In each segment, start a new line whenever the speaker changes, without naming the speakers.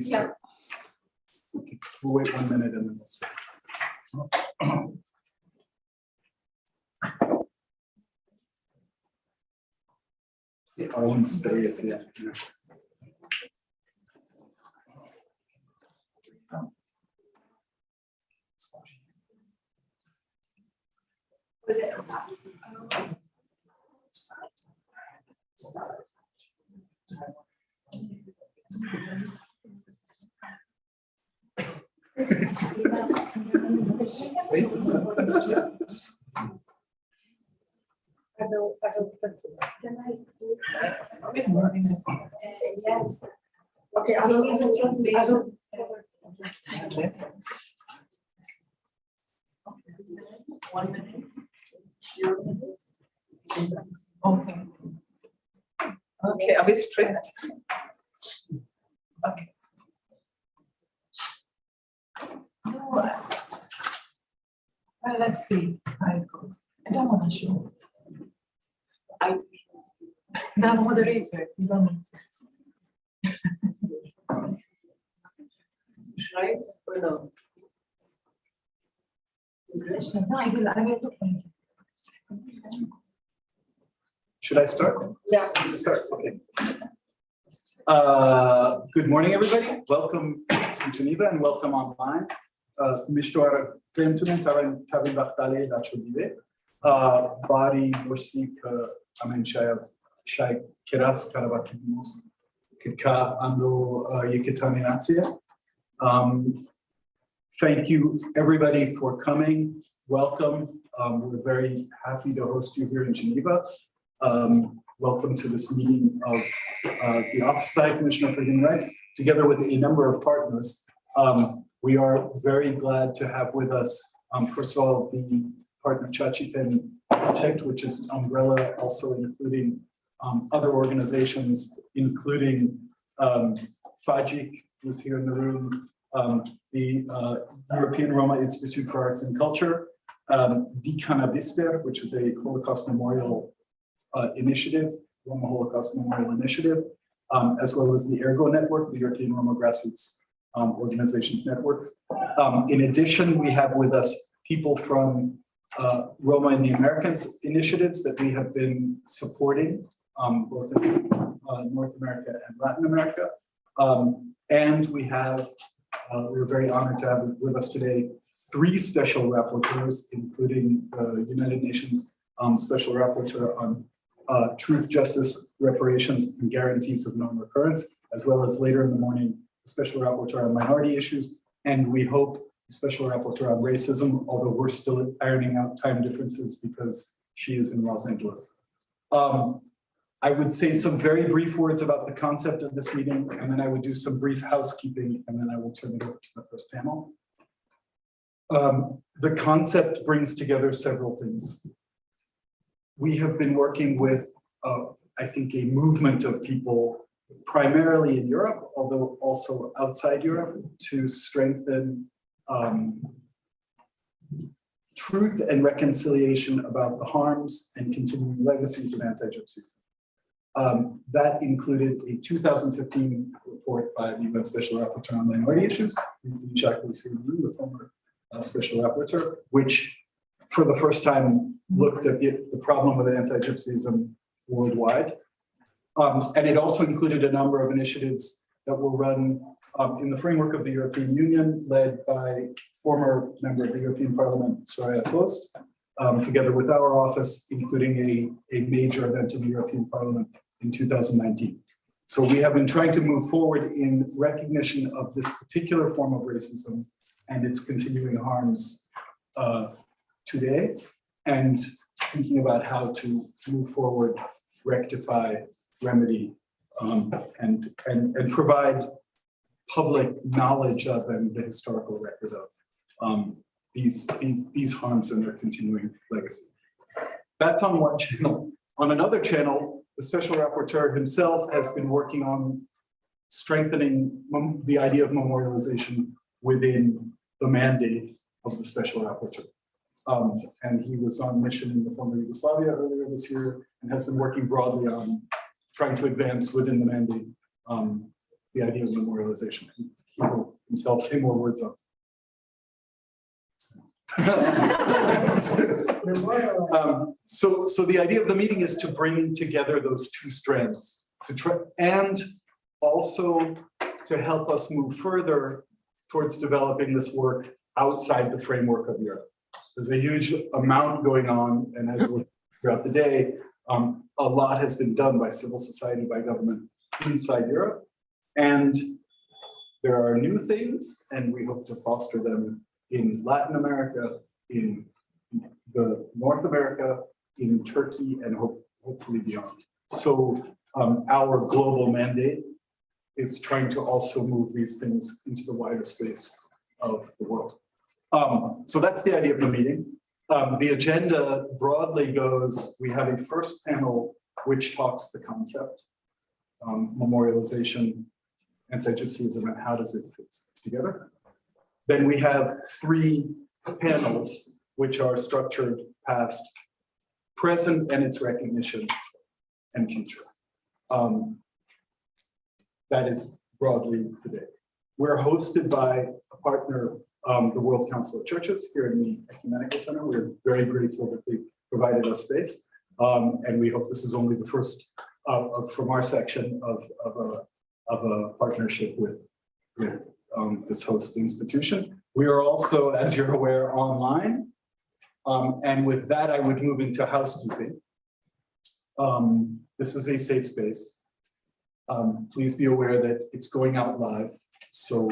we start? Okay, we'll wait 1 minute and then we'll start. Our own space, yeah.
Yes. Okay, I don't have the translation.
One minute. Okay. Okay, are we strict? Okay. Well, let's see. I don't want to show. The moderator, you don't know. Right or no? No, I will look at it.
Should I start?
Yeah.
Start, okay. Good morning, everybody. Welcome to Geneva and welcome online. Mishtoar Klemtunen Tavin Baktale Dachodive. Bari Borsik Amen Shai Keras Karabakimus Kika Ando Yekitani Natsia. Thank you, everybody, for coming. Welcome. We're very happy to host you here in Geneva. Welcome to this meeting of the Office of the High Commissioner for Human Rights, together with a number of partners. We are very glad to have with us, first of all, the partner CHACHIPEN project, which is an umbrella also including other organizations, including FAJIC, who's here in the room, the European Roma Institute for Arts and Culture, Dikanabister, which is a Holocaust Memorial initiative, Roma Holocaust Memorial Initiative, as well as the ERGO Network, the European Roma Grassroots Organizations Network. In addition, we have with us people from Roma in the Americas initiatives that we have been supporting, both in North America and Latin America. And we have, we're very honored to have with us today 3 special rapporteurs, including the United Nations Special Rapporteur on Truth, Justice, Reparations, and Guarantees of Non-Recurrence, as well as later in the morning, the Special Rapporteur on Minority Issues, and we hope the Special Rapporteur on Racism, although we're still ironing out time differences because she is in Los Angeles. I would say some very brief words about the concept of this meeting, and then I would do some brief housekeeping, and then I will turn it over to the first panel. The concept brings together several things. We have been working with, I think, a movement of people, primarily in Europe, although also outside Europe, to strengthen truth and reconciliation about the harms and continuing legacies of anti-gypsyism. That included a 2015 report by the UN Special Rapporteur on Minority Issues, Jack was here, the former Special Rapporteur, which for the first time looked at the problem of anti-gypsyism worldwide. And it also included a number of initiatives that were run in the framework of the European Union, led by former member of the European Parliament, Soraya Post, together with our office, including a major event in the European Parliament in 2019. So we have been trying to move forward in recognition of this particular form of racism and its continuing harms today, and thinking about how to move forward, rectify, remedy, and provide public knowledge of and the historical record of these harms and their continuing legacy. That's on one channel. On another channel, the Special Rapporteur himself has been working on strengthening the idea of memorialization within the mandate of the Special Rapporteur. And he was on mission in the former Yugoslavia earlier this year and has been working broadly on trying to advance within the mandate the idea of memorialization. people themselves say more words on. So the idea of the meeting is to bring together those two strands to try and also to help us move further towards developing this work outside the framework of Europe. There's a huge amount going on, and as we're throughout the day, a lot has been done by civil society, by government inside Europe, and there are new things, and we hope to foster them in Latin America, in the North America, in Turkey, and hopefully beyond. So our global mandate is trying to also move these things into the wider space of the world. So that's the idea of the meeting. The agenda broadly goes, we have a first panel which talks the concept, memorialization, anti-gypsyism, and how does it fit together. Then we have 3 panels which are structured past, present, and its recognition, and future. That is broadly today. We're hosted by a partner, the World Council of Churches here in the Ecumenical Center. We're very grateful that they provided us space. And we hope this is only the first from our section of a partnership with this host institution. We are also, as you're aware, online. And with that, I would move into housekeeping. This is a safe space. Please be aware that it's going out live. So,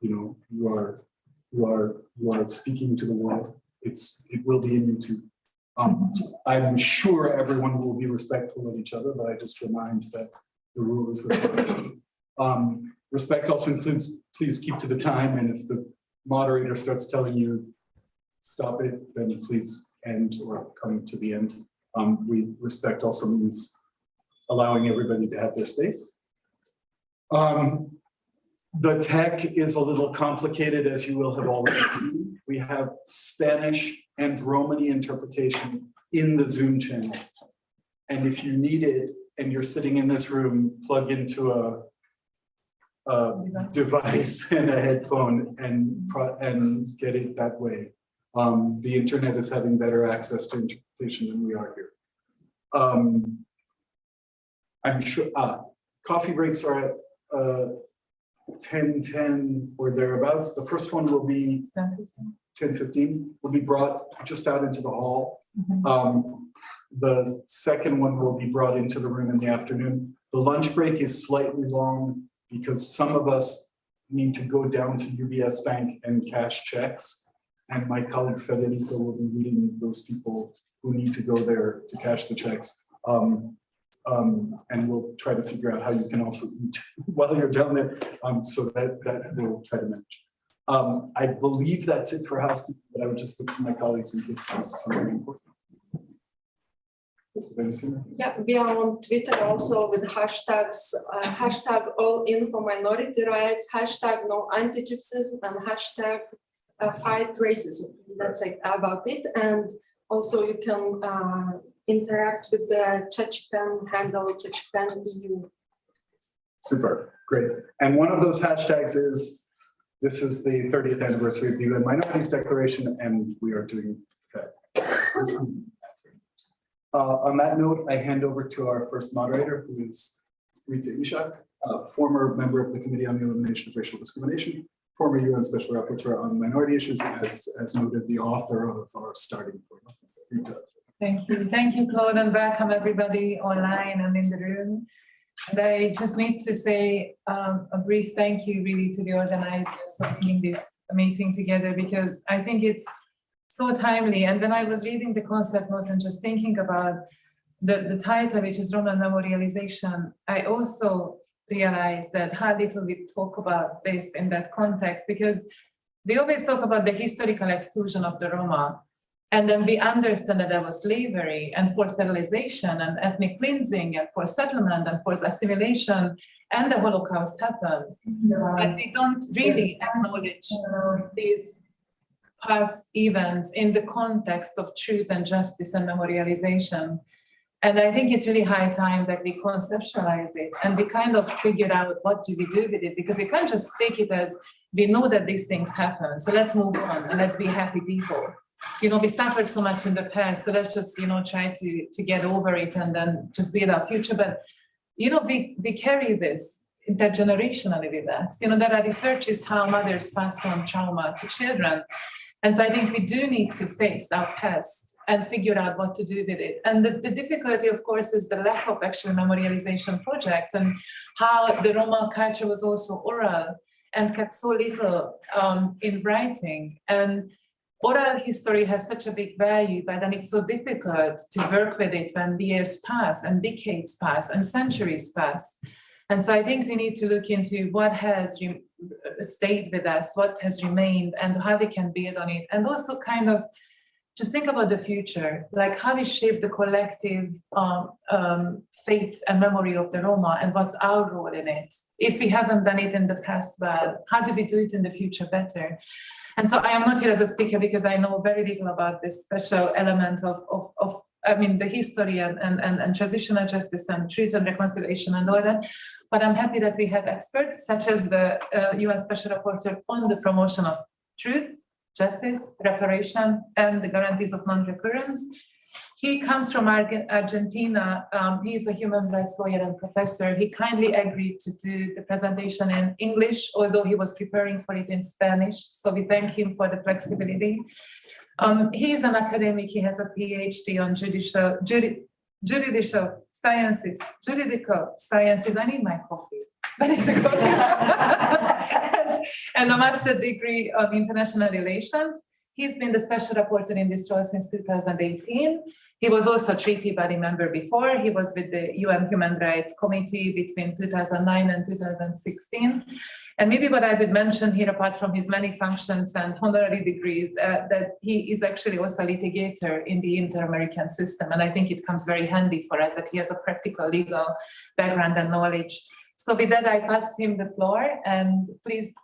you know, you are speaking to the world. It will be in YouTube. I'm sure everyone will be respectful of each other, but I just remind that the rule is respect. Respect also includes, please keep to the time, and if the moderator starts telling you stop it, then please end or come to the end. Respect also means allowing everybody to have their space. The tech is a little complicated, as you will have already seen. We have Spanish and Romani interpretation in the Zoom channel. And if you need it and you're sitting in this room, plug into a device and a headphone and get it that way. The internet is having better access to interpretation than we are here. I'm sure coffee breaks are at 10:10 or thereabouts. The first one will be 10:15, will be brought just out into the hall. The second one will be brought into the room in the afternoon. The lunch break is slightly long because some of us need to go down to UBS Bank and cash checks. And my colleague Federico will be meeting those people who need to go there to cash the checks. And we'll try to figure out how you can also eat while you're down there. So that we'll try to manage. I believe that's it for housekeeping, but I would just look to my colleagues in case there's something important.
Yeah, we are on Twitter also with hashtags, hashtag all in for minority rights, hashtag no anti-gypsyism, and hashtag fight racism. That's about it. And also you can interact with the CHACHIPEN handle, CHACHIPEN EU. Super, great. And one of those hashtags is, this is the 30th anniversary of the UN Minorities Declaration, and we are doing that. On that note, I hand over to our first moderator, who is Rita Ishak, a former member of the Committee on the Elimination of Racial Discrimination, former UN Special Rapporteur on minority issues, as noted, the author of our starting point. Rita.
Thank you, Claude, and welcome everybody online and in the room. And I just need to say a brief thank you really to the organizers for putting this meeting together, because I think it's so timely. And when I was reading the concept note and just thinking about the title, which is Roma Memorialization, I also realized that how little we talk about this in that context, because we always talk about the historical exclusion of the Roma. And then we understand that there was slavery and forced sterilization and ethnic cleansing and forced settlement and forced assimilation, and the Holocaust happened. But we don't really acknowledge these past events in the context of truth and justice and memorialization. And I think it's really high time that we conceptualize it and we kind of figure out what do we do with it, because we can't just take it as we know that these things happen, so let's move on and let's be happy people. You know, we suffered so much in the past, so let's just, you know, try to get over it and then just build our future. But, you know, we carry this intergenerationally with us. You know, there are researches how mothers pass on trauma to children. And so I think we do need to face our past and figure out what to do with it. And the difficulty, of course, is the lack of actual memorialization projects and how the Roma culture was also oral and kept so little in writing. And oral history has such a big value, but then it's so difficult to work with it when years pass and decades pass and centuries pass. And so I think we need to look into what has stayed with us, what has remained, and how we can build on it. And also kind of just think about the future, like how we shape the collective fate and memory of the Roma and what's our role in it. If we haven't done it in the past well, how do we do it in the future better? And so I am not here as a speaker because I know very little about this special element of I mean, the history and transitional justice and truth and reconciliation and all that. But I'm happy that we have experts such as the UN Special Rapporteur on the promotion of truth, justice, reparation, and the guarantees of non-recurrence. He comes from Argentina. He is a human rights lawyer and professor. He kindly agreed to do the presentation in English, although he was preparing for it in Spanish. So we thank him for the flexibility. He is an academic. He has a PhD on juridical sciences. I need my coffee. And a master's degree on international relations. He's been the special rapporteur in this role since 2018. He was also a treaty body member before. He was with the UN Human Rights Committee between 2009 and 2016. And maybe what I would mention here, apart from his many functions and honorary degrees, that he is actually also a litigator in the inter-American system. And I think it comes very handy for us that he has a practical legal background and knowledge. So with that, I pass him the floor, and please,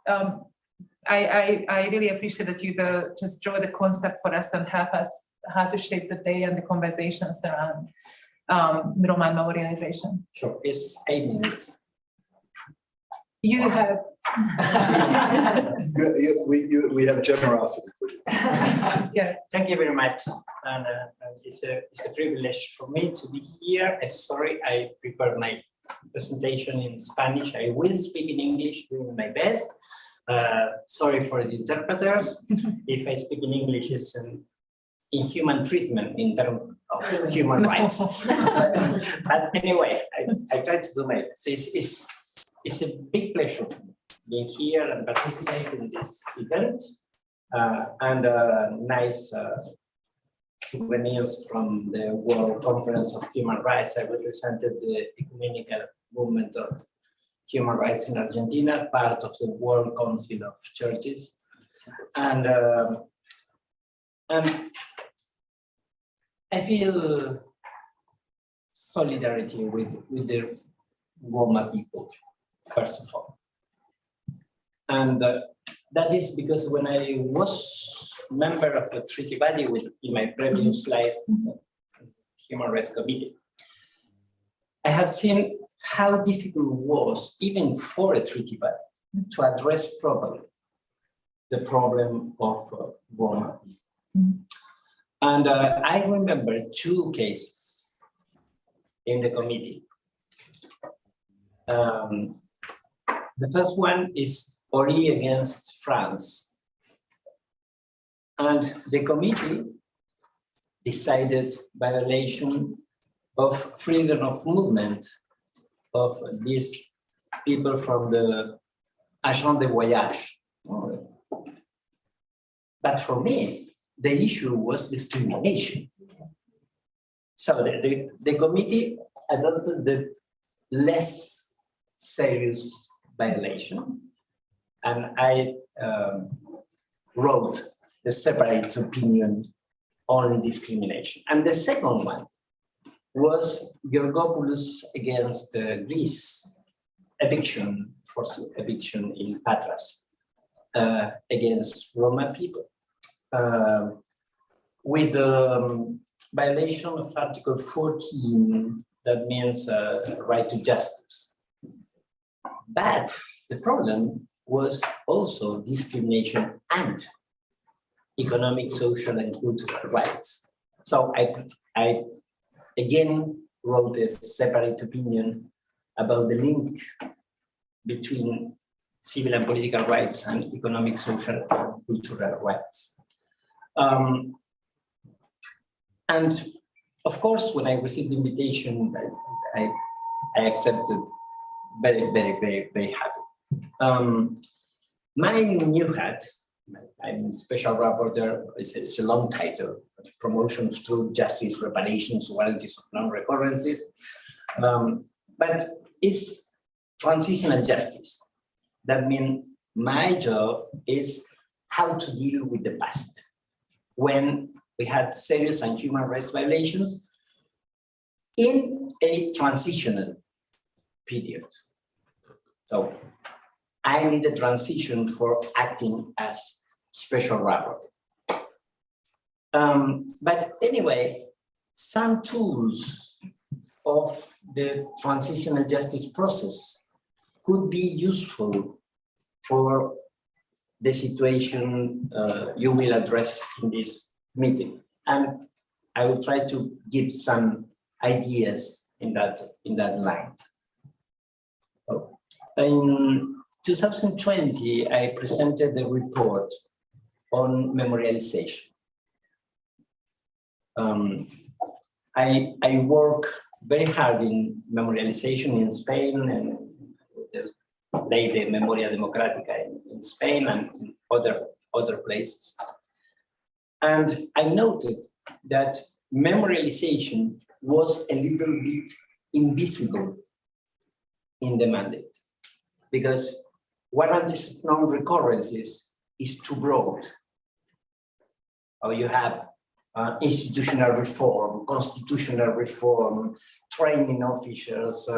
I really appreciate that you will just draw the concept for us and help us how to shape the day and the conversations around Roma memorialization.
So it's 8 minutes.
You have.
We have generosity.
Yeah.
Thank you very much. And it's a privilege for me to be here. Sorry, I prepared my presentation in Spanish. I will speak in English, doing my best. Sorry for the interpreters. If I speak in English, it's an inhuman treatment in terms of human rights. But anyway, I try to do my best. It's a big pleasure being here and participating in this event, and nice souvenirs from the World Conference of Human Rights. I represented the ecumenical movement of human rights in Argentina, part of the World Council of Churches. And I feel solidarity with the Roma people, first of all. And that is because when I was member of a treaty body in my previous life, Human Rights Committee, I have seen how difficult it was, even for a treaty body, to address properly the problem of Roma. And I remember 2 cases in the committee. The first one is Ori against France. And the committee decided violation of freedom of movement of these people from the agent de voyage. But for me, the issue was discrimination. So the committee adopted the less serious violation, and I wrote a separate opinion on discrimination. And the second one was Georgopoulos against Greece, forced eviction in Patras, against Roma people, with violation of Article 14, that means right to justice. But the problem was also discrimination and economic, social, and cultural rights. So I again wrote a separate opinion about the link between civil and political rights and economic, social, and cultural rights. And of course, when I received the invitation, I accepted very happy. My new hat, I'm Special Rapporteur, it's a long title, Promotion of Truth, Justice, Reparations, Warranties of Non-Recurrences, but it's transitional justice. That means my job is how to deal with the past. When we had serious and human rights violations in a transitional period. So I need a transition for acting as special rapporteur. But anyway, some tools of the transitional justice process could be useful for the situation you will address in this meeting. And I will try to give some ideas in that line. So, in 2020, I presented a report on memorialization. I work very hard in memorialization in Spain and later Memoria Democrática in Spain and in other places. And I noted that memorialization was a little bit invisible in the mandate, because warranties of non-recurrences is too broad. Or you have institutional reform, constitutional reform, training officers,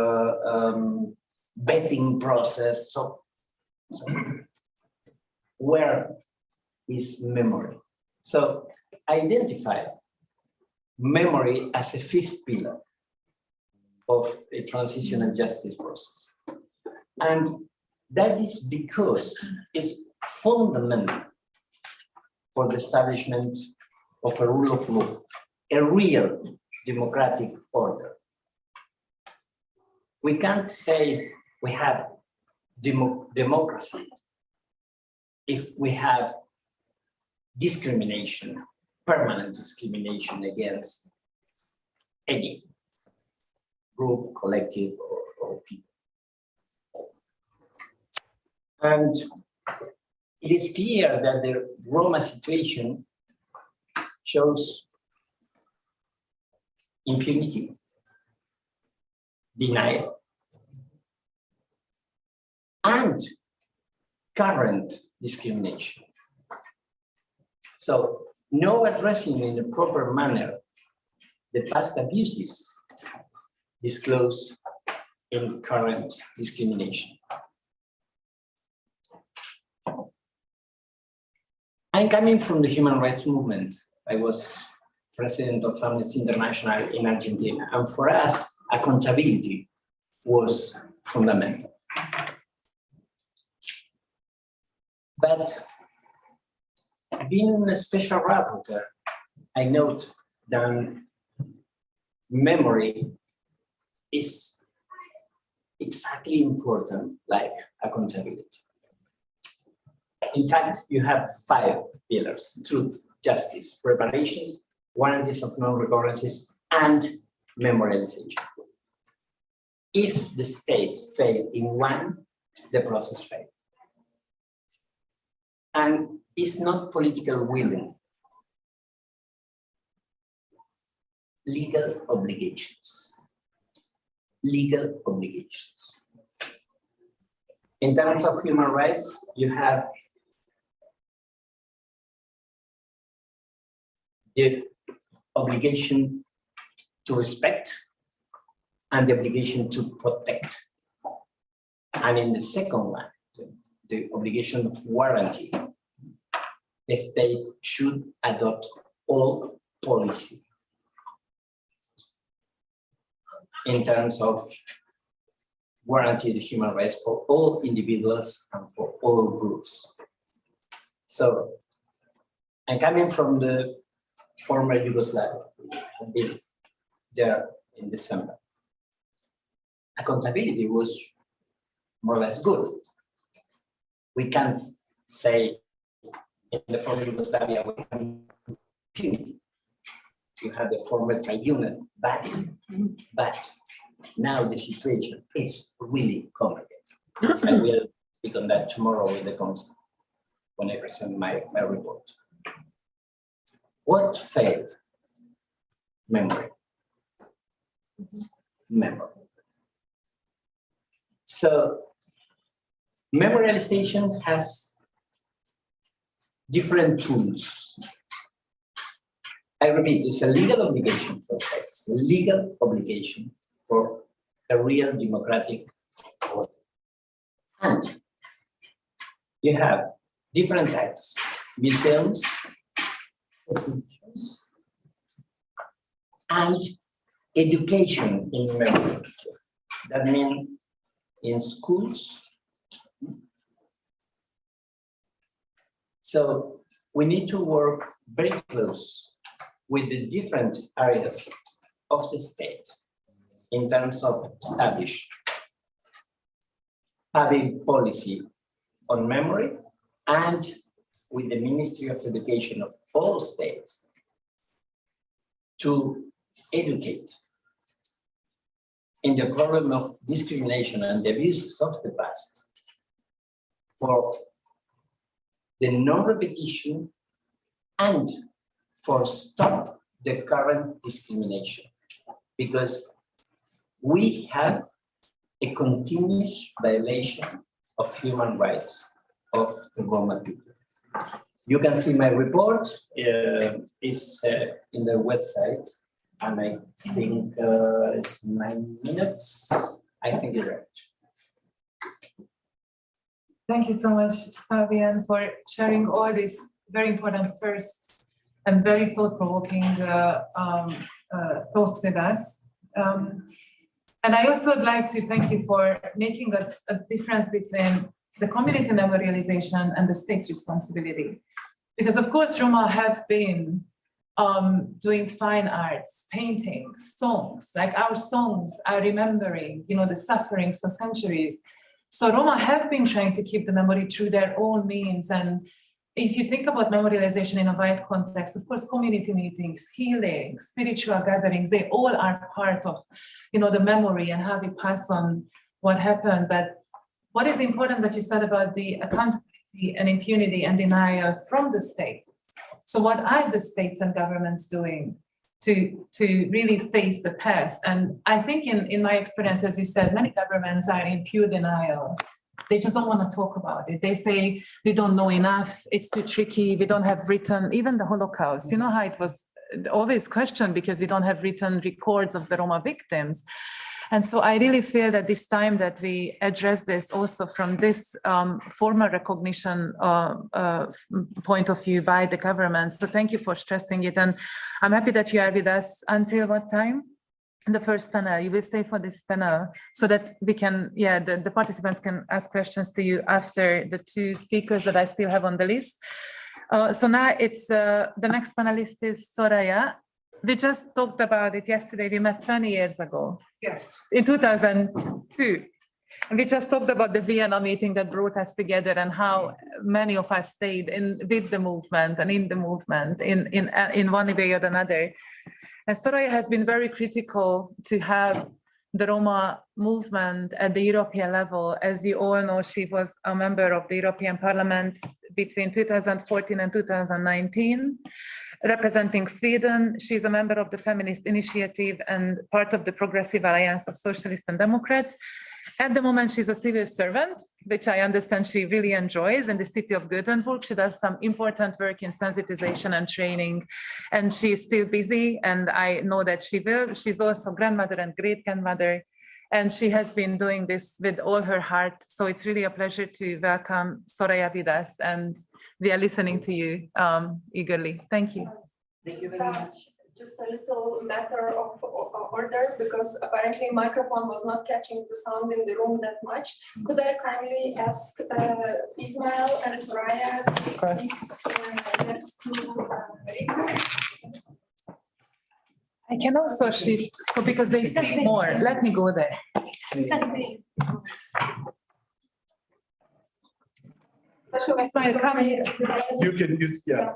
vetting process. So where is memory? So I identified memory as a fifth pillar of a transitional justice process. And that is because it's fundamental for the establishment of a rule of law, a real democratic order. We can't say we have democracy if we have discrimination, permanent discrimination against any group, collective, or people. And it is clear that the Roma situation shows impunity, denial, and current discrimination. So no addressing in a proper manner the past abuses disclosed in current discrimination. I'm coming from the human rights movement. I was president of Amnesty International in Argentina, and for us, accountability was fundamental. But being a special rapporteur, I note that memory is exactly important like accountability. In fact, you have 5 pillars: truth, justice, reparations, warranties of non-recurrences, and memorialization. If the state failed in one, the process failed. And it's not political willing. Legal obligations. Legal obligations. In terms of human rights, you have the obligation to respect and the obligation to protect. And in the second one, the obligation of warranty, the state should adopt all policy in terms of guaranteed human rights for all individuals and for all groups. So I'm coming from the former Yugoslavia. I've been there in December. Accountability was more or less good. We can't say in the former Yugoslavia we have impunity. You have the former tribunal, but now the situation is really complicated. I will speak on that tomorrow in the council when I present my report. What failed? Memory. Memory. So memorialization has different tools. I repeat, it's a legal obligation for states, a legal obligation for a real democratic order. And you have different types, museums, exhibitions, and education in memory. That means in schools. So we need to work very close with the different areas of the state in terms of establish public policy on memory and with the Ministry of Education of all states to educate in the problem of discrimination and the abuses of the past for the non-repetition and for stop the current discrimination, because we have a continuous violation of human rights of the Roma people. You can see my report is in the website, and I think it's 9 minutes. I think you're right.
Thank you so much, Fabian, for sharing all these very important first and very thought-provoking thoughts with us. And I also would like to thank you for making a difference between the community memorialization and the state's responsibility. Because of course, Roma have been doing fine arts, painting, songs, like our songs are remembering, you know, the sufferings for centuries. So Roma have been trying to keep the memory through their own means. And if you think about memorialization in a wide context, of course, community meetings, healing, spiritual gatherings, they all are part of, you know, the memory and how we pass on what happened. But what is important that you said about the accountability and impunity and denial from the state? So what are the states and governments doing to really face the past? And I think in my experience, as you said, many governments are in pure denial. They just don't want to talk about it. They say, we don't know enough, it's too tricky, we don't have written, even the Holocaust, you know how it was always questioned because we don't have written records of the Roma victims. And so I really feel that this time that we address this also from this formal recognition point of view by the governments. So thank you for stressing it. And I'm happy that you are with us until what time? In the first panel. You will stay for this panel so that we can, the participants can ask questions to you after the two speakers that I still have on the list. So now it's, the next panelist is Soraya. We just talked about it yesterday. We met 20 years ago.
Yes.
In 2002. And we just talked about the Vienna meeting that brought us together and how many of us stayed with the movement and in the movement in one way or another. And Soraya has been very critical to have the Roma movement at the European level. As you all know, she was a member of the European Parliament between 2014 and 2019, representing Sweden. She's a member of the Feminist Initiative and part of the Progressive Alliance of Socialists and Democrats. At the moment, she's a civil servant, which I understand she really enjoys in the city of Gothenburg. She does some important work in sensitization and training, and she is still busy, and I know that she will. She's also grandmother and great-grandmother, and she has been doing this with all her heart. So it's really a pleasure to welcome Soraya with us, and we are listening to you eagerly. Thank you.
Thank you very much.
just a little matter of order, because apparently microphone was not catching the sound in the room that much. Could I kindly ask Ismail and Soraya to sit next to Rika?
I can also shift, so because they speak more, let me go there. Ismail, come here.
You can use, yeah.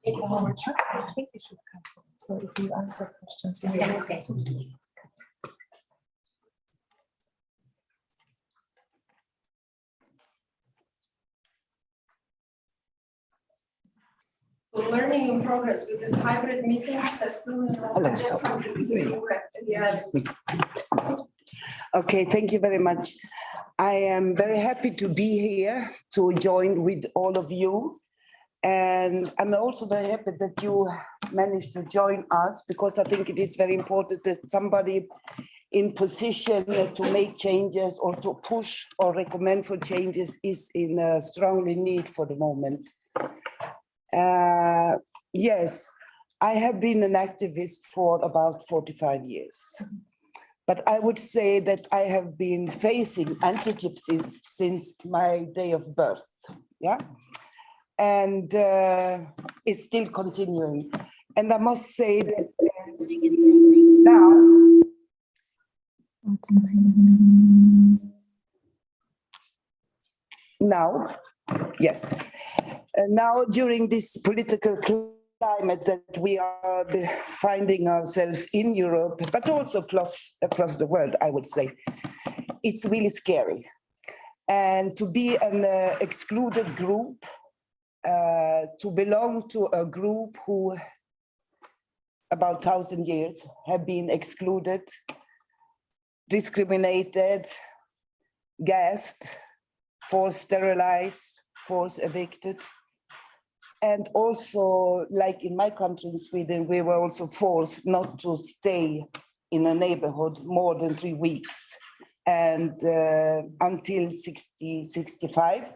Thank you so much.
I think you should come. So if you answer questions, you can.
So learning in progress with this hybrid meetings, festival.
Okay, thank you very much. I am very happy to be here to join with all of you. And I'm also very happy that you managed to join us, because I think it is very important that somebody in position to make changes or to push or recommend for changes is in a strongly need for the moment. Yes, I have been an activist for about 45 years. But I would say that I have been facing anti-gypsies since my day of birth, yeah? And it's still continuing. And I must say that now, yes, now during this political climate that we are finding ourselves in Europe, but also across the world, I would say, it's really scary. And to be an excluded group, to belong to a group who about 1,000 years have been excluded, discriminated, gassed, forced sterilized, forced evicted. And also, like in my country in Sweden, we were also forced not to stay in a neighborhood more than 3 weeks, and until 65.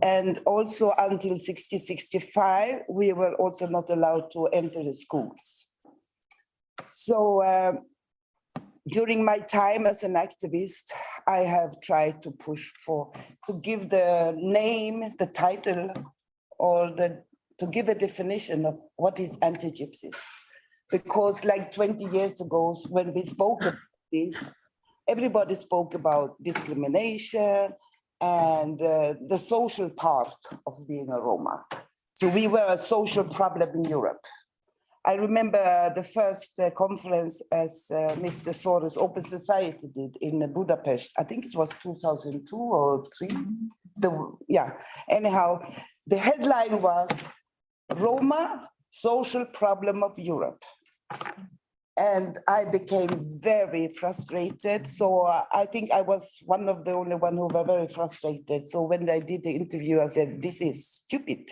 And also until 65, we were also not allowed to enter the schools. So during my time as an activist, I have tried to push to give the name, the title, or to give a definition of what is anti-gypsies. Because like 20 years ago, when we spoke about this, everybody spoke about discrimination and the social part of being a Roma. So we were a social problem in Europe. I remember the first conference as Mr. Soros Open Society did in Budapest. I think it was 2002 or 3. Anyhow, the headline was Roma, social problem of Europe. And I became very frustrated. So I think I was one of the only one who were very frustrated. So when I did the interview, I said, this is stupid.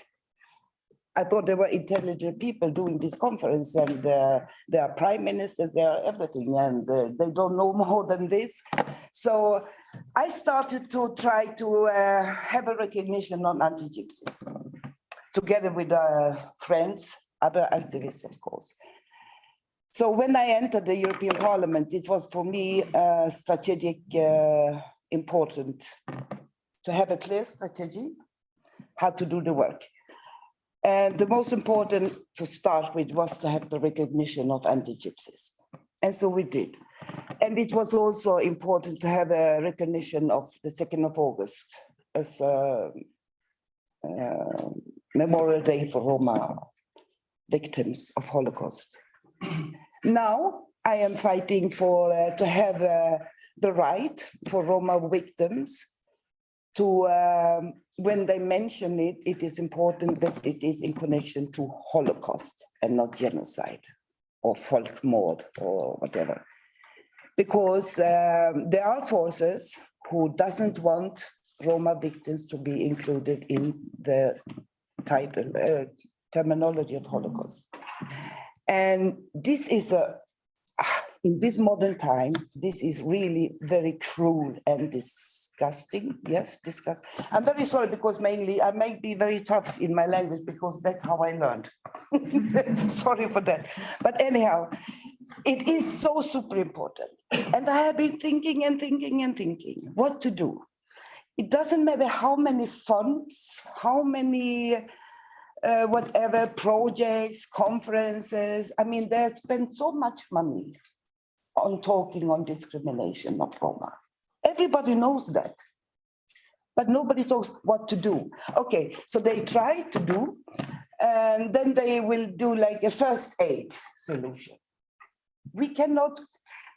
I thought there were intelligent people doing this conference, and there are prime ministers, there are everything, and they don't know more than this. So I started to try to have a recognition on anti-gypsies, together with friends, other activists, of course. So when I entered the European Parliament, it was for me strategic important to have a clear strategy, how to do the work. And the most important to start with was to have the recognition of anti-gypsies. And so we did. And it was also important to have a recognition of the 2nd of August as a Memorial Day for Roma victims of Holocaust. Now I am fighting for to have the right for Roma victims to, when they mention it, it is important that it is in connection to Holocaust and not genocide or folkmord or whatever. Because there are forces who doesn't want Roma victims to be included in the title, terminology of Holocaust. And this is in this modern time, this is really very cruel and disgusting. Yes, disgust. I'm very sorry because mainly I might be very tough in my language because that's how I learned. Sorry for that. But anyhow, it is so super important. And I have been thinking and thinking and thinking what to do. It doesn't matter how many funds, how many whatever projects, conferences. I mean, they spend so much money on talking on discrimination of Roma. Everybody knows that, but nobody talks what to do. Okay, so they try to do, and then they will do like a first aid solution. We cannot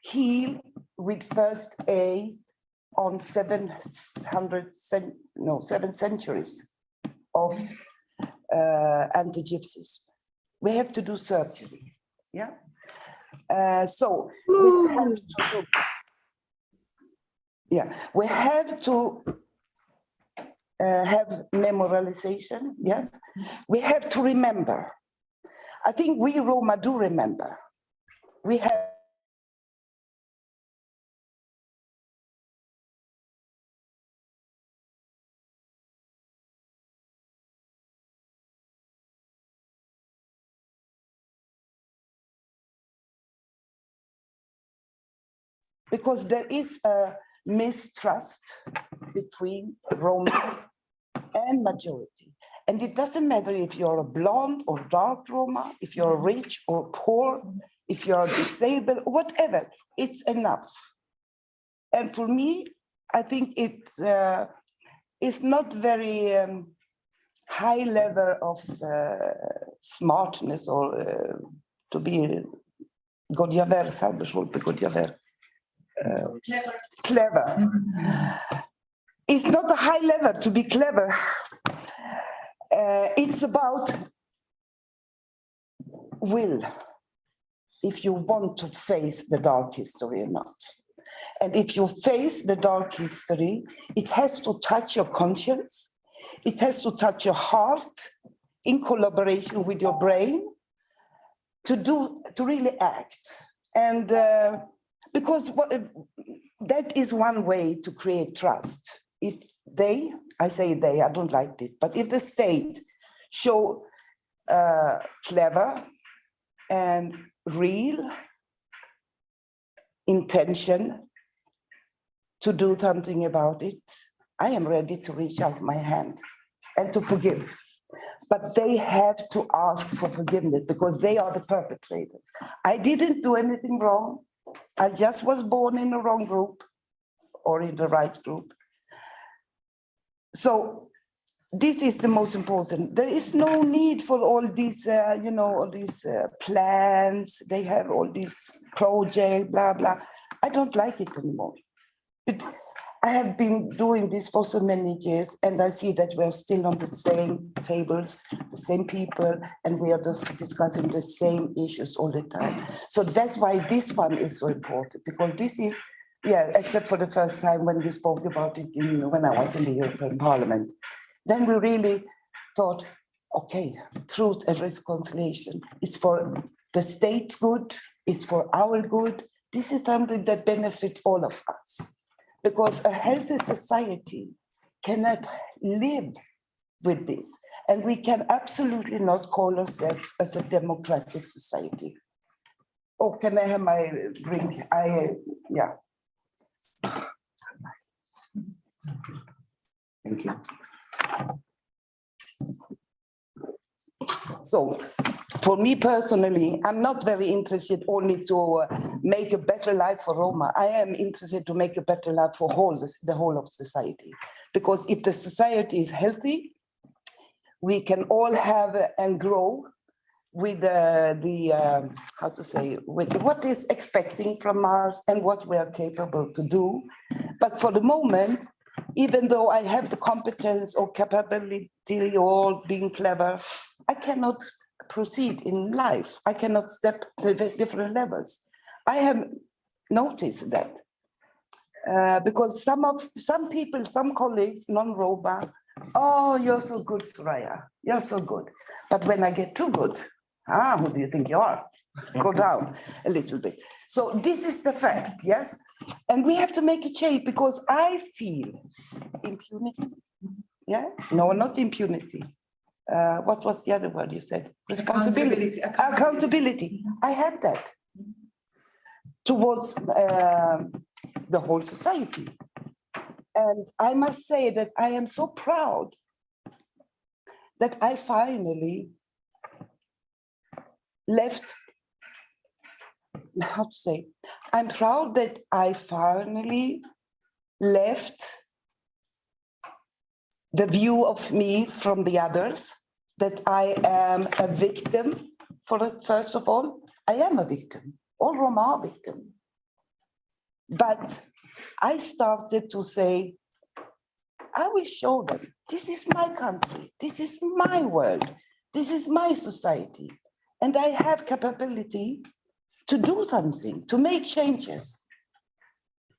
heal with first aid on 7 centuries of anti-gypsyism. We have to do surgery, yeah? So we have to do, yeah, we have to have memorialization, yes? We have to remember. I think we Roma do remember. We have because there is a mistrust between Roma and majority. And it doesn't matter if you're a blonde or dark Roma, if you're rich or poor, if you're disabled, whatever, it's enough. And for me, I think it's not very high level of smartness or to be godjaver, clever. It's not a high level to be clever. It's about will, if you want to face the dark history or not. And if you face the dark history, it has to touch your conscience. It has to touch your heart in collaboration with your brain to really act. And because that is one way to create trust. If they, I say they, I don't like this, but if the state show clever and real intention to do something about it, I am ready to reach out my hand and to forgive. But they have to ask for forgiveness because they are the perpetrators. I didn't do anything wrong. I just was born in the wrong group or in the right group. So this is the most important. There is no need for all these, all these plans. They have all these projects, blah, blah. I don't like it anymore. I have been doing this for so many years, and I see that we're still on the same tables, the same people, and we are just discussing the same issues all the time. So that's why this one is so important, because this is, yeah, except for the first time when we spoke about it when I was in the European Parliament. Then we really thought, okay, truth and reconciliation is for the state's good, it's for our good. This is something that benefits all of us. Because a healthy society cannot live with this. And we can absolutely not call ourselves as a democratic society. Oh, can I have my drink? Yeah. Thank you. So, for me personally, I'm not very interested only to make a better life for Roma. I am interested to make a better life for the whole of society. Because if the society is healthy, we can all have and grow with with what is expecting from us and what we are capable to do. But for the moment, even though I have the competence or capability or being clever, I cannot proceed in life. I cannot step to the different levels. I have noticed that because some people, some colleagues, non-Roma, oh, you're so good, Soraya, you're so good. But when I get too good, who do you think you are? go down a little bit. So this is the fact, yes? And we have to make a change because I feel impunity. Yeah, no, not impunity. What was the other word you said? Responsibility. Accountability. I have that towards the whole society. And I must say that I am so proud that I finally left, how to say, I'm proud that I finally left the view of me from the others, that I am a victim. First of all, I am a victim, all Roma are victims. But I started to say, I will show them, this is my country, this is my world, this is my society. And I have capability to do something, to make changes.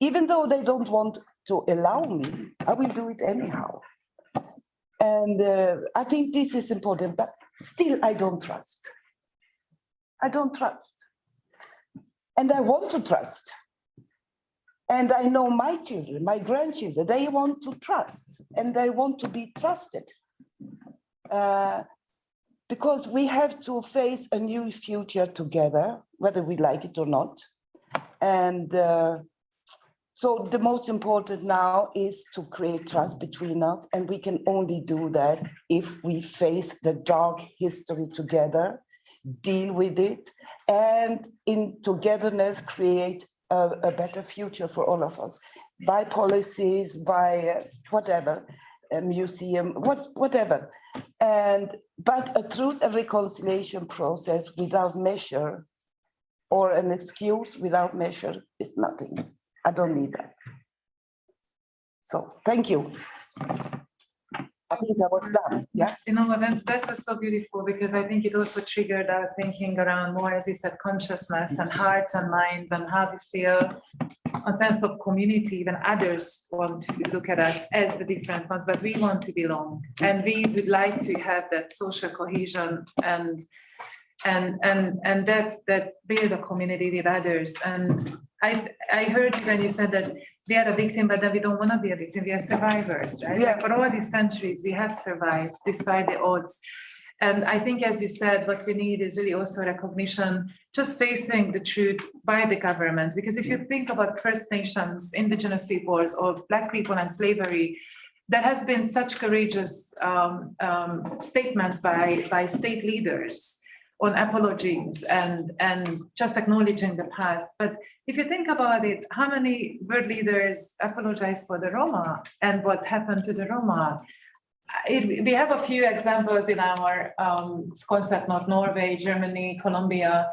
Even though they don't want to allow me, I will do it anyhow. And I think this is important, but still I don't trust. I don't trust. And I want to trust. And I know my children, my grandchildren, they want to trust and they want to be trusted. Because we have to face a new future together, whether we like it or not. And so the most important now is to create trust between us. And we can only do that if we face the dark history together, deal with it, and in togetherness create a better future for all of us, by policies, by whatever, a museum, whatever. But a truth and reconciliation process without measure or an excuse without measure is nothing. I don't need that. So thank you. I think I was done, yeah?
You know what, that was so beautiful because I think it also triggered our thinking around more, as you said, consciousness and hearts and minds and how we feel a sense of community. Even others want to look at us as the different ones, but we want to belong. And we would like to have that social cohesion and that build a community with others. And I heard you when you said that we are a victim, but then we don't want to be a victim. We are survivors, right?
Yeah.
Like for all these centuries, we have survived despite the odds. And I think, as you said, what we need is really also recognition, just facing the truth by the governments. Because if you think about First Nations, Indigenous peoples, or Black people and slavery, there has been such courageous statements by state leaders on apologies and just acknowledging the past. But if you think about it, how many world leaders apologized for the Roma and what happened to the Roma? We have a few examples in our concept note: Norway, Germany, Colombia,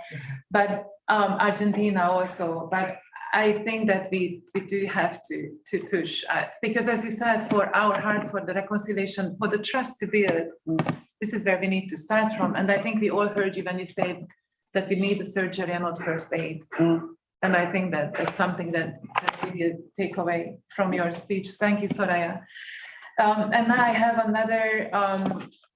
but Argentina also. But I think that we do have to push, because as you said, for our hearts, for the reconciliation, for the trust to build, this is where we need to start from. And I think we all heard you when you said that we need a surgery and not first aid. And I think that that's something that we take away from your speech. Thank you, Soraya. And now I have another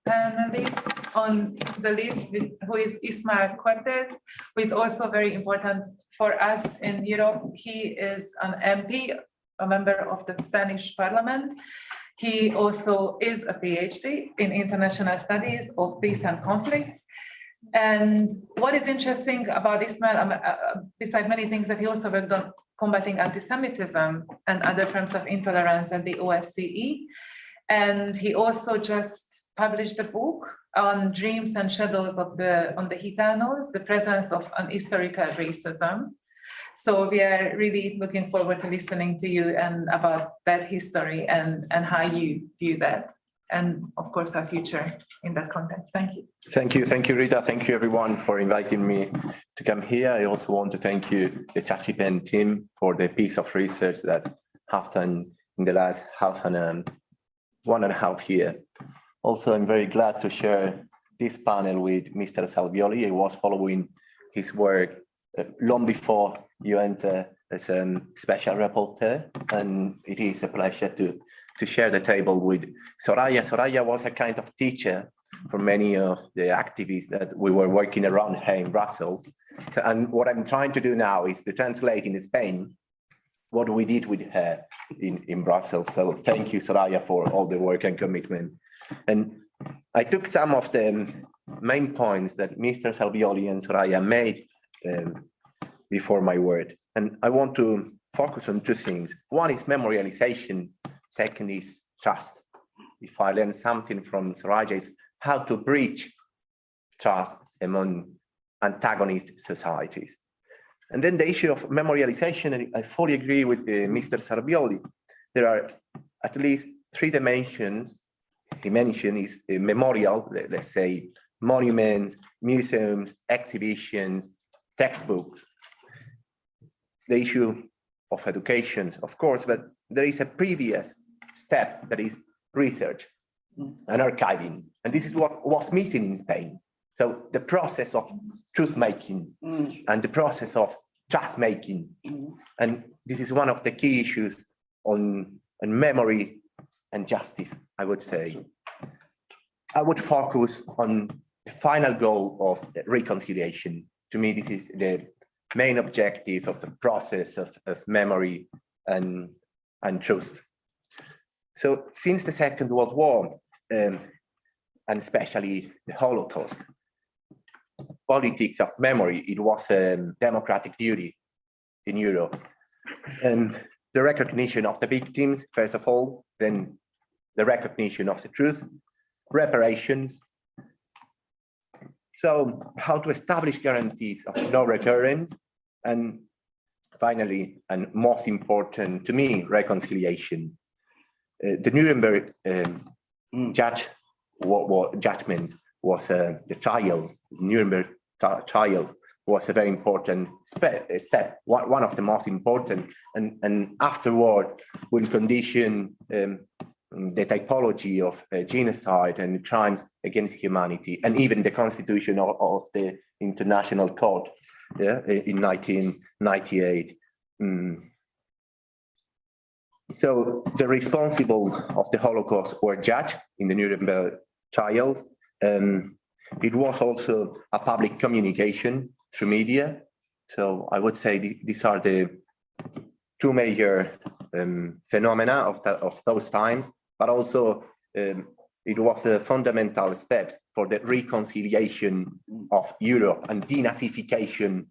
panelist on the list, who is Ismael Cortez, who is also very important for us in Europe. He is an MP, a member of the Spanish Parliament. He also is a PhD in international studies of peace and conflicts. And what is interesting about Ismael, besides many things, that he also worked on combating anti-Semitism and other forms of intolerance and the OSCE. And he also just published a book on dreams and shadows on the Gitanos, the presence of an historical racism. So we are really looking forward to listening to you and about that history and how you view that. And of course, our future in that context. Thank you.
Thank you, Rita. Thank you, everyone, for inviting me to come here. I also want to thank you, the CHACHIPEN team, for the piece of research that have done in the last 1.5 years. Also, I'm very glad to share this panel with Mr. Salvioli. I was following his work long before you enter as a special rapporteur, and it is a pleasure to share the table with Soraya. Soraya was a kind of teacher for many of the activists that we were working around here in Brussels. And what I'm trying to do now is to translate in Spain what we did with her in Brussels. So thank you, Soraya, for all the work and commitment. And I took some of the main points that Mr. Salvioli and Soraya made before my word. And I want to focus on two things. One is memorialization. Second is trust. If I learn something from Soraya, is how to breach trust among antagonist societies. And then the issue of memorialization, I fully agree with Mr. Salvioli. There are at least three dimensions. He mentioned is a memorial, let's say, monuments, museums, exhibitions, textbooks. The issue of education, of course, but there is a previous step that is research and archiving. And this is what was missing in Spain. So the process of truth making and the process of trust making. And this is one of the key issues on memory and justice, I would say. I would focus on the final goal of reconciliation. To me, this is the main objective of the process of memory and truth. So since the Second World War, and especially the Holocaust, politics of memory, it was a democratic duty in Europe. And the recognition of the victims, first of all, then the recognition of the truth, reparations. So how to establish guarantees of no recurrence, and finally, and most important to me, reconciliation. The Nuremberg judgment was the trials. Nuremberg trials was a very important step, one of the most important, and afterward will condition the typology of genocide and crimes against humanity, and even the constitution of the International Court, in 1998. So the responsible of the Holocaust were judged in the Nuremberg trials. It was also a public communication through media. So I would say these are the two major phenomena of those times, but also it was a fundamental step for the reconciliation of Europe and denazification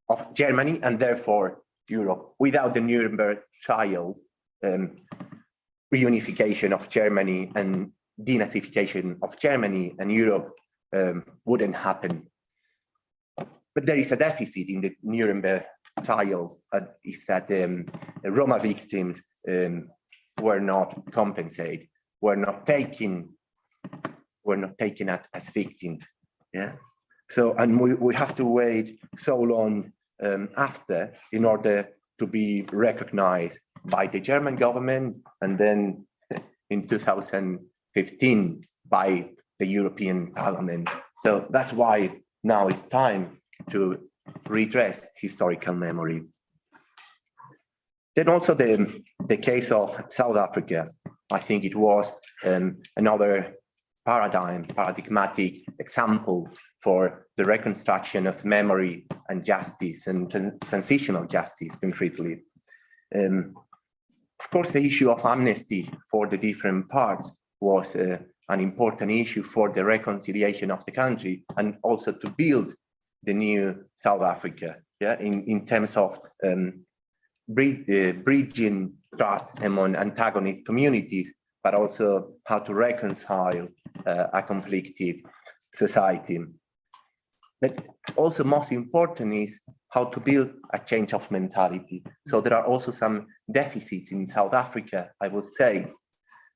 of Germany and therefore Europe. Without the Nuremberg trials, reunification of Germany and denazification of Germany and Europe wouldn't happen. But there is a deficit in the Nuremberg trials, is that Roma victims were not compensated, were not taken as victims. Yeah. So, and we have to wait so long after in order to be recognized by the German government, and then in 2015 by the European Parliament. So that's why now it's time to redress historical memory. Then also the case of South Africa, I think it was another paradigmatic example for the reconstruction of memory and justice and transitional justice concretely. Of course, the issue of amnesty for the different parts was an important issue for the reconciliation of the country and also to build the new South Africa, yeah, in terms of bridging trust among antagonist communities, but also how to reconcile a conflictive society. But also most important is how to build a change of mentality. So there are also some deficits in South Africa, I would say.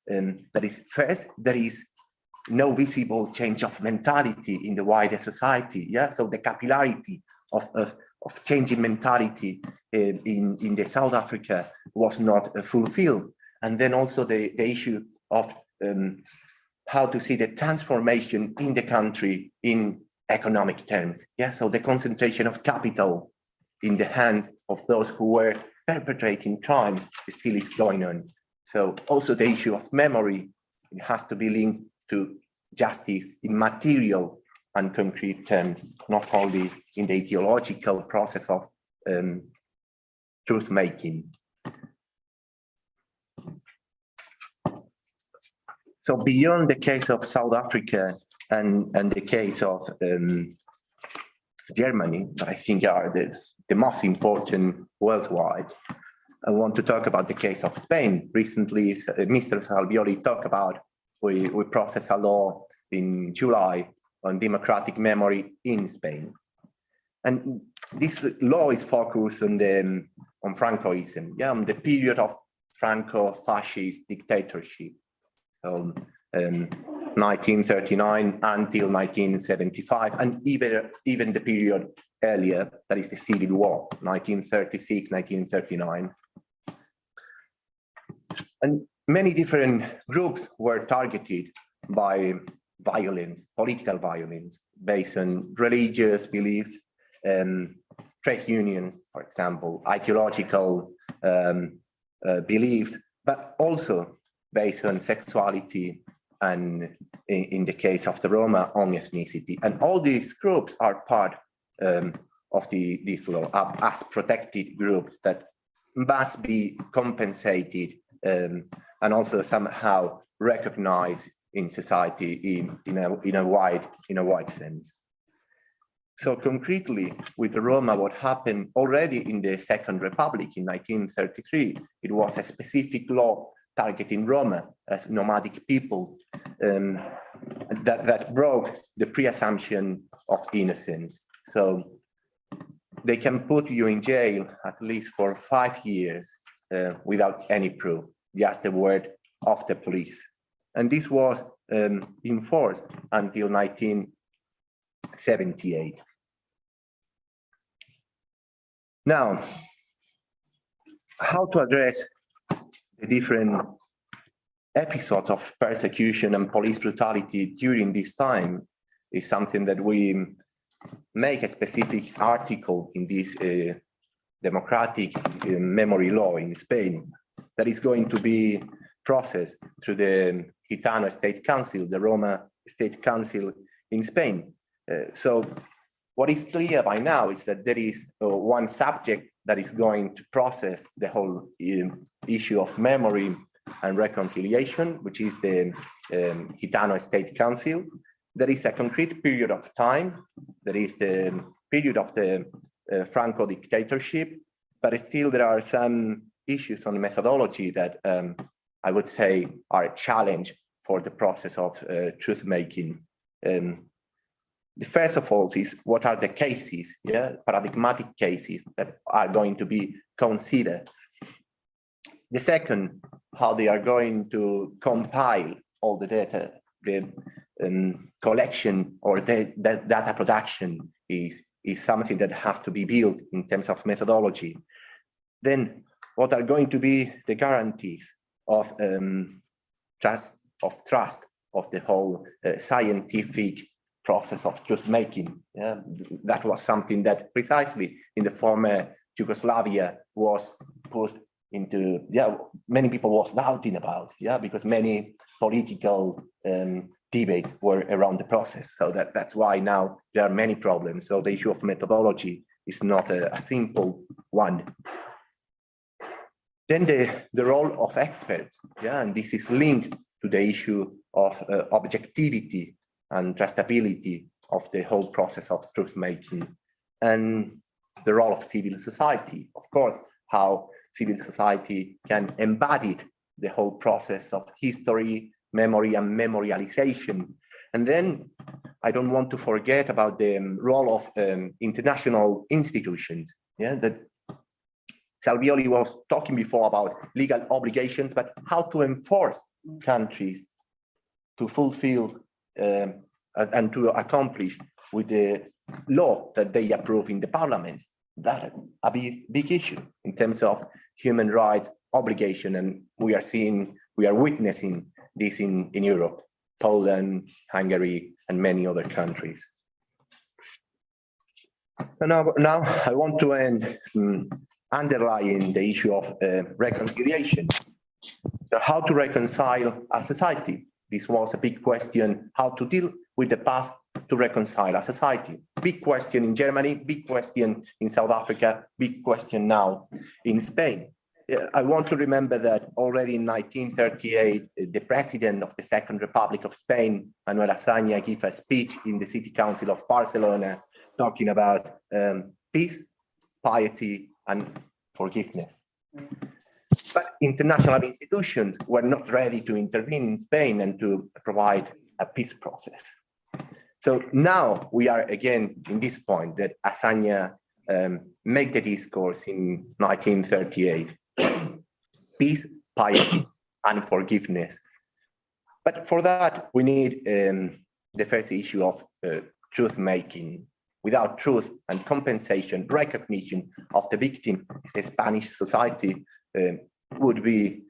That is, first, there is no visible change of mentality in the wider society. Yeah, so the capillarity of changing mentality in the South Africa was not fulfilled. And then also the issue of how to see the transformation in the country in economic terms. Yeah, so the concentration of capital in the hands of those who were perpetrating crimes still is going on. So also the issue of memory, it has to be linked to justice in material and concrete terms, not only in the ideological process of truth making. So beyond the case of South Africa and the case of Germany, that I think are the most important worldwide, I want to talk about the case of Spain. Recently, Mr. Salvioli talked about, we processed a law in July on democratic memory in Spain. And this law is focused on Francoism, on the period of Franco-fascist dictatorship, 1939 until 1975, and even the period earlier, that is the Civil War, 1936, 1939. And many different groups were targeted by violence, political violence, based on religious beliefs, trade unions, for example, ideological beliefs, but also based on sexuality, and in the case of the Roma, on ethnicity. And all these groups are part of this law as protected groups that must be compensated and also somehow recognized in society in a wide sense. So concretely, with the Roma, what happened already in the Second Republic in 1933, it was a specific law targeting Roma as nomadic people that broke the pre-assumption of innocence. So they can put you in jail at least for 5 years without any proof, just the word of the police. And this was enforced until 1978. Now, how to address the different episodes of persecution and police brutality during this time is something that we make a specific article in this democratic memory law in Spain that is going to be processed through the Gitano State Council, the Roma State Council in Spain. So what is clear by now is that there is one subject that is going to process the whole issue of memory and reconciliation, which is the Gitano State Council. There is a concrete period of time, there is the period of the Franco dictatorship, but still there are some issues on methodology that I would say are a challenge for the process of truth making. The first of all is what are the cases, paradigmatic cases that are going to be considered. The second, how they are going to compile all the data, the collection or the data production is something that has to be built in terms of methodology. Then what are going to be the guarantees of trust of the whole scientific process of truth making? That was something that precisely in the former Yugoslavia was put into, many people was doubting about, because many political debates were around the process. So that's why now there are many problems. So the issue of methodology is not a simple one. Then the role of experts, and this is linked to the issue of objectivity and trustability of the whole process of truth making, and the role of civil society, of course, how civil society can embody the whole process of history, memory, and memorialization. And then I don't want to forget about the role of international institutions, that Salvioli was talking before about legal obligations, but how to enforce countries to fulfill and to accomplish with the law that they approve in the parliaments. That a big issue in terms of human rights obligation, and we are witnessing this in Europe, Poland, Hungary, and many other countries. And now I want to end underlying the issue of reconciliation. So how to reconcile a society? This was a big question, how to deal with the past to reconcile a society. Big question in Germany, big question in South Africa, big question now in Spain. I want to remember that already in 1938, the president of the Second Republic of Spain, Manuel Azaña, gave a speech in the City Council of Barcelona talking about peace, piety, and forgiveness. But international institutions were not ready to intervene in Spain and to provide a peace process. So now we are again in this point that Azaña made the discourse in 1938. Peace, piety, and forgiveness. But for that, we need the first issue of truth-making. Without truth and compensation, recognition of the victim, the Spanish society would be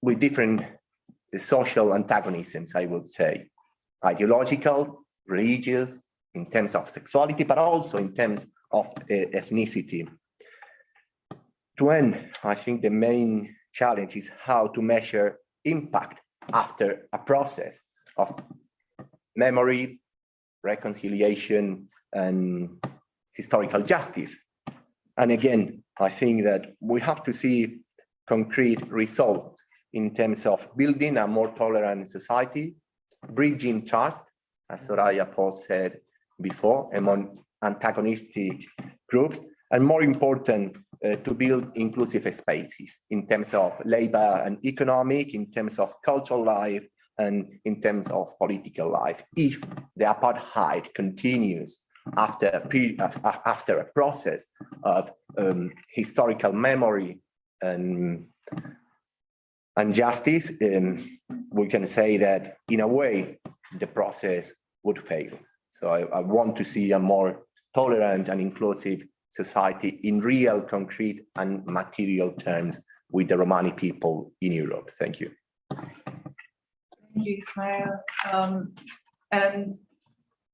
with different social antagonisms, I would say. Ideological, religious, in terms of sexuality, but also in terms of ethnicity. To end, I think the main challenge is how to measure impact after a process of memory, reconciliation, and historical justice. And again, I think that we have to see concrete results in terms of building a more tolerant society, bridging trust, as Soraya Post said before, among antagonistic groups, and more important, to build inclusive spaces in terms of labor and economic, in terms of cultural life, and in terms of political life. If the apartheid continues after a process of historical memory and justice, we can say that in a way the process would fail. So I want to see a more tolerant and inclusive society in real, concrete, and material terms with the Romani people in Europe. Thank you.
Thank you, Ismail. And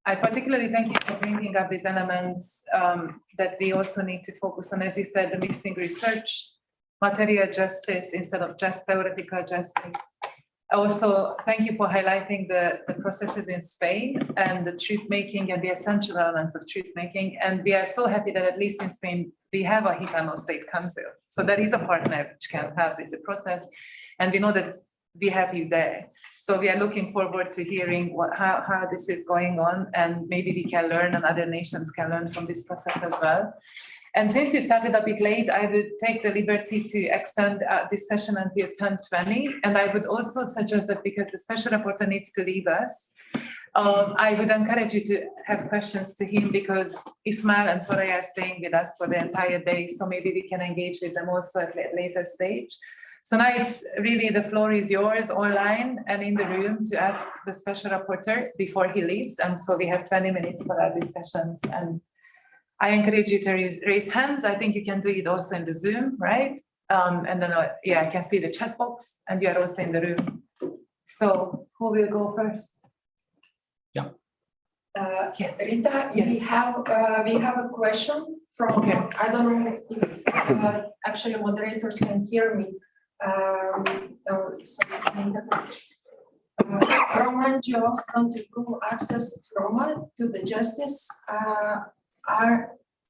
I particularly thank you for bringing up these elements that we also need to focus on, as you said, the missing research, material justice instead of just theoretical justice. Also, thank you for highlighting the processes in Spain and the truth-making and the essential elements of truth-making. And we are so happy that at least in Spain, we have a Gitano State Council. So that is a partner which can help with the process. And we know that we have you there. So we are looking forward to hearing how this is going on, and maybe we can learn and other nations can learn from this process as well. And since you started a bit late, I would take the liberty to extend this session until 10:20. And I would also suggest that because the special rapporteur needs to leave us, I would encourage you to have questions to him, because Ismail and Soraya are staying with us for the entire day. So maybe we can engage with them also at a later stage. So now it's really, the floor is yours online and in the room to ask the special rapporteur before he leaves. And so we have 20 minutes for our discussions. And I encourage you to raise hands. I think you can do it also in the Zoom, right? And then, yeah, I can see the chat box, and you are also in the room. So who will go first?
Yeah.
Rita,
Yes.
we have a question from,
Okay.
I don't know if actually moderators can hear me. Roma NGOs don't improve access to Roma to the justice.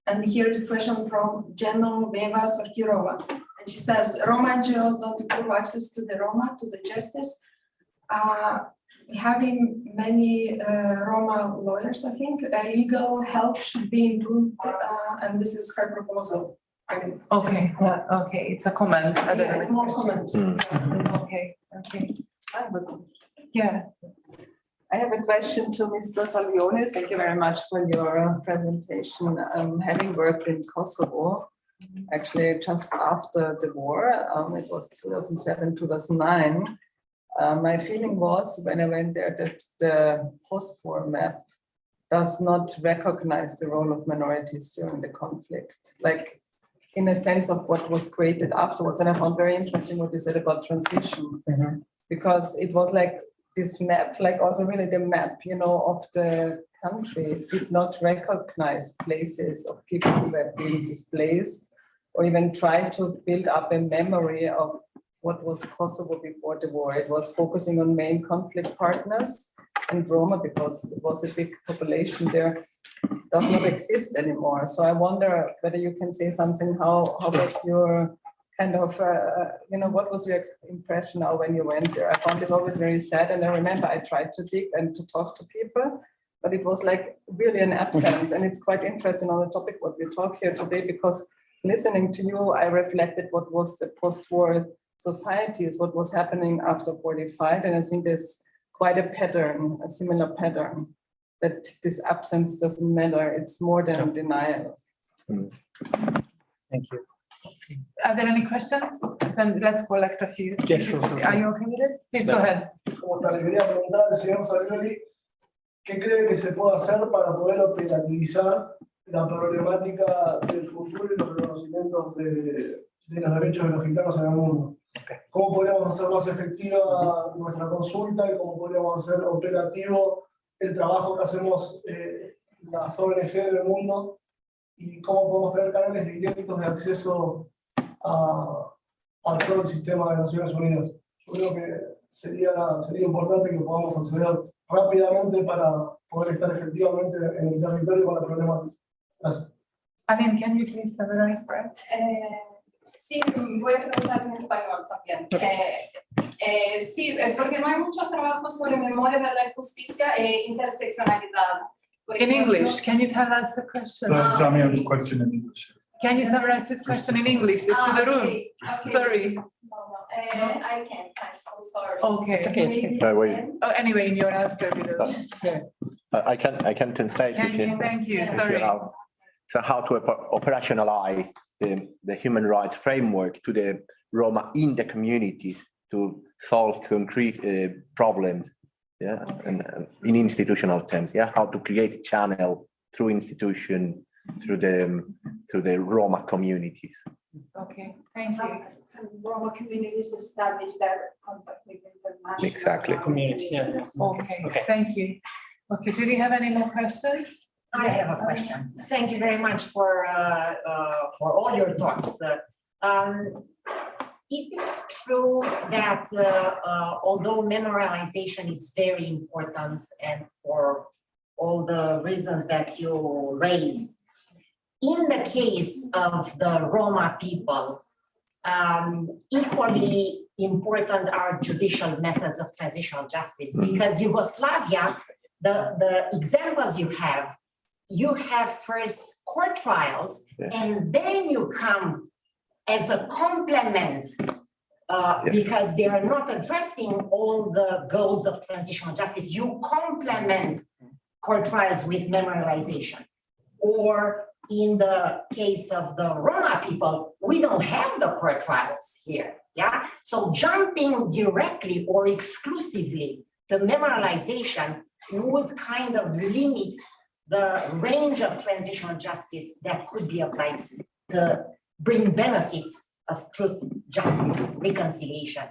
And here is question from Geneva Sortirova. And she says, Roma NGOs don't improve access to the Roma to the justice. Having many Roma lawyers, I think, legal help should be improved, and this is her proposal. I mean,
Okay, okay, it's a comment.
yeah, it's more comment.
Okay, okay. Yeah.
I have a question to Mr. Salvioni. Thank you very much for your presentation. Having worked in Kosovo, actually just after the war, it was 2007, 2009, my feeling was when I went there that the post-war map does not recognize the role of minorities during the conflict, like in a sense of what was created afterwards. And I found very interesting what you said about transition, because it was like this map, like also really the map, you know, of the country did not recognize places of people who were being displaced, or even try to build up a memory of what was Kosovo before the war. It was focusing on main conflict partners, and Roma, because it was a big population there, does not exist anymore. So I wonder whether you can say something, how was your kind of, what was your impression now when you went there? I found it always very sad, and I remember I tried to dig and to talk to people, but it was like really an absence. And it's quite interesting on the topic what we talk here today, because listening to you, I reflected what was the post-war societies, what was happening after 45. And I think there's quite a pattern, a similar pattern, that this absence doesn't matter. It's more than denial.
Thank you.
Are there any questions? Then let's collect a few.
Yes.
Are you okay with it? Please go ahead.
Como tal, le quería preguntar al señor Savioli, ¿qué cree que se puede hacer para poder operativizar la problemática del futuro y los reconocimientos de los derechos de los gitanos en el mundo? ¿Cómo podríamos hacer más efectiva nuestra consulta y cómo podríamos hacer operativo el trabajo que hacemos las ONG del mundo? ¿Y cómo podemos tener canales directos de acceso a todo el sistema de Naciones Unidas? Yo creo que sería importante que podamos acceder rápidamente para poder estar efectivamente en el territorio con la problemática. Gracias.
Aline, can you please summarize that?
Sí, voy a preguntar en español también. Sí, porque no hay muchos trabajos sobre memoria, verdad y justicia e interseccionalidad.
In English, can you tell us the question?
Damian's question in English.
Can you summarize this question in English to the room?
Okay.
Sorry.
I can't, I'm so sorry.
Okay.
It's okay, it's okay.
No, wait.
Oh, anyway, in your answer, we will.
I can translate
Can
if
you?
you.
Thank you.
if you
Sorry.
allow. So how to operationalize the human rights framework to the Roma in the communities to solve concrete problems, yeah, and in institutional terms, yeah, how to create channel through institution, through the Roma communities.
Okay, thank you.
Roma communities establish their contact with international
Exactly.
Community, yeah.
Okay,
Okay.
thank you. Okay, do we have any more questions?
I have a question. Thank you very much for all your talks. Is this true that although memorialization is very important and for all the reasons that you raised, in the case of the Roma people, equally important are judicial methods of transitional justice, because Yugoslavia, the examples you have first court trials,
Yes.
and then you come as a complement,
Yes.
because they are not addressing all the goals of transitional justice. You complement court trials with memorialization. Or in the case of the Roma people, we don't have the court trials here, yeah? So jumping directly or exclusively to memorialization would kind of limit the range of transitional justice that could be applied to bring benefits of truth, justice, reconciliation,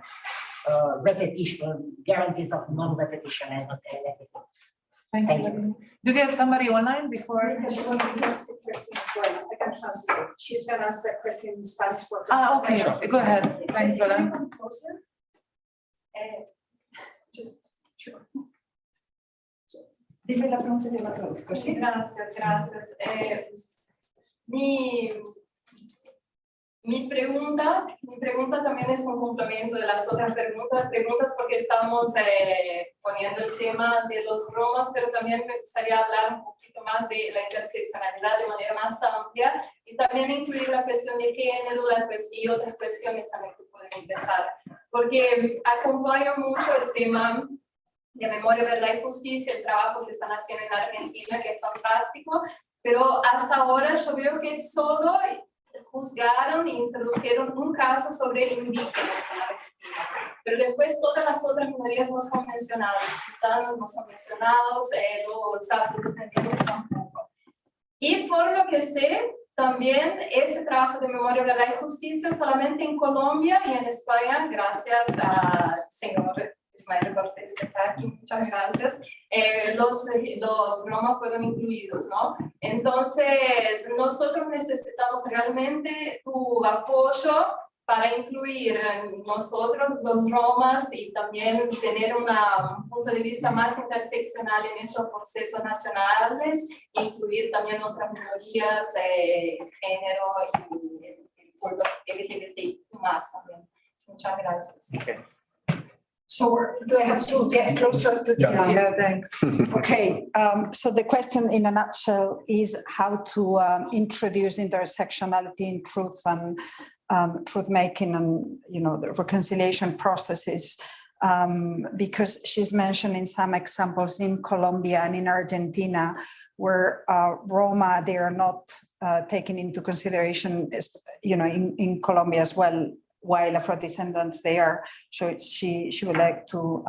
repetition, guarantees of non-repetition and everything.
Thank you. Do we have somebody online before?
Because she wanted to ask a question as well. I can translate. She's going to ask that question in Spanish for
Okay, go ahead. Thanks,
Can
Lola.
you come closer? Just, sure. Dime la pregunta y yo la traduzco, ¿sí?
Gracias, gracias. Mi pregunta también es un complemento de las otras preguntas porque estamos poniendo el tema de los romas, pero también me gustaría hablar un poquito más de la interseccionalidad de manera más amplia y también incluir la cuestión de género y otras cuestiones también que pueden empezar, porque acompaño mucho el tema de memoria, verdad y justicia, el trabajo que están haciendo en Argentina, que es fantástico, pero hasta ahora yo veo que solo juzgaron e introdujeron un caso sobre indígenas en Argentina, pero después todas las otras minorías no son mencionadas, los gitanos no son mencionados, los afrodescendientes tampoco. Y por lo que sé, también ese trabajo de memoria, verdad y justicia solamente en Colombia y en España, gracias al señor Ismael Cortés, que está aquí, muchas gracias, los Roma fueron incluidos, ¿no? Entonces, nosotros necesitamos realmente tu apoyo
para incluir nosotros los romas y también tener un punto de vista más interseccional en esos procesos nacionales, incluir también otras minorías, género y el pueblo LGBTI más también. Muchas gracias.
Okay.
So do I have to get closer to the?
Yeah, thanks.
Okay, so the question in a nutshell is how to introduce intersectionality in truth and truth making and, you know, the reconciliation processes. Because she's mentioning some examples in Colombia and in Argentina where Roma, they are not taken into consideration, you know, in Colombia as well, while Afro-descendants they are. So she would like to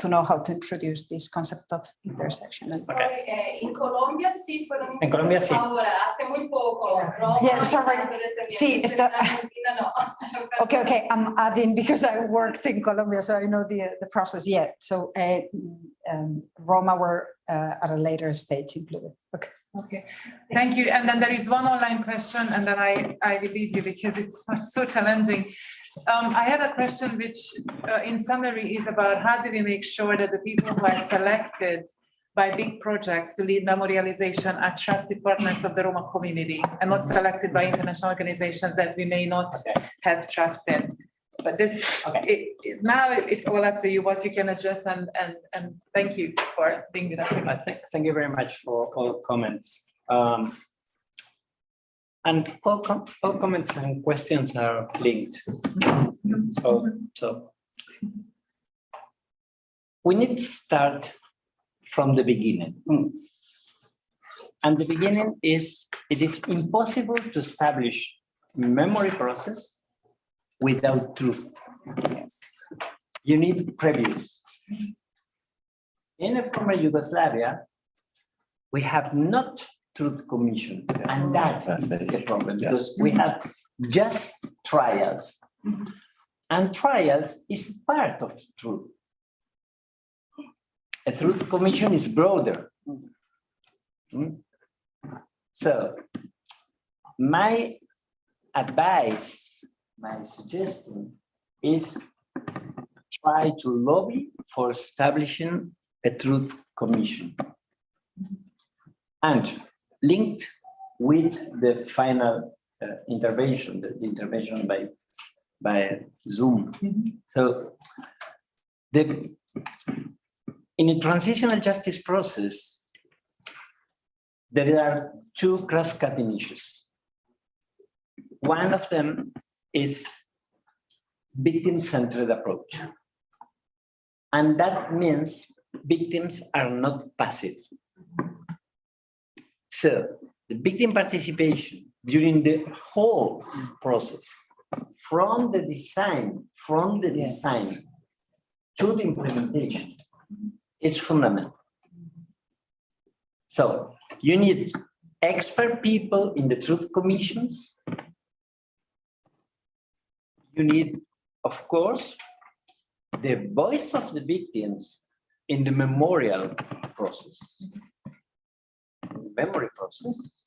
know how to introduce this concept of intersectionality.
Sorry, en Colombia sí fueron.
En Colombia sí.
Ahora, hace muy poco. Roma,
Yeah, sorry. Sí,
en Argentina no.
Okay, I'm adding because I worked in Colombia, so I know the process yet. So Roma were at a later stage included. Okay.
Okay, thank you. And then there is one online question, and then I will leave you because it's so challenging. I had a question which in summary is about how do we make sure that the people who are selected by big projects to lead memorialization are trusted partners of the Roma community and not selected by international organizations that we may not have trust in. But this, now it's all up to you what you can address, and thank you for being with us.
Thank you very much for all comments. And all comments and questions are linked. So we need to start from the beginning. And the beginning is, it is impossible to establish memory process without truth. You need previous. In the former Yugoslavia, we have not truth commission, and that's the problem, because we have just trials, and trials is part of truth. A truth commission is broader. So my advice, my suggestion is try to lobby for establishing a truth commission. And linked with the final intervention, the intervention by Zoom. So in a transitional justice process, there are two cross-cutting issues. One of them is victim-centered approach. And that means victims are not passive. So the victim participation during the whole process, from the design to the implementation, is fundamental. So you need expert people in the truth commissions. You need, of course, the voice of the victims in the memorial process, memory process.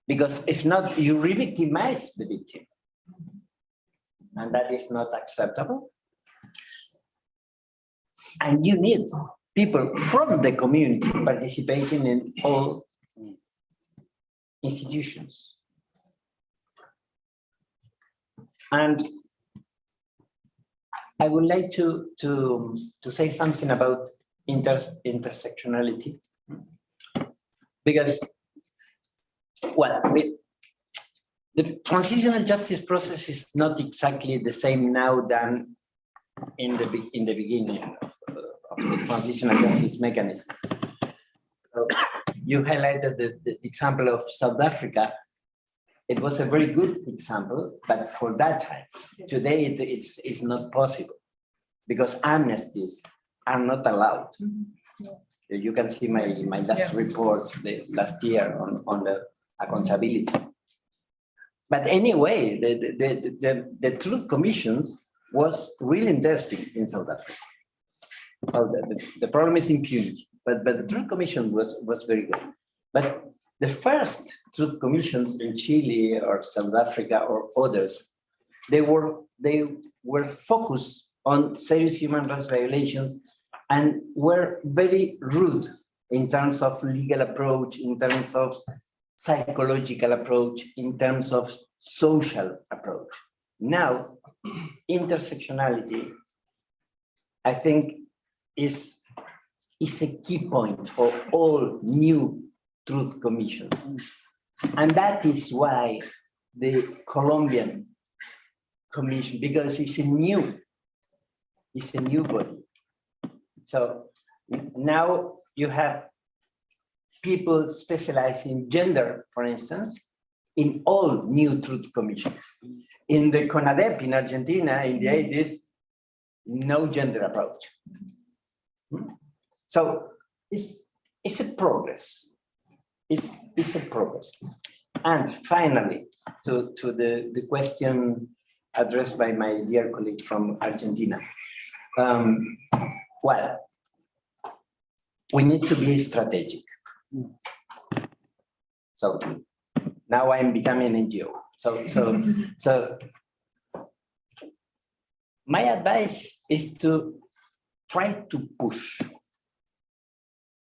Because if not, you re-victimize the victim. And that is not acceptable. And you need people from the community participating in all institutions. And I would like to say something about intersectionality. Because, well, the transitional justice process is not exactly the same now than in the beginning of the transitional justice mechanisms. So you highlighted the example of South Africa. It was a very good example, but for that time, today it's not possible because amnesties are not allowed. You can see my last report last year on the accountability. But anyway, the truth commissions was really interesting in South Africa. So the problem is impunity, but the truth commission was very good. But the first truth commissions in Chile or South Africa or others, they were focused on serious human rights violations and were very rude in terms of legal approach, in terms of psychological approach, in terms of social approach. Now, intersectionality, I think, is a key point for all new truth commissions. And that is why the Colombian commission, because it's a new body. So now you have people specialized in gender, for instance, in all new truth commissions. In the CONADEP in Argentina in the 80s, no gender approach. So it's a progress. It's a progress. And finally, to the question addressed by my dear colleague from Argentina. Well, we need to be strategic. So now I'm becoming an NGO. So my advice is to try to push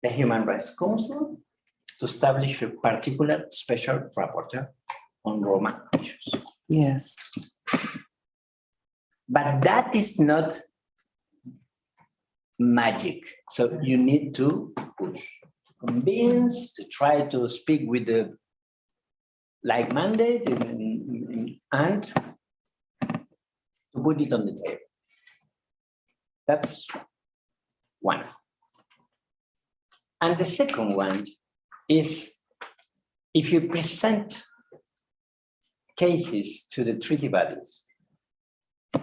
the Human Rights Council to establish a particular special rapporteur on Roma issues.
Yes.
But that is not magic. So you need to push, convince, to try to speak with the like mandate and to put it on the table. That's one. And the second one is if you present cases to the treaty bodies,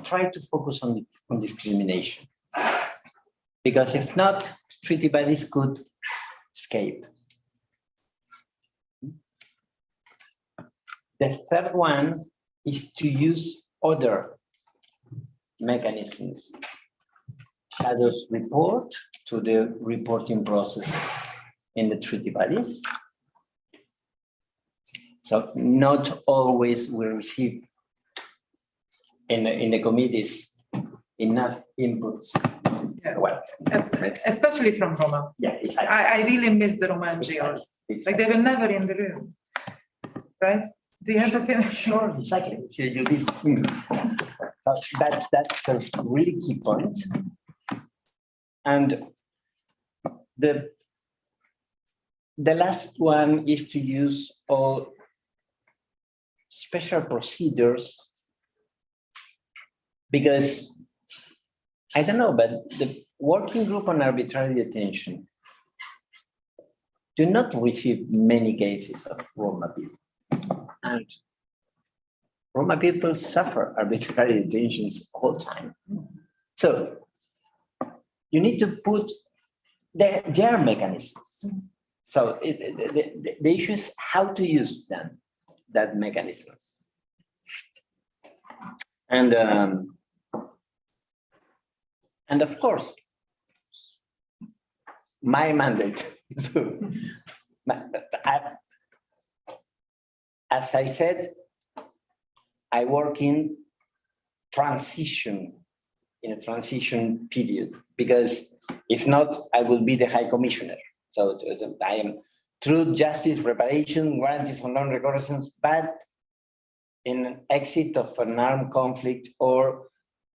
try to focus on discrimination. Because if not, treaty bodies could escape. The third one is to use other mechanisms. Shadows report to the reporting process in the treaty bodies. So not always we receive in the committees enough inputs.
Yeah.
Well,
Especially from Roma.
yeah, exactly.
I really miss the Roma NGOs. Like they were never in the room, right? Do you have the same?
Sure, exactly. So you did. So that's a really key point. And the last one is to use all special procedures, because I don't know, but the working group on arbitrary detention do not receive many cases of Roma people. And Roma people suffer arbitrary detentions all the time. So you need to put their mechanisms. So the issue is how to use them, that mechanisms. And of course, my mandate. So, as I said, I work in a transition period, because if not, I will be the High Commissioner. So I am truth, justice, reparation, guarantees for non-recurrence, but in an exit of an armed conflict or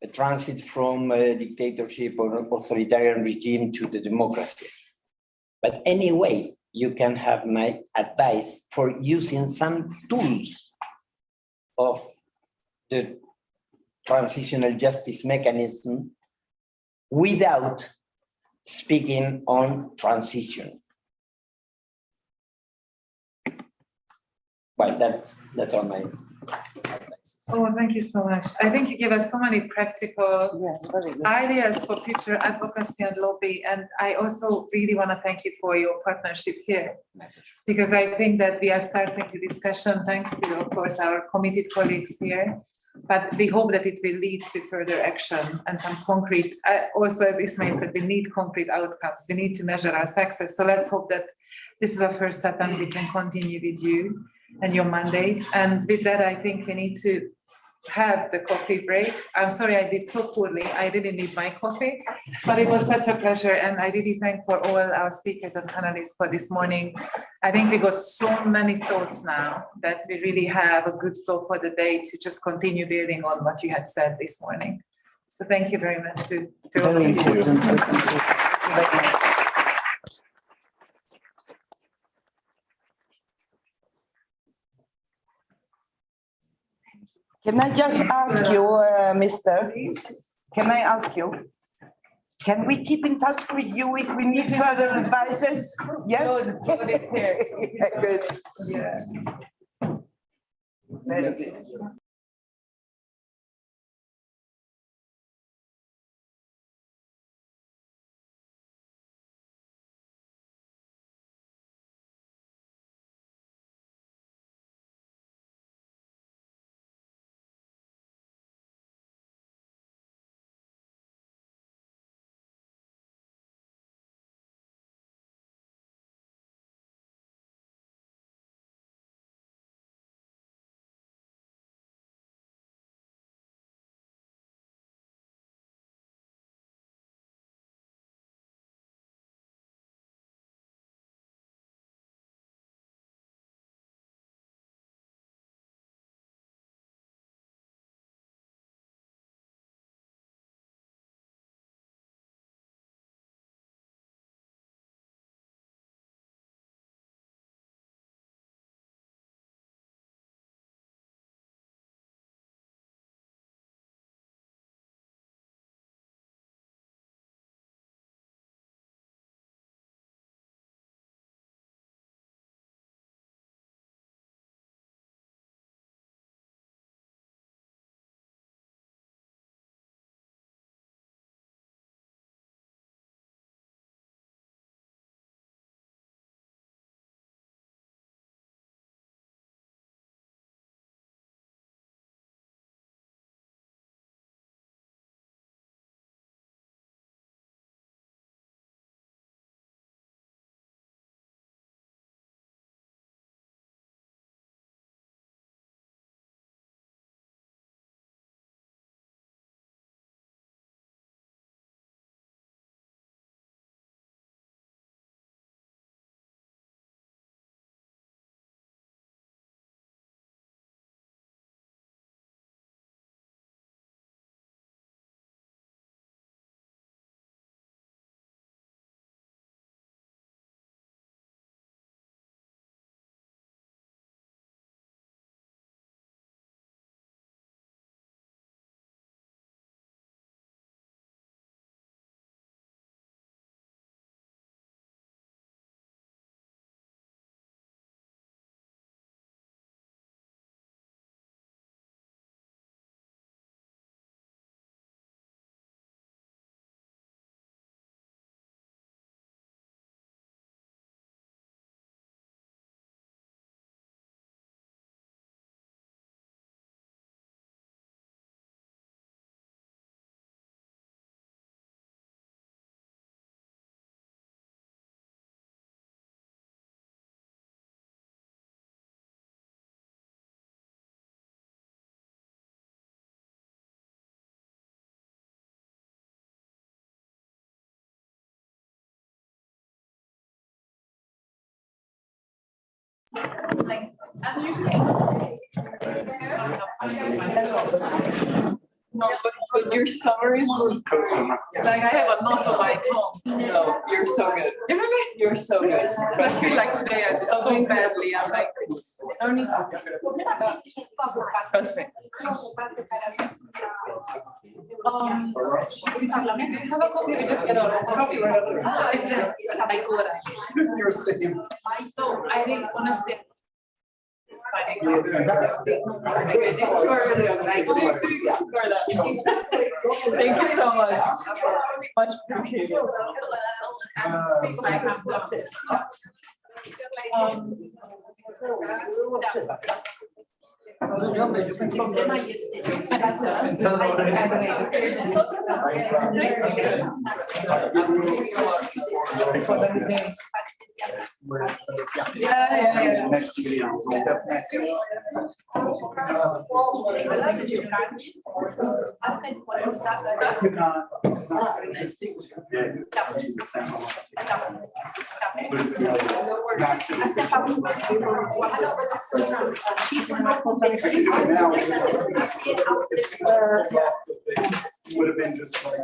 a transit from a dictatorship or an authoritarian regime to the democracy. But anyway, you can have my advice for using some tools of the transitional justice mechanism without speaking on transition. Well, that's all my advice.
Oh, thank you so much. I think you give us so many practical
Yes, very good.
ideas for future advocacy and lobby. And I also really want to thank you for your partnership here, because I think that we are starting the discussion thanks to, of course, our committed colleagues here. But we hope that it will lead to further action and some concrete, also as Ismail said, we need concrete outcomes. We need to measure our success. So let's hope that this is a first step and we can continue with you and your mandate. And with that, I think we need to have the coffee break. I'm sorry I did so poorly. I really need my coffee, but it was such a pleasure. And I really thank for all our speakers and panelists for this morning. I think we got so many thoughts now that we really have a good flow for the day to just continue building on what you had said this morning. So thank you very much to all of you.
Can I just ask you, Mister? Can I ask you? Can we keep in touch with you if we need further advices? Yes? Good.
Yeah.
Very good.
Like, I'm usually.
No, but your summaries were
Like I have a knot on my tongue.
no, you're so good. You're so good.
I feel like today I did so badly. I'm like, I don't need to.
Trust me.
We do have a copy. We just get out.
Coffee right up there.
Ah, is that? I go there.
You're saying.
So I think honestly.
Thank
Thank you so much. Much appreciated.
Yeah.
Next video. Definitely. Would have been just like.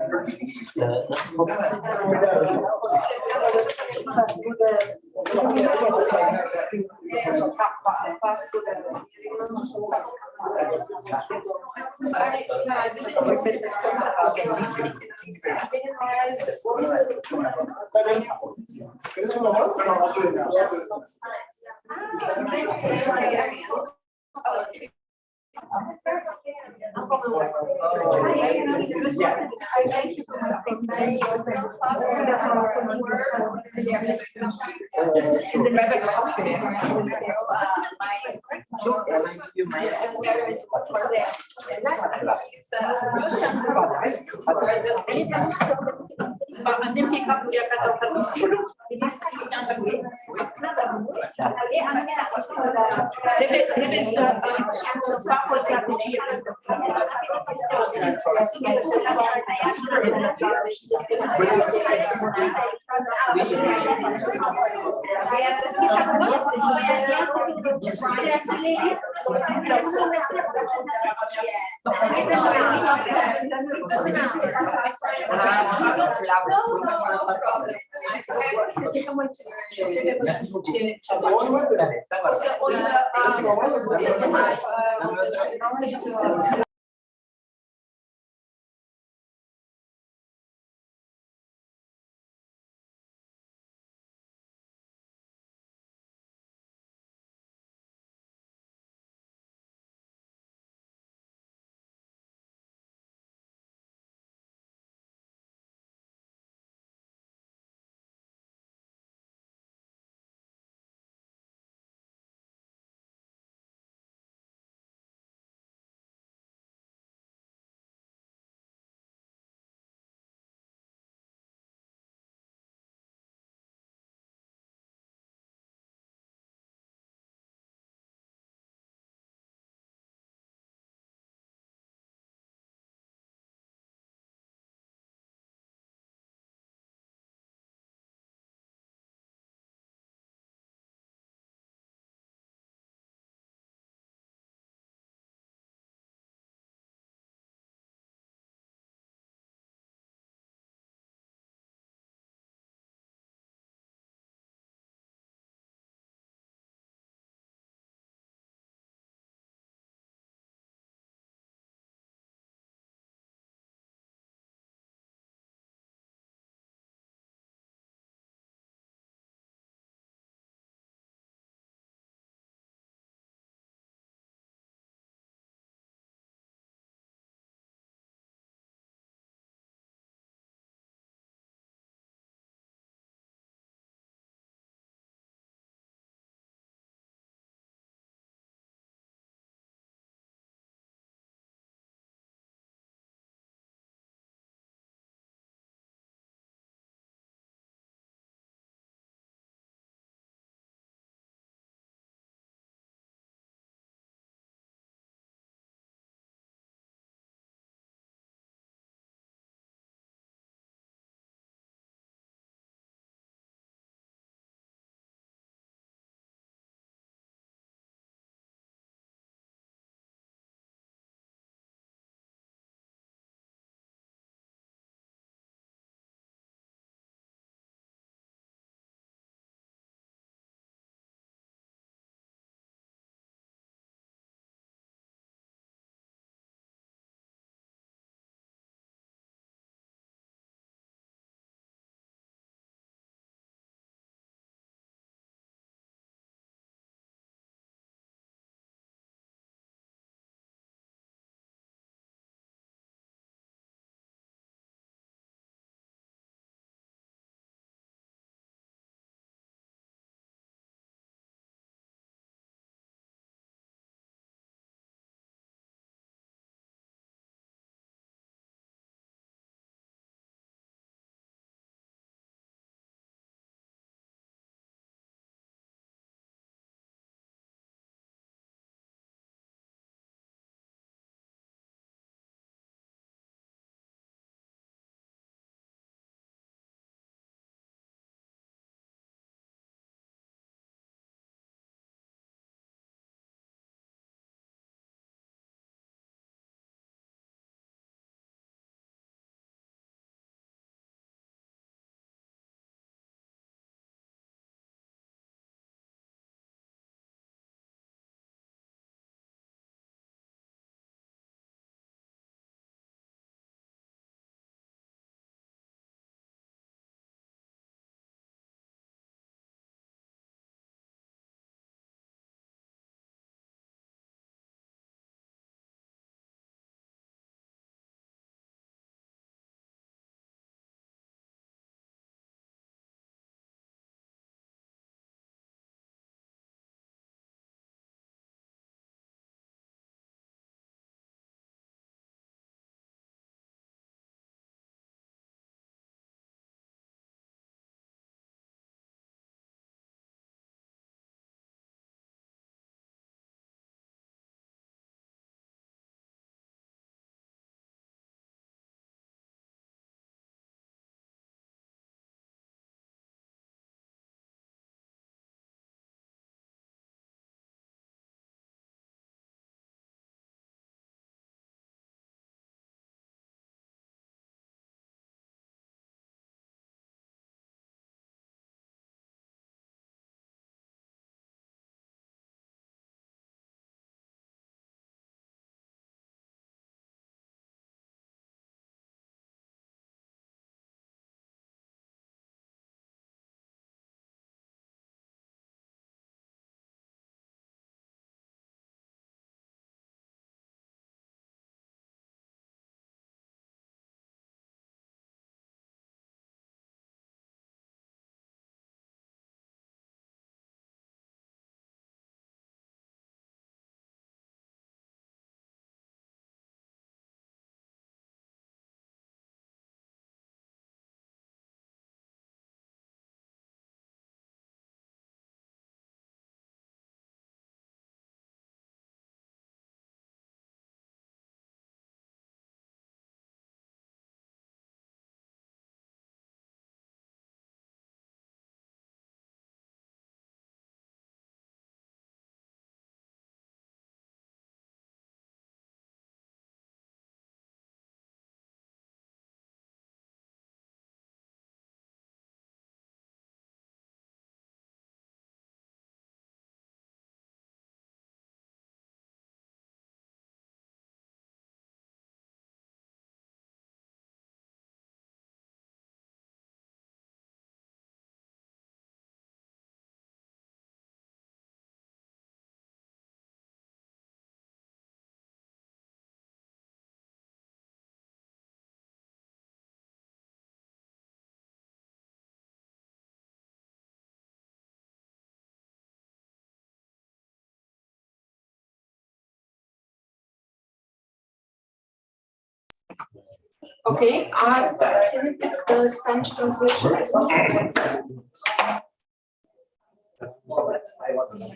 Okay, can you pick the Spanish translation?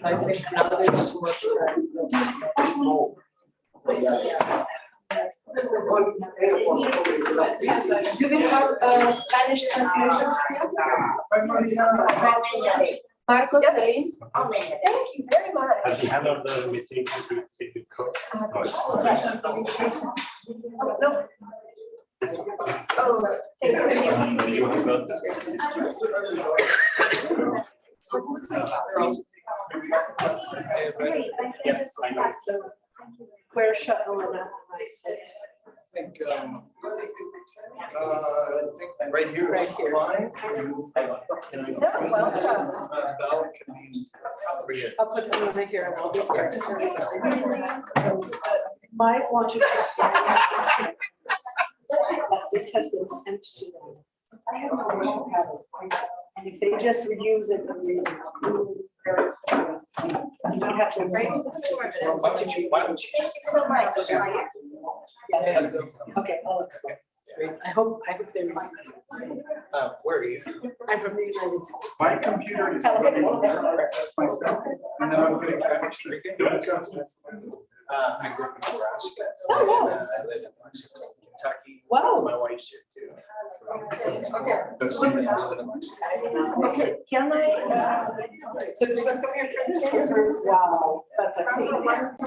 I think now there's too much
Do we have Spanish translations here? Marcos, Celine?
Thank you very much.
At the end of the meeting, if you could.
No. Oh, thank you.
You have got
Great, I can just pass the where shuttle and I said.
I think right here.
Right here.
Fine.
Yeah, welcome.
Bell convenes.
I'll put them over here and we'll be here.
Might want to. This has been sent to them. I have no issue having it. And if they just reuse it, then we you don't have to.
Why don't you?
So much. Yeah. Okay, I'll explain. I hope they receive.
Where are you?
I'm from the United States.
My computer is running over, that's my stuff, and then I'm gonna catch the. I grew up in Nebraska.
Oh, wow.
And I live in Lexington, Kentucky.
Wow.
My wife's here too.
Okay.
But she doesn't live in Lexington.
Okay, can I?
So do you want to come here for this? Wow, that's exciting.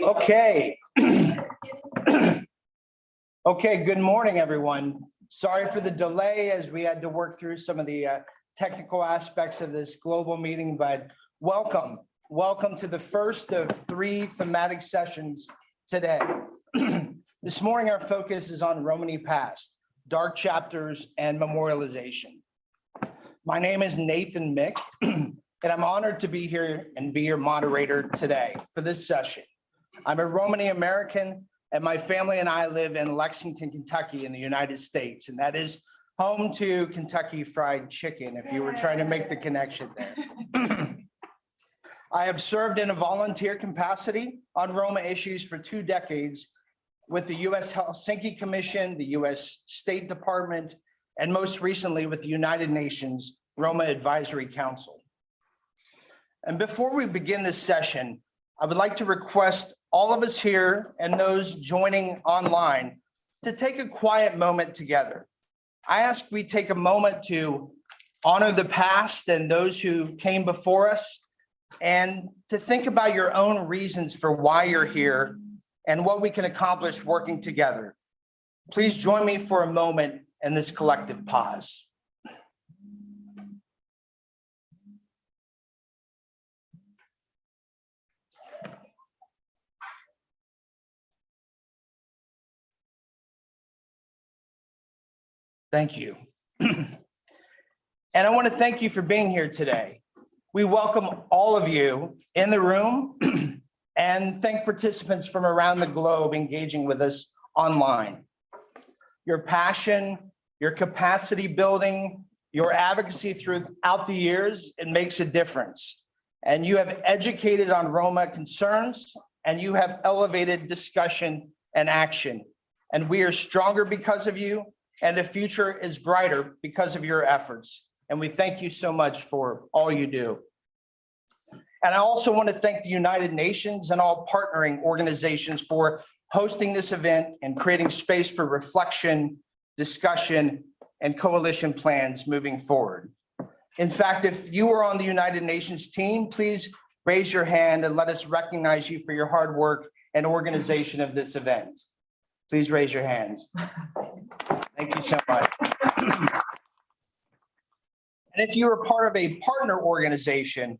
Okay. Okay, good morning, everyone. Sorry for the delay as we had to work through some of the technical aspects of this global meeting, but welcome. Welcome to the first of 3 thematic sessions today. This morning, our focus is on Romani Past, dark chapters and memorialization. My name is Nathan Mick, and I'm honored to be here and be your moderator today for this session. I'm a Romani American, and my family and I live in Lexington, Kentucky in the United States, and that is home to Kentucky Fried Chicken, if you were trying to make the connection there. I have served in a volunteer capacity on Roma issues for 2 decades with the U.S. Helsinki Commission, the U.S. State Department, and most recently with the United Nations Roma Advisory Council. And before we begin this session, I would like to request all of us here and those joining online to take a quiet moment together. I ask we take a moment to honor the past and those who came before us, and to think about your own reasons for why you're here and what we can accomplish working together. Please join me for a moment in this collective pause. Thank you. And I want to thank you for being here today. We welcome all of you in the room and thank participants from around the globe engaging with us online. Your passion, your capacity building, your advocacy throughout the years, it makes a difference. And you have educated on Roma concerns, and you have elevated discussion and action. And we are stronger because of you, and the future is brighter because of your efforts. And we thank you so much for all you do. And I also want to thank the United Nations and all partnering organizations for hosting this event and creating space for reflection, discussion, and coalition plans moving forward. In fact, if you are on the United Nations team, please raise your hand and let us recognize you for your hard work and organization of this event. Please raise your hands. Thank you so much. And if you are part of a partner organization,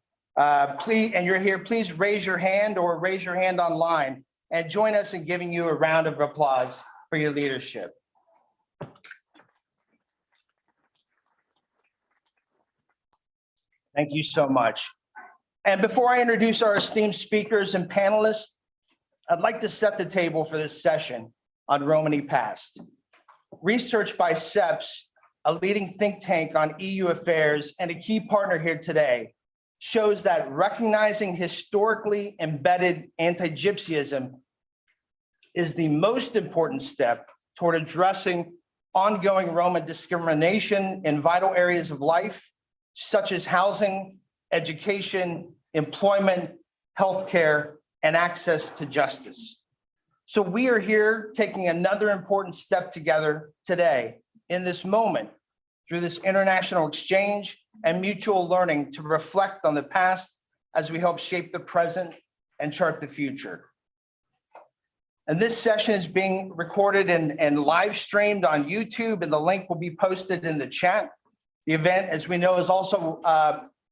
please, and you're here, please raise your hand or raise your hand online and join us in giving you a round of applause for your leadership. Thank you so much. And before I introduce our esteemed speakers and panelists, I'd like to set the table for this session on Romani Past. Research by CEPS, a leading think tank on EU affairs and a key partner here today, shows that recognizing historically embedded anti-gypsyism is the most important step toward addressing ongoing Roma discrimination in vital areas of life, such as housing, education, employment, healthcare, and access to justice. So we are here taking another important step together today in this moment through this international exchange and mutual learning to reflect on the past as we help shape the present and chart the future. And this session is being recorded and live streamed on YouTube, and the link will be posted in the chat. The event, as we know, is also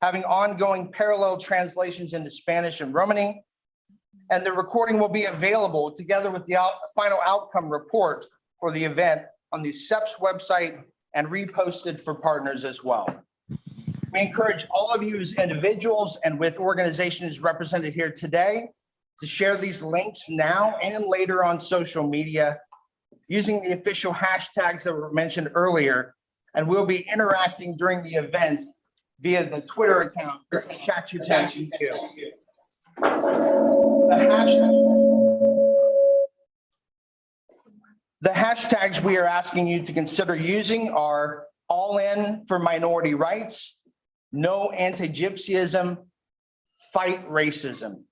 having ongoing parallel translations into Spanish and Romani. And the recording will be available together with the final outcome report for the event on the CEPS website and reposted for partners as well. We encourage all of you as individuals and with organizations represented here today to share these links now and later on social media using the official hashtags that were mentioned earlier. And we'll be interacting during the event via the Twitter account, CHACHIPEN. The hashtags we are asking you to consider using are All In for Minority Rights, No Anti-Gypsyism, Fight Racism.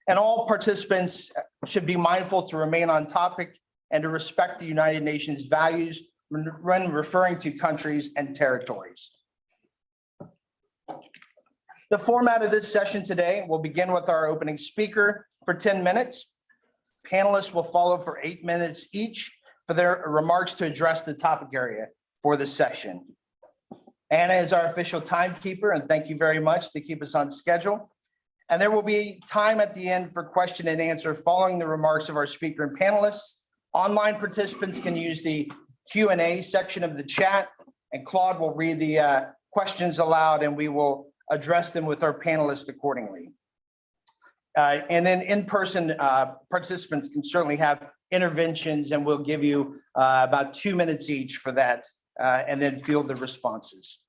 And all participants should be mindful to remain on topic and to respect the United Nations values when referring to countries and territories. The format of this session today will begin with our opening speaker for 10 minutes. Panelists will follow for 8 minutes each for their remarks to address the topic area for the session. Anna is our official timekeeper, and thank you very much to keep us on schedule. And there will be time at the end for question and answer following the remarks of our speaker and panelists. Online participants can use the Q&A section of the chat, and Claude will read the questions aloud, and we will address them with our panelists accordingly. And then in-person participants can certainly have interventions, and we'll give you about 2 minutes each for that, and then field the responses.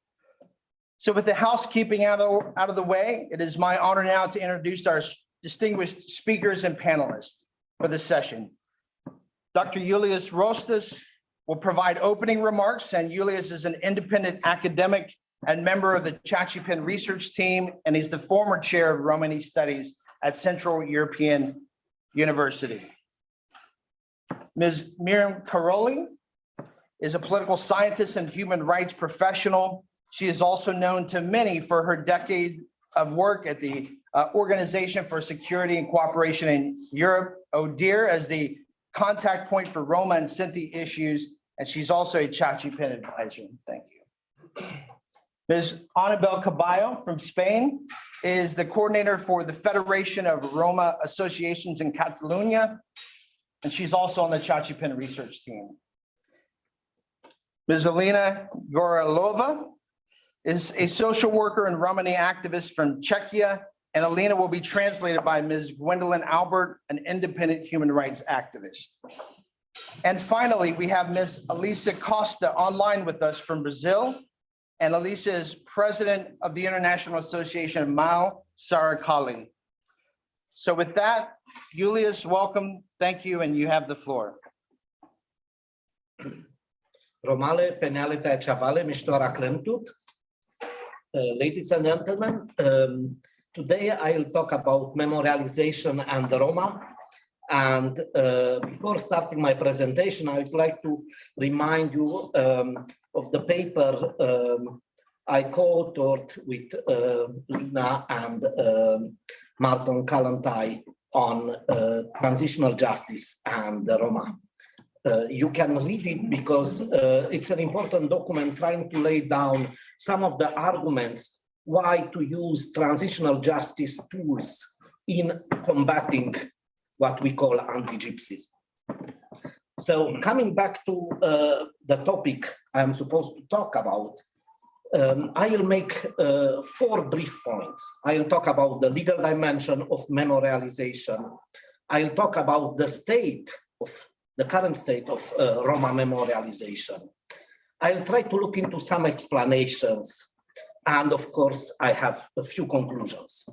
So with the housekeeping out of the way, it is my honor now to introduce our distinguished speakers and panelists for this session. Dr. Julius Rostas will provide opening remarks, and Julius is an independent academic and member of the CHACHIPEN research team, and he's the former chair of Romani Studies at Central European University. Ms. Miriam Karoli is a political scientist and human rights professional. She is also known to many for her decade of work at the Organization for Security and Cooperation in Europe, OHCHR, as the contact point for Roma and Sinti issues, and she's also a CHACHIPEN advisor. Thank you. Ms. Anabel Caballo from Spain is the coordinator for the Federation of Roma Associations in Catalonia, and she's also on the CHACHIPEN research team. Ms. Alina Gorilova is a social worker and Romani activist from Czechia, and Alina will be translated by Ms. Gwendolyn Albert, an independent human rights activist. And finally, we have Ms. Elisa Costa online with us from Brazil. And Elisa is president of the International Association of Mau Saracali. So with that, Julius, welcome. Thank you, and you have the floor.
Romale penalita chavale mistora klemtut. Ladies and gentlemen, today I'll talk about memorialization and the Roma. And before starting my presentation, I would like to remind you of the paper I co-authored with Lina and Martin Kalantai on transitional justice and the Roma. You can read it because it's an important document trying to lay down some of the arguments why to use transitional justice tools in combating what we call anti-gypsyism. So coming back to the topic I'm supposed to talk about, I'll make 4 brief points. I'll talk about the legal dimension of memorialization. I'll talk about the current state of Roma memorialization. I'll try to look into some explanations. And of course, I have a few conclusions.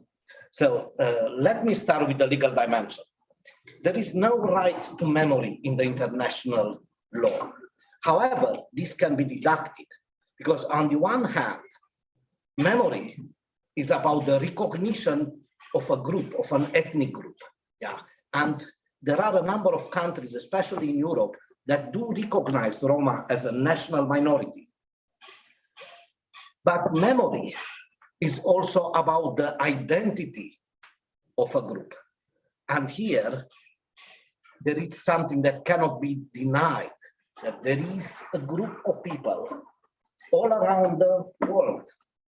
So let me start with the legal dimension. There is no right to memory in the international law. However, this can be deducted because on the one hand, memory is about the recognition of a group, of an ethnic group. Yeah. And there are a number of countries, especially in Europe, that do recognize Roma as a national minority. But memory is also about the identity of a group. And here, there is something that cannot be denied, that there is a group of people all around the world,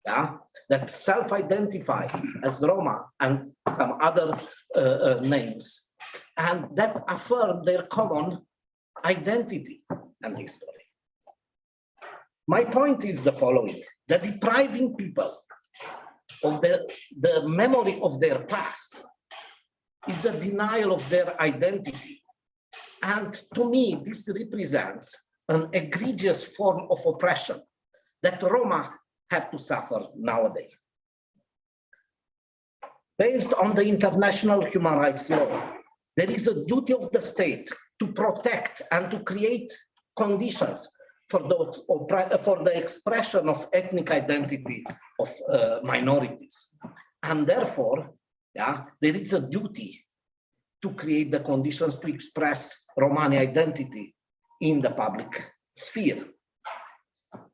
yeah, that self-identify as Roma and some other names, and that affirm their common identity and history. My point is the following, that depriving people of the memory of their past is a denial of their identity. And to me, this represents an egregious form of oppression that Roma have to suffer nowadays. Based on the international human rights law, there is a duty of the state to protect and to create conditions for the expression of ethnic identity of minorities. And therefore, yeah, there is a duty to create the conditions to express Romani identity in the public sphere.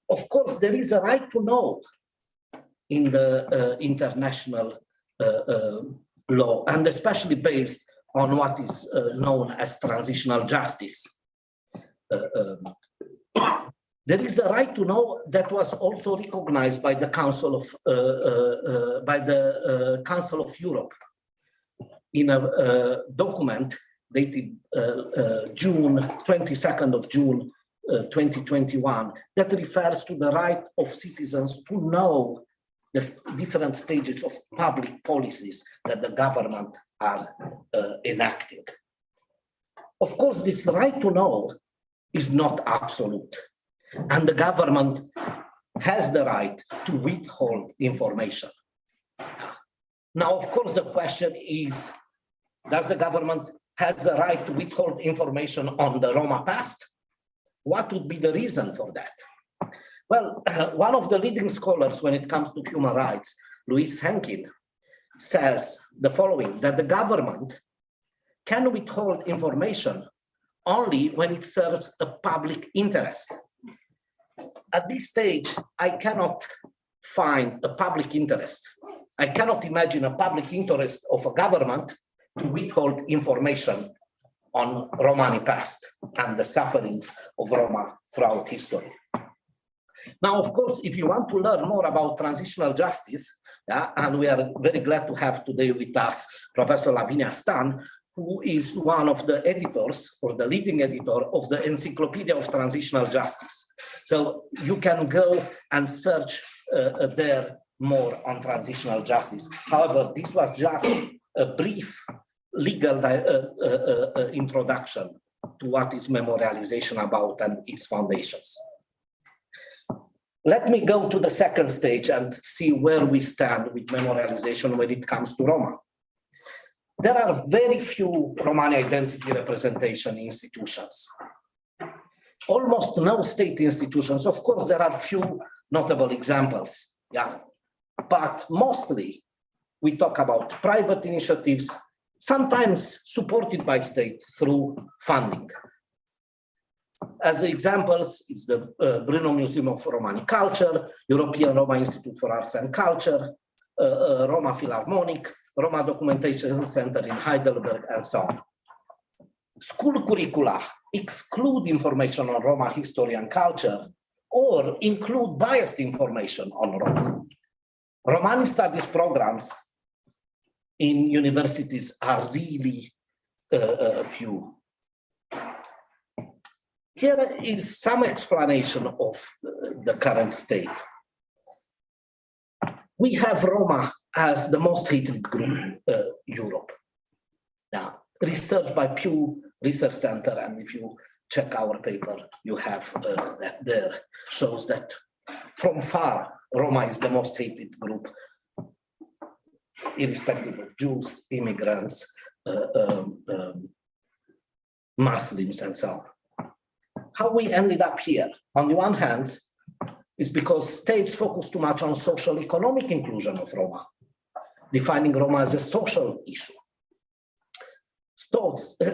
Of course, there is a right to know in the international law, and especially based on what is known as transitional justice. There is a right to know that was also recognized by the Council of Europe in a document dated June 22nd of June 2021 that refers to the right of citizens to know the different stages of public policies that the government are enacting. Of course, this right to know is not absolute, and the government has the right to withhold information. Now, of course, the question is, does the government have the right to withhold information on the Roma past? What would be the reason for that? Well, one of the leading scholars when it comes to human rights, Louise Henkin, says the following, that the government can withhold information only when it serves a public interest. At this stage, I cannot find a public interest. I cannot imagine a public interest of a government to withhold information on Romani past and the sufferings of Roma throughout history. Now, of course, if you want to learn more about transitional justice, and we are very glad to have today with us Professor Lavinia Stan, who is one of the editors or the leading editor of the Encyclopedia of Transitional Justice. So you can go and search there more on transitional justice. However, this was just a brief legal introduction to what is memorialization about and its foundations. Let me go to the second stage and see where we stand with memorialization when it comes to Roma. There are very few Romani identity representation institutions. Almost no state institutions. Of course, there are few notable examples, but mostly we talk about private initiatives, sometimes supported by state through funding. As examples, it's the Brno Museum of Romani Culture, European Roma Institute for Arts and Culture, Roma Philharmonic, Roma Documentation Center in Heidelberg, and so on. School curricula exclude information on Roma history and culture or include biased information on Roma. Romani studies programs in universities are really few. Here is some explanation of the current state. We have Roma as the most hated group in Europe. Now, research by Pew Research Center, and if you check our paper, you have that there, shows that from far, Roma is the most hated group, irrespective of Jews, immigrants, Muslims, and so on. How we ended up here, on the one hand, is because states focus too much on social economic inclusion of Roma, defining Roma as a social issue.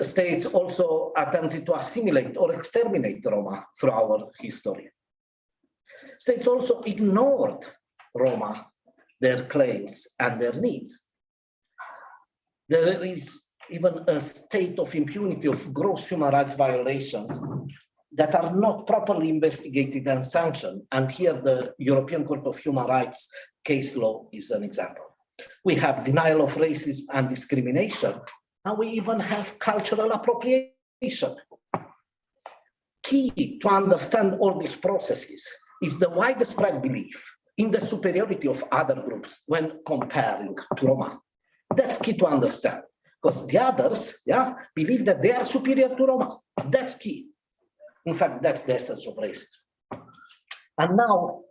States also attempted to assimilate or exterminate Roma through our history. States also ignored Roma, their claims and their needs. There is even a state of impunity of gross human rights violations that are not properly investigated and sanctioned. And here the European Court of Human Rights case law is an example. We have denial of racism and discrimination, and we even have cultural appropriation. Key to understand all these processes is the widespread belief in the superiority of other groups when comparing to Roma. That's key to understand, because the others believe that they are superior to Roma. That's key. In fact, that's the essence of racism. And now,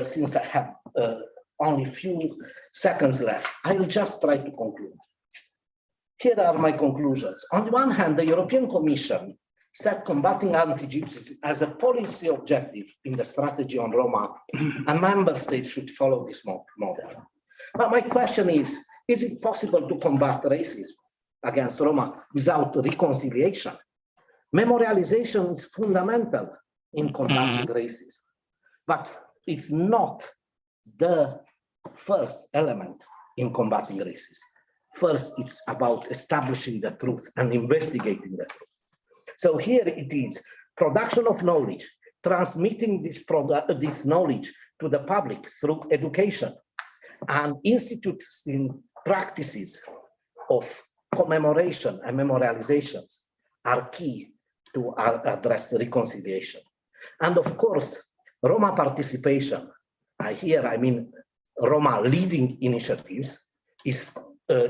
since I have only a few seconds left, I will just try to conclude. Here are my conclusions. On the one hand, the European Commission set combating anti-gypsyism as a policy objective in the strategy on Roma, and member states should follow this model. But my question is it possible to combat racism against Roma without reconciliation? Memorialization is fundamental in combating racism, but it's not the first element in combating racism. First, it's about establishing the truth and investigating the truth. So here it is, production of knowledge, transmitting this knowledge to the public through education, and instituting practices of commemoration and memorializations are key to address reconciliation. And of course, Roma participation, here I mean Roma leading initiatives, is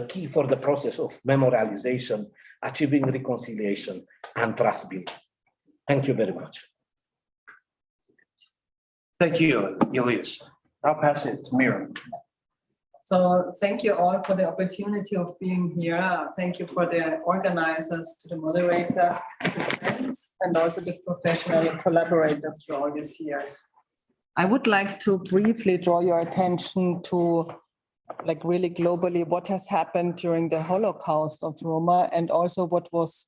key for the process of memorialization, achieving reconciliation and trust building. Thank you very much.
Thank you, Elias. I'll pass it to Miriam.
So thank you all for the opportunity of being here. Thank you for the organizers, to the moderator, the friends, and also the professional collaborators for all these years. I would like to briefly draw your attention to, like, really globally what has happened during the Holocaust of Roma, and also what was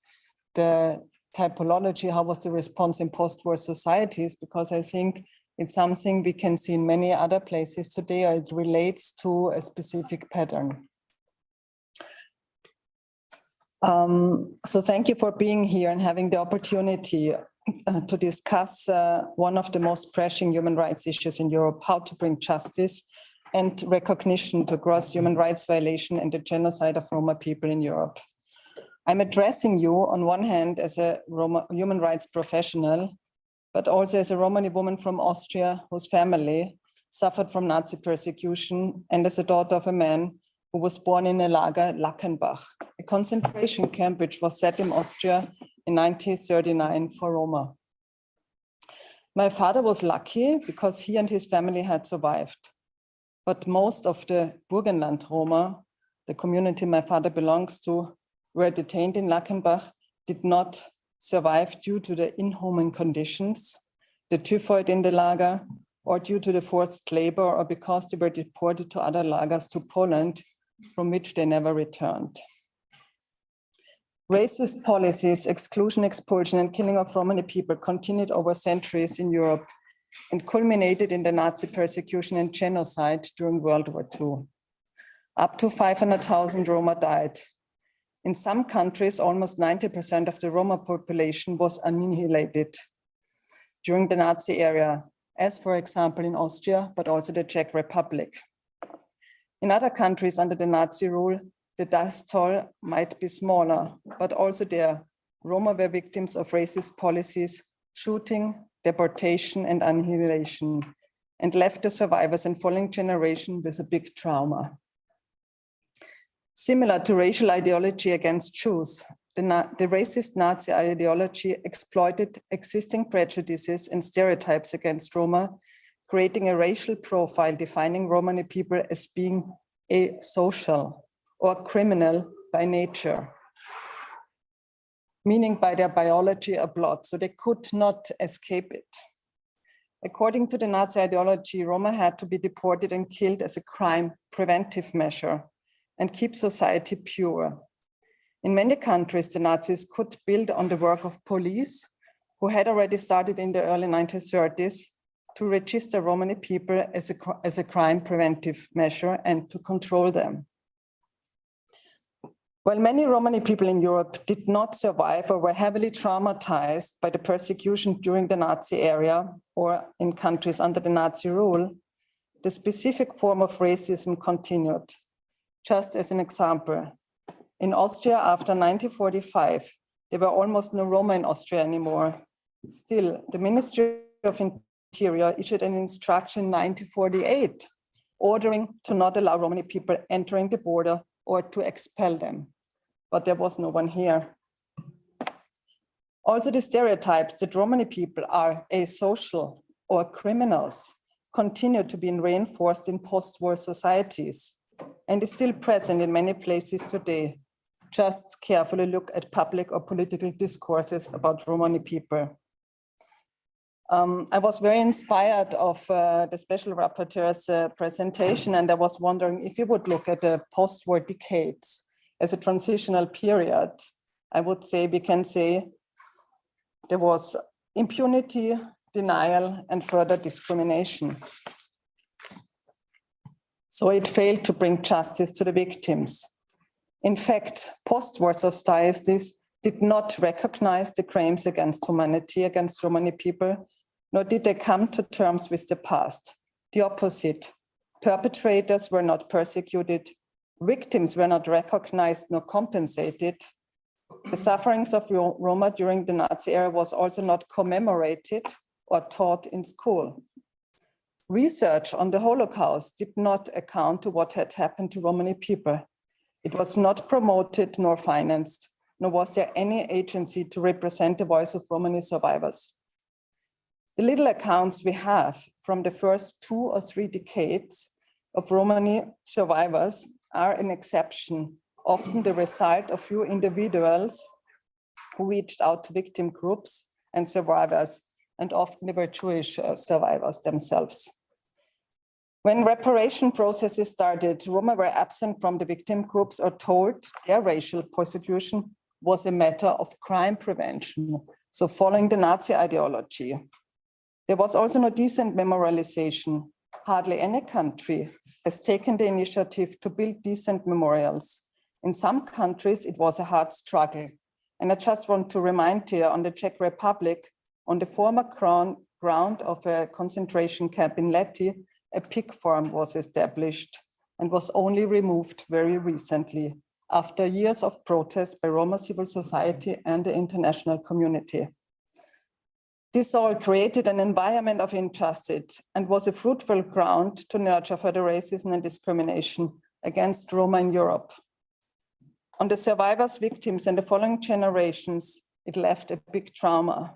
the typology, how was the response in post-war societies, because I think it's something we can see in many other places today, or it relates to a specific pattern. So thank you for being here and having the opportunity to discuss one of the most pressing human rights issues in Europe, how to bring justice and recognition to gross human rights violation and the genocide of Roma people in Europe. I'm addressing you on one hand as a Roma human rights professional, but also as a Romani woman from Austria whose family suffered from Nazi persecution, and as a daughter of a man who was born in a lager, Lackenbach, a concentration camp which was set in Austria in 1939 for Roma. My father was lucky because he and his family had survived. But most of the Burgenland Roma, the community my father belongs to, were detained in Lackenbach, did not survive due to the inhuman conditions, the typhoid in the lager, or due to the forced labor, or because they were deported to other lagers to Poland, from which they never returned. Racist policies, exclusion, expulsion, and killing of Romani people continued over centuries in Europe and culminated in the Nazi persecution and genocide during World War II. Up to 500,000 Roma died. In some countries, almost 90% of the Roma population was annihilated during the Nazi era, as for example in Austria, but also the Czech Republic. In other countries under the Nazi rule, the death toll might be smaller, but also there, Roma were victims of racist policies, shooting, deportation, and annihilation, and left the survivors and following generation with a big trauma. Similar to racial ideology against Jews, the racist Nazi ideology exploited existing prejudices and stereotypes against Roma, creating a racial profile defining Romani people as being asocial or criminal by nature, meaning by their biology a blot, so they could not escape it. According to the Nazi ideology, Roma had to be deported and killed as a crime preventive measure and keep society pure. In many countries, the Nazis could build on the work of police, who had already started in the early 1930s to register Romani people as a crime preventive measure and to control them. While many Romani people in Europe did not survive or were heavily traumatized by the persecution during the Nazi era or in countries under the Nazi rule, the specific form of racism continued. Just as an example, in Austria after 1945, there were almost no Roma in Austria anymore. Still, the Ministry of Interior issued an instruction in 1948, ordering to not allow Romani people entering the border or to expel them. But there was no one here. Also, the stereotypes that Romani people are asocial or criminals continue to be reinforced in post-war societies and is still present in many places today. Just carefully look at public or political discourses about Romani people. I was very inspired of the Special Rapporteur's presentation, and I was wondering if you would look at the post-war decades as a transitional period. I would say we can say there was impunity, denial, and further discrimination.
So it failed to bring justice to the victims. In fact, post-war societies did not recognize the crimes against humanity, against Romani people, nor did they come to terms with the past. The opposite. Perpetrators were not persecuted, victims were not recognized nor compensated. The sufferings of Roma during the Nazi era was also not commemorated or taught in school. Research on the Holocaust did not account to what had happened to Romani people. It was not promoted nor financed, nor was there any agency to represent the voice of Romani survivors. The little accounts we have from the first 2 or 3 decades of Romani survivors are an exception, often the result of few individuals who reached out to victim groups and survivors, and often they were Jewish survivors themselves. When reparation processes started, Roma were absent from the victim groups or told their racial persecution was a matter of crime prevention, so following the Nazi ideology. There was also no decent memorialization. Hardly any country has taken the initiative to build decent memorials. In some countries, it was a hard struggle. And I just want to remind here on the Czech Republic, on the former ground of a concentration camp in Lety, a pig farm was established and was only removed very recently after years of protest by Roma civil society and the international community. This all created an environment of injustice and was a fruitful ground to nurture further racism and discrimination against Roma in Europe. On the survivors, victims, and the following generations, it left a big trauma.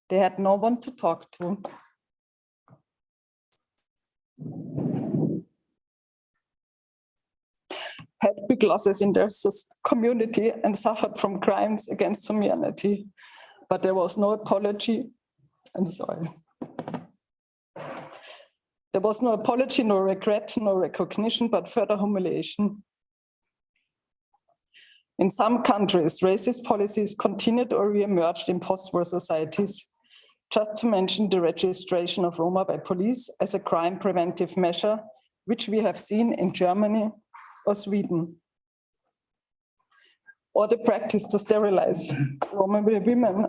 They had no one to talk to. Had big losses in their community and suffered from crimes against humanity. But there was no apology. I'm sorry. There was no apology, no regret, no recognition, but further humiliation. In some countries, racist policies continued or re-emerged in post-war societies. Just to mention the registration of Roma by police as a crime preventive measure, which we have seen in Germany or Sweden. Or the practice to sterilize Roma women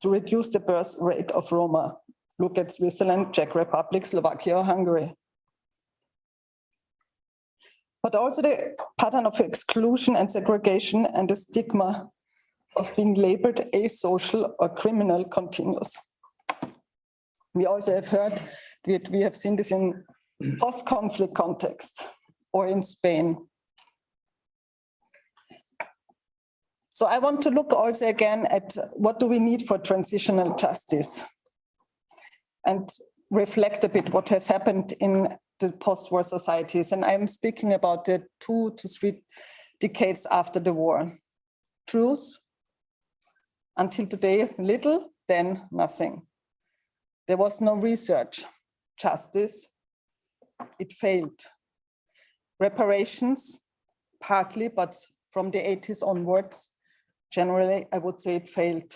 to reduce the birth rate of Roma. Look at Switzerland, Czech Republic, Slovakia, or Hungary. But also the pattern of exclusion and segregation and the stigma of being labeled asocial or criminal continues. We also have heard, we have seen this in post-conflict context or in Spain. So I want to look also again at what do we need for transitional justice and reflect a bit what has happened in the post-war societies. And I'm speaking about the 2 to 3 decades after the war. Truth, until today, little, then nothing. There was no research. Justice, it failed. Reparations, partly, but from the 80s onwards, generally, I would say it failed.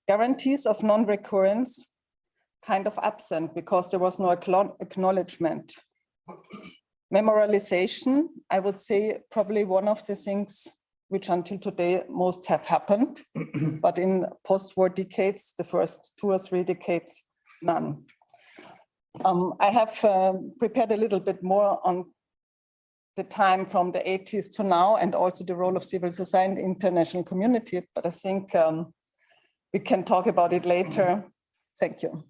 Guarantees of non-recurrence, kind of absent because there was no acknowledgement. Memorialization, I would say probably one of the things which until today most have happened, but in post-war decades, the first 2 or 3 decades, none. I have prepared a little bit more on the time from the 80s to now, and also the role of civil society and the international community, but I think we can talk about it later. Thank you.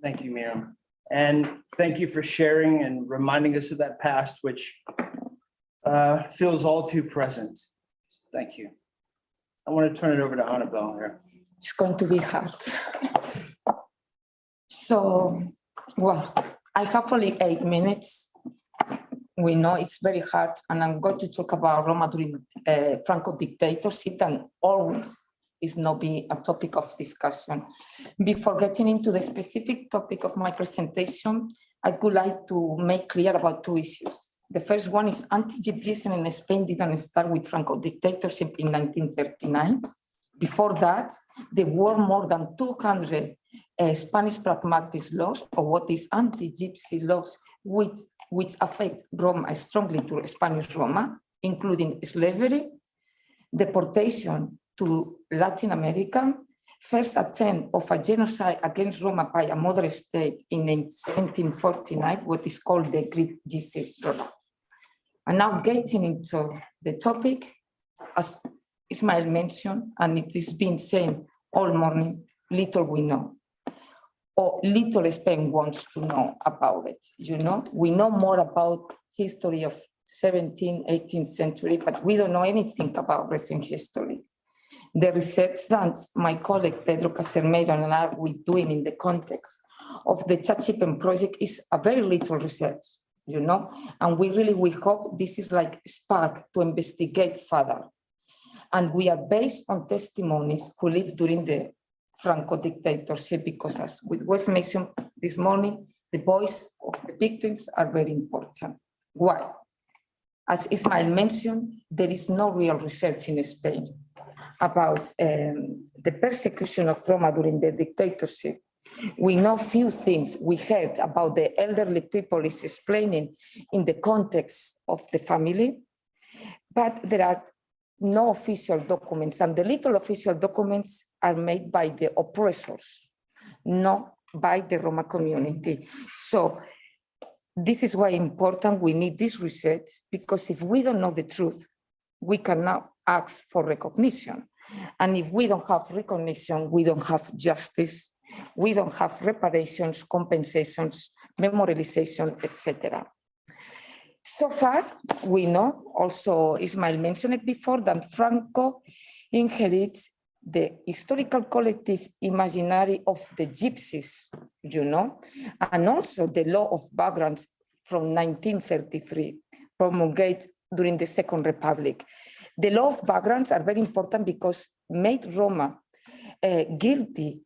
Thank you, Miriam. And thank you for sharing and reminding us of that past, which feels all too present. Thank you. I want to turn it over to Annabelle here.
It's going to be hard. So, well, I have only 8 minutes. We know it's very hard, and I'm going to talk about Roma during Franco dictatorship, and always is not be a topic of discussion. Before getting into the specific topic of my presentation, I would like to make clear about 2 issues. The first one is anti-gypsyism in Spain didn't start with Franco dictatorship in 1939. Before that, there were more than 200 Spanish pragmatic laws, or what is anti-gypsy laws, which affect Roma strongly to Spanish Roma, including slavery, deportation to Latin America, first attempt of a genocide against Roma by a mother state in 1749, what is called the Great Roma. And now getting into the topic, as Ismael mentioned, and it is been said all morning, little we know, or little Spain wants to know about it. You know, we know more about history of 17th, 18th century, but we don't know anything about recent history. The research that my colleague Pedro Casermeiro and I are doing in the context of the CHACHIPEN project is a very little research, you know, and we hope this is like a spark to investigate further. And we are based on testimonies who lived during the Franco dictatorship, because as was mentioned this morning, the voice of the victims are very important. Why? As Ismael mentioned, there is no real research in Spain about the persecution of Roma during the dictatorship. We know few things. We heard about the elderly people is explaining in the context of the family, but there are no official documents, and the little official documents are made by the oppressors, not by the Roma community. So this is why important we need this research, because if we don't know the truth, we cannot ask for recognition. And if we don't have recognition, we don't have justice, we don't have reparations, compensations, memorialization, etc. So far, we know, also Ismael mentioned it before, that Franco inherits the historical collective imaginary of the gypsies, you know, and also the law of vagrants from 1933, promulgated during the Second Republic. The law of vagrants are very important because made Roma guilty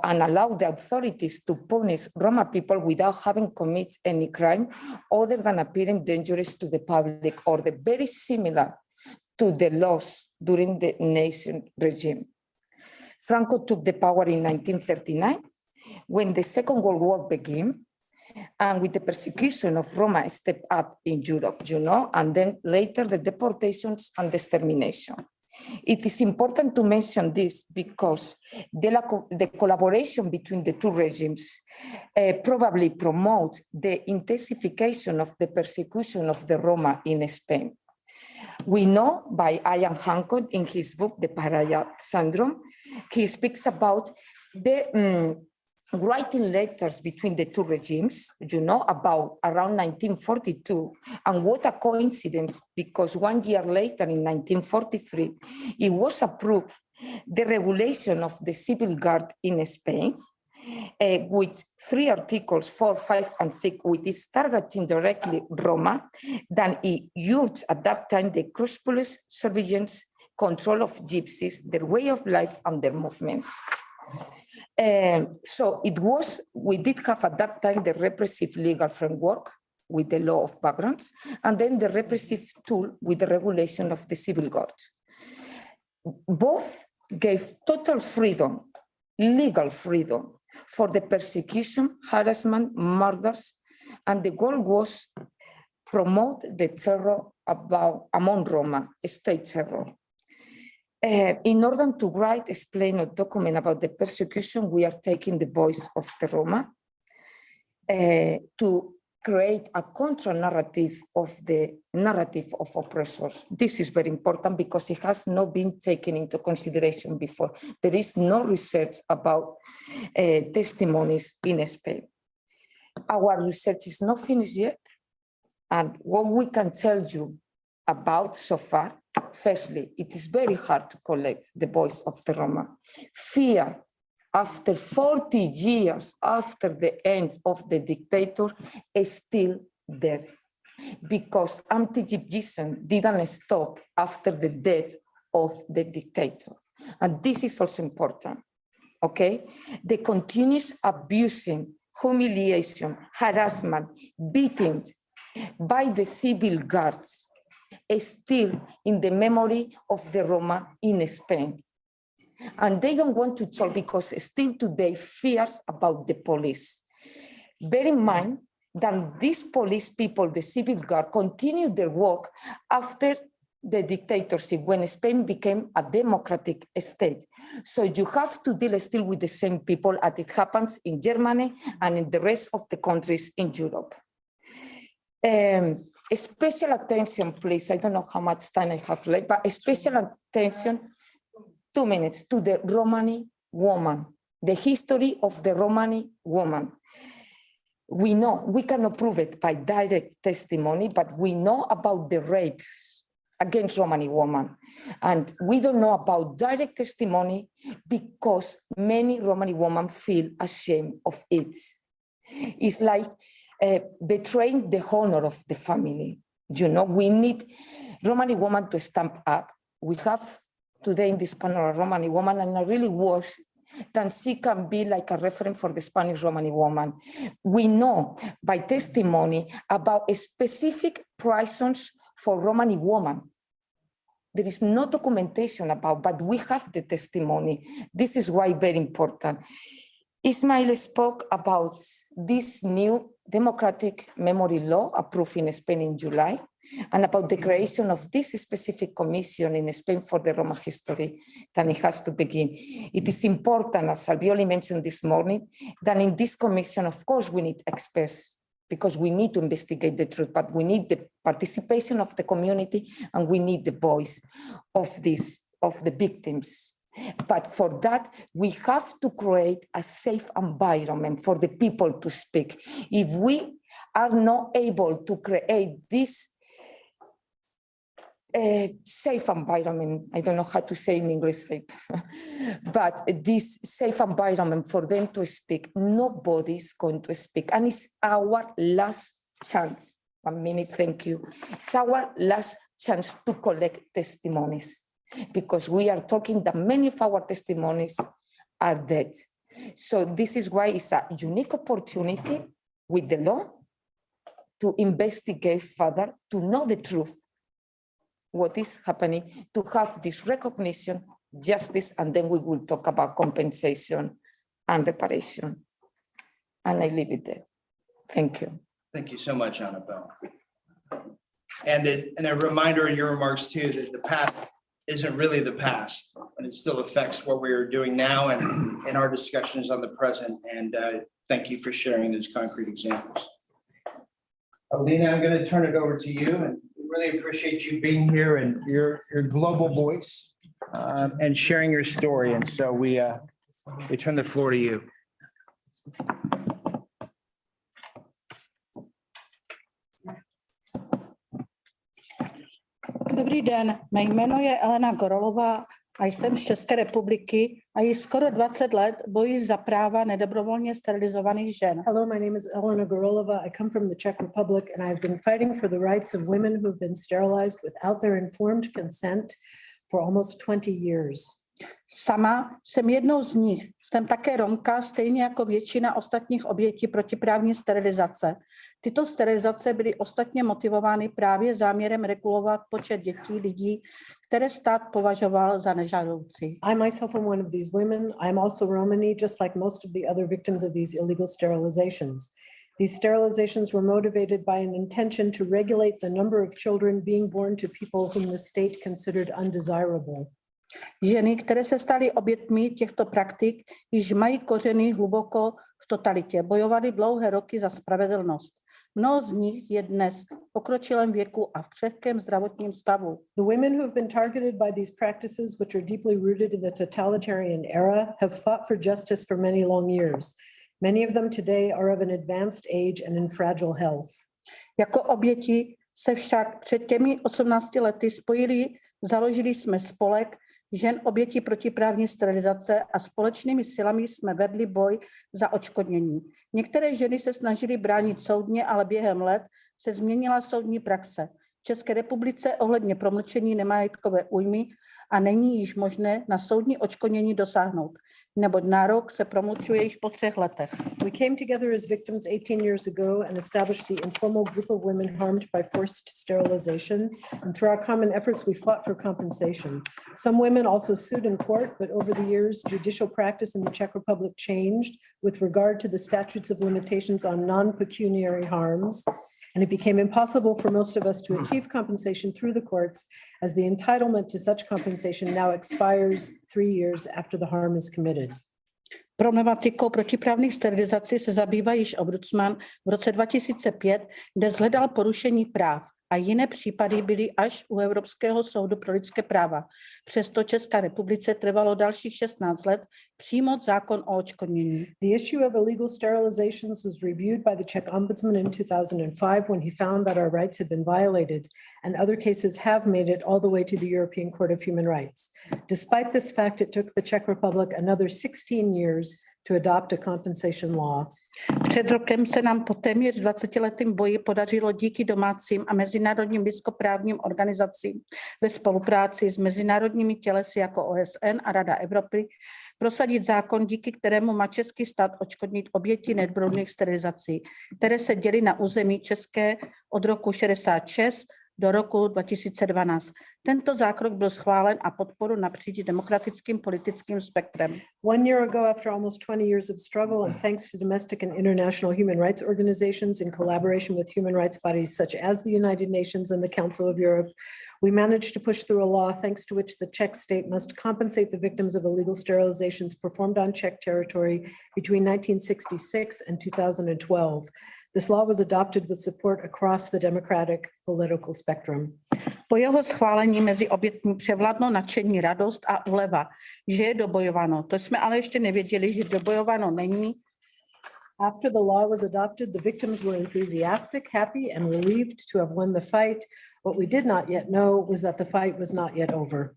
and allowed the authorities to punish Roma people without having committed any crime other than appearing dangerous to the public, or the very similar to the laws during the Nazi regime. Franco took the power in 1939 when the Second World War began, and with the persecution of Roma stepped up in Europe, you know, and then later the deportations and extermination. It is important to mention this because the collaboration between the two regimes probably promote the intensification of the persecution of the Roma in Spain. We know by Ian Hancock in his book, The Pariah Syndrome, he speaks about the writing letters between the two regimes, you know, about around 1942, and what a coincidence, because 1 year later in 1943, it was approved the regulation of the civil guard in Spain, with 3 articles, 4, 5, and 6, which is targeting directly Roma, then it used at that time the scrupulous surveillance, control of gypsies, their way of life and their movements. So we did have at that time the repressive legal framework with the law of vagrants, and then the repressive tool with the regulation of the civil guard. Both gave total freedom, legal freedom, for the persecution, harassment, murders, and the goal was promote the terror among Roma, state terror. In order to write, explain, or document about the persecution, we are taking the voice of the Roma to create a contra-narrative of the narrative of oppressors. This is very important because it has not been taken into consideration before. There is no research about testimonies in Spain. Our research is not finished yet, and what we can tell you about so far, firstly, it is very hard to collect the voice of the Roma. Fear, after 40 years after the end of the dictator, is still there, because anti-gypsyism didn't stop after the death of the dictator. And this is also important, okay? The continuous abusing, humiliation, harassment, beating by the civil guards is still in the memory of the Roma in Spain. And they don't want to talk because still today fears about the police. Bear in mind then these police people, the civil guard, continued their work after the dictatorship, when Spain became a democratic state. So you have to deal still with the same people as it happens in Germany and in the rest of the countries in Europe. A special attention, please. I don't know how much time I have left, but a special attention, 2 minutes, to the Romani woman, the history of the Romani woman. We know, we cannot prove it by direct testimony, but we know about the rapes against Romani women. And we don't know about direct testimony because many Romani women feel ashamed of it. It's like betraying the honor of the family. You know, we need Romani women to stand up. We have today in this panel a Romani woman, and I really wish that she can be like a reference for the Spanish Romani woman. We know by testimony about specific prisons for Romani women. There is no documentation about, but we have the testimony. This is why very important. Ismail spoke about this new democratic memory law approved in Spain in July, and about the creation of this specific commission in Spain for the Roma history, that it has to begin. It is important, as Albioli mentioned this morning, that in this commission, of course, we need experts, because we need to investigate the truth, but we need the participation of the community, and we need the voice of the victims. But for that, we have to create a safe environment for the people to speak. If we are not able to create this safe environment, I don't know how to say in English, but this safe environment for them to speak, nobody's going to speak. And it's our last chance. 1 minute, thank you. It's our last chance to collect testimonies, because we are talking that many of our testimonies are dead. So this is why it's a unique opportunity with the law to investigate further, to know the truth, what is happening, to have this recognition, justice, and then we will talk about compensation and reparation. And I leave it there. Thank you.
Thank you so much, Annabelle. And a reminder in your remarks too, that the past isn't really the past, and it still affects what we are doing now and in our discussions on the present. And thank you for sharing those concrete examples. Alina, I'm going to turn it over to you, and we really appreciate you being here and your global voice and sharing your story. And so we turn the floor to you.
Dobrý den, mé jméno je Elena Gorolová a jsem z České republiky a již skoro 20 let bojuji za práva nedobrovolně sterilizovaných žen.
Hello, my name is Elena Gorolova. I come from the Czech Republic, and I've been fighting for the rights of women who have been sterilized without their informed consent for almost 20 years.
Sama jsem jednou z nich. Jsem také Romka, stejně jako většina ostatních obětí protiprávní sterilizace. Tyto sterilizace byly ostatně motivovány právě záměrem regulovat počet dětí lidí, které stát považoval za nežádoucí.
I myself am one of these women. I'm also Romani, just like most of the other victims of these illegal sterilizations. These sterilizations were motivated by an intention to regulate the number of children being born to people whom the state considered undesirable.
Ženy, které se staly obětmi těchto praktik, již mají kořeny hluboko v totalitě. Bojovaly dlouhé roky za spravedlnost. Mnoho z nich je dnes v pokročilém věku a v křehkém zdravotním stavu.
The women who have been targeted by these practices, which are deeply rooted in the totalitarian era, have fought for justice for many long years. Many of them today are of an advanced age and in fragile health.
Jako oběti se však před těmi 18 lety spojili, založili jsme spolek žen obětí protiprávní sterilizace a společnými silami jsme vedli boj za odškodnění. Některé ženy se snažily bránit soudně, ale během let se změnila soudní praxe. V České republice ohledně promlčení nemajetkové újmy a není již možné na soudní odškodnění dosáhnout. neboť nárok se promlčuje již po 3 letech.
We came together as victims 18 years ago and established the informal group of women harmed by forced sterilization. And through our common efforts, we fought for compensation. Some women also sued in court, but over the years, judicial practice in the Czech Republic changed with regard to the statutes of limitations on non-pecuniary harms. And it became impossible for most of us to achieve compensation through the courts, as the entitlement to such compensation now expires 3 years after the harm is committed.
Problematikou protiprávních sterilizací se zabývá již ombudsman v roce 2005, kde shledal porušení práv a jiné případy byly až u Evropského soudu pro lidské práva. Přesto České republice trvalo dalších 16 let přijmout zákon o odškodnění.
The issue of illegal sterilizations was reviewed by the Czech ombudsman in 2005 when he found that our rights had been violated, and other cases have made it all the way to the European Court of Human Rights. Despite this fact, it took the Czech Republic another 16 years to adopt a compensation law.
Před rokem se nám po téměř 20letém boji podařilo díky domácím a mezinárodním lidskoprávním organizacím ve spolupráci s mezinárodními tělesy jako OSN a Rada Evropy prosadit zákon, díky kterému má český stát odškodnit oběti nedbroudných sterilizací, které se děly na území České od roku 66 do roku 2012. Tento zákrok byl schválen a podporu napříč demokratickým politickým spektrem.
1 year ago, after almost 20 years of struggle and thanks to domestic and international human rights organizations in collaboration with human rights bodies such as the United Nations and the Council of Europe, we managed to push through a law thanks to which the Czech state must compensate the victims of illegal sterilizations performed on Czech territory between 1966 and 2012. This law was adopted with support across the democratic political spectrum.
Po jeho schválení mezi obětmi převládlo nadšení, radost a úleva, že je dobojováno. To jsme ale ještě nevěděli, že dobojováno není.
After the law was adopted, the victims were enthusiastic, happy, and relieved to have won the fight. What we did not yet know was that the fight was not yet over.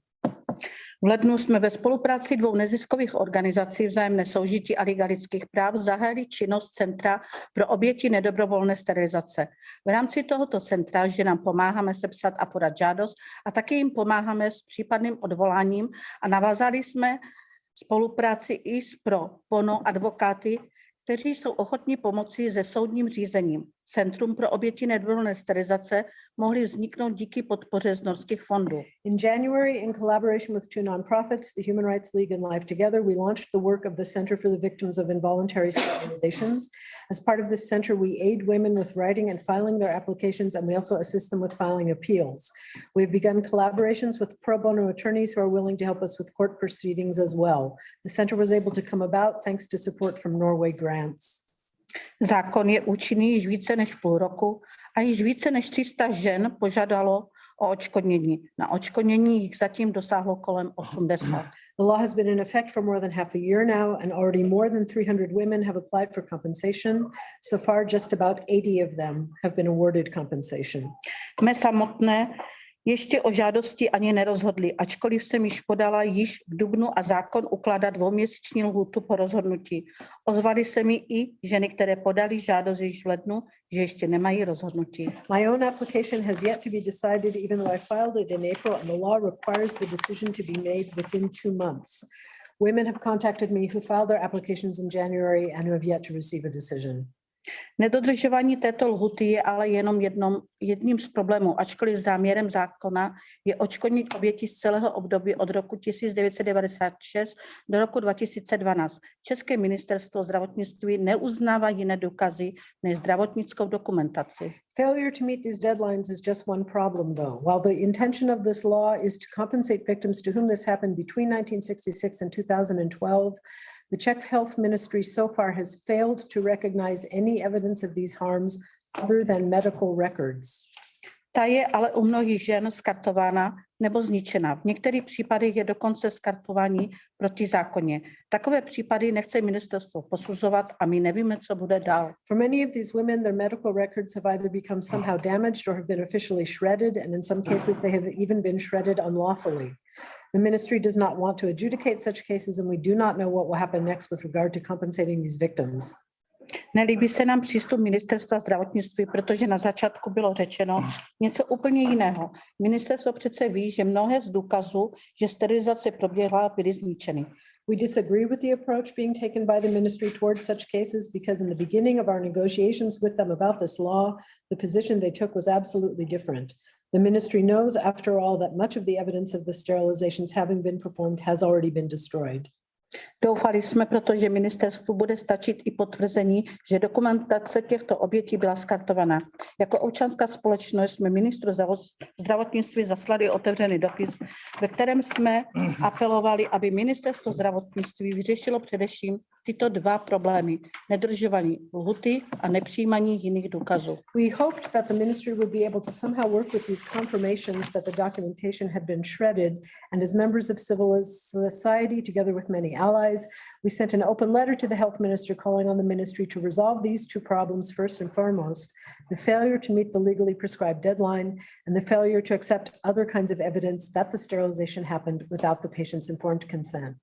V lednu jsme ve spolupráci 2 neziskových organizací Vzájemné soužití a Liga lidských práv zahájili činnost Centra pro oběti nedobrovolné sterilizace. V rámci tohoto centra ženám pomáháme sepsat a podat žádost a taky jim pomáháme s případným odvoláním a navázali jsme spolupráci i s pro bono advokáty, kteří jsou ochotní pomoci se soudním řízením. Centrum pro oběti nedobrovolné sterilizace mohly vzniknout díky podpoře z norských fondů.
In January, in collaboration with 2 nonprofits, the Human Rights League and Life Together, we launched the work of the Center for the Victims of Involuntary Sterilizations. As part of this center, we aid women with writing and filing their applications, and we also assist them with filing appeals. We've begun collaborations with pro bono attorneys who are willing to help us with court proceedings as well. The center was able to come about thanks to support from Norway grants.
Zákon je účinný již více než půl roku a již více než 300 žen požádalo o odškodnění. Na odškodnění jich zatím dosáhlo kolem 80.
The law has been in effect for more than half a year now, and already more than 300 women have applied for compensation. So far, just about 80 of them have been awarded compensation.
Mé samotné ještě o žádosti ani nerozhodli, ačkoliv jsem již podala již v dubnu a zákon ukládá 2měsíční lhůtu po rozhodnutí. Ozvaly se mi i ženy, které podali žádost již v lednu, že ještě nemají rozhodnutí.
My own application has yet to be decided, even though I filed it in April, and the law requires the decision to be made within 2 months. Women have contacted me who filed their applications in January and who have yet to receive a decision.
Nedodržování této lhuty je ale jenom jedním z problémů, ačkoliv záměrem zákona je odškodnit oběti z celého období od roku 1996 do roku 2012. České ministerstvo zdravotnictví neuznává jiné důkazy než zdravotnickou dokumentaci.
Failure to meet these deadlines is just one problem, though. While the intention of this law is to compensate victims to whom this happened between 1966 and 2012, the Czech Health Ministry so far has failed to recognize any evidence of these harms other than medical records.
Ta je ale u mnohých žen skartována nebo zničena. V některých případech je dokonce skartování protizákonně. Takové případy nechce ministerstvo posuzovat a my nevíme, co bude dál.
For many of these women, their medical records have either become somehow damaged or have been officially shredded, and in some cases they have even been shredded unlawfully. The ministry does not want to adjudicate such cases, and we do not know what will happen next with regard to compensating these victims.
Nelíbí se nám přístup ministerstva zdravotnictví, protože na začátku bylo řečeno něco úplně jiného. Ministerstvo přece ví, že mnohé z důkazů, že sterilizace proběhla, byly zničeny.
We disagree with the approach being taken by the ministry towards such cases because in the beginning of our negotiations with them about this law, the position they took was absolutely different. The ministry knows, after all, that much of the evidence of the sterilizations having been performed has already been destroyed.
Doufali jsme, protože ministerstvu bude stačit i potvrzení, že dokumentace těchto obětí byla skartovaná. Jako občanská společnost jsme ministru zdravotnictví zaslali otevřený dopis, ve kterém jsme apelovali, aby ministerstvo zdravotnictví vyřešilo především tyto dva problémy: nedržování lhuty a nepřijímání jiných důkazů.
We hoped that the ministry would be able to somehow work with these confirmations that the documentation had been shredded, and as members of civil society, together with many allies, we sent an open letter to the health minister calling on the ministry to resolve these two problems first and foremost: the failure to meet the legally prescribed deadline and the failure to accept other kinds of evidence that the sterilization happened without the patient's informed consent.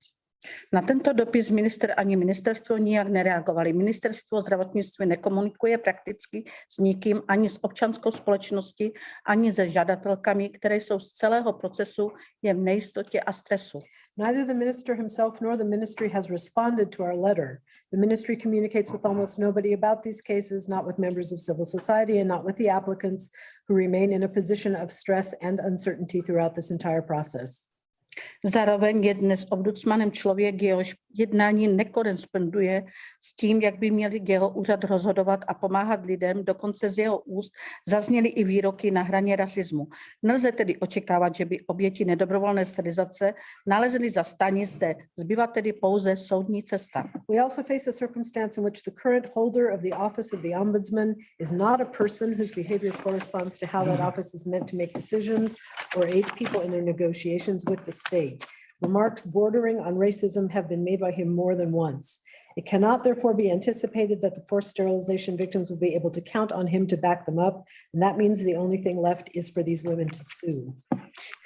Na tento dopis minister ani ministerstvo nijak nereagovali. Ministerstvo zdravotnictví nekomunikuje prakticky s nikým, ani s občanskou společností, ani se žadatelkami, které jsou z celého procesu jen v nejistotě a stresu.
Neither the minister himself nor the ministry has responded to our letter. The ministry communicates with almost nobody about these cases, not with members of civil society and not with the applicants, who remain in a position of stress and uncertainty throughout this entire process.
Zároveň je dnes ombudsmanem člověk, jehož jednání nekoresponduje s tím, jak by měl jeho úřad rozhodovat a pomáhat lidem. Dokonce z jeho úst zazněly i výroky na hraně rasismu. Nelze tedy očekávat, že by oběti nedobrovolné sterilizace nalezly zastání zde. Zbývá tedy pouze soudní cesta.
We also face a circumstance in which the current holder of the office of the ombudsman is not a person whose behavior corresponds to how that office is meant to make decisions or aid people in their negotiations with the state. Remarks bordering on racism have been made by him more than once. It cannot therefore be anticipated that the forced sterilization victims will be able to count on him to back them up, and that means the only thing left is for these women to sue.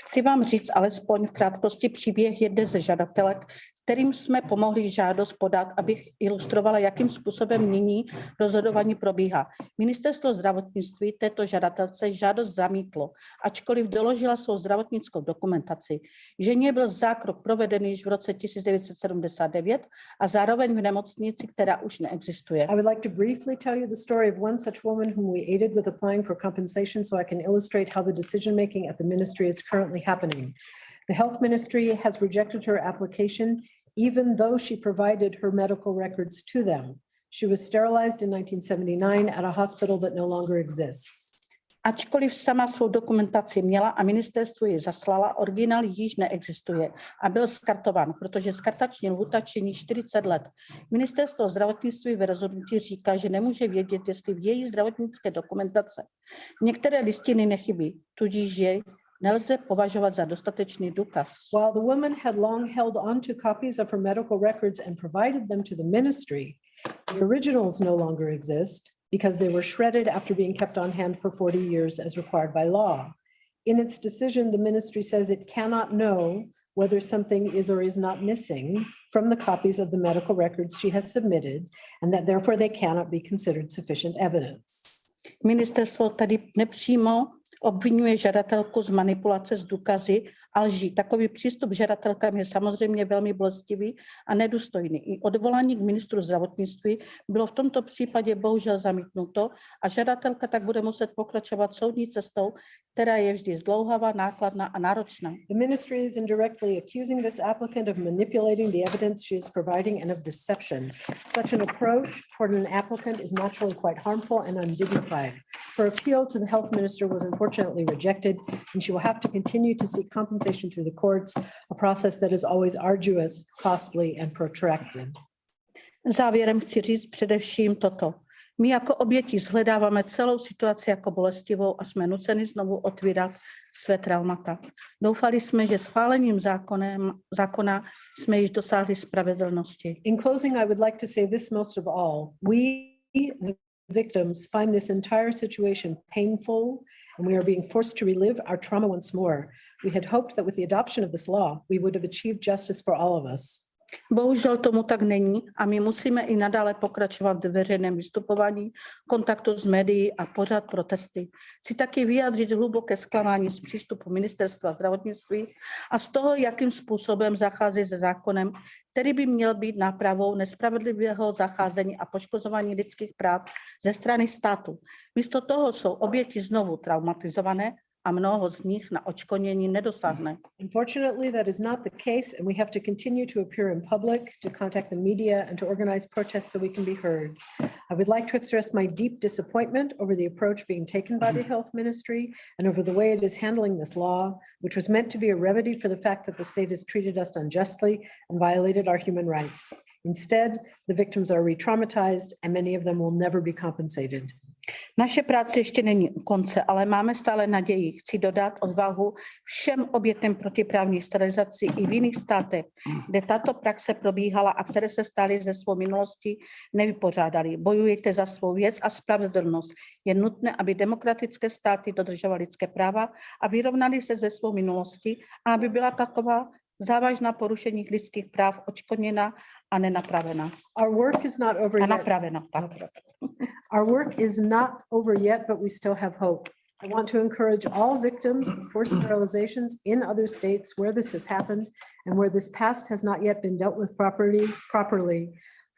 Chci vám říct alespoň v krátkosti příběh jedné ze žadatelek, kterým jsme pomohli žádost podat, abych ilustrovala, jakým způsobem nyní rozhodování probíhá. Ministerstvo zdravotnictví této žadatelce žádost zamítlo, ačkoliv doložila svou zdravotnickou dokumentaci. Ženě byl zákrok provedený již v roce 1979 a zároveň v nemocnici, která už neexistuje.
I would like to briefly tell you the story of one such woman whom we aided with applying for compensation so I can illustrate how the decision making at the ministry is currently happening. The health ministry has rejected her application even though she provided her medical records to them. She was sterilized in 1979 at a hospital that no longer exists.
Ačkoliv sama svou dokumentaci měla a ministerstvo ji zaslala, originál již neexistuje a byl skartován, protože skartační lhůta činí 40 let. Ministerstvo zdravotnictví ve rozhodnutí říká, že nemůže vědět, jestli v její zdravotnické dokumentace některé listiny nechybí, tudíž jej nelze považovat za dostatečný důkaz.
While the woman had long held on to copies of her medical records and provided them to the ministry, the originals no longer exist because they were shredded after being kept on hand for 40 years as required by law. In its decision, the ministry says it cannot know whether something is or is not missing from the copies of the medical records she has submitted, and that therefore they cannot be considered sufficient evidence.
Ministerstvo tady nepřímo obvinuje žadatelku z manipulace s důkazy a lží. Takový přístup žadatelkám je samozřejmě velmi bolestivý a nedůstojný. I odvolání k ministru zdravotnictví bylo v tomto případě bohužel zamítnuto a žadatelka tak bude muset pokračovat soudní cestou, která je vždy zdlouhavá, nákladná a náročná.
The ministry is indirectly accusing this applicant of manipulating the evidence she is providing and of deception. Such an approach toward an applicant is naturally quite harmful and undignified. Her appeal to the health minister was unfortunately rejected, and she will have to continue to seek compensation through the courts, a process that is always arduous, costly, and protracted.
Závěrem chci říct především toto. My jako oběti shledáváme celou situaci jako bolestivou a jsme nuceni znovu otvírat své traumata. Doufali jsme, že schválením zákona jsme již dosáhli spravedlnosti.
In closing, I would like to say this most of all. We, the victims, find this entire situation painful, and we are being forced to relive our trauma once more. We had hoped that with the adoption of this law, we would have achieved justice for all of us.
Bohužel tomu tak není a my musíme i nadále pokračovat v veřejném vystupování, kontaktu s médií a pořád protesty. Chci taky vyjádřit hluboké zklamání z přístupu Ministerstva zdravotnictví a z toho, jakým způsobem zachází se zákonem, který by měl být nápravou nespravedlivého zacházení a poškozování lidských práv ze strany státu. Místo toho jsou oběti znovu traumatizované a mnoho z nich na odškodnění nedosáhne.
Unfortunately, that is not the case, and we have to continue to appear in public, to contact the media, and to organize protests so we can be heard. I would like to express my deep disappointment over the approach being taken by the Health Ministry and over the way it is handling this law, which was meant to be a remedy for the fact that the state has treated us unjustly and violated our human rights. Instead, the victims are re-traumatized and many of them will never be compensated.
Naše práce ještě není u konce, ale máme stále naději. Chci dodat odvahu všem obětem protiprávních sterilizací i v jiných státech, kde tato praxe probíhala a které se staly ze svou minulosti nevypořádali. Bojujete za svou věc a spravedlnost. Je nutné, aby demokratické státy dodržovaly lidské práva a vyrovnaly se ze svou minulosti a aby byla taková závažná porušení lidských práv odškodněna a nenapravena.
Our work is not over yet.
Napravena, tak.
Our work is not over yet, but we still have hope. I want to encourage all victims of forced sterilizations in other states where this has happened and where this past has not yet been dealt with properly.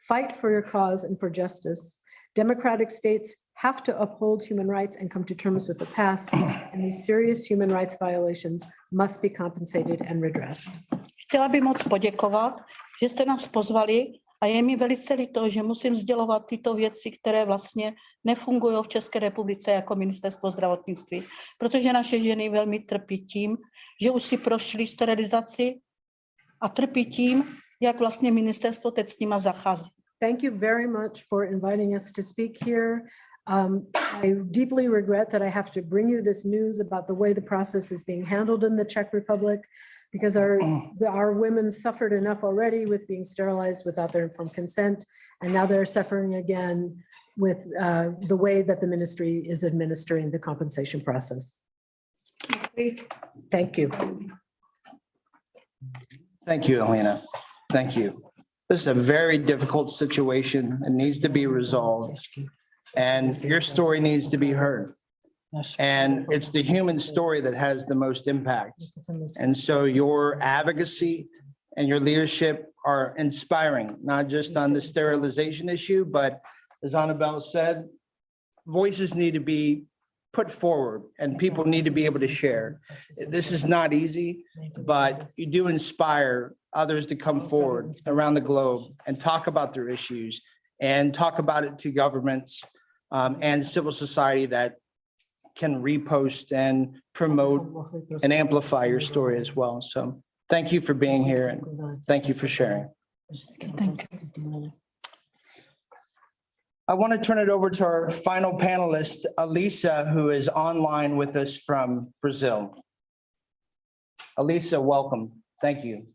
Fight for your cause and for justice. Democratic states have to uphold human rights and come to terms with the past, and these serious human rights violations must be compensated and redressed.
Chtěla bych moc poděkovat, že jste nás pozvali a je mi velice líto, že musím sdělovat tyto věci, které vlastně nefungují v České republice jako ministerstvo zdravotnictví, protože naše ženy velmi trpí tím, že už si prošly sterilizaci a trpí tím, jak vlastně ministerstvo teď s nima zachází.
Thank you very much for inviting us to speak here. I deeply regret that I have to bring you this news about the way the process is being handled in the Czech Republic, because our women suffered enough already with being sterilized without their informed consent, and now they're suffering again with the way that the ministry is administering the compensation process. Thank you.
Thank you, Elena. Thank you. This is a very difficult situation. It needs to be resolved. And your story needs to be heard. And it's the human story that has the most impact. And so your advocacy and your leadership are inspiring, not just on the sterilization issue, but as Annabelle said, voices need to be put forward and people need to be able to share. This is not easy, but you do inspire others to come forward around the globe and talk about their issues and talk about it to governments and civil society that can repost and promote and amplify your story as well. So thank you for being here and thank you for sharing.
Thank you.
I want to turn it over to our final panelist, Elisa, who is online with us from Brazil. Elisa, welcome. Thank you.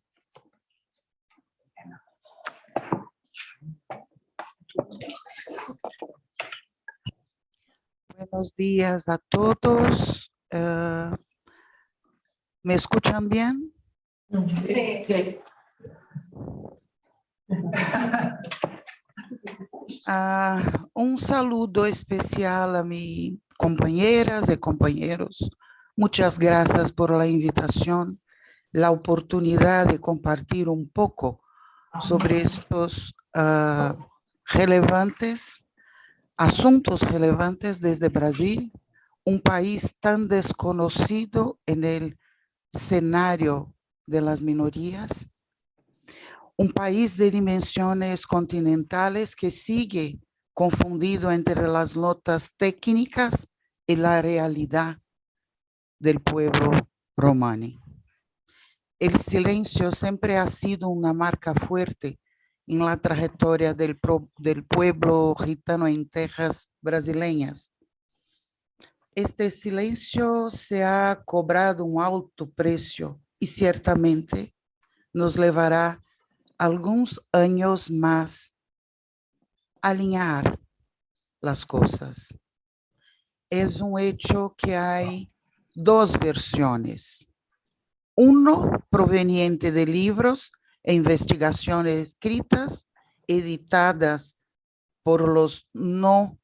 Buenos días a todos. ¿Me escuchan bien?
Sí.
Sí. Un saludo especial a mis compañeras y compañeros. Muchas gracias por la invitación, la oportunidad de compartir un poco sobre estos asuntos relevantes desde Brasil, un país tan desconocido en el escenario de las minorías, un país de dimensiones continentales que sigue confundido entre las notas técnicas y la realidad del pueblo romani. El silencio siempre ha sido una marca fuerte en la trayectoria del pueblo gitano en tierras brasileñas. Este silencio se ha cobrado un alto precio y ciertamente nos llevará algunos años más a alinear las cosas. Es un hecho que hay dos versiones. Uno proveniente de libros e investigaciones escritas, editadas por los no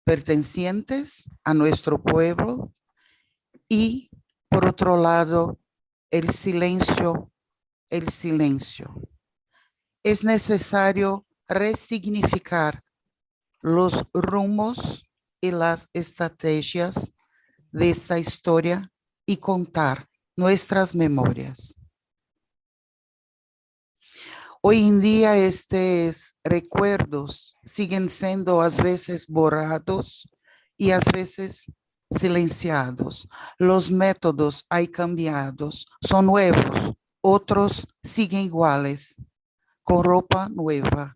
pertenecientes a nuestro pueblo, y por otro lado, el silencio. Es necesario resignificar los rumos y las estrategias de esta historia y contar nuestras memorias. Hoy en día estos recuerdos siguen siendo a veces borrados y a veces silenciados. Los métodos hay cambiados, son nuevos, otros siguen iguales, con ropa nueva.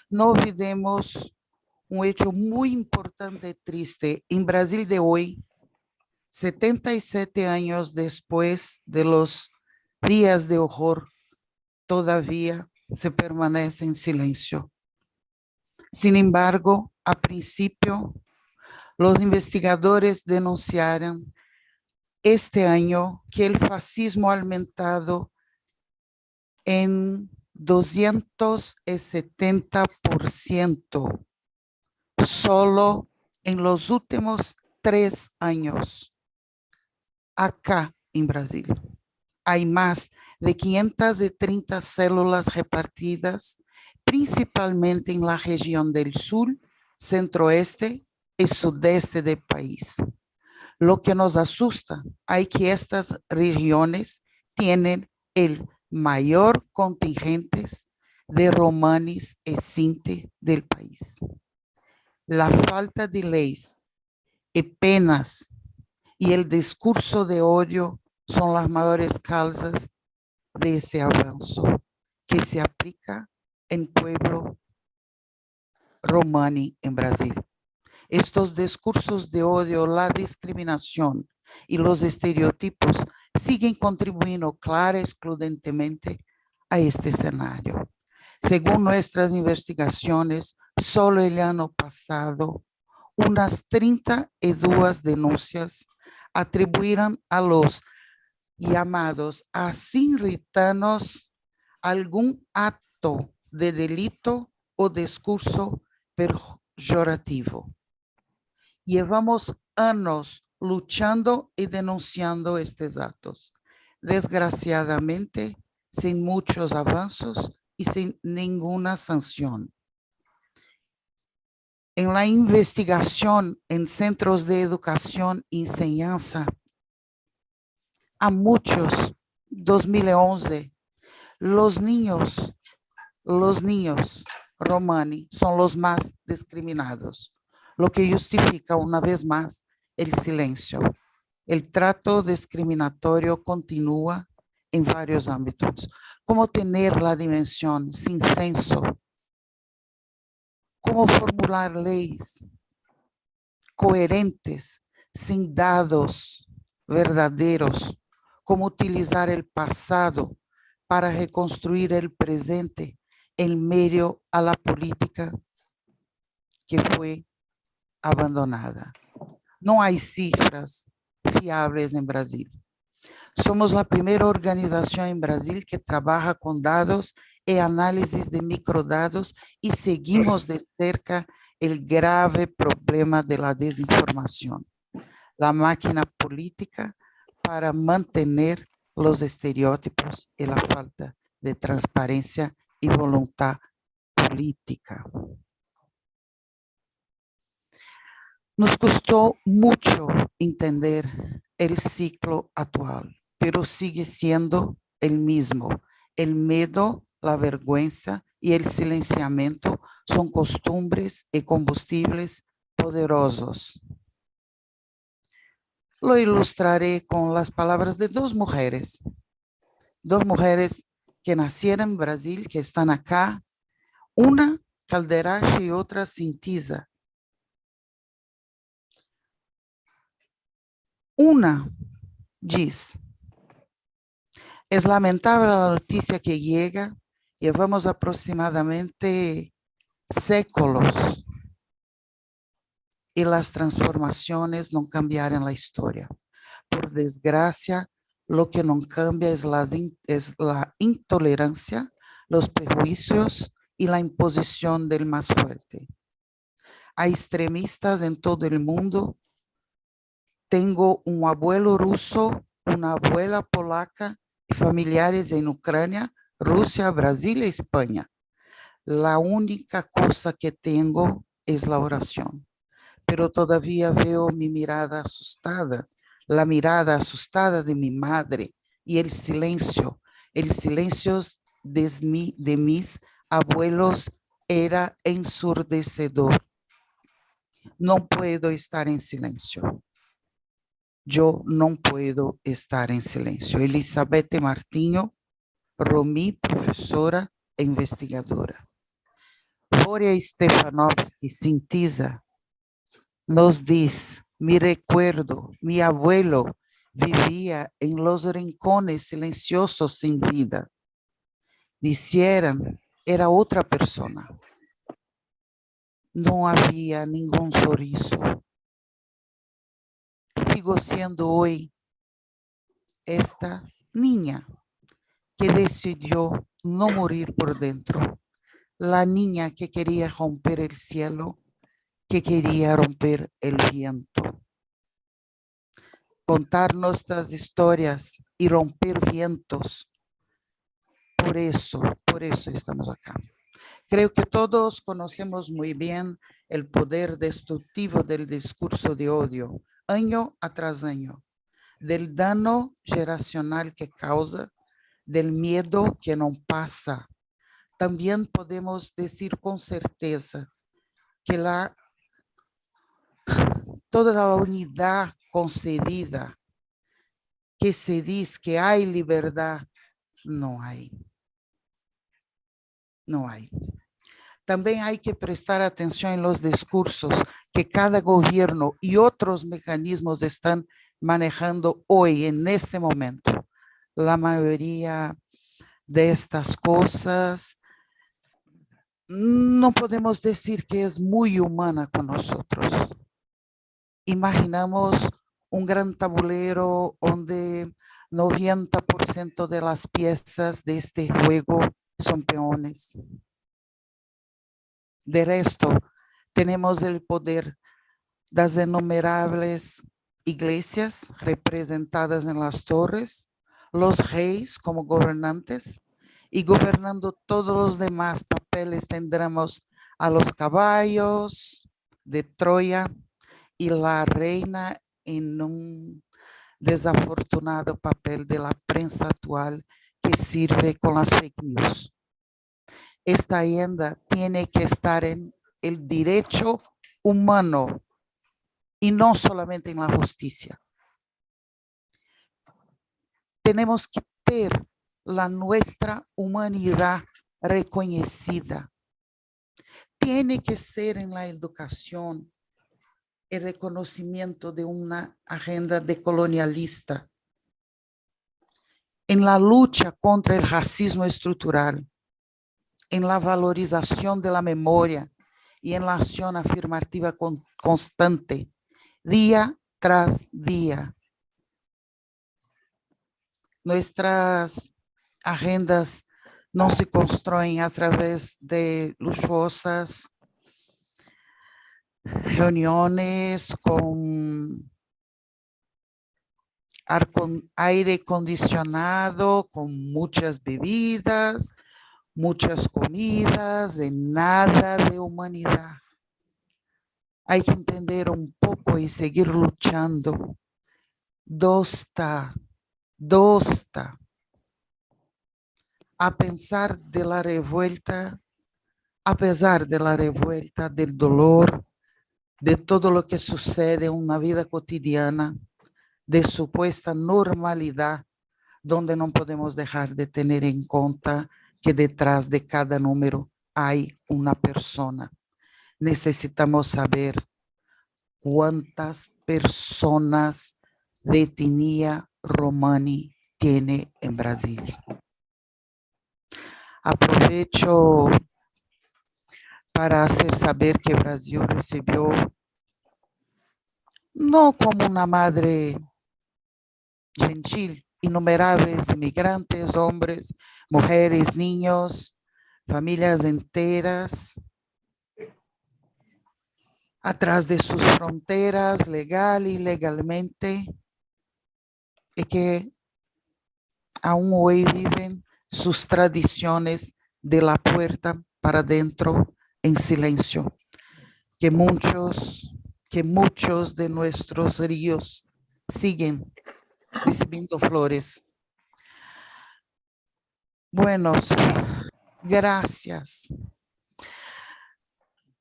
No olvidemos un hecho muy importante y triste. En Brasil de hoy, 77 años después de los días de horror, todavía se permanece en silencio. Sin embargo, a principio, los investigadores denunciaron este año que el fascismo ha aumentado en 270% solo en los últimos 3 años. Acá en Brasil hay más de 530 células repartidas, principalmente en la región del sur, centro-oeste y sudeste del país. Lo que nos asusta es que estas regiones tienen el mayor contingente de romanis y sinti del país. La falta de leyes y penas y el discurso de odio son las mayores causas de este avance que se aplica en pueblo romani en Brasil. Estos discursos de odio, la discriminación y los estereotipos siguen contribuyendo clara y excludentemente a este escenario. Según nuestras investigaciones, solo el año pasado, unas 32 denuncias atribuyeron a los llamados asinritanos algún acto de delito o discurso peyorativo. Llevamos años luchando y denunciando estos actos, desgraciadamente sin muchos avances y sin ninguna sanción. En la investigación en centros de educación y enseñanza, a muchos, 2011, los niños romani son los más discriminados, lo que justifica una vez más el silencio. El trato discriminatorio continúa en varios ámbitos. ¿Cómo tener la dimensión sin censo? ¿Cómo formular leyes coherentes, sin datos verdaderos? ¿Cómo utilizar el pasado para reconstruir el presente en medio a la política que fue abandonada? No hay cifras fiables en Brasil. Somos la primera organización en Brasil que trabaja con datos y análisis de microdatos y seguimos de cerca el grave problema de la desinformación, la máquina política para mantener los estereotipos y la falta de transparencia y voluntad política. Nos costó mucho entender el ciclo actual, pero sigue siendo el mismo. El miedo, la vergüenza y el silenciamiento son costumbres y combustibles poderosos. Lo ilustraré con las palabras de dos mujeres que nacieron en Brasil, que están acá, una Calderache y otra Sintiza. Una dice: es lamentable la noticia que llega, llevamos aproximadamente séculos y las transformaciones no cambiaron la historia. Por desgracia, Lo que no cambia es la intolerancia, los prejuicios y la imposición del más fuerte. Hay extremistas en todo el mundo. Tengo un abuelo ruso, una abuela polaca y familiares en Ucrania, Rusia, Brasil y España. La única cosa que tengo es la oración, pero todavía veo mi mirada asustada, la mirada asustada de mi madre y el silencio de mis abuelos era ensordecedor. No puedo estar en silencio. Yo no puedo estar en silencio. Elizabeth Martinho, Romy, profesora e investigadora. Gloria Stefanovsky, Sintisa, nos dice, mi recuerdo, mi abuelo vivía en los rincones silenciosos sin vida. Dicieran, era otra persona. No había ningún sorriso. Sigo siendo hoy esta niña que decidió no morir por dentro. La niña que quería romper el cielo, que quería romper el viento. Contar nuestras historias y romper vientos. Por eso estamos acá. Creo que todos conocemos muy bien el poder destructivo del discurso de odio, año tras año, del daño generacional que causa, del miedo que no pasa. También podemos decir con certeza que toda la unidad concedida, que se dice que hay libertad, no hay. No hay. También hay que prestar atención en los discursos que cada gobierno y otros mecanismos están manejando hoy, en este momento. La mayoría de estas cosas no podemos decir que es muy humana con nosotros. Imaginamos un gran tablero donde 90% de las piezas de este juego son peones. De resto, tenemos el poder de las innumerables iglesias representadas en las torres, los reyes como gobernantes, y gobernando todos los demás papeles tendremos a los caballos de Troya y la reina en un desafortunado papel de la prensa actual que sirve con las fake news. Esta agenda tiene que estar en el derecho humano y no solamente en la justicia. Tenemos que tener nuestra humanidad reconocida. Tiene que ser en la educación el reconocimiento de una agenda decolonialista, en la lucha contra el racismo estructural, en la valorización de la memoria y en la acción afirmativa constante, día tras día. Nuestras agendas no se construyen a través de luxuosas reuniones con aire acondicionado, con muchas bebidas, muchas comidas, de nada de humanidad. Hay que entender un poco y seguir luchando. Dosta. A pesar de la revuelta, del dolor, de todo lo que sucede en una vida cotidiana, de supuesta normalidad, donde no podemos dejar de tener en cuenta que detrás de cada número hay una persona. Necesitamos saber cuántas personas de etnia romani tiene en Brasil. Aprovecho para hacer saber que Brasil recibió, no como una madre gentil, innumerables inmigrantes, hombres, mujeres, niños, familias enteras, atrás de sus fronteras, legal y ilegalmente, y que aún hoy viven sus tradiciones de la puerta para adentro en silencio, que muchos de nuestros ríos siguen recibiendo flores. Buenos, gracias.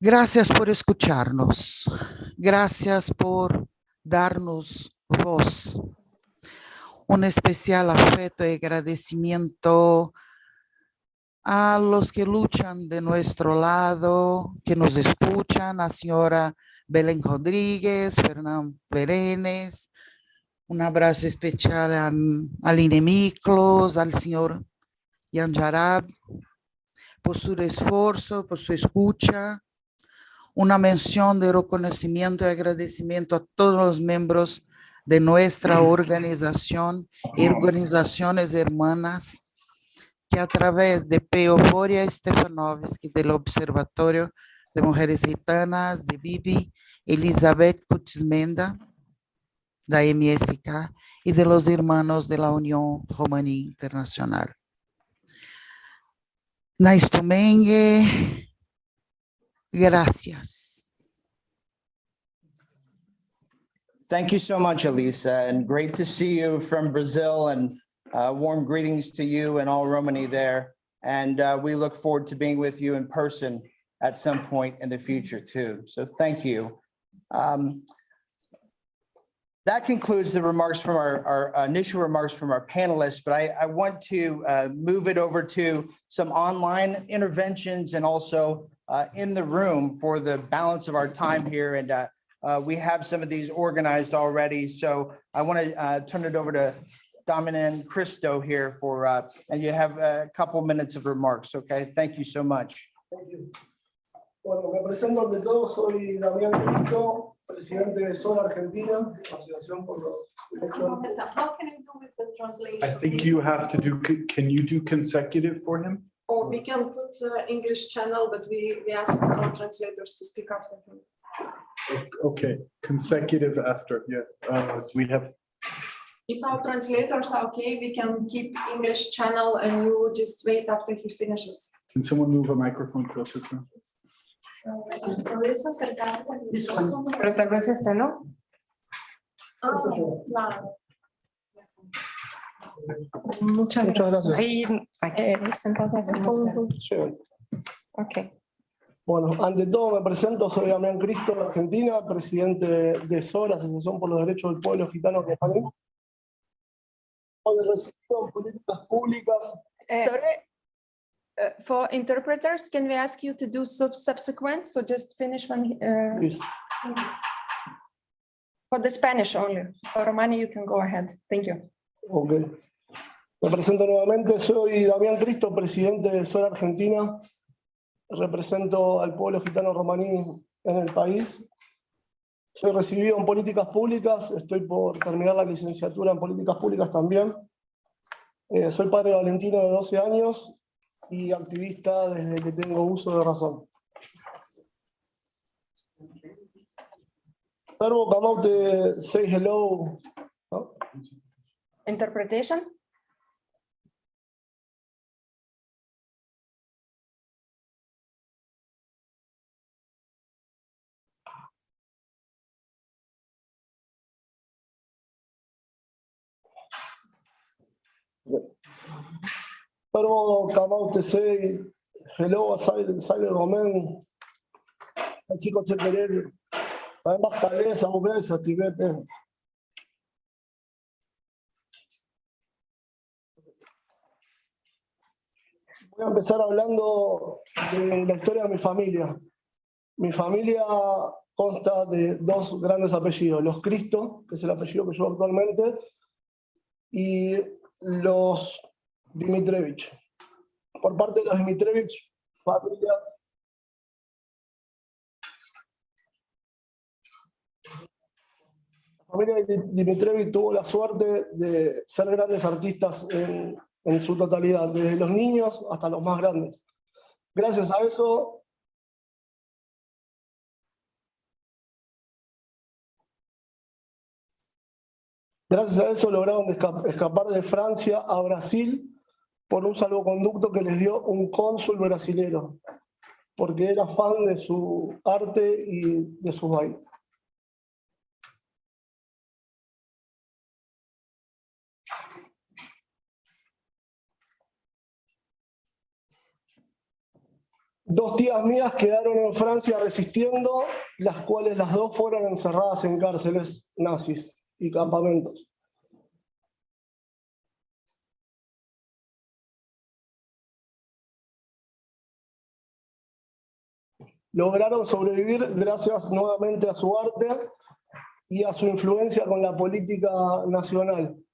Gracias por escucharnos. Gracias por darnos voz. Un especial afecto y agradecimiento a los que luchan de nuestro lado, que nos escuchan, a señora Belén Rodríguez, Fernando Berenes, un abrazo especial a Aline Miklos, al señor Jan Jarab, por su esfuerzo, por su escucha. Una mención de reconocimiento y agradecimiento a todos los miembros de nuestra organización y organizaciones hermanas que a través de Peoforia Stefanovski del Observatorio de Mujeres Gitanas, de Bibi, Elizabeth Kutzmenda, da MSK y de los hermanos de la Unión Romaní Internacional. Nice to meet you. Gracias.
Thank you so much, Elisa, and great to see you from Brazil, and warm greetings to you and all Romani there. And we look forward to being with you in person at some point in the future too. So thank you. That concludes the remarks from our initial remarks from our panelists, but I want to move it over to some online interventions and also in the room for the balance of our time here. And we have some of these organized already. So I want to turn it over to Dominan Christo here for, and you have a couple minutes of remarks. Okay, thank you so much.
Thank you. Bueno, me presento ante todos, soy Damián Cristo, presidente de SOL Argentina, Asociación por los
How can I do with the translation?
I think you have to do, can you do consecutive for him?
Or we can put English channel, but we ask our translators to speak after him.
Okay, consecutive after, yeah. Do we have?
If our translators are okay, we can keep English channel and you just wait after he finishes.
Can someone move a microphone closer to him?
This one. Pero tal vez este, ¿no?
Claro.
Muchas
gracias.
Ahí, okay.
Bueno, ante todo me presento, soy Damián Cristo de Argentina, presidente de SOL, Asociación por los Derechos del Pueblo Gitano Romaní. Políticas públicas.
Sorry, for interpreters, can we ask you to do subsequent? So just finish when. For the Spanish only. For Romani, you can go ahead. Thank you.
Okay. Me presento nuevamente, soy Damián Cristo, presidente de SOL Argentina. Represento al pueblo gitano romaní en el país. Soy recibido en políticas públicas, estoy por terminar la licenciatura en políticas públicas también. Soy padre de Valentino de 12 años y activista desde que tengo uso de razón. Servo, come out to say hello. No?
Interpretation?
Servo, come out to say hello a Silent Romain. Chicos, se querer. Voy a empezar hablando de la historia de mi familia. Mi familia consta de dos grandes apellidos, los Cristo, que es el apellido que llevo actualmente, y los Dimitrevich. Por parte de los Dimitrevich, familia. familia de Dimitrevi tuvo la suerte de ser grandes artistas en su totalidad, desde los niños hasta los más grandes. Gracias a eso, lograron escapar de Francia a Brasil por un salvoconducto que les dio un cónsul brasilero, porque era fan de su arte y de sus bailes. Dos tías mías quedaron en Francia resistiendo, las cuales las dos fueron encerradas en cárceles nazis y campamentos. Lograron sobrevivir gracias nuevamente a su arte y a su influencia con la política nacional.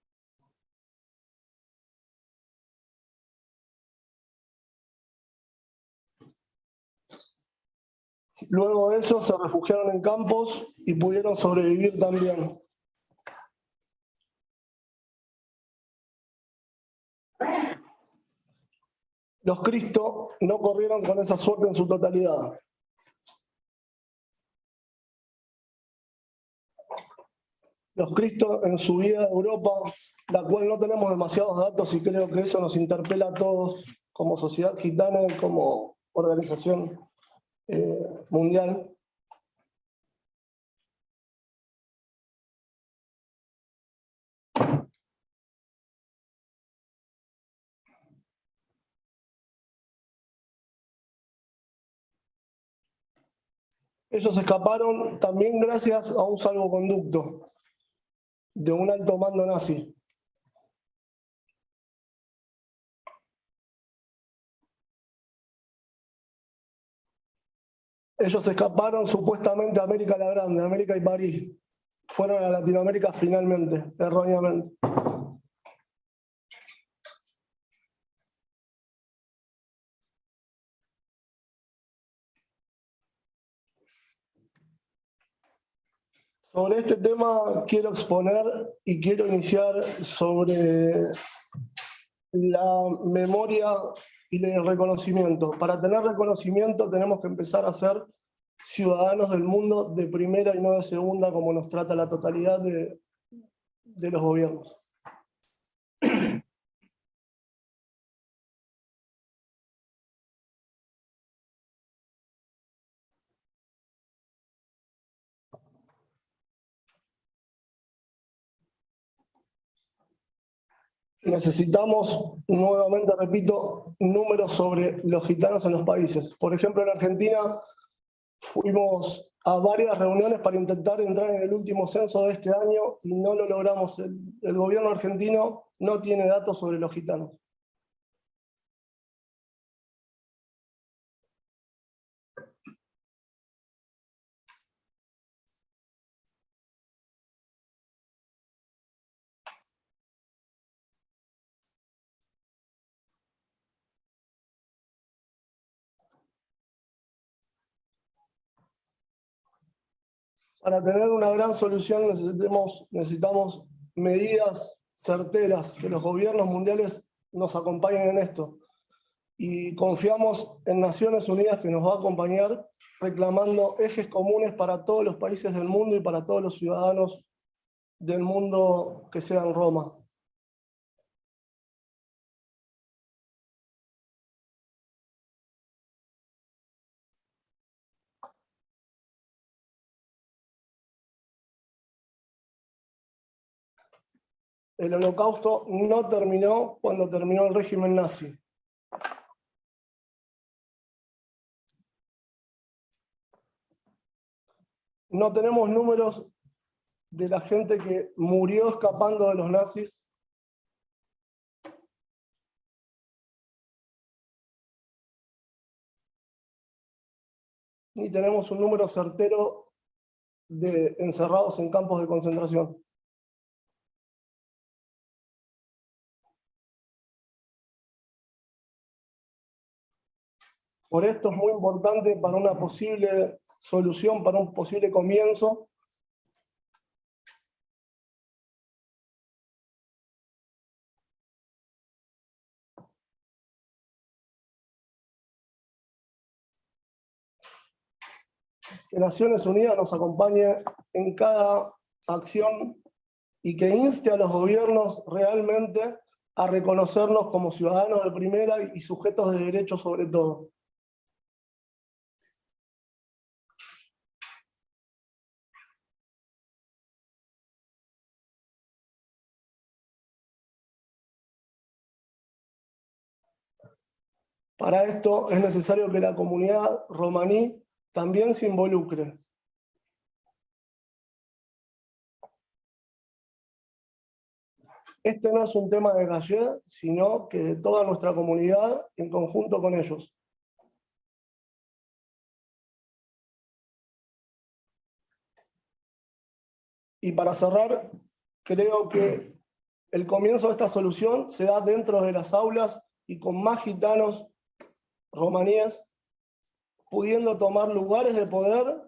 Luego de eso se refugiaron en campos y pudieron sobrevivir también. Los Cristo no corrieron con esa suerte en su totalidad. Los Cristo en su vida a Europa, la cual no tenemos demasiados datos y creo que eso nos interpela a todos como sociedad gitana y como organización mundial. Ellos escaparon también gracias a un salvoconducto de un alto mando nazi. Ellos escaparon supuestamente a América la Grande, a América y París. Fueron a Latinoamérica finalmente, erróneamente. Sobre este tema quiero exponer y quiero iniciar sobre la memoria y el reconocimiento. Para tener reconocimiento tenemos que empezar a ser ciudadanos del mundo de primera y no de segunda, como nos trata la totalidad de los gobiernos. Necesitamos, nuevamente repito, números sobre los gitanos en los países. Por ejemplo, en Argentina fuimos a varias reuniones para intentar entrar en el último censo de este año y no lo logramos. El gobierno argentino no tiene datos sobre los gitanos. Para tener una gran solución necesitamos medidas certeras, que los gobiernos mundiales nos acompañen en esto. Y confiamos en Naciones Unidas que nos va a acompañar reclamando ejes comunes para todos los países del mundo y para todos los ciudadanos del mundo que sean Roma. El Holocausto no terminó cuando terminó el régimen nazi. No tenemos números de la gente que murió escapando de los nazis. Ni tenemos un número certero de encerrados en campos de concentración. Por esto es muy importante para una posible solución, para un posible comienzo, que Naciones Unidas nos acompañe en cada acción y que inste a los gobiernos realmente a reconocernos como ciudadanos de primera y sujetos de derechos sobre todo. Para esto es necesario que la comunidad romaní también se involucre. Este no es un tema de Gallet, sino que de toda nuestra comunidad en conjunto con ellos. Y para cerrar, creo que el comienzo de esta solución se da dentro de las aulas y con más gitanos romaníes pudiendo tomar lugares de poder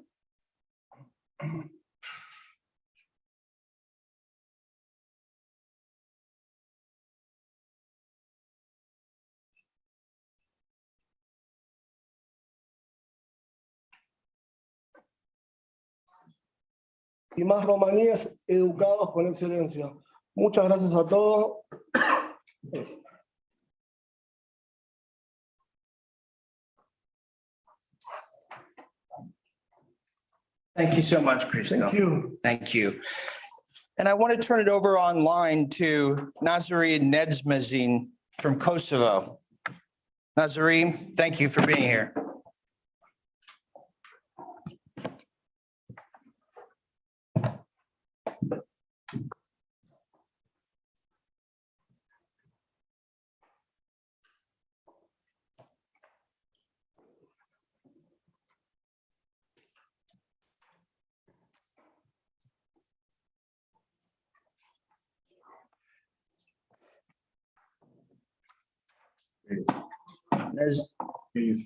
y más romaníes educados con excelencia. Muchas gracias a todos.
Thank you so much, Christo.
Thank you.
Thank you. And I want to turn it over online to Nazarene Nedzmazin from Kosovo. Nazarene, thank you for being here.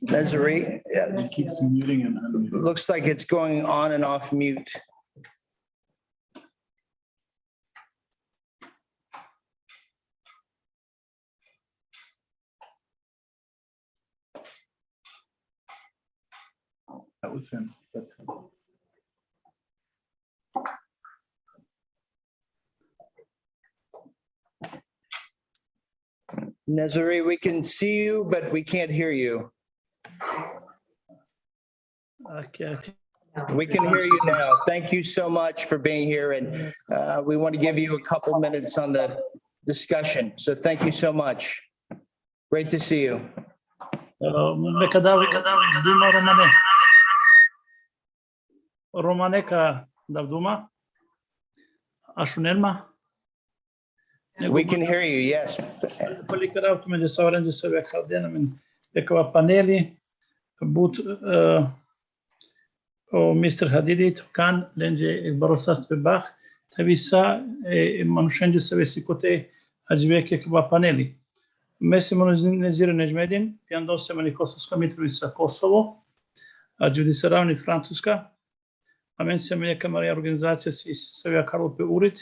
Nazarene, yeah.
It keeps muting and unmuting.
Looks like it's going on and off mute.
That was him. That's him.
Nazarene, we can see you, but we can't hear you.
Okay.
We can hear you now. Thank you so much for being here, and we want to give you a couple minutes on the discussion. So thank you so much. Great to see you.
Romaneka Davduma. Ashunelma.
We can hear you, yes.
Поликарав ми се оранџи се ве калдена мен векова панели бут о мистер Хадидит кан ленџе баросаст бах тависа манушенџи се ве сикоте аџвеке ква панели. Меси монозинезира нежмедин пјандосе мани Косовска Митровица Косово аџудисаравни Француска амен се мека Марија организација си се ве Карлопе Урит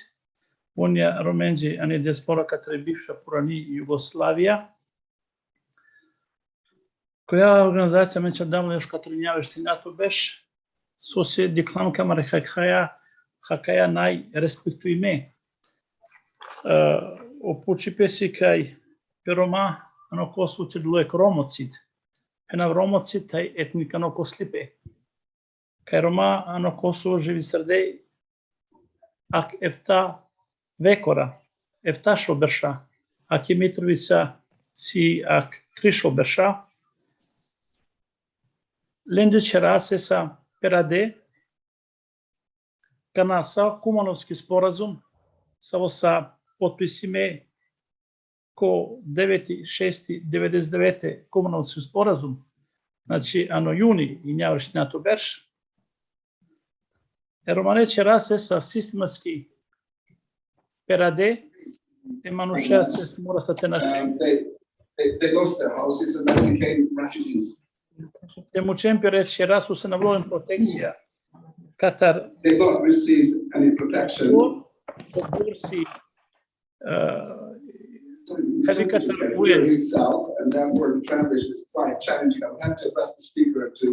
Unija Romenđi, a ne diaspora katera je bivša Purani Jugoslavija, koja organizacija menča davno još katerinjavešti NATO beš, so se diklam kamare hakaja naj respektu ime. Opuči pesi kaj peroma ano kosu će dlujek romocid. Pena romocid taj etnika ano koslipe. Kaj Roma ano kosu živi srdej ak efta vekora, eftašo brša, ak je Mitrovica si ak trišo brša, lende će rasesa perade, kana sa Kumanovski sporazum, sa potpisime ko 9.6.99. Kumanovski sporazum, znači ano juni i njavrši na to berš, Romane će rasesa sistematski perade e manusha se mora sa te naše.
They lost their houses and then became refugees.
Te mučem pere će rasu se navlojen protekcija. Katar.
They not received any protection.
Uvijek.
Himself, and therefore the translation is quite challenging. I would have to ask the speaker to,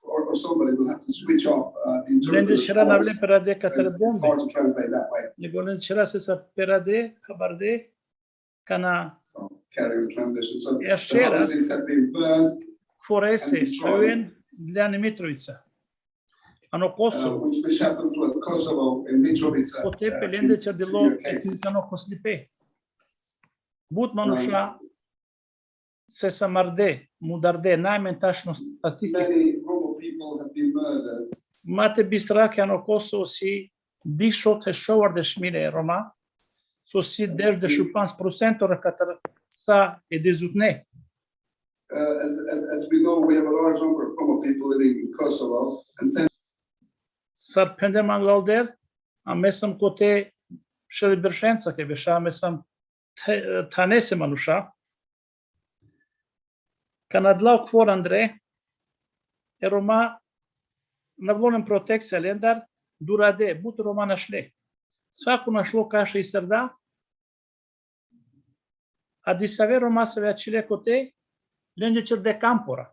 or or somebody will have to switch off the
Blende
interpreter.
shira navle perade katare
It's
bombe.
hard to translate that way.
Legolende shira sesa perade habarde kana
Carry on translation. So the
Shira.
houses have been burned,
forese
destroyed.
auen Dljani Mitrovica. Ano Kosovo.
which happened for Kosovo in Mitrovica.
Pote
in
pelende ce delo
severe cases.
etnicano Koslipe. But manusha se samarde, mudarde, najmen tačno statistiko.
Many Roma people have been murdered.
Mate bistrake ano Kosovo si disho te shovar de shmine Roma, so si 10-15% katër sa e dezutne.
As we know, we have a large number of Roma people living in Kosovo, and
Sar pendem angalder, a mesam kote shëri bërshensë ke besha mesam tanese manusha. Kanadlau kfor Andre, e Roma në vlonën protekse lendar, durade, but Roma në shle. Sfaku në shlo kashe i sërda, a disave Roma se veçile kote, lëndje qërde kampora.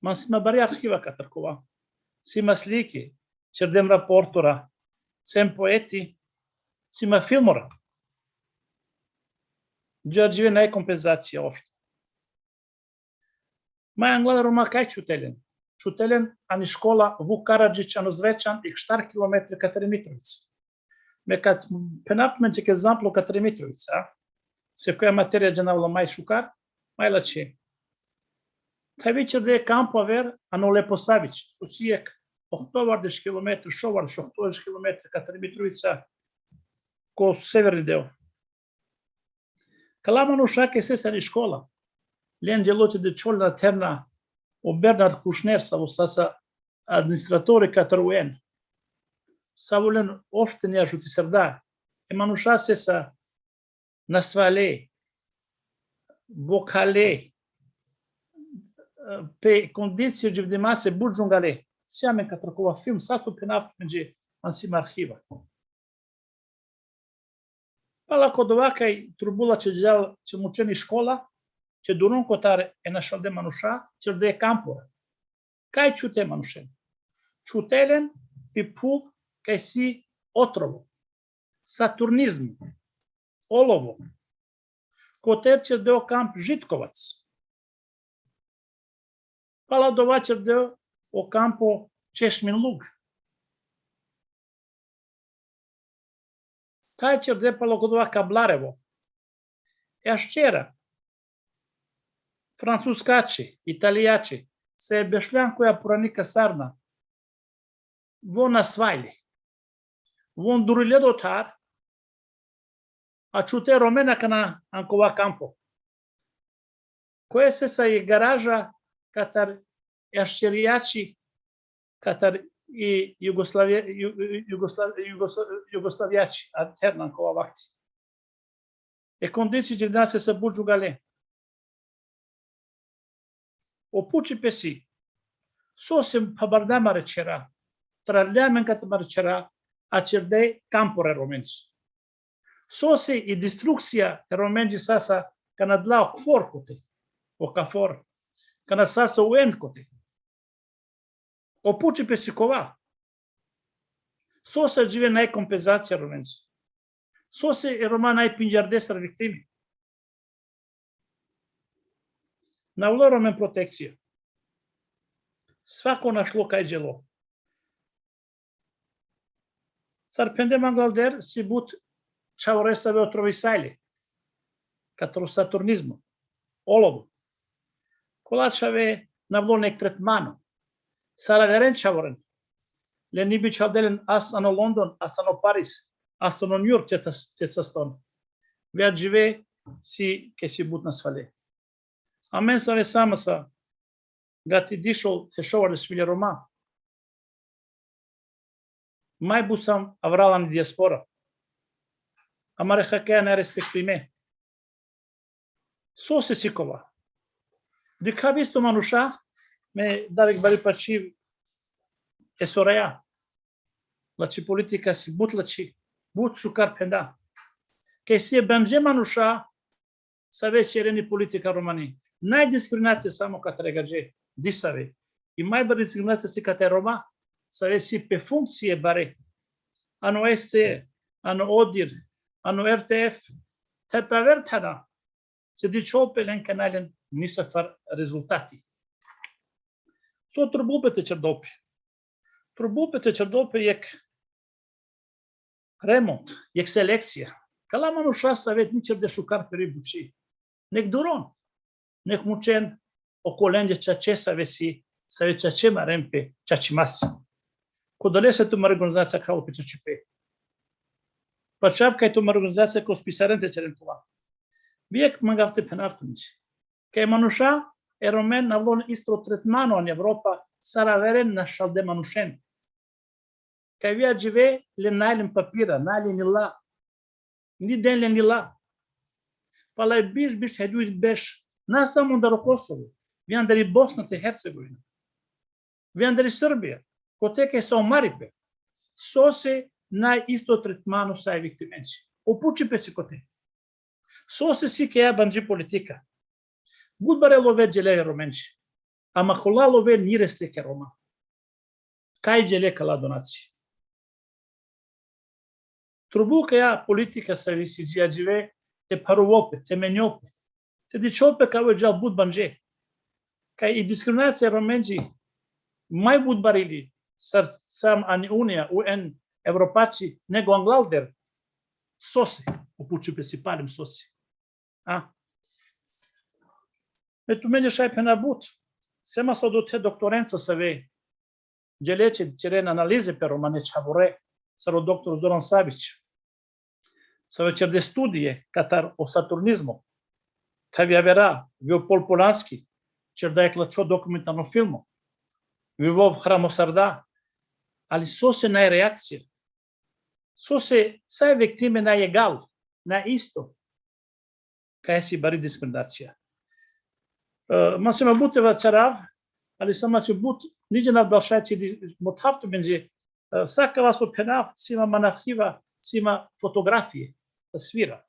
Ma si më bari arkiva ka tërkova. Si më sliki, qërdem raportura, sem poeti, si më filmora. Gjërgjive në e kompenzacija oftë. Ma e angladë Roma kaj qutelen. Qutelen ani shkolla Vuk Karadžić ano zveçan i 4 km 4 Mitrovica. Me kad penaft me që ke zamplo 4 Mitrovica, se koja materia gjenavla maj shukar, maj lači. Tavi qërde e kampo aver ano Leposavić, susijek 8 km, shovar 8 km 4 Mitrovica, ko severni deo. Kala manusha ke sesa një shkolla, len gjelote dhe qollë terna o Bernard Kushner, sa sasa administratori 4 UN, sa volen ofte një ajuti sërda, e manusha sesa nasvale, vokale, pe kondicije gjivdimase budžungale, sjame ka tërkova film, sa tu penaftë me gjë ansim arhiva. Pala kodovaka i turbula që gjallë që mu qeni shkolla, që duron kotare e në shalde manusha, që rde e kampore. Ka i qute manushen? Qutelen pi puv ka i si otrovo, saturnizmu, olovo, koter që rde o kamp Žitkovac. Pala dova që rde o kampo Češmin Lug. Ka i që rde pala kodova Kablarevo. E ashqera, francuskaci, italijaci, se bešljan koja puranika sarna, von asvajli, von duriledotar, a čute romena kana ankova kampo. Koje se sa i garaža katar e ashqerijaci, katar i Jugoslavjaci, atëherë në ankova vakti. E kondici që vdase se burgju gale. O puqi pesi, sosim pabarda mare qera, trarlemen ka të mare qera, a qërdej kampore romenës. Sosi i destruksia e romenjë sasa ka në dlau këfor kote, o kafor, ka në sasa uen kote. O puqi pesi kova. Sosi gjive na i kompenzacija romenës. Sosi e Roma na i pingjardesër viktimi. Na vloro me protekcija. Svako na shlo ka i gjelo. Sar pendem anglalder si but qavoresave o trovisajli, katro saturnizmo, olovo. Kolačave na vlo nek tretmano. Sara veren qavoren. Le nibi qaldelen as ano London, as ano Paris, as ano New York që të saston. Vja gjive si ke si but në svale. Amen sa vesama sa nga ti dishol të shovar dhe shmilje Roma. Maj busam avrala në diaspora. Amare hakeja në respektime. So se si kova. Dika visto manusha me Darek Bari Pačiv e Soraja. Lači politika si but lači. But shukar penda. Ke si e bëmgje manusha sa već je reni politika Romani. Najdiskriminacija samo kad rega gdje, disave. i mai bari discriminația si cate Roma, să vezi pe funcție bare, anu OHCHR, anu ODIR, anu RTF, te pe avertana, se dice opelen canalen ni să far rezultati. So trubu pe cerdope. Trubu pe cerdope ec remont, ec selecția. Că la manușa să aveți nici de șucar pe ribuci. Nec duron, nec mucen o colenge ceea ce să vezi, să vezi ceea ce mă pe ceea ce masi. Codolese tu mă organizația ca o pe CHACHIPEN. Păceap că tu mă organizația cu spisarente cerentua. Viec mă gafte pe naftunci. Că manușa e romen navlon istro tretmano în Europa saraveren nașal de manușen. Că via give le nailin papira, nailin ila. Ni denle nila. Pala biš heduit beš. Na samo da Kosovo. Vian dari Bosna te Hercegovina. Vian dari Srbija. Koteke sa Maripe. Sose na isto tretmano sa victimenci. Opuči pe si kote. Sose si ke ja banji politika. Budbare love gele romenci. Ama kola love niresle ke Roma. Kaj gele kala donaci. Trubu că ea politica să visi agive te paruope, te meniope. Te diciope că au gel bud banje. Că e discriminația romenci mai bud barili sam ani Unia, UN, Europaci, nego anglalder. Sose, o puci principalim sose. A? E tu mene șai pe nabut. Sema s-o dute doctorență să vei. Gelece ceren analize pe romane chavore. Sarò doctor Zoran Savic. Să vă cer de studie catar o saturnismo. Tavi avera Viopol Polanski, cer da eclacio documentano filmo. Vivov Hramosarda. Ali sose na reakcije. Sose sai victime na egal, na isto. Kaj si bari diskriminacija. Ma se ma buteva čarav, ali sama će but niđe na dalšači mothaftu benže. Saka vas o penaf, sima manahiva, sima fotografije, tasvira.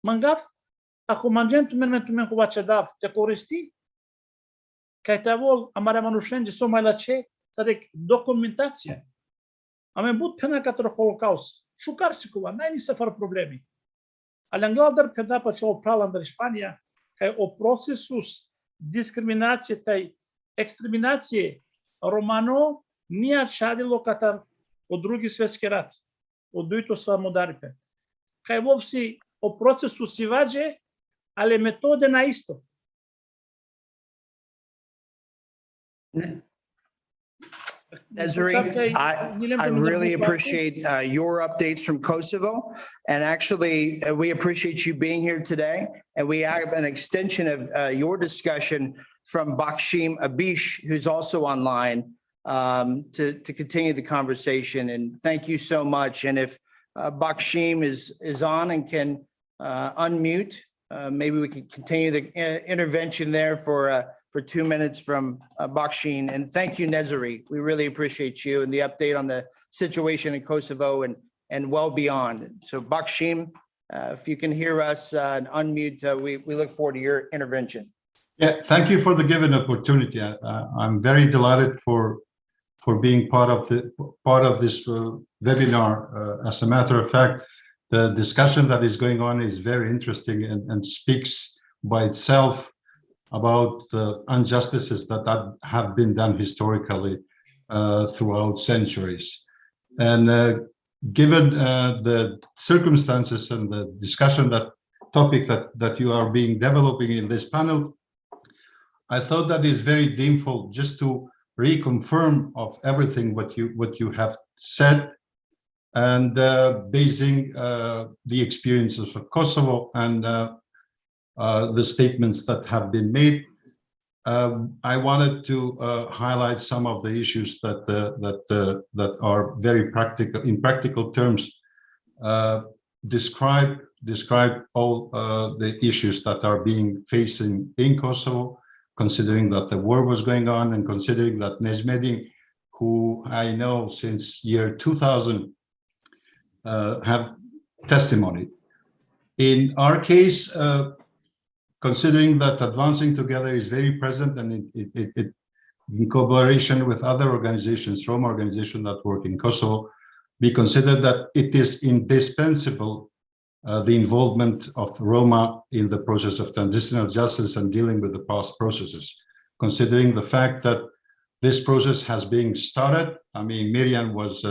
Mangav, ako mangentu men ko vačadav, te koristi, kaj te vol amare manušenje so mai la ce, sarek dokumentacija. Ame but pena katro holocaust, šukar si kuva, naj ni se far problemi. Ali angladar pena pa ce o pralandar Španija, kaj o procesus diskriminacije, taj ekstreminacije romano, nije čadilo katar od drugi svjetski rat, od duito samodaripe. Kaj vopsi o procesu si vađe, ali metode na isto.
Desiree, I really appreciate your updates from Kosovo. And actually, we appreciate you being here today. And we have an extension of your discussion from Bakshim Abish, who's also online, to continue the conversation. And thank you so much. And if Bakshim is on and can unmute, maybe we can continue the intervention there for 2 minutes from Bakshim. And thank you, Nezari. We really appreciate you and the update on the situation in Kosovo and well beyond. So Bakshim, if you can hear us and unmute, we look forward to your intervention.
Yeah, thank you for the given opportunity. I'm very delighted for being part of this webinar. As a matter of fact, the discussion that is going on is very interesting and speaks by itself about the injustices that have been done historically throughout centuries. And given the circumstances and the discussion topic that you are developing in this panel, I thought that is very needful just to reconfirm of everything what you have said, and basing the experiences of Kosovo and the statements that have been made. I wanted to highlight some of the issues that are very practical, in practical terms, describe all the issues that are facing in Kosovo, considering that the war was going on and considering that Nezmedin, who I know since year 2000, have testimony. In our case,
considering that advancing together is very present and it in collaboration with other organizations, Roma organizations that work in Kosovo, we consider that it is indispensable the involvement of Roma in the process of transitional justice and dealing with the past processes, considering the fact that this process has been started. I mean, Miriam was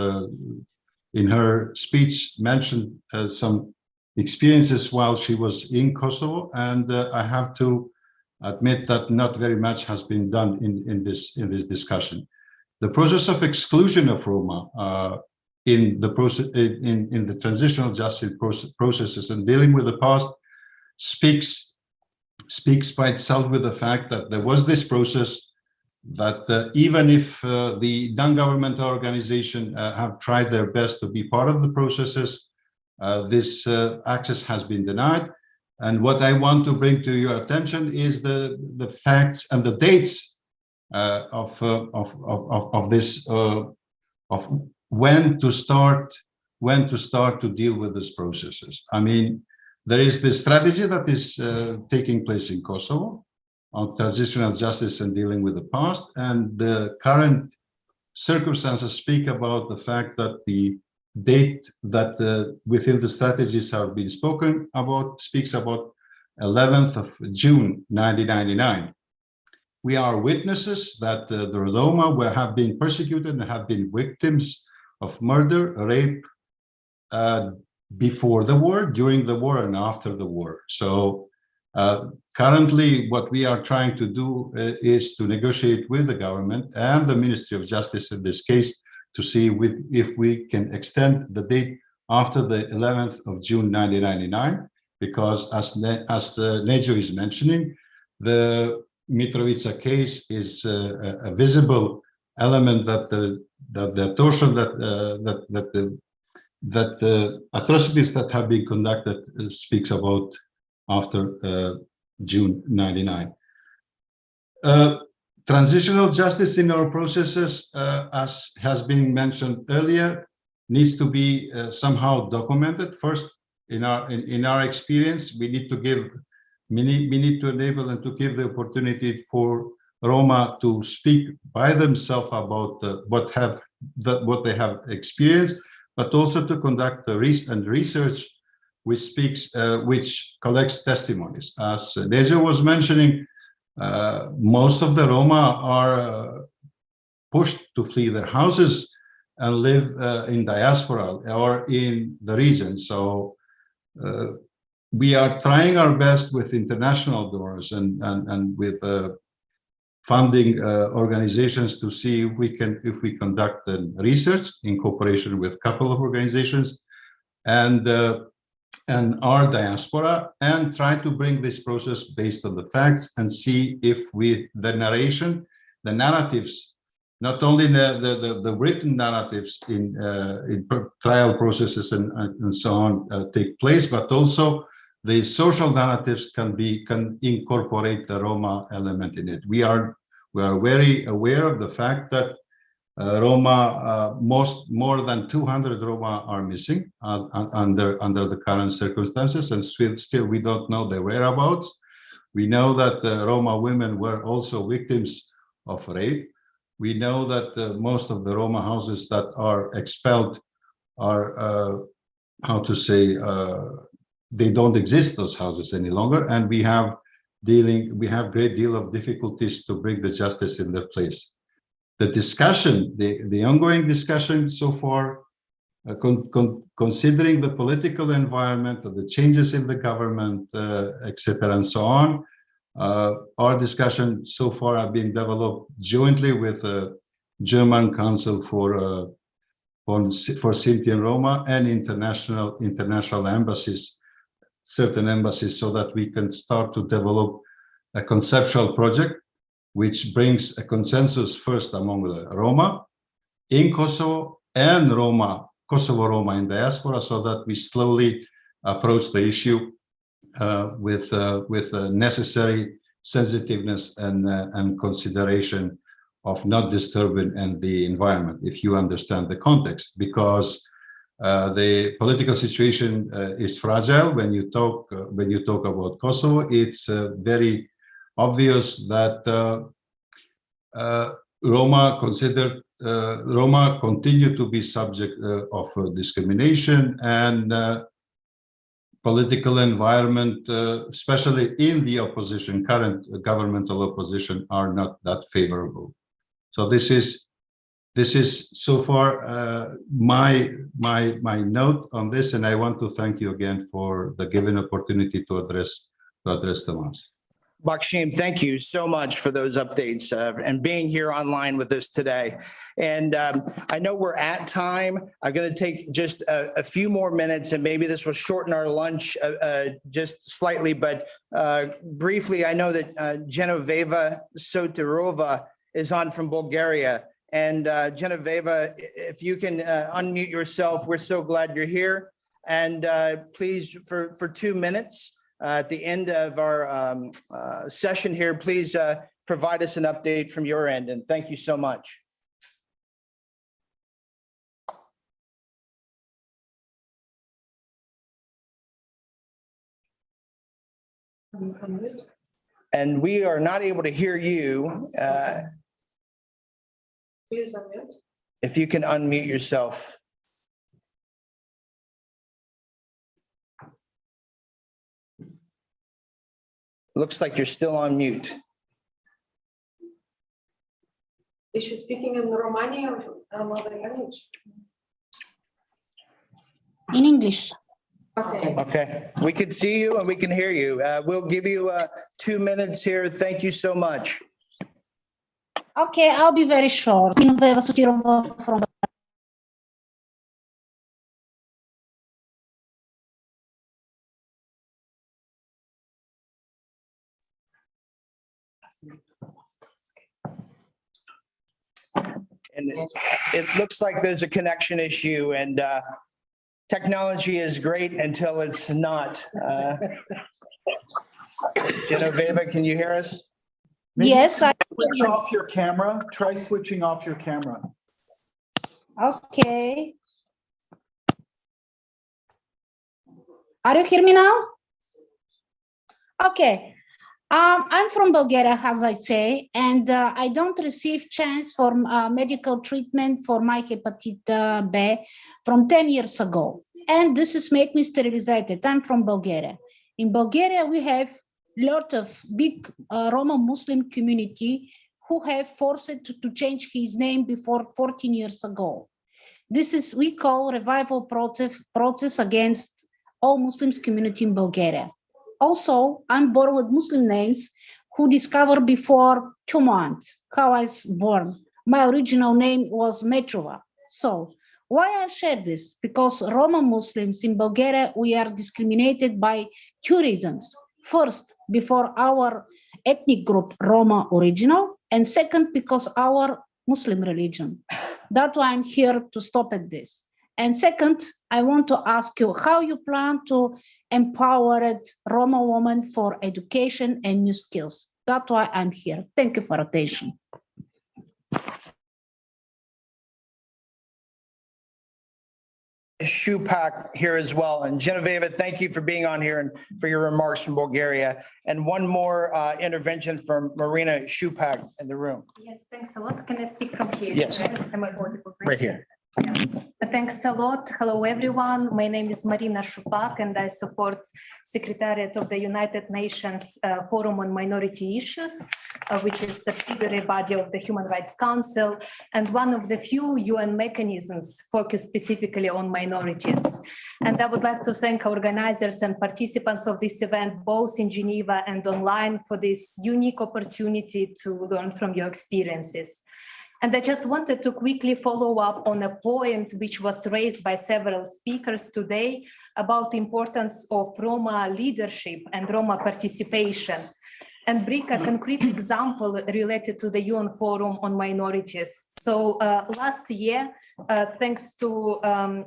in her speech mentioned some experiences while she was in Kosovo, and I have to admit that not very much has been done in this discussion. The process of exclusion of Roma in the process in the transitional justice processes and dealing with the past speaks by itself with the fact that there was this process that even if the non-governmental organization have tried their best to be part of the processes, this access has been denied. And what I want to bring to your attention is the facts and the dates of this of when to start to deal with these processes. I mean, there is this strategy that is taking place in Kosovo on transitional justice and dealing with the past, and the current circumstances speak about the fact that the date that within the strategies have been spoken about speaks about 11th of June 1999. We are witnesses that the Roma have been persecuted and have been victims of murder, rape before the war, during the war, and after the war. So currently what we are trying to do is to negotiate with the government and the Ministry of Justice in this case to see if we can extend the date after the 11th of June 1999, because as Nejo is mentioning, the Mitrovica case is a visible element that the torsion that the atrocities that have been conducted speaks about after June 99. Transitional justice in our processes, as has been mentioned earlier, needs to be somehow documented. First, in our experience, we need to enable and to give the opportunity for Roma to speak by themselves about what they have experienced, but also to conduct research which collects testimonies. As Nejo was mentioning, most of the Roma are pushed to flee their houses and live in diaspora or in the region. So we are trying our best with international donors and with funding organizations to see if we conduct research in cooperation with a couple of organizations and our diaspora, and try to bring this process based on the facts and see if the narratives, not only the written narratives in trial processes and so on take place, but also the social narratives can incorporate the Roma element in it. We are very aware of the fact that Roma, more than 200 Roma are missing under the current circumstances, and still we don't know their whereabouts. We know that Roma women were also victims of rape. We know that most of the Roma houses that are expelled are, they don't exist, those houses any longer, and we have great deal of difficulties to bring the justice in their place. The discussion, the ongoing discussion so far, considering the political environment, the changes in the government, etc., and so on, our discussion so far have been developed jointly with the German Council for Sinti and Roma and international embassies, certain embassies, so that we can start to develop a conceptual project which brings a consensus first among the Roma in Kosovo and Kosovo Roma in diaspora, so that we slowly approach the issue with necessary sensitiveness and consideration of not disturbing the environment, if you understand the context, because The political situation is fragile. When you talk about Kosovo, it's very obvious that Roma continue to be subject of discrimination, and political environment, especially in the opposition, current governmental opposition, are not that favorable. So this is so far my note on this, and I want to thank you again for the given opportunity to address Tomas.
Bakshim, thank you so much for those updates and being here online with us today. And I know we're at time. I'm going to take just a few more minutes, and maybe this will shorten our lunch just slightly. But briefly, I know that Genoveva Sotirova is on from Bulgaria. And Genoveva, if you can unmute yourself, we're so glad you're here. And please, for 2 minutes, at the end of our session here, please provide us an update from your end, and thank you so much. And we are not able to hear you.
Please unmute.
If you can unmute yourself. Looks like you're still on mute.
Is she speaking in Romani or another language?
In English.
Okay.
Okay, we can see you and we can hear you. We'll give you 2 minutes here. Thank you so much.
Okay, I'll be very short. Genoveva Sotirova from
And it looks like there's a connection issue, and technology is great until it's not. Genoveva, can you hear us?
Yes, I
switch off your camera. Try switching off your camera.
Okay. Are you hear me now? Okay. I'm from Bulgaria, as I say, and I don't receive chance for medical treatment for my hepatitis B from 10 years ago. And this is make me sterilized. I'm from Bulgaria. In Bulgaria, we have lot of big Roma Muslim community who have forced to change his name before 14 years ago. This is we call revival process against all Muslims community in Bulgaria. Also, I'm born with Muslim names who discovered before 2 months how I was born. My original name was Metrova. So why I share this? Because Roma Muslims in Bulgaria, we are discriminated by 2 reasons. First, before our ethnic group Roma original, and second, because our Muslim religion. That's why I'm here to stop at this. And second, I want to ask you how you plan to empower Roma women for education and new skills. That's why I'm here. Thank you for attention.
Shupak here as well. And Genoveva, thank you for being on here and for your remarks from Bulgaria. And one more intervention from Marina Shupak in the room.
Yes, thanks a lot. Can I speak from here?
Yes.
Am I audible?
Right here.
Thanks a lot. Hello, everyone. My name is Marina Shupak, and I support Secretariat of the United Nations Forum on Minority Issues, which is a subsidiary body of the Human Rights Council, and one of the few UN mechanisms focused specifically on minorities. And I would like to thank organizers and participants of this event, both in Geneva and online, for this unique opportunity to learn from your experiences. And I just wanted to quickly follow up on a point which was raised by several speakers today about the importance of Roma leadership and Roma participation, and bring a concrete example related to the UN Forum on Minorities. So last year, thanks to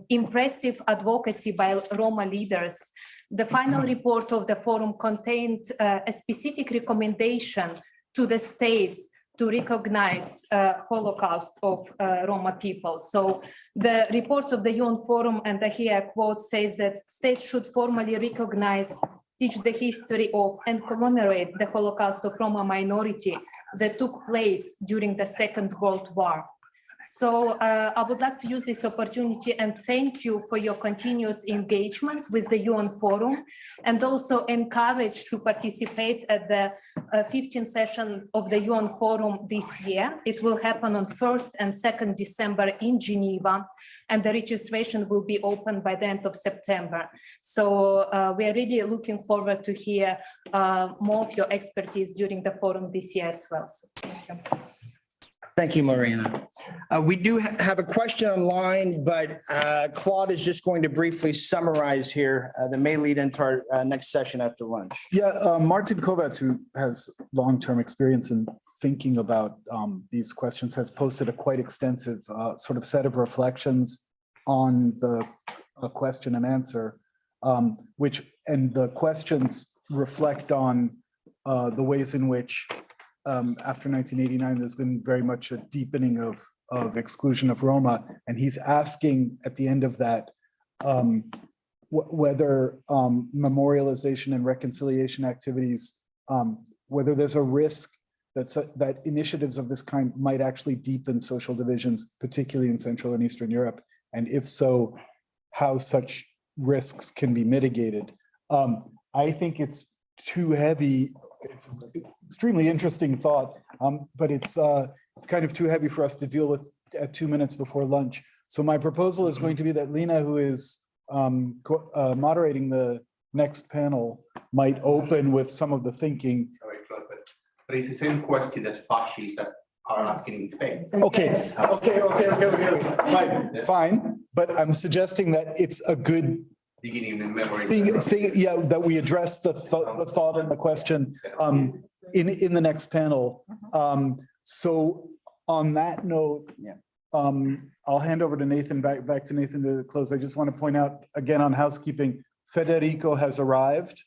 impressive advocacy by Roma leaders, the final report of the forum contained a specific recommendation to the states to recognize Holocaust of Roma people. So the report of the UN Forum, and here I quote, says that states should formally recognize, teach the history of, and commemorate the Holocaust of Roma minority that took place during the Second World War. So I would like to use this opportunity and thank you for your continuous engagement with the UN Forum, and also encourage to participate at the 15th session of the UN Forum this year. It will happen on 1st and 2nd December in Geneva, and the registration will be open by the end of September. So we are really looking forward to hear more of your expertise during the forum this year as well. So, thank you.
Thank you, Marina. We do have a question online, but Claude is just going to briefly summarize here that may lead into our next session after lunch.
Yeah, Martin Kovacs, who has long-term experience in thinking about these questions, has posted a quite extensive sort of set of reflections on the question and answer, and the questions reflect on the ways in which after 1989, there's been very much a deepening of exclusion of Roma. And he's asking at the end of that, whether memorialization and reconciliation activities, whether there's a risk that initiatives of this kind might actually deepen social divisions, particularly in Central and Eastern Europe. And if so, how such risks can be mitigated. I think it's too heavy. It's an extremely interesting thought, but it's kind of too heavy for us to deal with at 2 minutes before lunch. So my proposal is going to be that Lina, who is moderating the next panel, might open with some of the thinking.
But it's the same question that fascists are asking in Spain.
Okay, fine. But I'm suggesting that it's a good
beginning in memory.
Yeah, that we address the thought and the question in the next panel. So on that note, I'll hand over to Nathan, back to Nathan to close. I just want to point out again on housekeeping, Federico has arrived.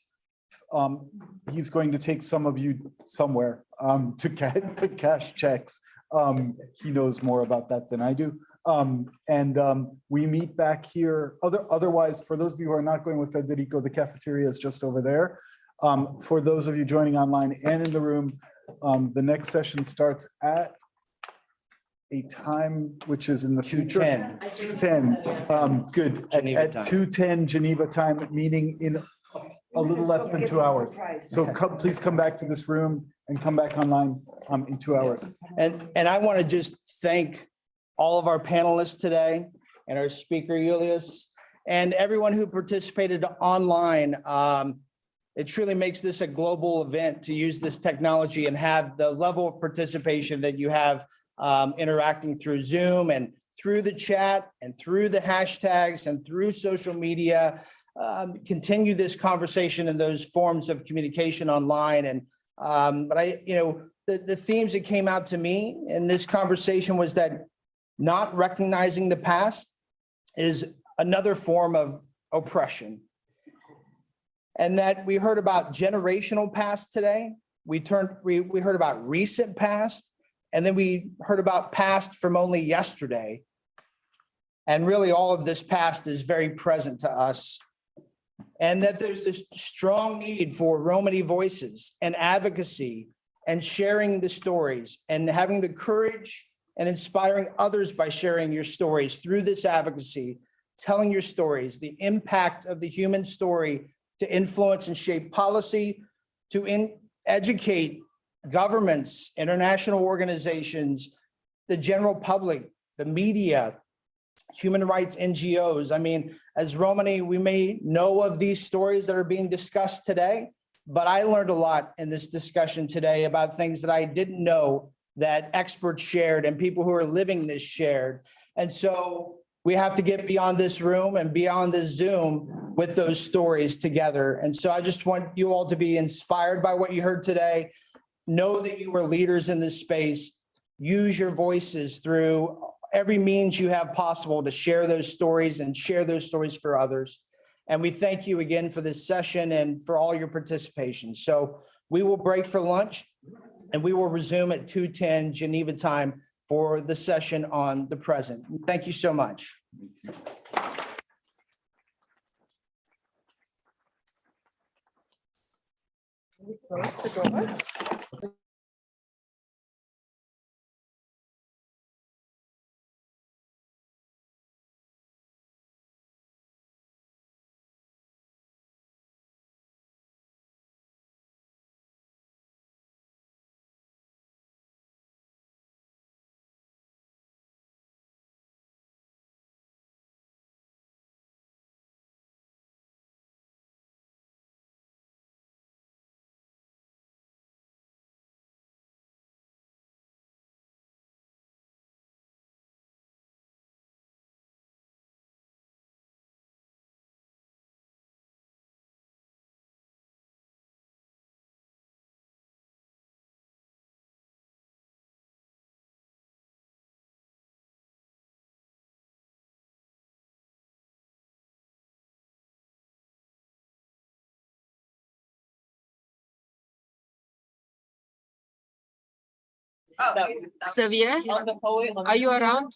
He's going to take some of you somewhere to cash checks. He knows more about that than I do. We meet back here. Otherwise, for those of you who are not going with Federico, the cafeteria is just over there. For those of you joining online and in the room, the next session starts at a time which is in the future. 2:10. Good. At 2:10 Geneva time, meeting in a little less than 2 hours. So please come back to this room and come back online in 2 hours.
And I want to just thank all of our panelists today and our speaker, Julius, and everyone who participated online. It truly makes this a global event to use this technology and have the level of participation that you have interacting through Zoom and through the chat and through the hashtags and through social media. Continue this conversation in those forms of communication online. And but the themes that came out to me in this conversation was that not recognizing the past is another form of oppression. And that we heard about generational past today. We heard about recent past, and then we heard about past from only yesterday. And really all of this past is very present to us. And that there's this strong need for Romani voices and advocacy and sharing the stories and having the courage and inspiring others by sharing your stories through this advocacy, telling your stories, the impact of the human story to influence and shape policy, to educate governments, international organizations, the general public, the media, human rights NGOs. I mean, as Romani, we may know of these stories that are being discussed today, but I learned a lot in this discussion today about things that I didn't know that experts shared and people who are living this shared. And so we have to get beyond this room and beyond this Zoom with those stories together. And so I just want you all to be inspired by what you heard today. Know that you are leaders in this space. Use your voices through every means you have possible to share those stories and share those stories for others. And we thank you again for this session and for all your participation. So we will break for lunch. And we will resume at 2:10 Geneva time for the session on the present. Thank you so much.
Close the door.
Xavier, are you around?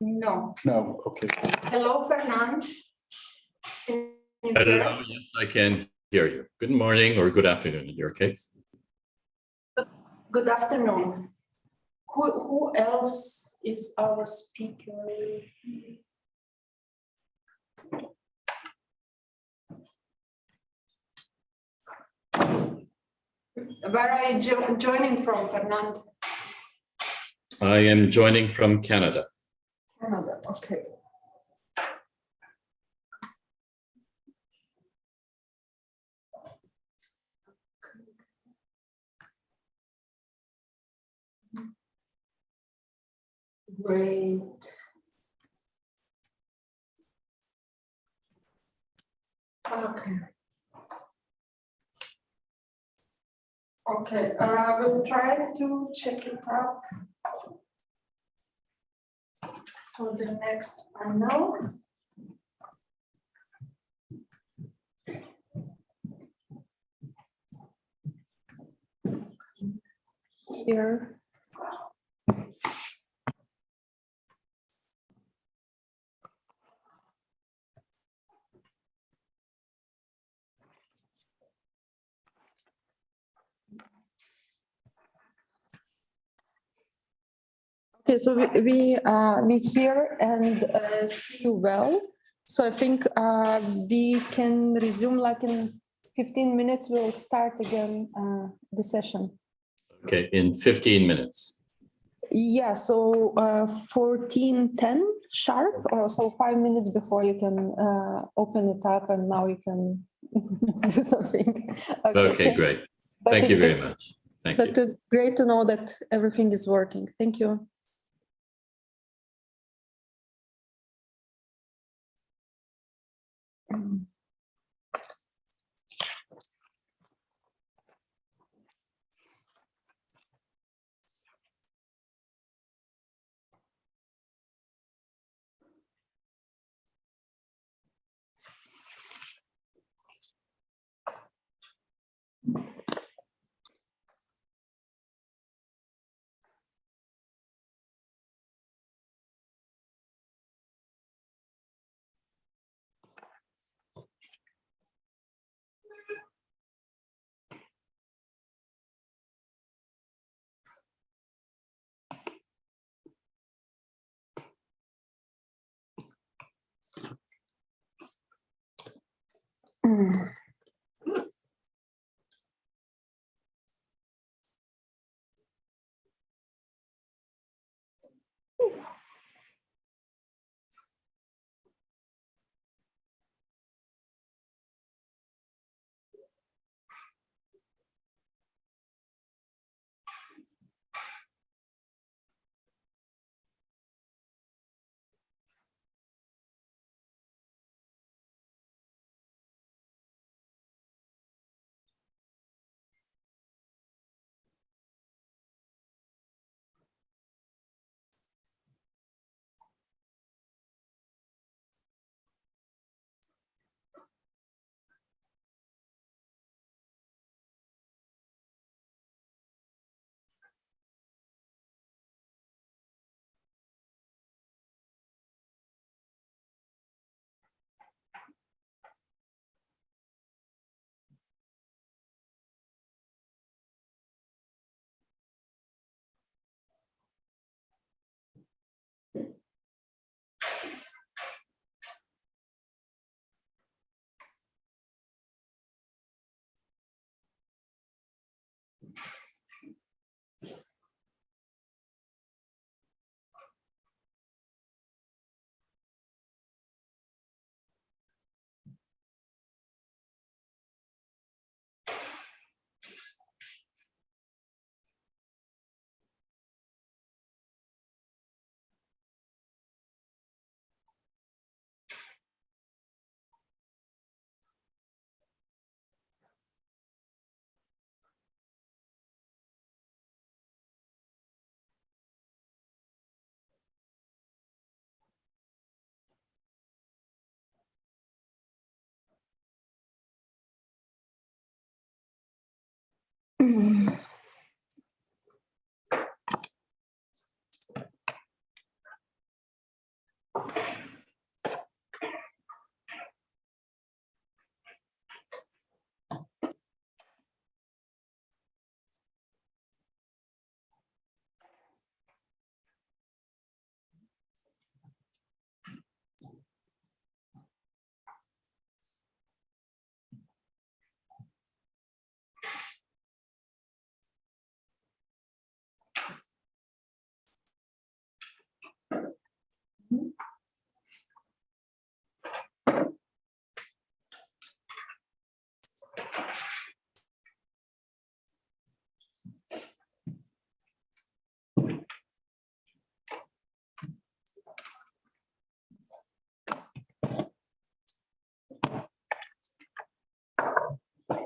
No.
No, okay.
Hello, Fernand. Can you hear
Hello,
us?
yes, I can hear you. Good morning or good afternoon in your case.
Good afternoon. Who else is our speaker? Where are you joining from, Fernand?
I am joining from Canada.
Canada, okay. Great. Okay. Okay, we'll try to check it up for the next panel. Here.
Okay, so we hear and see you well. So I think we can resume like in 15 minutes. We'll start again the session.
Okay, in 15 minutes.
Yeah, so 14:10 sharp, or so 5 minutes before you can open it up, and now you can do something.
Okay, great.
But
Thank you
it's
very
good.
much. Thank
But
you.
great to know that everything is working. Thank you.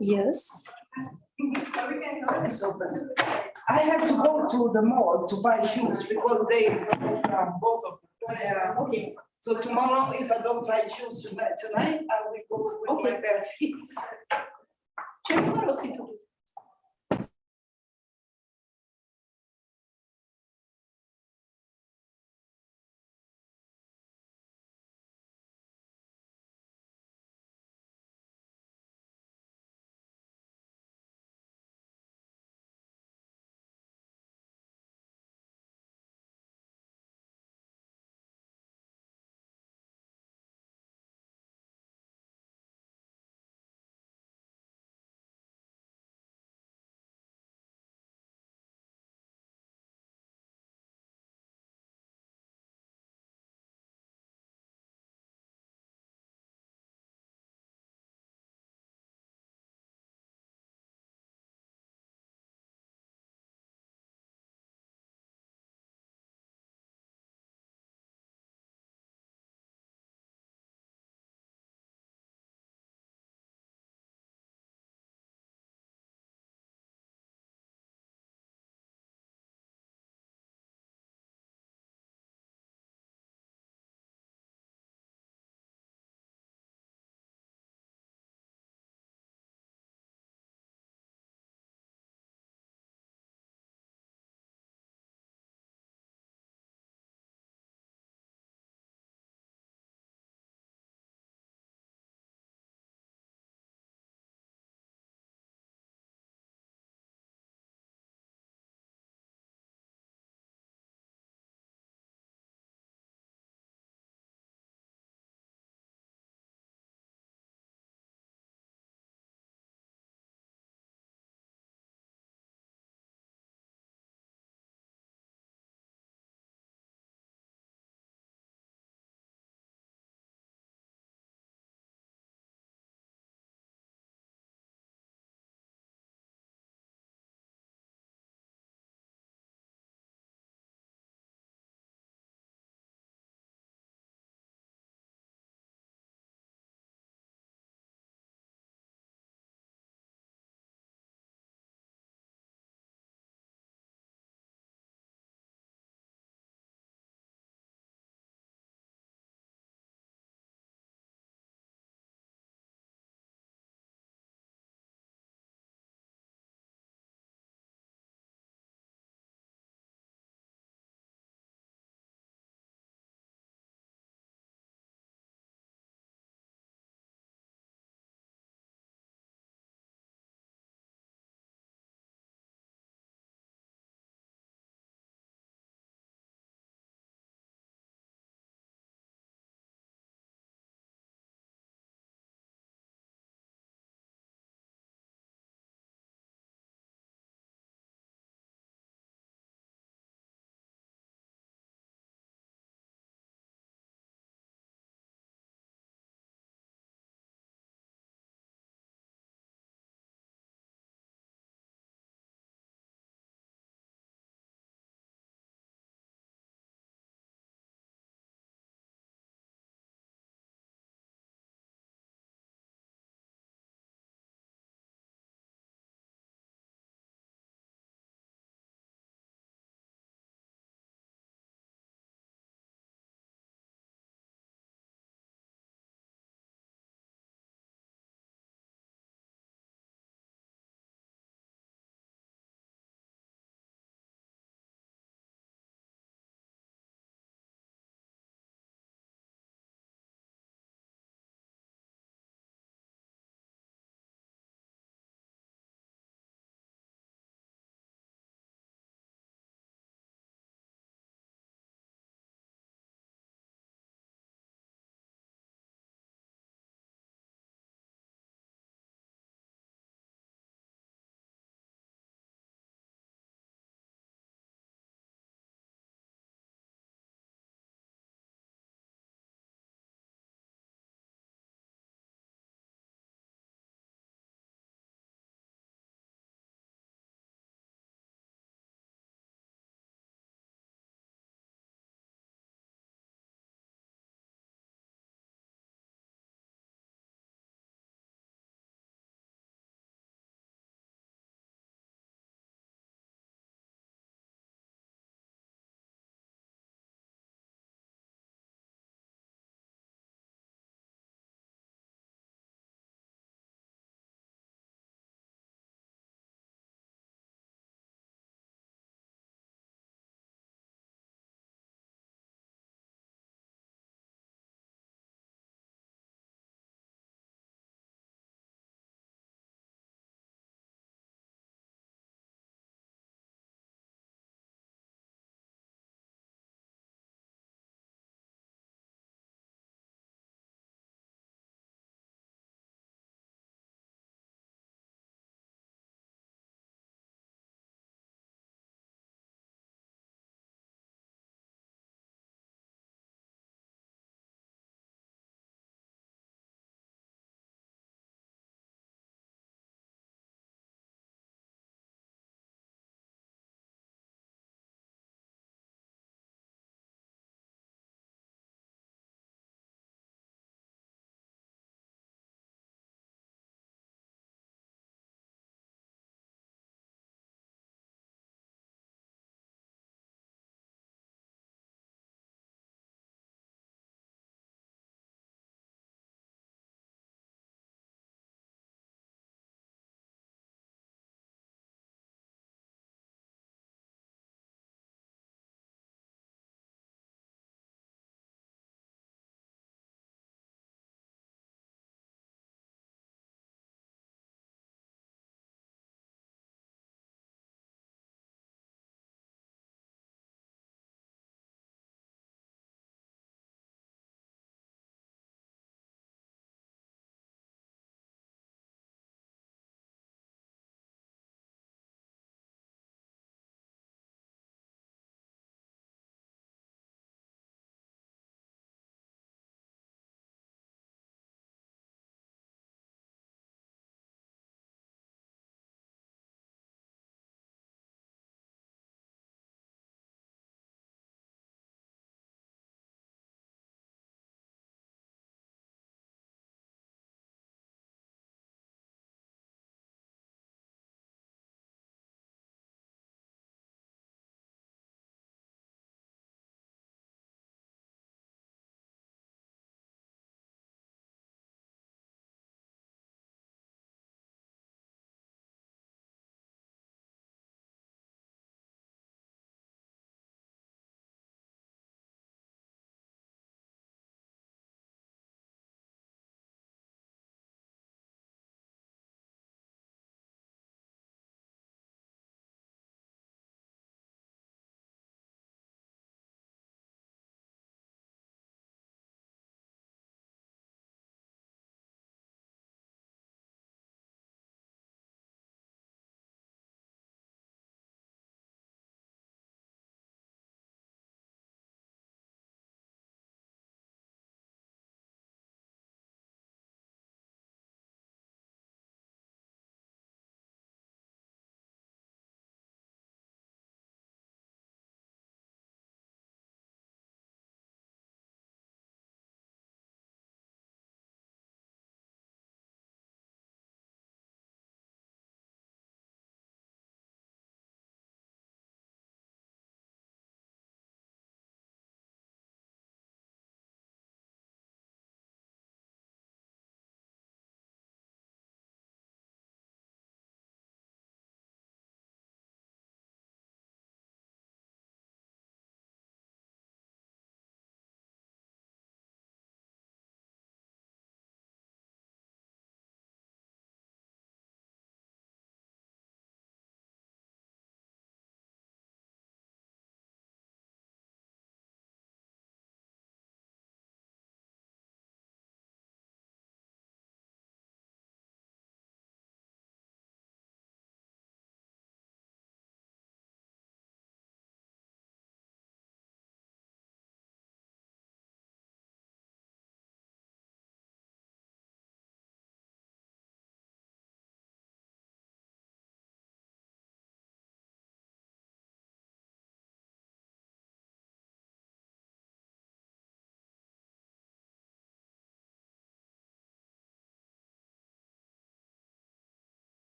Yes.
I have to go to the mall to buy shoes because they both of them.
Okay.
So tomorrow, if I don't find shoes tonight, I will go with my bare feet.
Ce numărul Sinti?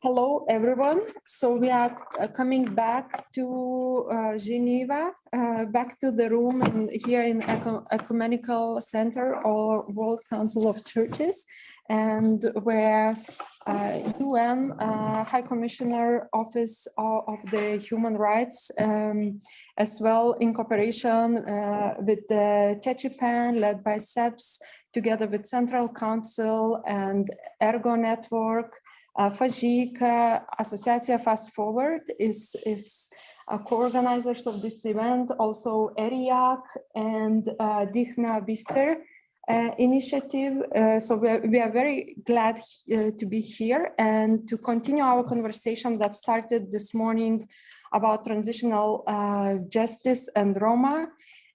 Hello, everyone. So we are coming back to Geneva, back to the room here in Ecumenical Center or World Council of Churches, and where UN High Commissioner Office of the Human Rights, as well in cooperation with the CHACHIPEN led by CEPS, together with Central Council and Ergo Network, FAGIC, Associatia Fast Forward is co-organizers of this event, also ERIAC and Dichna Bister initiative. So we are very glad to be here and to continue our conversation that started this morning about transitional justice and Roma.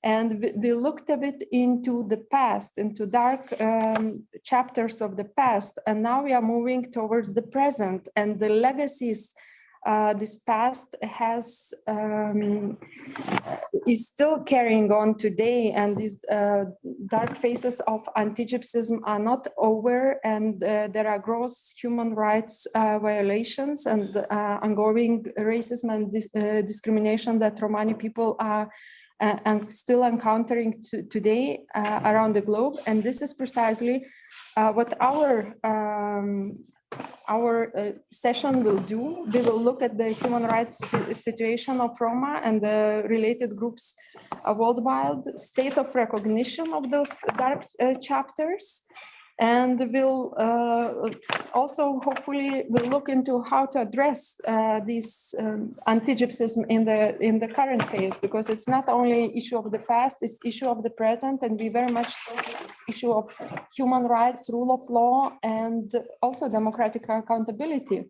And we looked a bit into the past, into dark chapters of the past, and now we are moving towards the present and the legacies this past has is still carrying on today, and these dark phases of anti-gypsyism are not over, and there are gross human rights violations and ongoing racism and discrimination that Romani people are and still encountering today around the globe. And this is precisely what our session will do. We will look at the human rights situation of Roma and the related groups worldwide, state of recognition of those dark chapters. And we'll also hopefully will look into how to address this anti-gypsyism in the current phase, because it's not only issue of the past, it's issue of the present, and we very much see it's issue of human rights, rule of law, and also democratic accountability.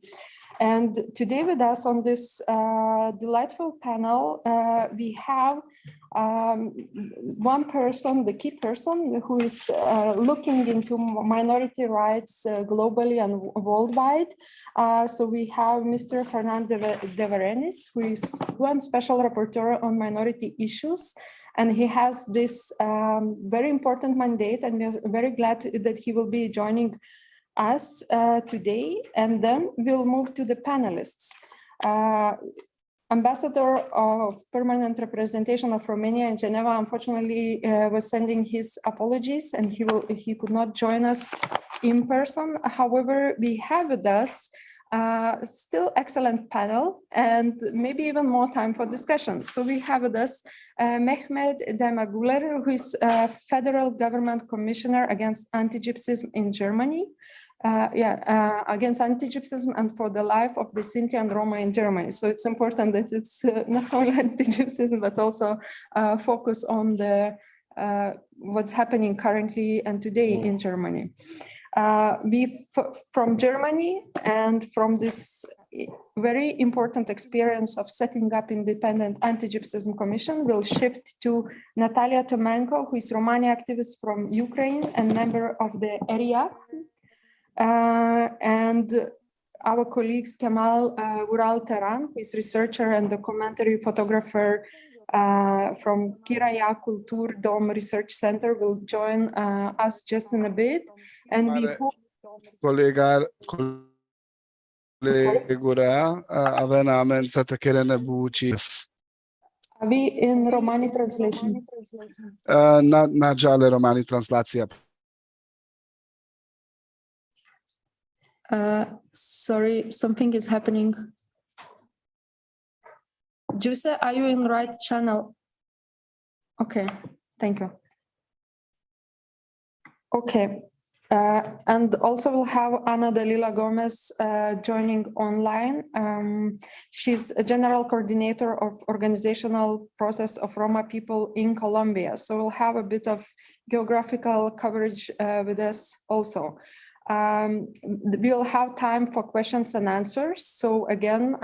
And today with us on this delightful panel, we have one person, the key person, who is looking into minority rights globally and worldwide. So we have Mr. Fernando de Varenis, who is UN Special Rapporteur on minority issues. And he has this very important mandate, and we're very glad that he will be joining us today. And then we'll move to the panelists. Ambassador of Permanent Representation of Romania in Geneva, unfortunately, was sending his apologies, and he could not join us in person. However, we have with us still excellent panel and maybe even more time for discussion. So we have with us Mehmet Demaguler, who is Federal Government Commissioner against Anti-Gypsyism in Germany. Against anti-Gypsyism and for the life of the Sinti and Roma in Germany. So it's important that it's not only anti-Gypsyism, but also focus on the what's happening currently and today in Germany. From Germany and from this very important experience of setting up independent anti-Gypsyism commission, we'll shift to Natalia Tomenko, who is Romani activist from Ukraine and member of the ERIAC. And our colleagues Kemal Ural-Teran, who is researcher and documentary photographer from Kiraya Kultur Dom Research Center, will join us just in a bit. And we hope... Are we in Romani translation?
Na žale Romani translacija.
Sorry, something is happening. Juse, are you in the right channel? Okay, thank you. Okay, And also we'll have Ana Dalila Gomez joining online. She's a general coordinator of organizational process of Roma people in Colombia. So we'll have a bit of geographical coverage with us also. We'll have time for questions and answers. So again,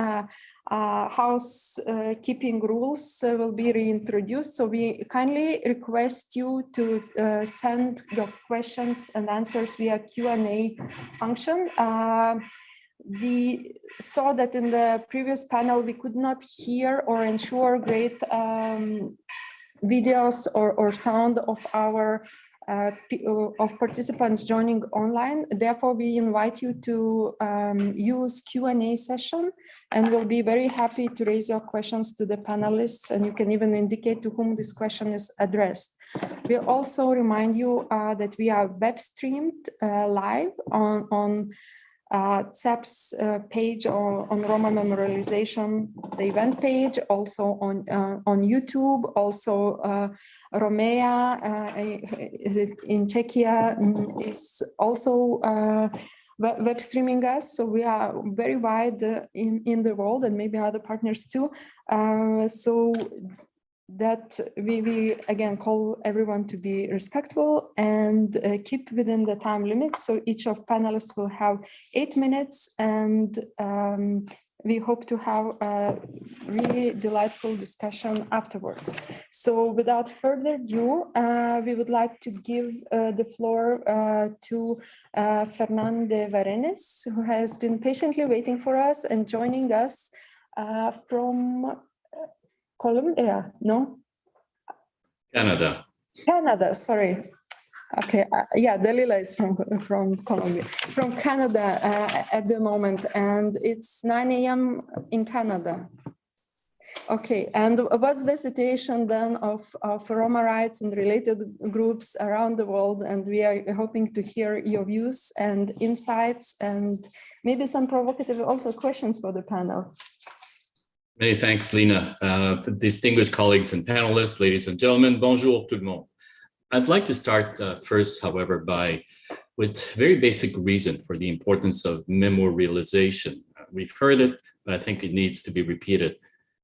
housekeeping rules will be reintroduced. So we kindly request you to send your questions and answers via Q&A function. We saw that in the previous panel, we could not hear or ensure great videos or sound of our of participants joining online. Therefore, we invite you to use Q&A session, and we'll be very happy to raise your questions to the panelists, and you can even indicate to whom this question is addressed. We'll also remind you that we are web streamed live on CEPS page or on Roma Memorialization, the event page, also on YouTube, also Romea in Czechia is also web streaming us. So we are very wide in the world, and maybe other partners too. So that we again call everyone to be respectful and keep within the time limit. So each of panelists will have 8 minutes, and we hope to have a really delightful discussion afterwards. So without further ado, we would like to give the floor to Fernande Varenes, who has been patiently waiting for us and joining us from Colombia, no?
Canada.
Canada, sorry. Okay, yeah, Dalila is from Colombia, from Canada at the moment, and it's 9 a.m. in Canada. Okay, and what's the situation then of Roma rights and related groups around the world? And we are hoping to hear your views and insights, and maybe some provocative also questions for the panel.
Many thanks, Lina. Distinguished colleagues and panelists, ladies and gentlemen, bonjour tout le monde. I'd like to start first, however, with very basic reason for the importance of memorialization. We've heard it, but I think it needs to be repeated,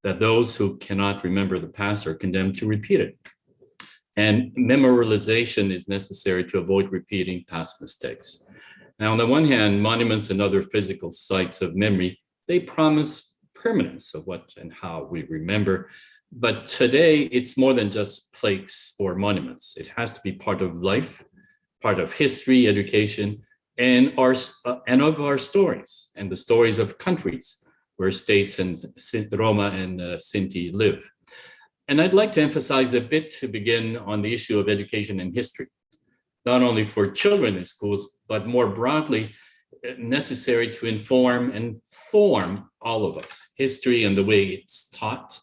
that those who cannot remember the past are condemned to repeat it. And memorialization is necessary to avoid repeating past mistakes. Now, on the one hand, monuments and other physical sites of memory, they promise permanence of what and how we remember. But today, it's more than just plaques or monuments. It has to be part of life, part of history, education, and of our stories, and the stories of countries where states and Roma and Sinti live. And I'd like to emphasize a bit to begin on the issue of education and history, not only for children in schools, but more broadly, necessary to inform and form all of us, history and the way it's taught,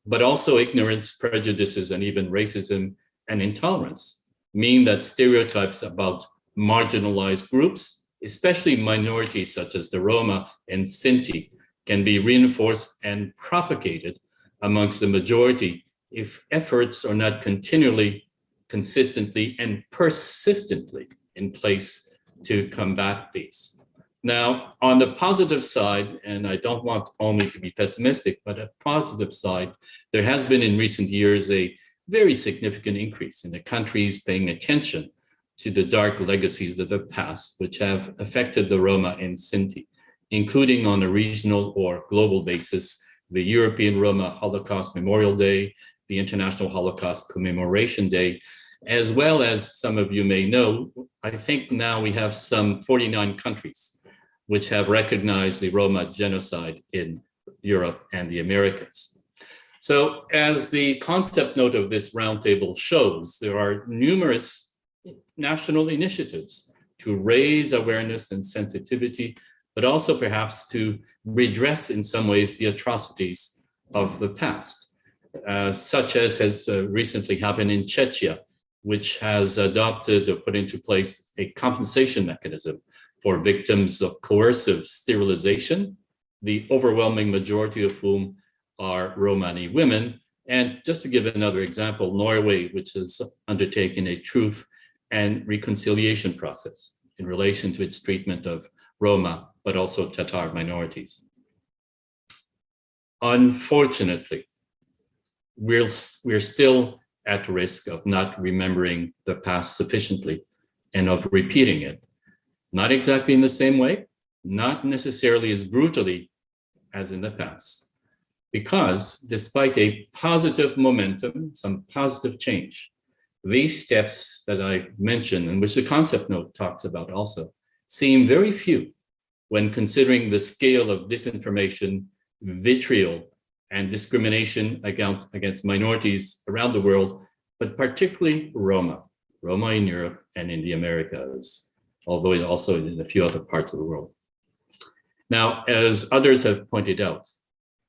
but also ignorance, prejudices, and even racism and intolerance mean that stereotypes about marginalized groups, especially minorities such as the Roma and Sinti, can be reinforced and propagated amongst the majority if efforts are not continually, consistently, and persistently in place to combat these. Now, on the positive side, and I don't want only to be pessimistic, but a positive side, there has been in recent years a very significant increase in the countries paying attention to the dark legacies of the past, which have affected the Roma and Sinti, including on a regional or global basis, the European Roma Holocaust Memorial Day, the International Holocaust Commemoration Day, as well as some of you may know, I think now we have some 49 countries which have recognized the Roma genocide in Europe and the Americas. So as the concept note of this roundtable shows, there are numerous national initiatives to raise awareness and sensitivity, but also perhaps to redress in some ways the atrocities of the past, such as has recently happened in Czechia, which has adopted or put into place a compensation mechanism for victims of coercive sterilization, the overwhelming majority of whom are Romani women. And just to give another example, Norway, which has undertaken a truth and reconciliation process in relation to its treatment of Roma, but also Tatar minorities. Unfortunately, we're still at risk of not remembering the past sufficiently and of repeating it. Not exactly in the same way, not necessarily as brutally as in the past. Because despite a positive momentum, some positive change, these steps that I mentioned, and which the concept note talks about also, seem very few when considering the scale of disinformation, vitriol, and discrimination against minorities around the world, but particularly Roma in Europe and in the Americas, although also in a few other parts of the world. Now, as others have pointed out,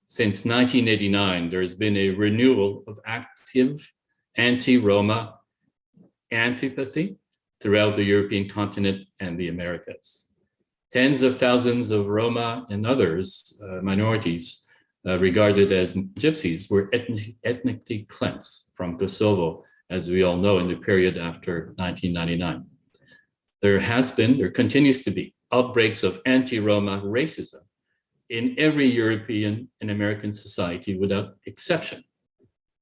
since 1989, there's been a renewal of active anti-Roma antipathy throughout the European continent and the Americas. Tens of thousands of Roma and others, minorities, regarded as gypsies, were ethnically cleansed from Kosovo, as we all know, in the period after 1999. There continues to be outbreaks of anti-Roma racism in every European and American society without exception.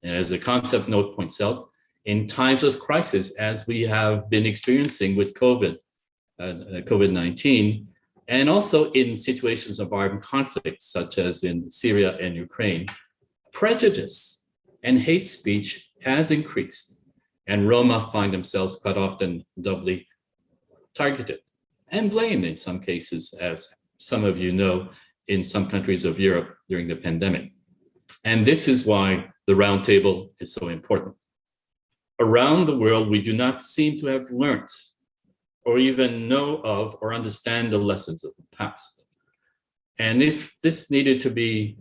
And as the concept note points out, in times of crisis, as we have been experiencing with COVID-19, and also in situations of armed conflict, such as in Syria and Ukraine, prejudice and hate speech has increased, and Roma find themselves quite often doubly targeted and blamed in some cases, as some of you know, in some countries of Europe during the pandemic. And this is why the roundtable is so important. Around the world, we do not seem to have learned or even know of or understand the lessons of the past. And if this needed to be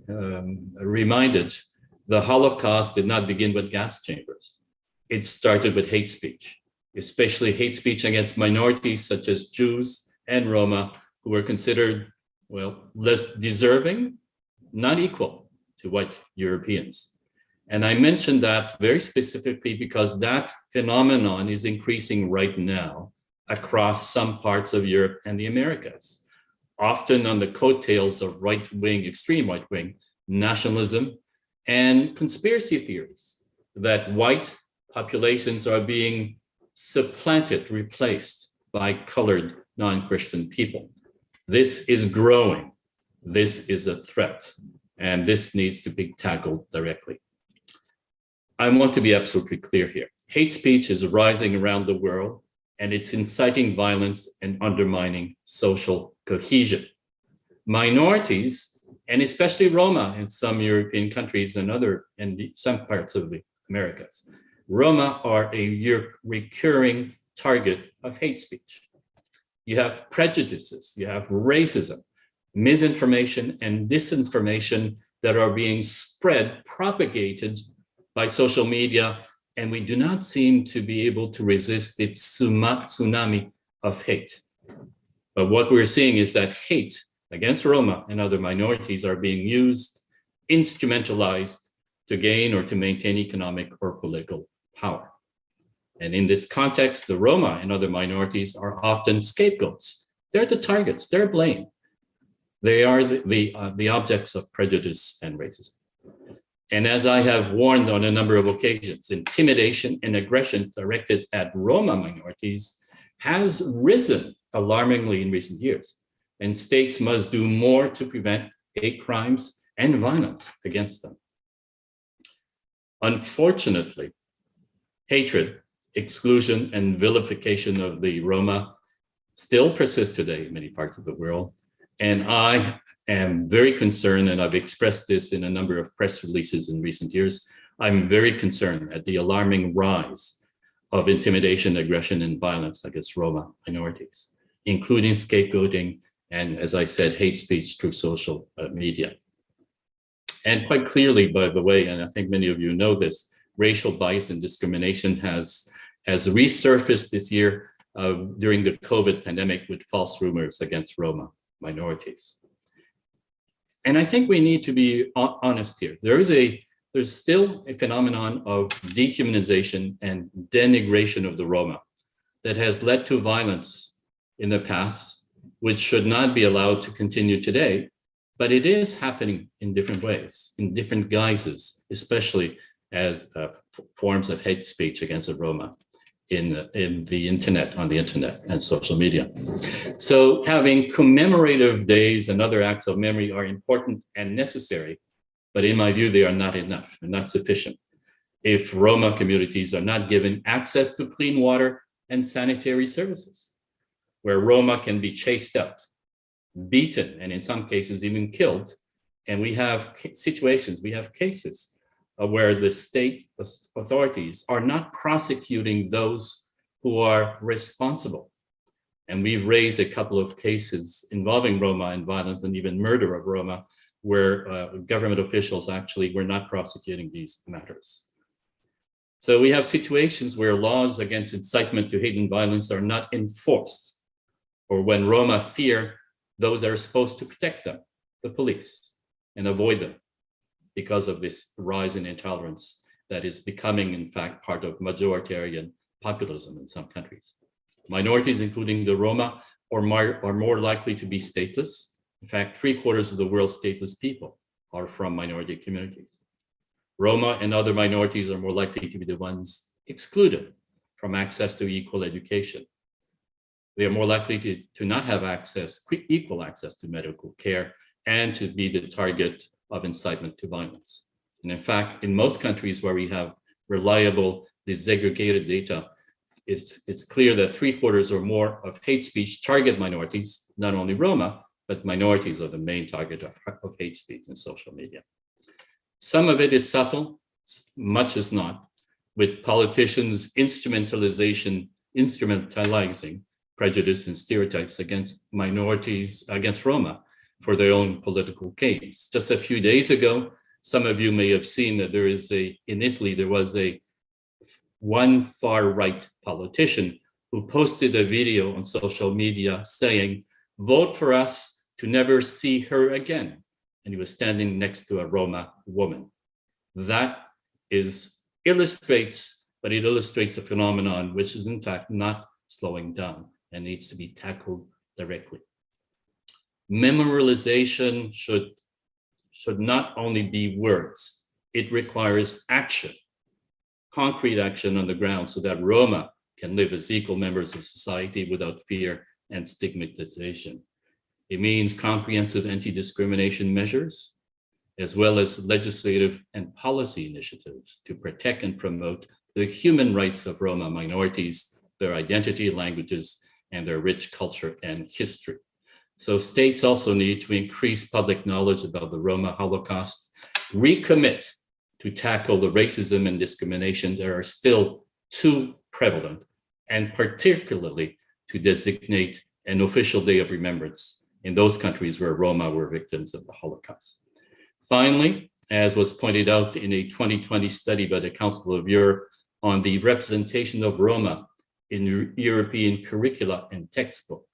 reminded, the Holocaust did not begin with gas chambers. It started with hate speech, especially hate speech against minorities such as Jews and Roma, who were considered, well, less deserving, not equal to white Europeans. And I mentioned that very specifically because that phenomenon is increasing right now across some parts of Europe and the Americas, often on the coattails of right-wing, extreme right-wing nationalism and conspiracy theories that white populations are being supplanted, replaced by colored non-Christian people. This is growing. This is a threat, and this needs to be tackled directly. I want to be absolutely clear here. Hate speech is rising around the world, and it's inciting violence and undermining social cohesion. Minorities, and especially Roma in some European countries and some parts of the Americas, Roma are a recurring target of hate speech. You have prejudices, you have racism, misinformation and disinformation that are being spread, propagated by social media, and we do not seem to be able to resist its tsunami of hate. But what we're seeing is that hate against Roma and other minorities are being used, instrumentalized to gain or to maintain economic or political power. And in this context, the Roma and other minorities are often scapegoats. They're the targets, they're blamed. They are the objects of prejudice and racism. And as I have warned on a number of occasions, intimidation and aggression directed at Roma minorities has risen alarmingly in recent years, and states must do more to prevent hate crimes and violence against them. Unfortunately, hatred, exclusion, and vilification of the Roma still persist today in many parts of the world, and I am very concerned, and I've expressed this in a number of press releases in recent years. I'm very concerned at the alarming rise of intimidation, aggression, and violence against Roma minorities, including scapegoating and, as I said, hate speech through social media. And quite clearly, by the way, and I think many of you know this, racial bias and discrimination has resurfaced this year during the COVID pandemic with false rumors against Roma minorities. And I think we need to be honest here. There's still a phenomenon of dehumanization and denigration of the Roma that has led to violence in the past, which should not be allowed to continue today, but it is happening in different ways, in different guises, especially as forms of hate speech against the Roma in the internet, on the internet and social media. So having commemorative days and other acts of memory are important and necessary, but in my view, they are not enough and not sufficient. If Roma communities are not given access to clean water and sanitary services, where Roma can be chased out, beaten, and in some cases even killed. And we have situations, we have cases where the state authorities are not prosecuting those who are responsible. And we've raised a couple of cases involving Roma and violence and even murder of Roma, where government officials actually were not prosecuting these matters. So we have situations where laws against incitement to hate and violence are not enforced, or when Roma fear those that are supposed to protect them, the police, and avoid them because of this rise in intolerance that is becoming, in fact, part of majoritarian populism in some countries. Minorities, including the Roma, are more likely to be stateless. In fact, 3/4 of the world's stateless people are from minority communities. Roma and other minorities are more likely to be the ones excluded from access to equal education. They are more likely to not have equal access to medical care and to be the target of incitement to violence. And in fact, in most countries where we have reliable, disaggregated data, it's clear that 3/4 or more of hate speech target minorities, not only Roma, but minorities are the main target of hate speech in social media. Some of it is subtle, much is not, with politicians instrumentalizing prejudice and stereotypes against minorities, against Roma, for their own political gains. Just a few days ago, some of you may have seen that in Italy, there was one far-right politician who posted a video on social media saying, "Vote for us to never see her again." And he was standing next to a Roma woman. That illustrates a phenomenon which is in fact not slowing down and needs to be tackled directly. Memorialization should not only be words, it requires action, concrete action on the ground so that Roma can live as equal members of society without fear and stigmatization. It means comprehensive anti-discrimination measures, as well as legislative and policy initiatives to protect and promote the human rights of Roma minorities, their identity, languages, and their rich culture and history. So states also need to increase public knowledge about the Roma Holocaust, recommit to tackle the racism and discrimination that are still too prevalent, and particularly to designate an official day of remembrance in those countries where Roma were victims of the Holocaust. Finally, as was pointed out in a 2020 study by the Council of Europe on the representation of Roma in European curricula and textbook,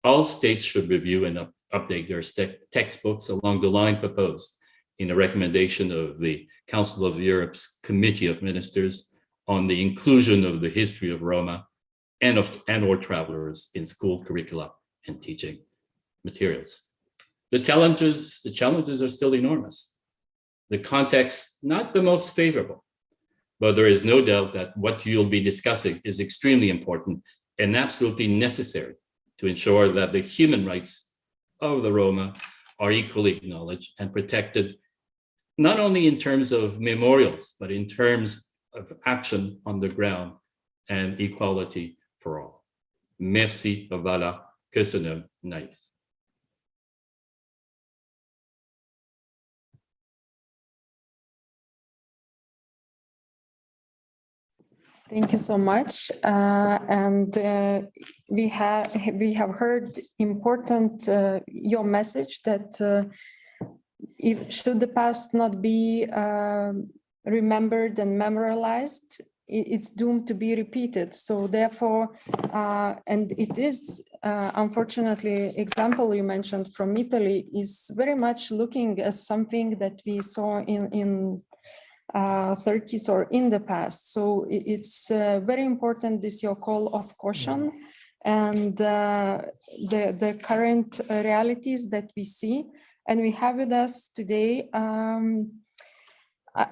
all states should review and update their textbooks along the line proposed in a recommendation of the Council of Europe's Committee of Ministers on the inclusion of the history of Roma and/or travelers in school curricula and teaching materials. The challenges are still enormous. The context, not the most favorable, but there is no doubt that what you'll be discussing is extremely important and absolutely necessary to ensure that the human rights of the Roma are equally acknowledged and protected, not only in terms of memorials, but in terms of action on the ground and equality for all. Merci, Vala, köszönöm, nice.
Thank you so much. We have heard important your message that should the past not be remembered and memorialized, it's doomed to be repeated. So therefore, and it is unfortunately, example you mentioned from Italy is very much looking as something that we saw in 30s or in the past. So it's very important, this your call of caution and the current realities that we see. And we have with us today,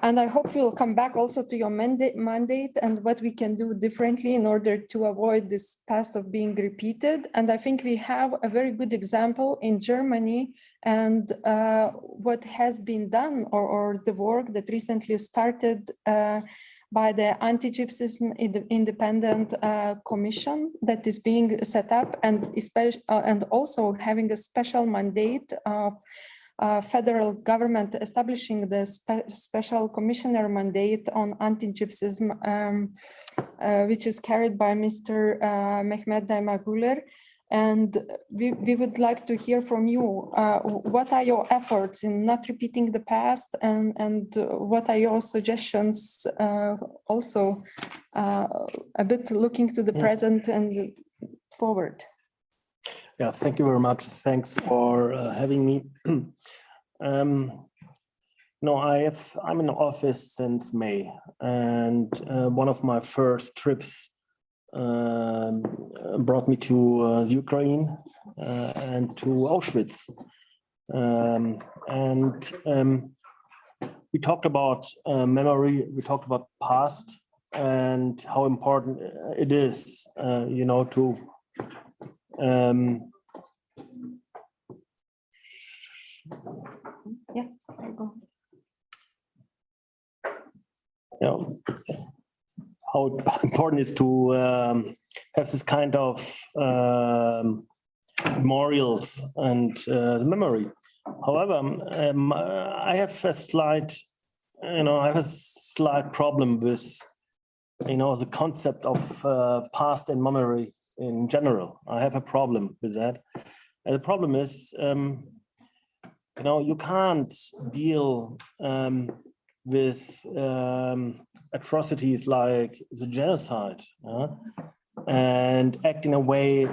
and I hope you'll come back also to your mandate and what we can do differently in order to avoid this past of being repeated. And I think we have a very good example in Germany and what has been done or the work that recently started by the anti-gypsyism independent commission that is being set up and also having a special mandate of federal government establishing the special commissioner mandate on anti-gypsyism, which is carried by Mr. Mehmet Daimaguler. And we would like to hear from you. What are your efforts in not repeating the past, and what are your suggestions also a bit looking to the present and forward?
Yeah, thank you very much. Thanks for having me. No, I'm in office since May, and one of my first trips brought me to the Ukraine and to Auschwitz. We talked about memory, we talked about past and how important it is, you know, to
yeah,
you know, how important it is to have this kind of memorials and memory. However, I have a slight, problem with, the concept of past and memory in general. I have a problem with that. And the problem is, you can't deal with atrocities like the genocide and act in a way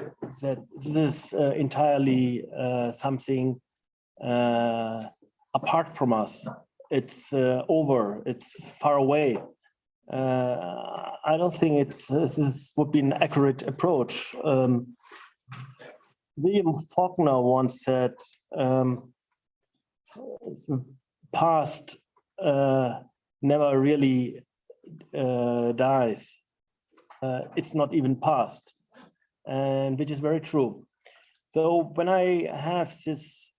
that this is entirely something apart from us. It's over, it's far away. I don't think this would be an accurate approach. William Faulkner once said, past never really dies. It's not even past, and which is very true. So when I have this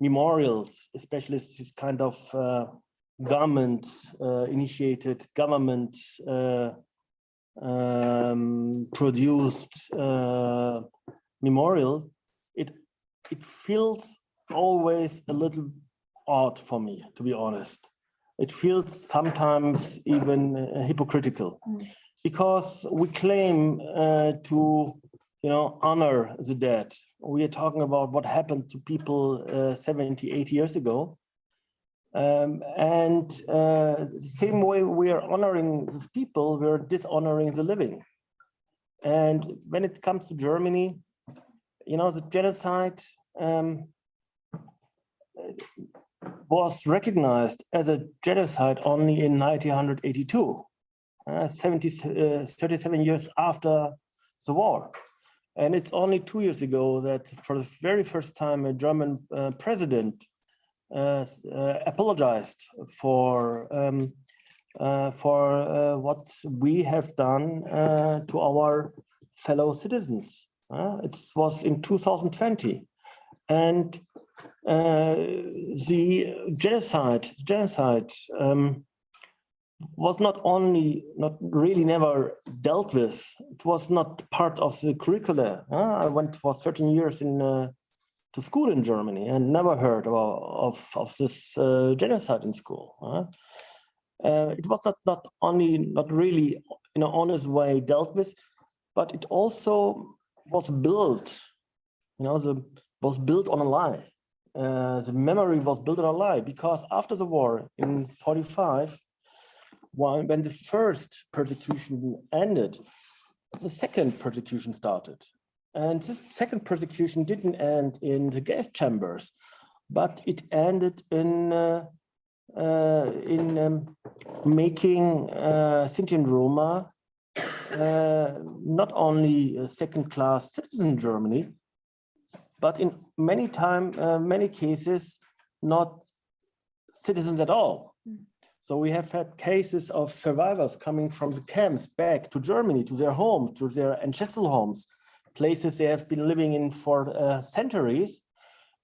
memorials, especially this kind of government initiated, government produced memorial, it feels always a little odd for me, to be honest. It feels sometimes even hypocritical, because we claim to, honor the dead. We are talking about what happened to people 70, 80 years ago. And the same way we are honoring these people, we're dishonoring the living. And when it comes to Germany, the genocide was recognized as a genocide only in 1982, 37 years after the war. And it's only 2 years ago that for the very first time a German president apologized for what we have done to our fellow citizens. It was in 2020, and the genocide was not really never dealt with. It was not part of the curricula. I went for 13 years to school in Germany and never heard of this genocide in school. It was not really in an honest way dealt with, but it also was built, was built on a lie. The memory was built on a lie, because after the war in 1945, when the first persecution ended, the second persecution started. And this second persecution didn't end in the gas chambers, but it ended in in making Sinti and Roma not only a second-class citizen in Germany, but in many cases, not citizens at all. So we have had cases of survivors coming from the camps back to Germany, to their homes, to their ancestral homes, places they have been living in for centuries.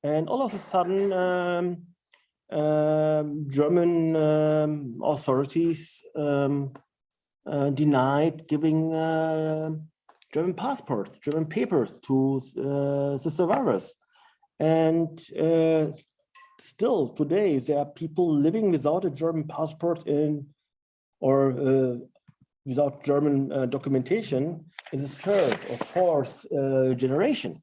And all of a sudden, German authorities denied giving German passports, German papers to the survivors. And still today, there are people living without a German passport or without German documentation in the third or fourth generation.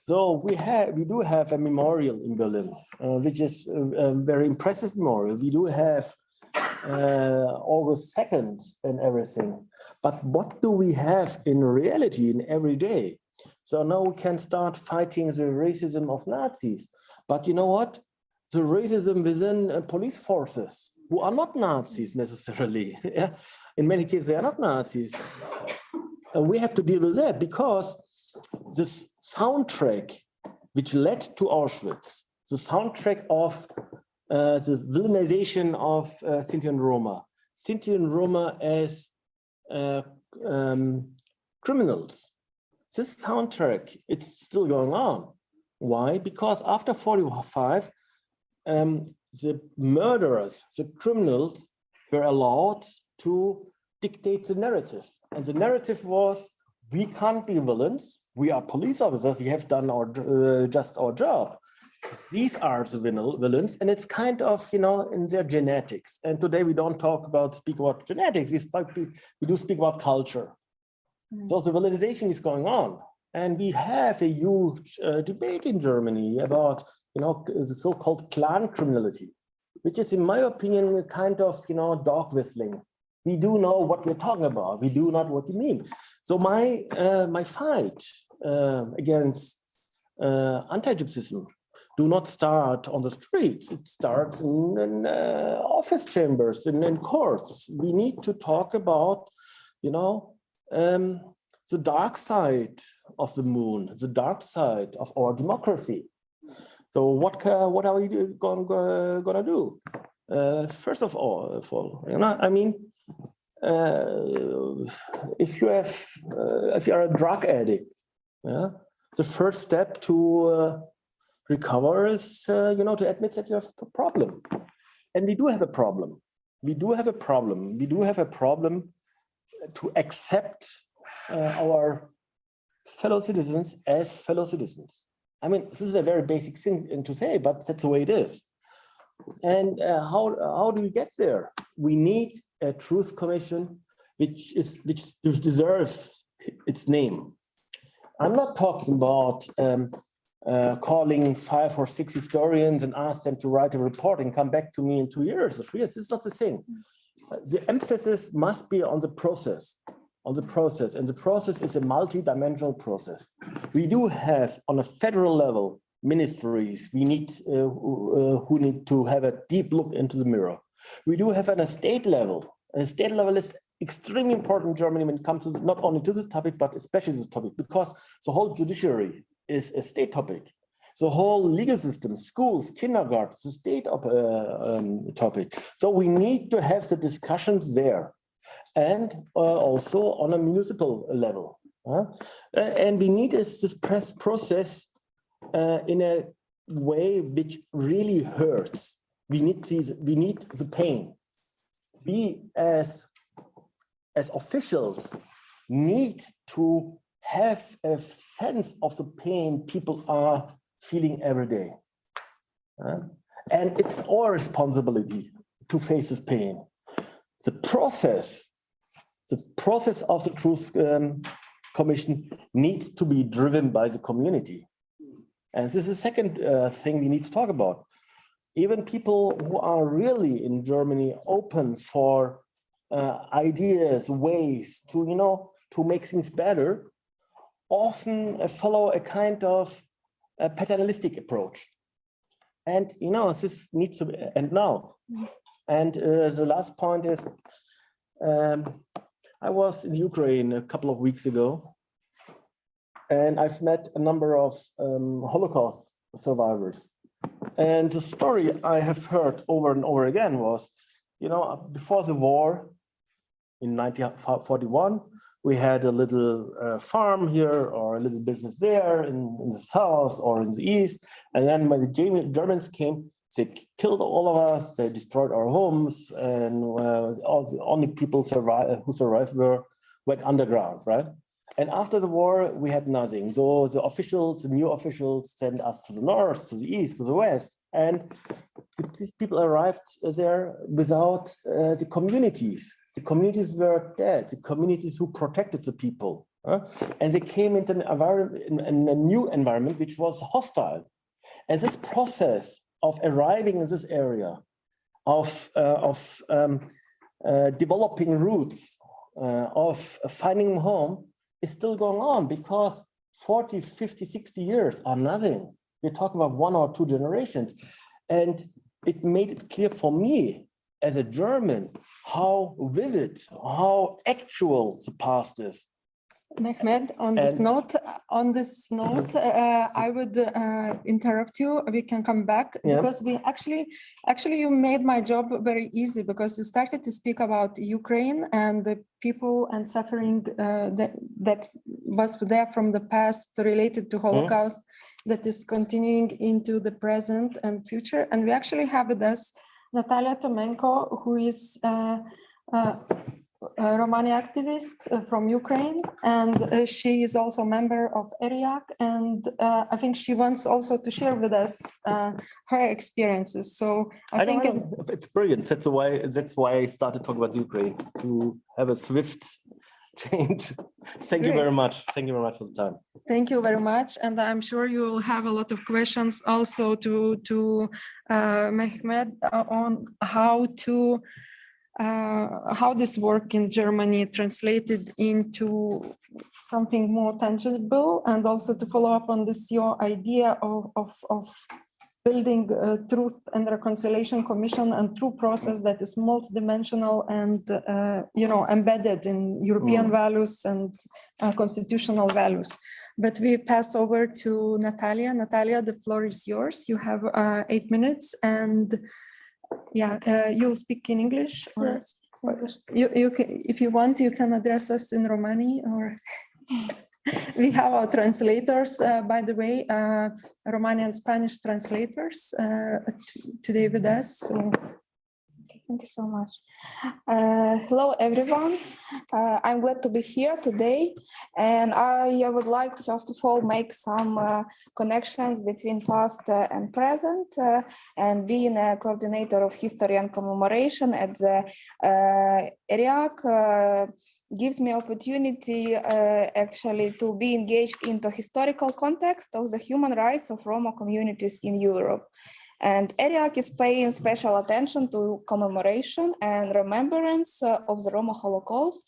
So we do have a memorial in Berlin, which is a very impressive memorial. We do have August 2nd and everything. But what do we have in reality in every day? So now we can start fighting the racism of Nazis. But you know what? The racism within police forces, who are not Nazis necessarily. Yeah? In many cases, they are not Nazis. We have to deal with that because this soundtrack which led to Auschwitz, the soundtrack of the villainization of Sinti and Roma as criminals. This soundtrack, it's still going on. Why? Because after 45, the murderers, the criminals were allowed to dictate the narrative. And the narrative was, we can't be villains. We are police officers. We have done just our job. These are the villains, and it's kind of, in their genetics. And today we don't speak about genetics. We do speak about culture. So the villainization is going on, and we have a huge debate in Germany about, the so-called clan criminality, which is, in my opinion, a kind of, dog whistling. We do know what we're talking about. We do not what you mean. So my fight against anti-gypsyism do not start on the streets. It starts in office chambers and in courts. We need to talk about, the dark side of the moon, the dark side of our democracy. So what are we gonna do? First of all, if you are a drug addict, the first step to recover is, to admit that you have a problem. And we do have a problem. We do have a problem to accept our fellow citizens as fellow citizens. This is a very basic thing to say, but that's the way it is. And how do we get there? We need a truth commission which deserves its name. I'm not talking about calling 5 or 6 historians and ask them to write a report and come back to me in 2 years or 3 years. This is not the thing. The emphasis must be on the process. And the process is a multi-dimensional process. We do have, on a federal level, ministries who need to have a deep look into the mirror. We do have on a state level. And the state level is extremely important in Germany when it comes to not only to this topic, but especially this topic, because the whole judiciary is a state topic. The whole legal system, schools, kindergartens, the state topic. So we need to have the discussions there, and also on a municipal level. And we need this process in a way which really hurts. We need the pain. We as officials need to have a sense of the pain people are feeling every day. And it's our responsibility to face this pain. The process of the Truth Commission needs to be driven by the community. And this is the second thing we need to talk about. Even people who are really in Germany open for ideas, ways to make things better, often follow a kind of a paternalistic approach. And, you know, this needs to end now. And the last point is, I was in Ukraine a couple of weeks ago, and I've met a number of Holocaust survivors. And the story I have heard over and over again was, you know, before the war in 1941, we had a little farm here or a little business there in the south or in the east. And then when the Germans came, they killed all of us, they destroyed our homes, and all the only people who survived went underground, right? And after the war, we had nothing. So the officials, the new officials, sent us to the north, to the east, to the west. And these people arrived there without the communities. The communities were dead, the communities who protected the people. And they came into an environment, in a new environment, which was hostile. And this process of arriving in this area, of developing roots, of finding home, is still going on, because 40, 50, 60 years are nothing. We're talking about 1 or 2 generations. And it made it clear for me as a German how vivid, how actual the past is.
Mehmet, on this note, I would interrupt you. We can come back because we actually you made my job very easy, because you started to speak about Ukraine and the people and suffering that was there from the past related to Holocaust that is continuing into the present and future. And we actually have with us Natalia Tomenko, who is a Romani activist from Ukraine, and she is also a member of ERIAC, and I think she wants also to share with us her experiences. So I think
it's brilliant. That's why I started talking about Ukraine, to have a swift change. Thank you very much. Thank you very much for the time.
Thank you very much, and I'm sure you will have a lot of questions also to Mehmet on how this work in Germany translated into something more tangible, and also to follow up on this your idea of building a truth and reconciliation commission and true process that is multidimensional and embedded in European values and constitutional values. But we pass over to Natalia. Natalia, the floor is yours. You have 8 minutes, and you'll speak in English, or
yes, English.
You can, if you want, you can address us in Romani, or we have our translators, by the way, Romani and Spanish translators today with us. So.
Thank you so much. Hello, everyone. I'm glad to be here today. And I would like, first of all, make some connections between past and present. And being a coordinator of history and commemoration at the ERIAC gives me opportunity actually to be engaged into historical context of the human rights of Roma communities in Europe. And ERIAC is paying special attention to commemoration and remembrance of the Roma Holocaust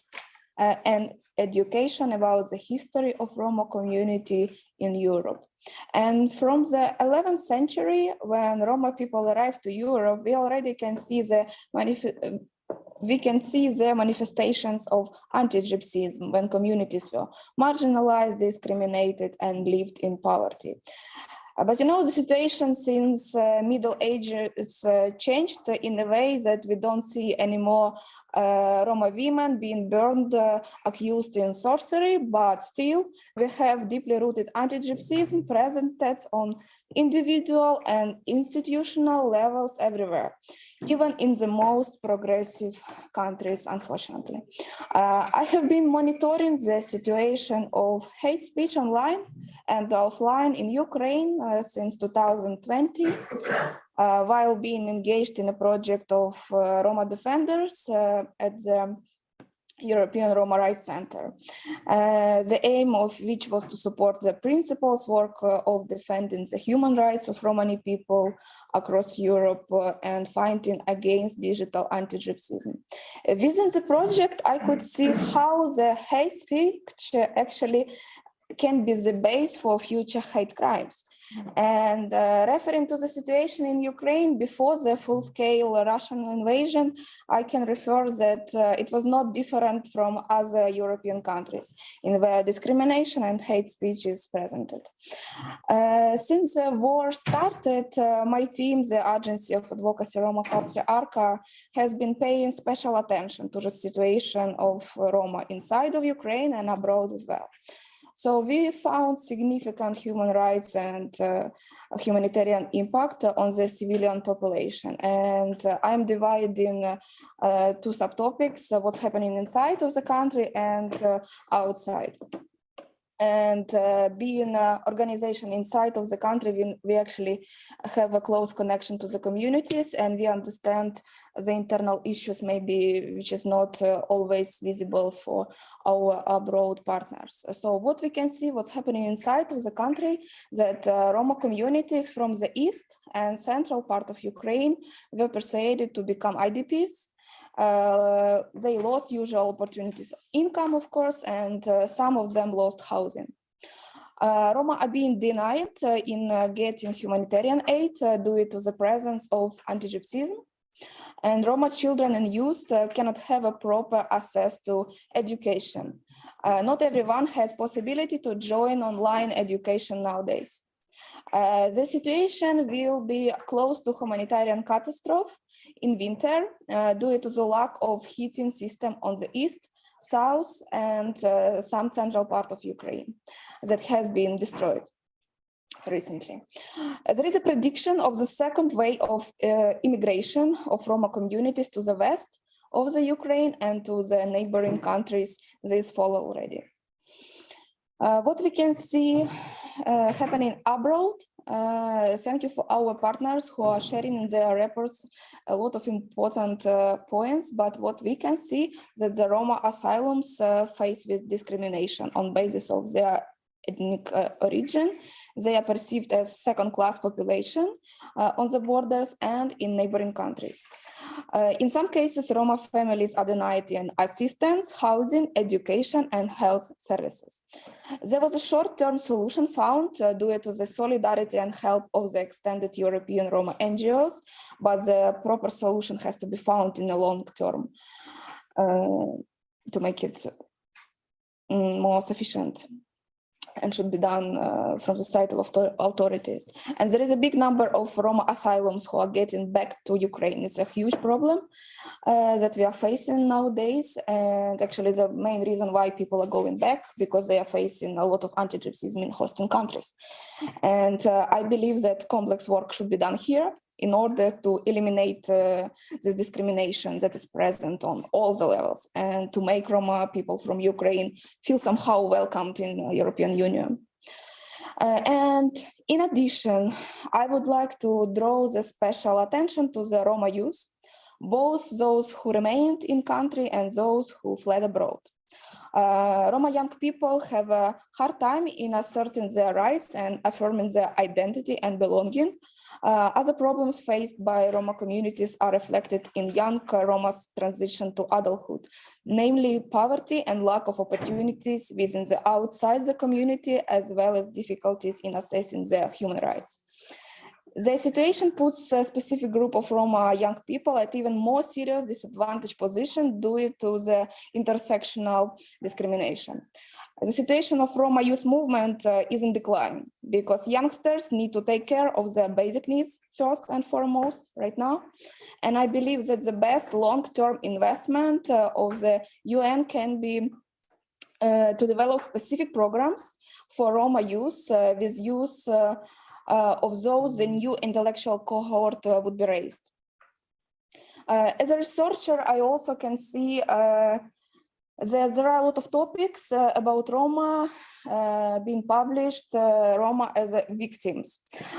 and education about the history of Roma community in Europe. And from the 11th century, when Roma people arrived to Europe, we already can see the manifestations of anti-gypsyism when communities were marginalized, discriminated, and lived in poverty. But you know, the situation since Middle Ages changed in a way that we don't see anymore Roma women being burned, accused in sorcery, but still we have deeply rooted anti-gypsyism presented on individual and institutional levels everywhere, even in the most progressive countries, unfortunately. I have been monitoring the situation of hate speech online and offline in Ukraine since 2020, while being engaged in a project of Roma defenders at the European Roma Rights Center, the aim of which was to support the principles work of defending the human rights of Romani people across Europe and fighting against digital anti-gypsyism. Within the project, I could see how the hate speech actually can be the base for future hate crimes. And referring to the situation in Ukraine before the full-scale Russian invasion, I can refer that it was not different from other European countries in where discrimination and hate speech is presented. Since the war started, my team, the Agency of Advocacy Roma Culture, ARCA, has been paying special attention to the situation of Roma inside of Ukraine and abroad as well. So we found significant human rights and humanitarian impact on the civilian population. And I'm dividing two subtopics, what's happening inside of the country and outside. And being an organization inside of the country, we actually have a close connection to the communities, and we understand the internal issues maybe which is not always visible for our abroad partners. So what we can see, what's happening inside of the country, that Roma communities from the east and central part of Ukraine were persuaded to become IDPs. They lost usual opportunities of income, of course, and some of them lost housing. Roma are being denied in getting humanitarian aid due to the presence of anti-gypsyism. And Roma children and youth cannot have a proper access to education. Not everyone has possibility to join online education nowadays. The situation will be close to humanitarian catastrophe in winter due to the lack of heating system on the east, south, and some central part of Ukraine that has been destroyed recently. There is a prediction of the second wave of immigration of Roma communities to the west of the Ukraine and to the neighboring countries this fall already. What we can see happening abroad, thank you for our partners who are sharing in their reports a lot of important points, but what we can see that the Roma asylums face with discrimination on basis of their ethnic origin. They are perceived as second-class population on the borders and in neighboring countries. In some cases, Roma families are denied in assistance, housing, education, and health services. There was a short-term solution found due to the solidarity and help of the extended European Roma NGOs, but the proper solution has to be found in the long term to make it more sufficient, and should be done from the side of authorities. And there is a big number of Roma asylums who are getting back to Ukraine. It's a huge problem that we are facing nowadays. And actually the main reason why people are going back, because they are facing a lot of anti-gypsyism in hosting countries. And I believe that complex work should be done here in order to eliminate this discrimination that is present on all the levels and to make Roma people from Ukraine feel somehow welcomed in the European Union. And in addition, I would like to draw the special attention to the Roma youth, both those who remained in country and those who fled abroad. Roma young people have a hard time in asserting their rights and affirming their identity and belonging. Other problems faced by Roma communities are reflected in young Roma's transition to adulthood, namely poverty and lack of opportunities within the outside the community, as well as difficulties in assessing their human rights. The situation puts a specific group of Roma young people at even more serious disadvantaged position due to the intersectional discrimination. The situation of Roma youth movement is in decline because youngsters need to take care of their basic needs first and foremost right now. And I believe that the best long-term investment of the UN can be to develop specific programs for Roma youth with youth of those the new intellectual cohort would be raised. As a researcher, I also can see that there are a lot of topics about Roma being published, Roma as victims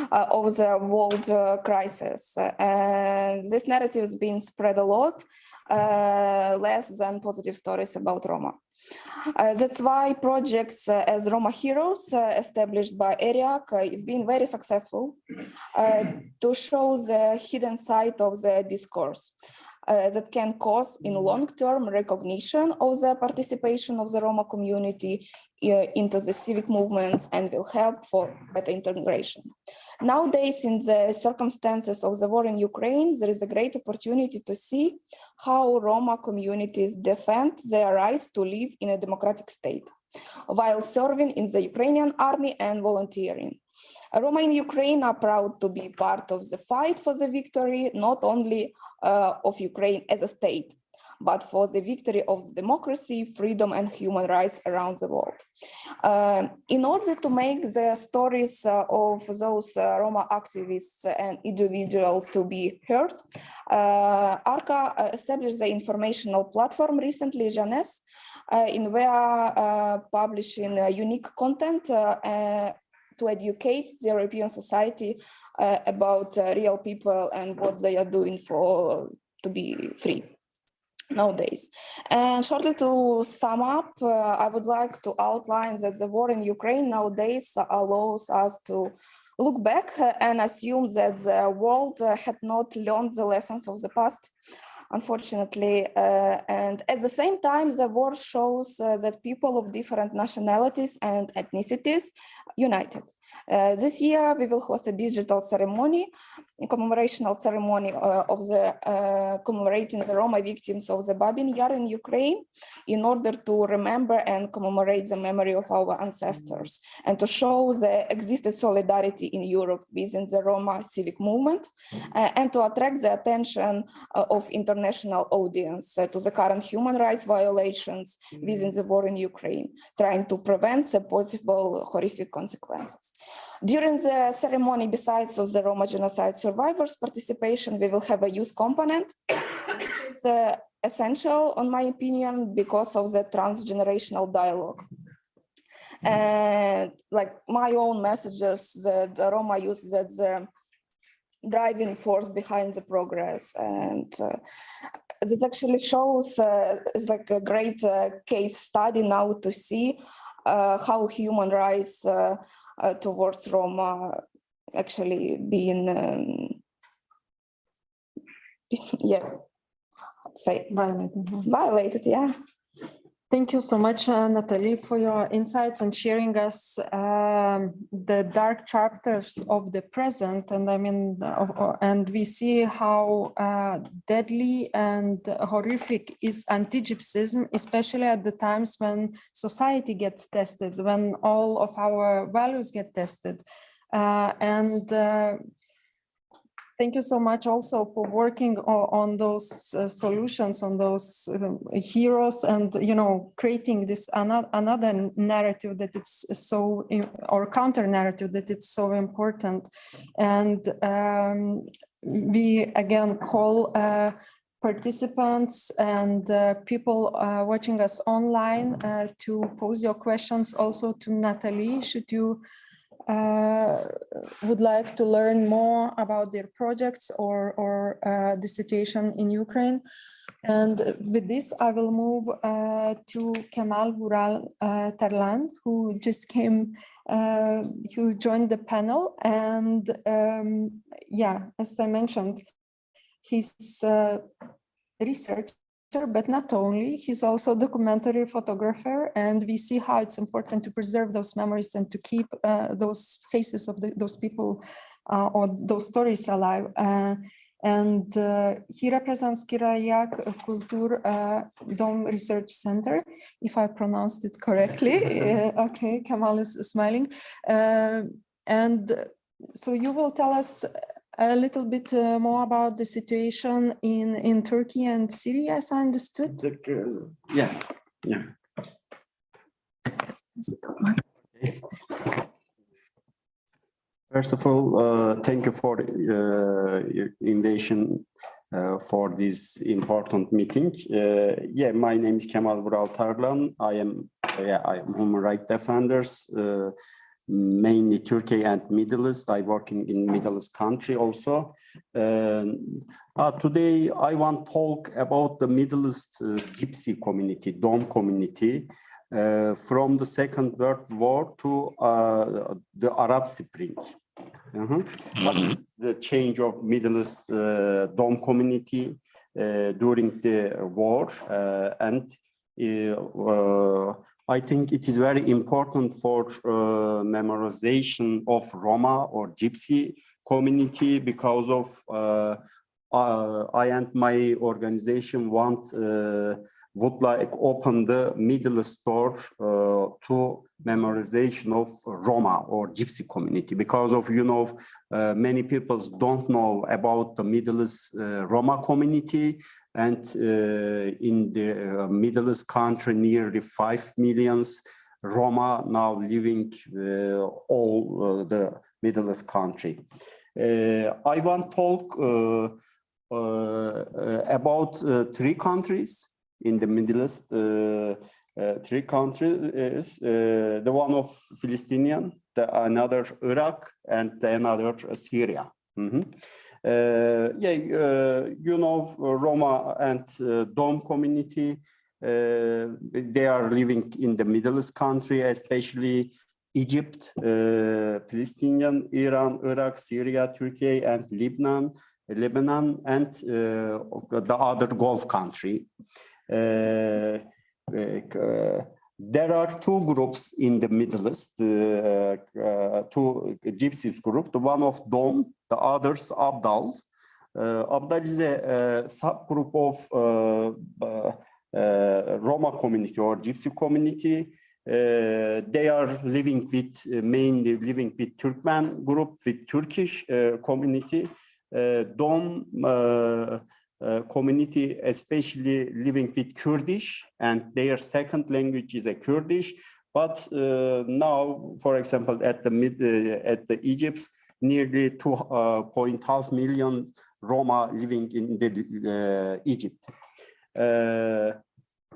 of the world crisis. And this narrative is being spread a lot, less than positive stories about Roma. That's why projects as Roma Heroes, established by ERIAC, is being very successful to show the hidden side of the discourse. that can cause in long-term recognition of the participation of the Roma community into the civic movements and will help for better integration. Nowadays, in the circumstances of the war in Ukraine, there is a great opportunity to see how Roma communities defend their rights to live in a democratic state while serving in the Ukrainian army and volunteering. Roma in Ukraine are proud to be part of the fight for the victory, not only of Ukraine as a state, but for the victory of the democracy, freedom, and human rights around the world. In order to make the stories of those Roma activists and individuals to be heard, ARCA established the informational platform recently, Geneva, in where publishing unique content to educate the European society about real people and what they are doing to be free nowadays. And shortly to sum up, I would like to outline that the war in Ukraine nowadays allows us to look back and assume that the world had not learned the lessons of the past, unfortunately. And at the same time, the war shows that people of different nationalities and ethnicities united. This year, we will host a digital ceremony, a commemorational ceremony of the commemorating the Roma victims of the Babin Yar in Ukraine, in order to remember and commemorate the memory of our ancestors and to show the existed solidarity in Europe within the Roma civic movement and to attract the attention of international audience to the current human rights violations within the war in Ukraine, trying to prevent the possible horrific consequences. During the ceremony, besides of the Roma genocide survivors' participation, we will have a youth component, which is essential, in my opinion, because of the transgenerational dialogue. And like my own messages, that the Roma youth, that the driving force behind the progress. And this actually shows it's like a great case study now to see how human rights towards Roma actually being violated, yeah.
Thank you so much, Natalie, for your insights and sharing us the dark chapters of the present. And I mean, and we see how deadly and horrific is anti-gypsyism, especially at the times when society gets tested, when all of our values get tested. Thank you so much also for working on those solutions, on those heroes, and creating this another narrative that it's so, or counter narrative that it's so important. And we again call participants and people watching us online to pose your questions also to Natalie, should you would like to learn more about their projects or the situation in Ukraine. And with this, I will move to Kemal Vural Tarlan, who just came, who joined the panel. And as I mentioned, he's a researcher, but not only, he's also a documentary photographer, and we see how it's important to preserve those memories and to keep those faces of those people or those stories alive. And he represents ERIAC Kultur Dom Research Center, if I pronounced it correctly. Okay, Kemal is smiling. And so you will tell us a little bit more about the situation in Turkey and Syria, as I understood.
Yeah. First of all, thank you for your invitation for this important meeting. My name is Kemal Vural Tarlan. I am human rights defenders. Mainly Turkey and Middle East. I working in Middle East country also. Today I want to talk about the Middle East Gypsy community, Dom community, from the Second World War to the Arab Spring. What is the change of Middle East Dom community during the war, and I think it is very important for memorization of Roma or Gypsy community, because of I and my organization would like open the Middle East door to memorization of Roma or Gypsy community, because of, you know, many people don't know about the Middle East Roma community, and in the Middle East country nearly 5 million Roma now living all the Middle East country. I want to talk about 3 countries in the Middle East. 3 countries, the one of Palestinian, another Iraq, and another Syria. You know, Roma and Dom community, they are living in the Middle East country, especially Egypt, Palestinian, Iran, Iraq, Syria, Turkey, and Lebanon, and the other Gulf country. There are 2 groups in the Middle East, 2 Gypsies group, the one of Dom, the others Abdal. Abdal is a subgroup of Roma community or Gypsy community. They are living with, mainly living with Turkmen group, with Turkish community. Dom community, especially living with Kurdish, and their second language is a Kurdish. But now, for example, at the Egypt, nearly 2.5 million Roma living in the Egypt.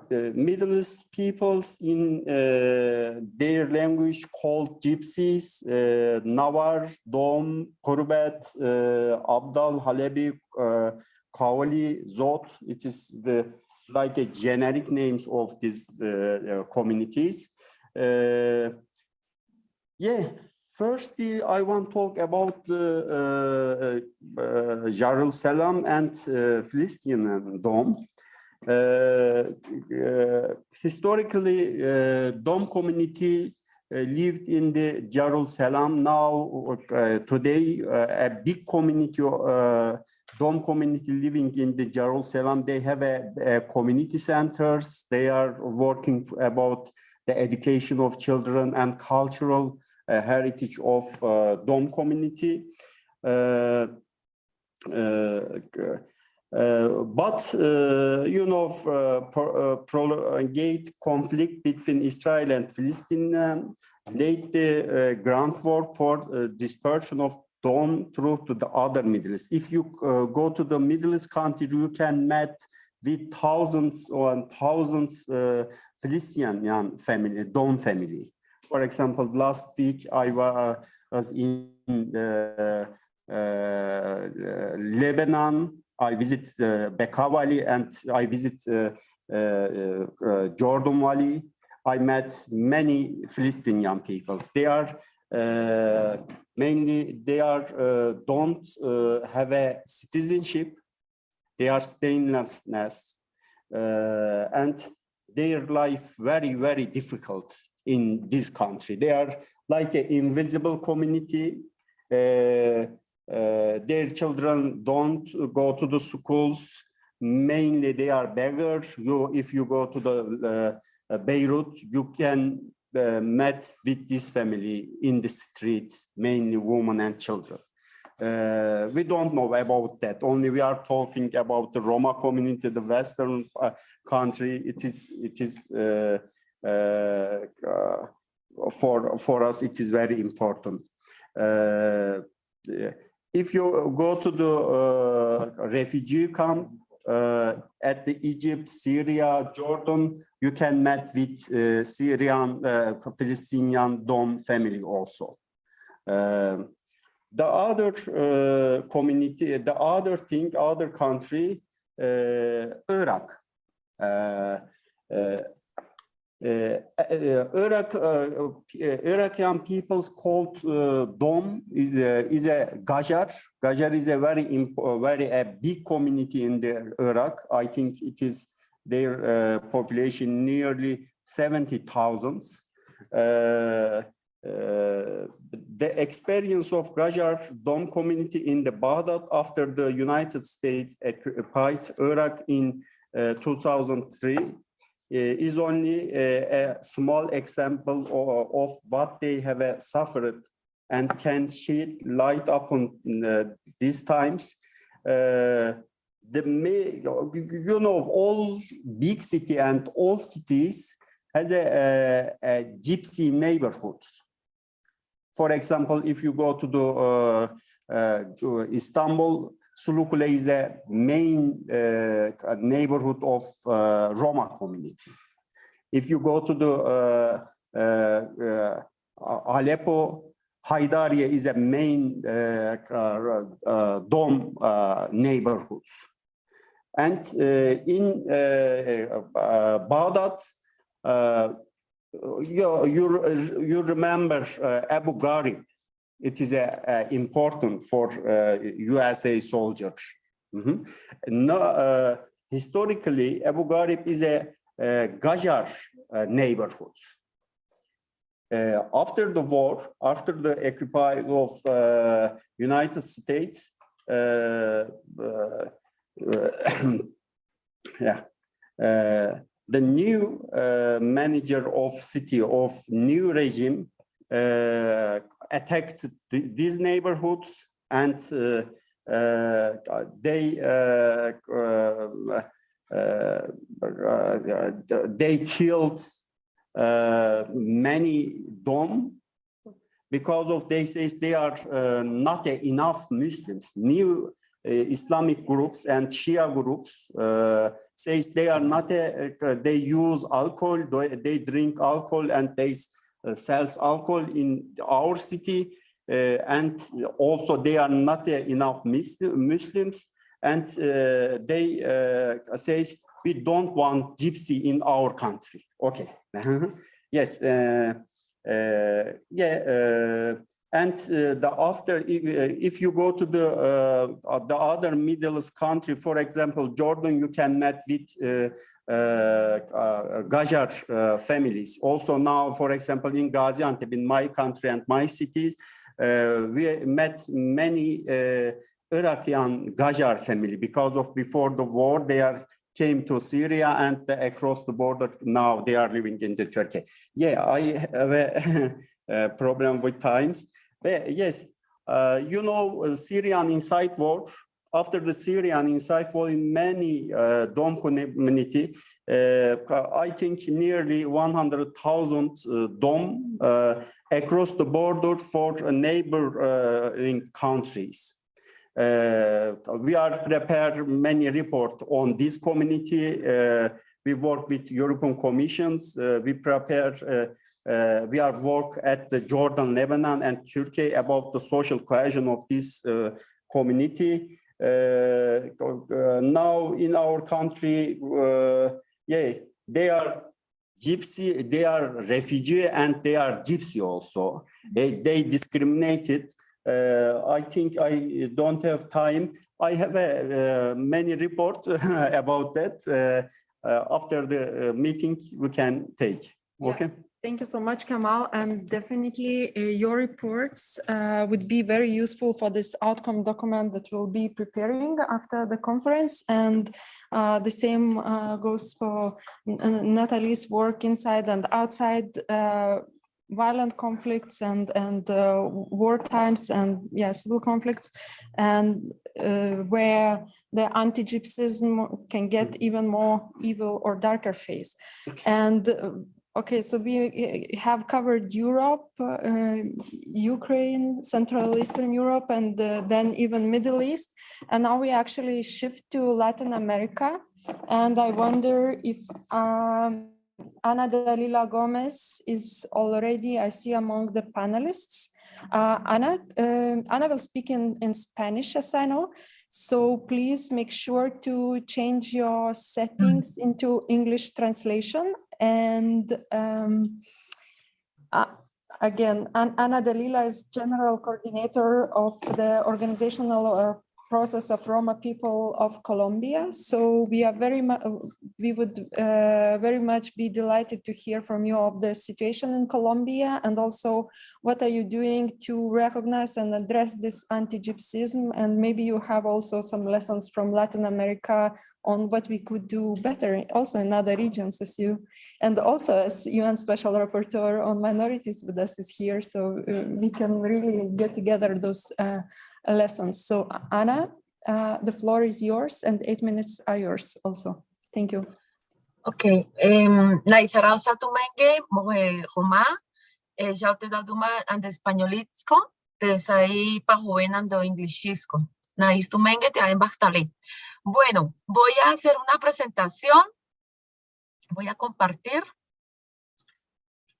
Middle East peoples in their language called Gypsies, Navar, Dom, Kurbet, Abdal, Halebi, Kavali, Zot. It is the like a generic names of these communities. Firstly, I want to talk about the Jerusalem and Palestinian Dom. Historically, Dom community lived in the Jerusalem. Now, today, a big community, Dom community living in the Jerusalem. They have a community centers. They are working about the education of children and cultural heritage of Dom community. But you know, prolonged conflict between Israel and Palestine laid the groundwork for dispersion of Dom through to the other Middle East. If you go to the Middle East country, you can meet with thousands and thousands Palestinian family, Dom family. For example, last week I was in Lebanon. I visit Bekaa Valley and I visit Jordan Valley. I met many Palestinian peoples. They are mainly, they are don't have a citizenship. They are statelessness, and their life very, very difficult in this country. They are like an invisible community. Their children don't go to the schools. Mainly they are beggars. If you go to the Beirut, you can meet with this family in the streets, mainly women and children. We don't know about that. Only we are talking about the Roma community, the Western country. It is for us, it is very important. If you go to the refugee camp at the Egypt, Syria, Jordan, you can meet with Syrian, Palestinian Dom family also. The other community, the other thing, other country, Iraq. Iraqian peoples called Dom is a Gajar. Gajar is a very big community in the Iraq. I think it is their population nearly 70,000. The experience of Gajar Dom community in the Baghdad after the United States occupied Iraq in 2003 is only a small example of what they have suffered and can shed light upon these times. All big city and all cities has a gypsy neighborhood. For example, if you go to the Istanbul, Sulukule is a main neighborhood of Roma community. If you go to the Aleppo, Haydariye is a main Dom neighborhood. And in Baghdad, you remember Abu Ghraib. It is important for USA soldiers. No, historically, Abu Ghraib is a Gajar neighborhood. After the war, after the occupation of United States, the new manager of city of new regime attacked these neighborhoods, and they killed many Dom because of they say they are not enough Muslims. New Islamic groups and Shia groups says they are not they use alcohol, they drink alcohol, and they sells alcohol in our city, and also they are not enough Muslims, and they says we don't want gypsy in our country. Okay. Yes. And if you go to the other Middle East country, for example, Jordan, you can meet with Gajar families. Also now, for example, in Gaziantep, in my country and my cities, we met many Iraqian Gajar family because of before the war, they came to Syria and across the border. Now they are living in the Turkey. Yeah, I have a problem with times. But yes, Syrian inside war. After the Syrian inside war in many Dom community, I think nearly 100,000 Dom across the border for neighboring countries. We are prepare many reports on this community. We work with European Commissions. We prepare. We are work at the Jordan, Lebanon, and Turkey about the social cohesion of this community. Now in our country, they are gypsy, they are refugee, and they are gypsy also. They discriminated. I think I don't have time. I have many reports about that. After the meeting, we can take. Okay.
Thank you so much, Kamal. And definitely your reports would be very useful for this outcome document that we'll be preparing after the conference. And the same goes for Natalie's work inside and outside violent conflicts and war times and civil conflicts, and where the anti-gypsyism can get even more evil or darker face. And okay, so we have covered Europe, Ukraine, Central Eastern Europe, and then even Middle East. And now we actually shift to Latin America. And I wonder if Ana Dalila Gomez is already, I see, among the panelists. Ana will speak in Spanish, as I know. So please make sure to change your settings into English translation And again, Anna Dalila is General Coordinator of the organizational process of Roma people of Colombia. So we are we would very much be delighted to hear from you of the situation in Colombia, and also what are you doing to recognize and address this anti-gypsyism, and maybe you have also some lessons from Latin America on what we could do better also in other regions, as you, and also as UN Special Rapporteur on Minorities with us is here, so we can really get together those lessons. So Anna, the floor is yours and 8 minutes are yours also. Thank you.
Okay, naisarao sa tumenge mohe Roma, jau te daduma ande españolitsko, te sai pa joven ando inglishisco. Nais tumenge te aen bastale. Bueno, voy a hacer una presentación. Voy a compartir.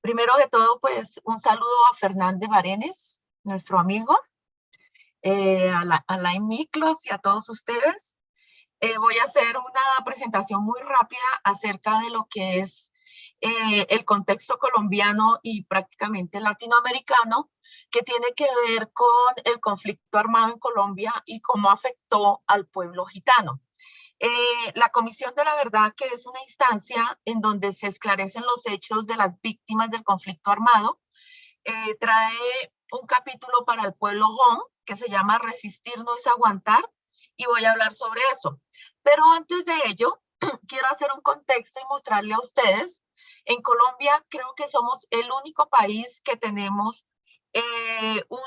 Primero de todo, pues, un saludo a Fernández Barenes, nuestro amigo, a Alain Miklos y a todos ustedes. Voy a hacer una presentación muy rápida acerca de lo que es el contexto colombiano y prácticamente latinoamericano, que tiene que ver con el conflicto armado en Colombia y cómo afectó al pueblo gitano. La Comisión de la Verdad, que es una instancia en donde se esclarecen los hechos de las víctimas del conflicto armado, trae un capítulo para el pueblo Hom, que se llama Resistir no es aguantar, y voy a hablar sobre eso. Pero antes de ello, quiero hacer un contexto y mostrarle a ustedes. En Colombia creo que somos el único país que tenemos un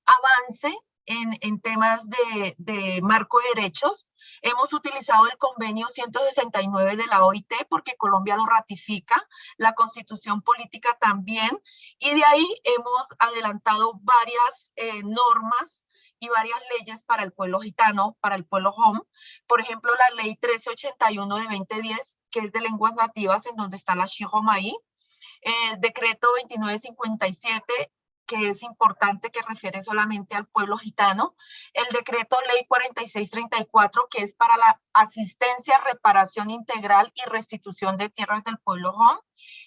avance en temas de marco de derechos. Hemos utilizado el convenio 169 de la OIT porque Colombia lo ratifica, la Constitución Política también, y de ahí hemos adelantado varias normas y varias leyes para el pueblo gitano, para el pueblo Hom. Por ejemplo, la ley 1381 de 2010, que es de lenguas nativas, en donde está la Shihomaí. El decreto 2957, que es importante, que refiere solamente al pueblo gitano. El decreto ley 4634, que es para la asistencia, reparación integral y restitución de tierras del pueblo Hom.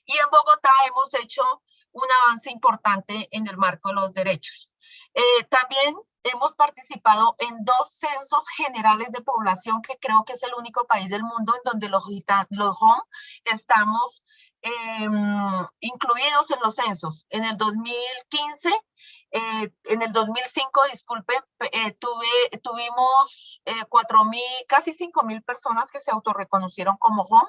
Y en Bogotá hemos hecho un avance importante en el marco de los derechos. También hemos participado en 2 censos generales de población, que creo que es el único país del mundo en donde los Hom estamos incluidos en los censos. En el 2015, en el 2005, disculpe, tuvimos 4.000, casi 5.000 personas que se autorreconocieron como Hom,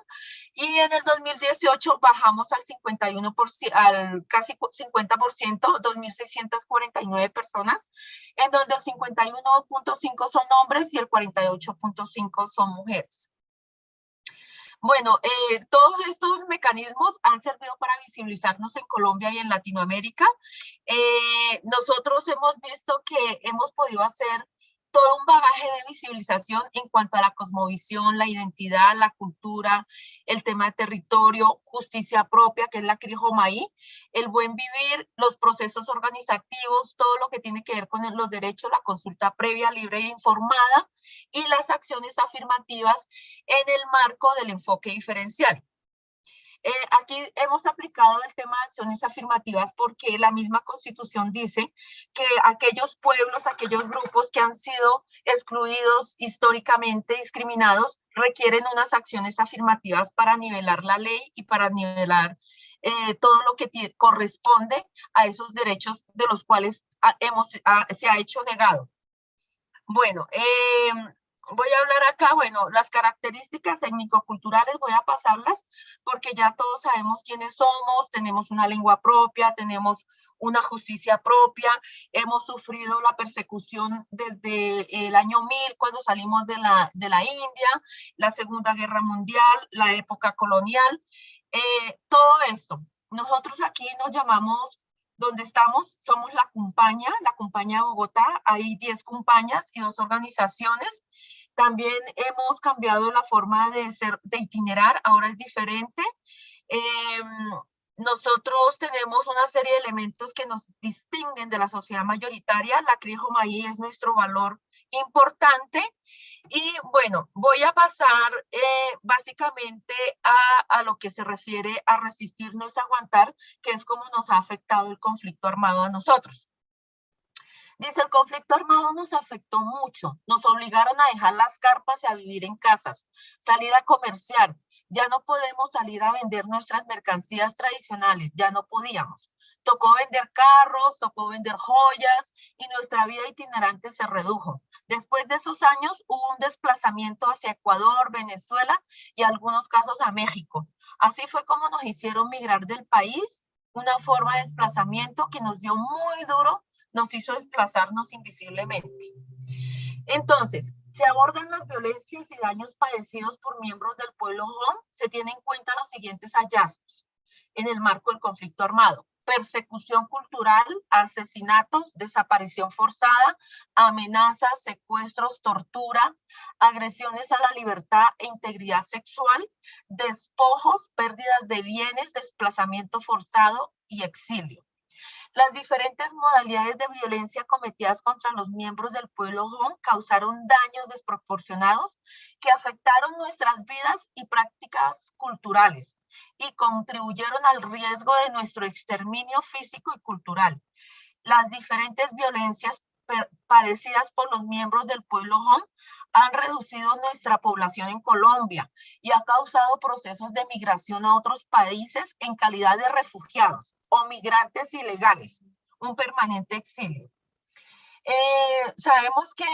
y en el 2018 bajamos al 51%, al casi 50%, 2.649 personas, en donde el 51.5 son hombres y el 48.5 son mujeres. Bueno, todos estos mecanismos han servido para visibilizarnos en Colombia y en Latinoamérica. Nosotros hemos visto que hemos podido hacer todo un bagaje de visibilización en cuanto a la cosmovisión, la identidad, la cultura, el tema de territorio, justicia propia, que es la Crijomaí, el buen vivir, los procesos organizativos, todo lo que tiene que ver con los derechos, la consulta previa, libre e informada, y las acciones afirmativas en el marco del enfoque diferencial. Aquí hemos aplicado el tema de acciones afirmativas porque la misma Constitución dice que aquellos pueblos, aquellos grupos que han sido excluidos históricamente, discriminados, requieren unas acciones afirmativas para nivelar la ley y para nivelar todo lo que corresponde a esos derechos de los cuales se ha hecho negado. Bueno, voy a hablar acá, bueno, las características étnico-culturales voy a pasarlas porque ya todos sabemos quiénes somos, tenemos una lengua propia, tenemos una justicia propia, hemos sufrido la persecución desde el año 1000 cuando salimos de la India, la Segunda Guerra Mundial, la época colonial, todo esto. Nosotros aquí nos llamamos, donde estamos, somos la Cumpaña de Bogotá, hay 10 cumpañas y 2 organizaciones. También hemos cambiado la forma de itinerar, ahora es diferente. Nosotros tenemos una serie de elementos que nos distinguen de la sociedad mayoritaria. La Crijomaí es nuestro valor importante. Y bueno, voy a pasar básicamente a lo que se refiere a resistir no es aguantar, que es como nos ha afectado el conflicto armado a nosotros. Dice, el conflicto armado nos afectó mucho, nos obligaron a dejar las carpas y a vivir en casas, salir a comerciar, ya no podemos salir a vender nuestras mercancías tradicionales, ya no podíamos. Tocó vender carros, tocó vender joyas y nuestra vida itinerante se redujo. Después de esos años hubo un desplazamiento hacia Ecuador, Venezuela y en algunos casos a México. Así fue como nos hicieron migrar del país, una forma de desplazamiento que nos dio muy duro, nos hizo desplazarnos invisiblemente. Entonces, se abordan las violencias y daños padecidos por miembros del pueblo Hom, se tienen en cuenta los siguientes hallazgos en el marco del conflicto armado: persecución cultural, asesinatos, desaparición forzada, amenazas, secuestros, tortura, agresiones a la libertad e integridad sexual, despojos, pérdidas de bienes, desplazamiento forzado y exilio. Las diferentes modalidades de violencia cometidas contra los miembros del pueblo Hom causaron daños desproporcionados que afectaron nuestras vidas y prácticas culturales y contribuyeron al riesgo de nuestro exterminio físico y cultural. Las diferentes violencias padecidas por los miembros del pueblo Hom han reducido nuestra población en Colombia y ha causado procesos de migración a otros países en calidad de refugiados o migrantes ilegales, un permanente exilio. Sabemos que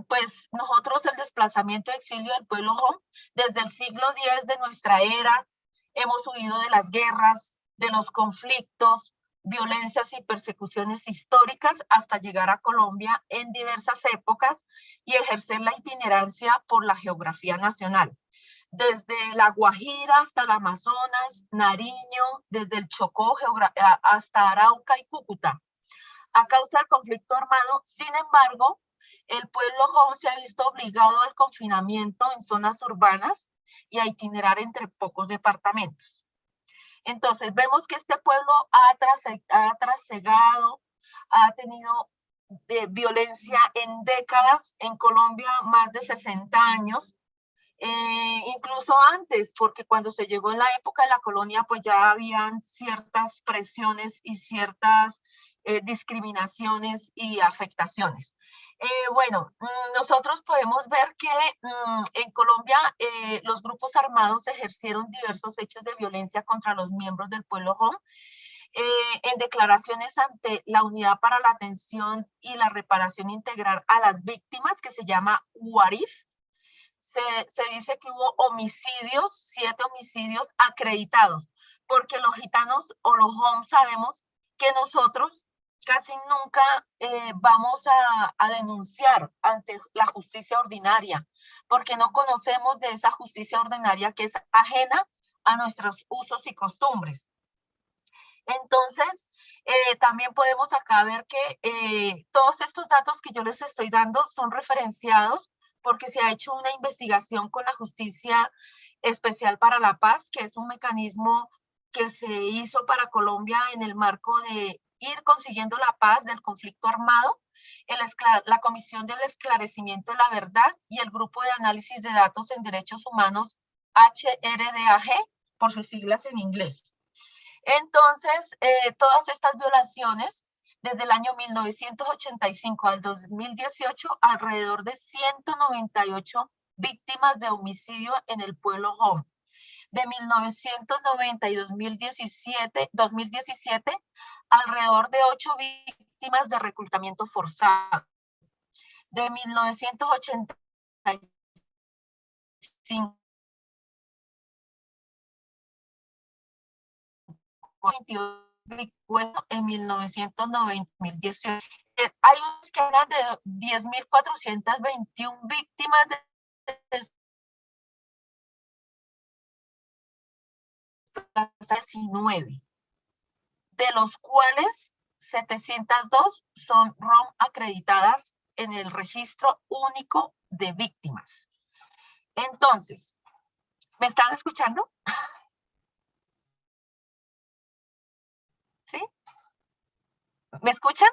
pues nosotros el desplazamiento de exilio del pueblo Hom desde el siglo X de nuestra era hemos huido de las guerras, de los conflictos, violencias y persecuciones históricas hasta llegar a Colombia en diversas épocas y ejercer la itinerancia por la geografía nacional. Desde la Guajira hasta el Amazonas, Nariño, desde el Chocó hasta Arauca y Cúcuta. A causa del conflicto armado, sin embargo, el pueblo Hom se ha visto obligado al confinamiento en zonas urbanas y a itinerar entre pocos departamentos. Entonces, vemos que este pueblo ha trasegado, ha tenido violencia en décadas, en Colombia más de 60 años, incluso antes, porque cuando se llegó en la época de la colonia, pues ya habían ciertas presiones y ciertas discriminaciones y afectaciones. Bueno, nosotros podemos ver que en Colombia los grupos armados ejercieron diversos hechos de violencia contra los miembros del pueblo Hom. En declaraciones ante la Unidad para la Atención y la Reparación Integral a las Víctimas, que se llama UARIF, se dice que hubo homicidios, 7 homicidios acreditados, porque los gitanos o los Hom sabemos que nosotros casi nunca vamos a denunciar ante la justicia ordinaria, porque no conocemos de esa justicia ordinaria que es ajena a nuestros usos y costumbres. Entonces, también podemos acá ver que todos estos datos que yo les estoy dando son referenciados porque se ha hecho una investigación con la Justicia Especial para la Paz, que es un mecanismo que se hizo para Colombia en el marco de ir consiguiendo la paz del conflicto armado, la Comisión del Esclarecimiento de la Verdad y el Grupo de Análisis de Datos en Derechos Humanos, HRDAG, por sus siglas en inglés. Entonces, todas estas violaciones, desde el año 1985 al 2018, alrededor de 198 víctimas de homicidio en el pueblo Hom. De 1990 y 2017, alrededor de 8 víctimas de reclutamiento forzado. De 1985 en 1990, 2018. Hay unos que hablan de 10.421 víctimas de 19, de los cuales 702 son ROM acreditadas en el registro único de víctimas. Entonces, ¿me están escuchando? ¿Sí? ¿Me escuchan?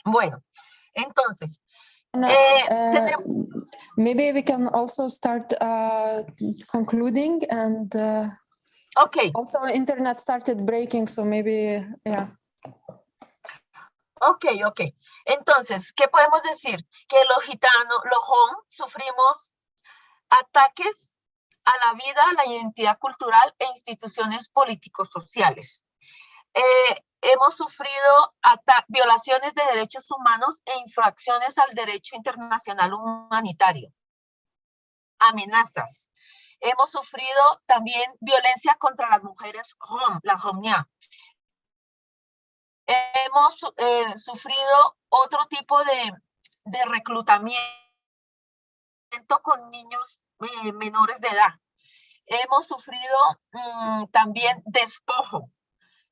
Bueno, Entonces,
maybe we can also start concluding and
okay.
Also internet started breaking, so maybe, yeah.
Ok. Entonces, ¿qué podemos decir? Que los gitanos, los hom, sufrimos ataques a la vida, a la identidad cultural e instituciones políticos sociales. Hemos sufrido violaciones de derechos humanos e infracciones al derecho internacional humanitario. Amenazas. Hemos sufrido también violencia contra las mujeres rom, la romnia. Hemos sufrido otro tipo de reclutamiento con niños menores de edad. Hemos sufrido también despojo.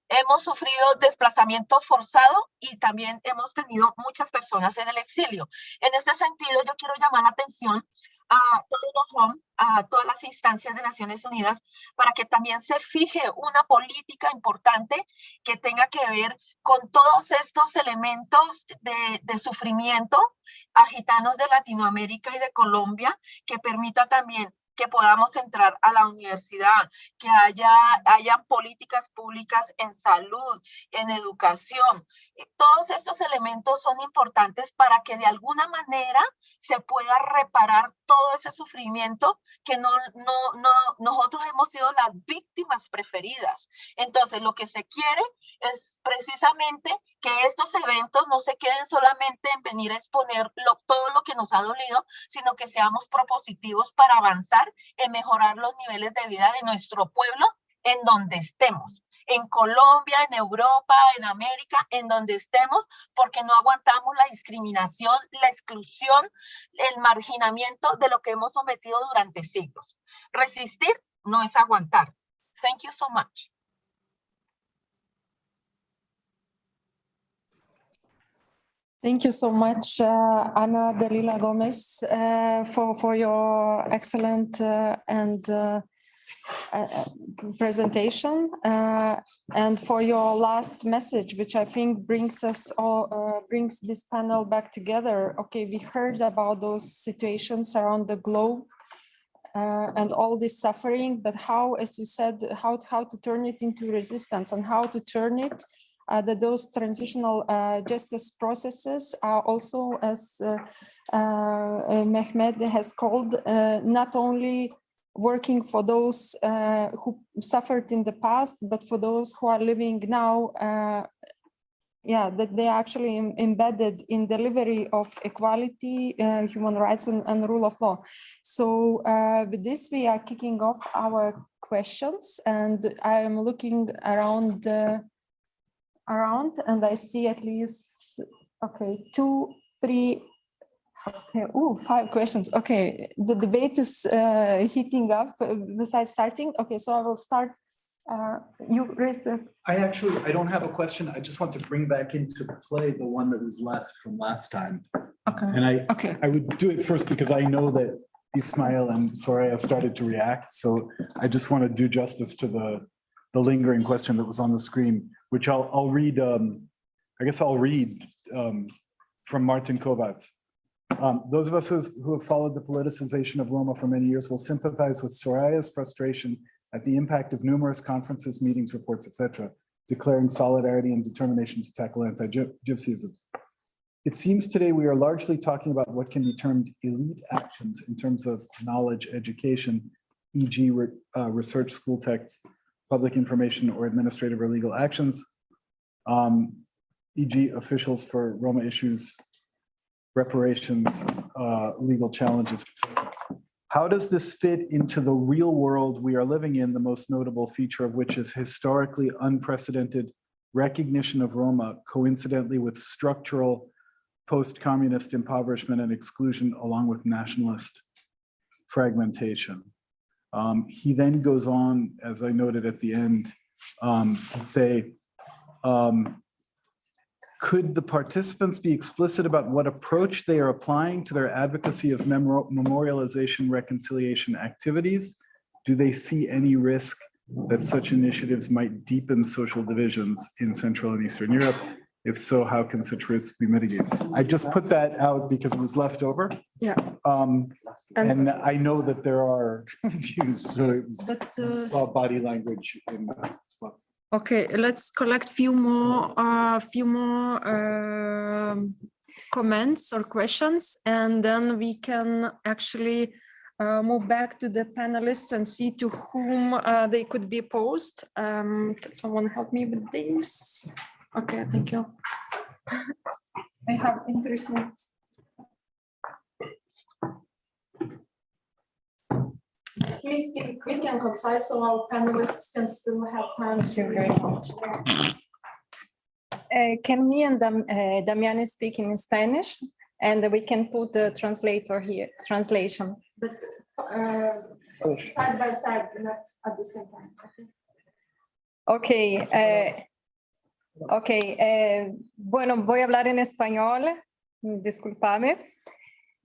Hemos sufrido desplazamiento forzado y también hemos tenido muchas personas en el exilio. En este sentido, yo quiero llamar la atención a todas las instancias de Naciones Unidas para que también se fije una política importante que tenga que ver con todos estos elementos de sufrimiento a gitanos de Latinoamérica y de Colombia, que permita también que podamos entrar a la universidad, que hayan políticas públicas en salud, en educación. Todos estos elementos son importantes para que de alguna manera se pueda reparar todo ese sufrimiento que nosotros hemos sido las víctimas preferidas. Entonces, lo que se quiere es precisamente que estos eventos no se queden solamente en venir a exponer todo lo que nos ha dolido, sino que seamos propositivos para avanzar en mejorar los niveles de vida de nuestro pueblo en donde estemos. En Colombia, en Europa, en América, en donde estemos, porque no aguantamos la discriminación, la exclusión, el marginamiento de lo que hemos sometido durante siglos. Resistir no es aguantar. Thank you so much.
Thank you so much, Ana Dalila Gomez, for your excellent presentation and for your last message, which I think brings us all, brings this panel back together. Okay, we heard about those situations around the globe and all this suffering, but how, as you said, how to turn it into resistance and how to turn it that those transitional justice processes are also, as Mehmet has called, not only working for those who suffered in the past, but for those who are living now, that they are actually embedded in delivery of equality, human rights and rule of law. So with this, we are kicking off our questions, and I am looking around and I see at least, okay, 2, 3, okay, 5 questions. Okay, the debate is heating up besides starting. Okay, so I will start. You raised the...
I don't have a question. I just want to bring back into play the one that was left from last time.
Okay.
And I would do it first because I know that Ismail and Soraya started to react. So I just want to do justice to the lingering question that was on the screen, which I'll read. I guess I'll read from Martin Kovacs. Those of us who have followed the politicization of Roma for many years will sympathize with Soraya's frustration at the impact of numerous conferences, meetings, reports, etc., declaring solidarity and determination to tackle anti-gypsyism. It seems today we are largely talking about what can be termed elite actions in terms of knowledge education, e.g. research, school texts, public information, or administrative or legal actions, e.g. officials for Roma issues, reparations, legal challenges, etc. How does this fit into the real world we are living in, the most notable feature of which is historically unprecedented recognition of Roma, coincidentally with structural post-communist impoverishment and exclusion, along with nationalist fragmentation? He then goes on, as I noted at the end, to say, could the participants be explicit about what approach they are applying to their advocacy of memorialization reconciliation activities? Do they see any risk that such initiatives might deepen social divisions in Central and Eastern Europe? If so, how can such risks be mitigated? I just put that out because it was left over.
Yeah.
And I know that there are views, so it was,
But,
saw body language in response.
Okay, let's collect few more comments or questions, and then we can actually move back to the panelists and see to whom they could be posed. Can someone help me with this? Okay, thank you. I have interesting.
Please be quick and concise so our panelists can still have time to.
Can me and Damiani speak in Spanish, and we can put the translator here, translation.
But side by side, not at the same time.
Okay. Bueno, voy a hablar en español, discúlpame.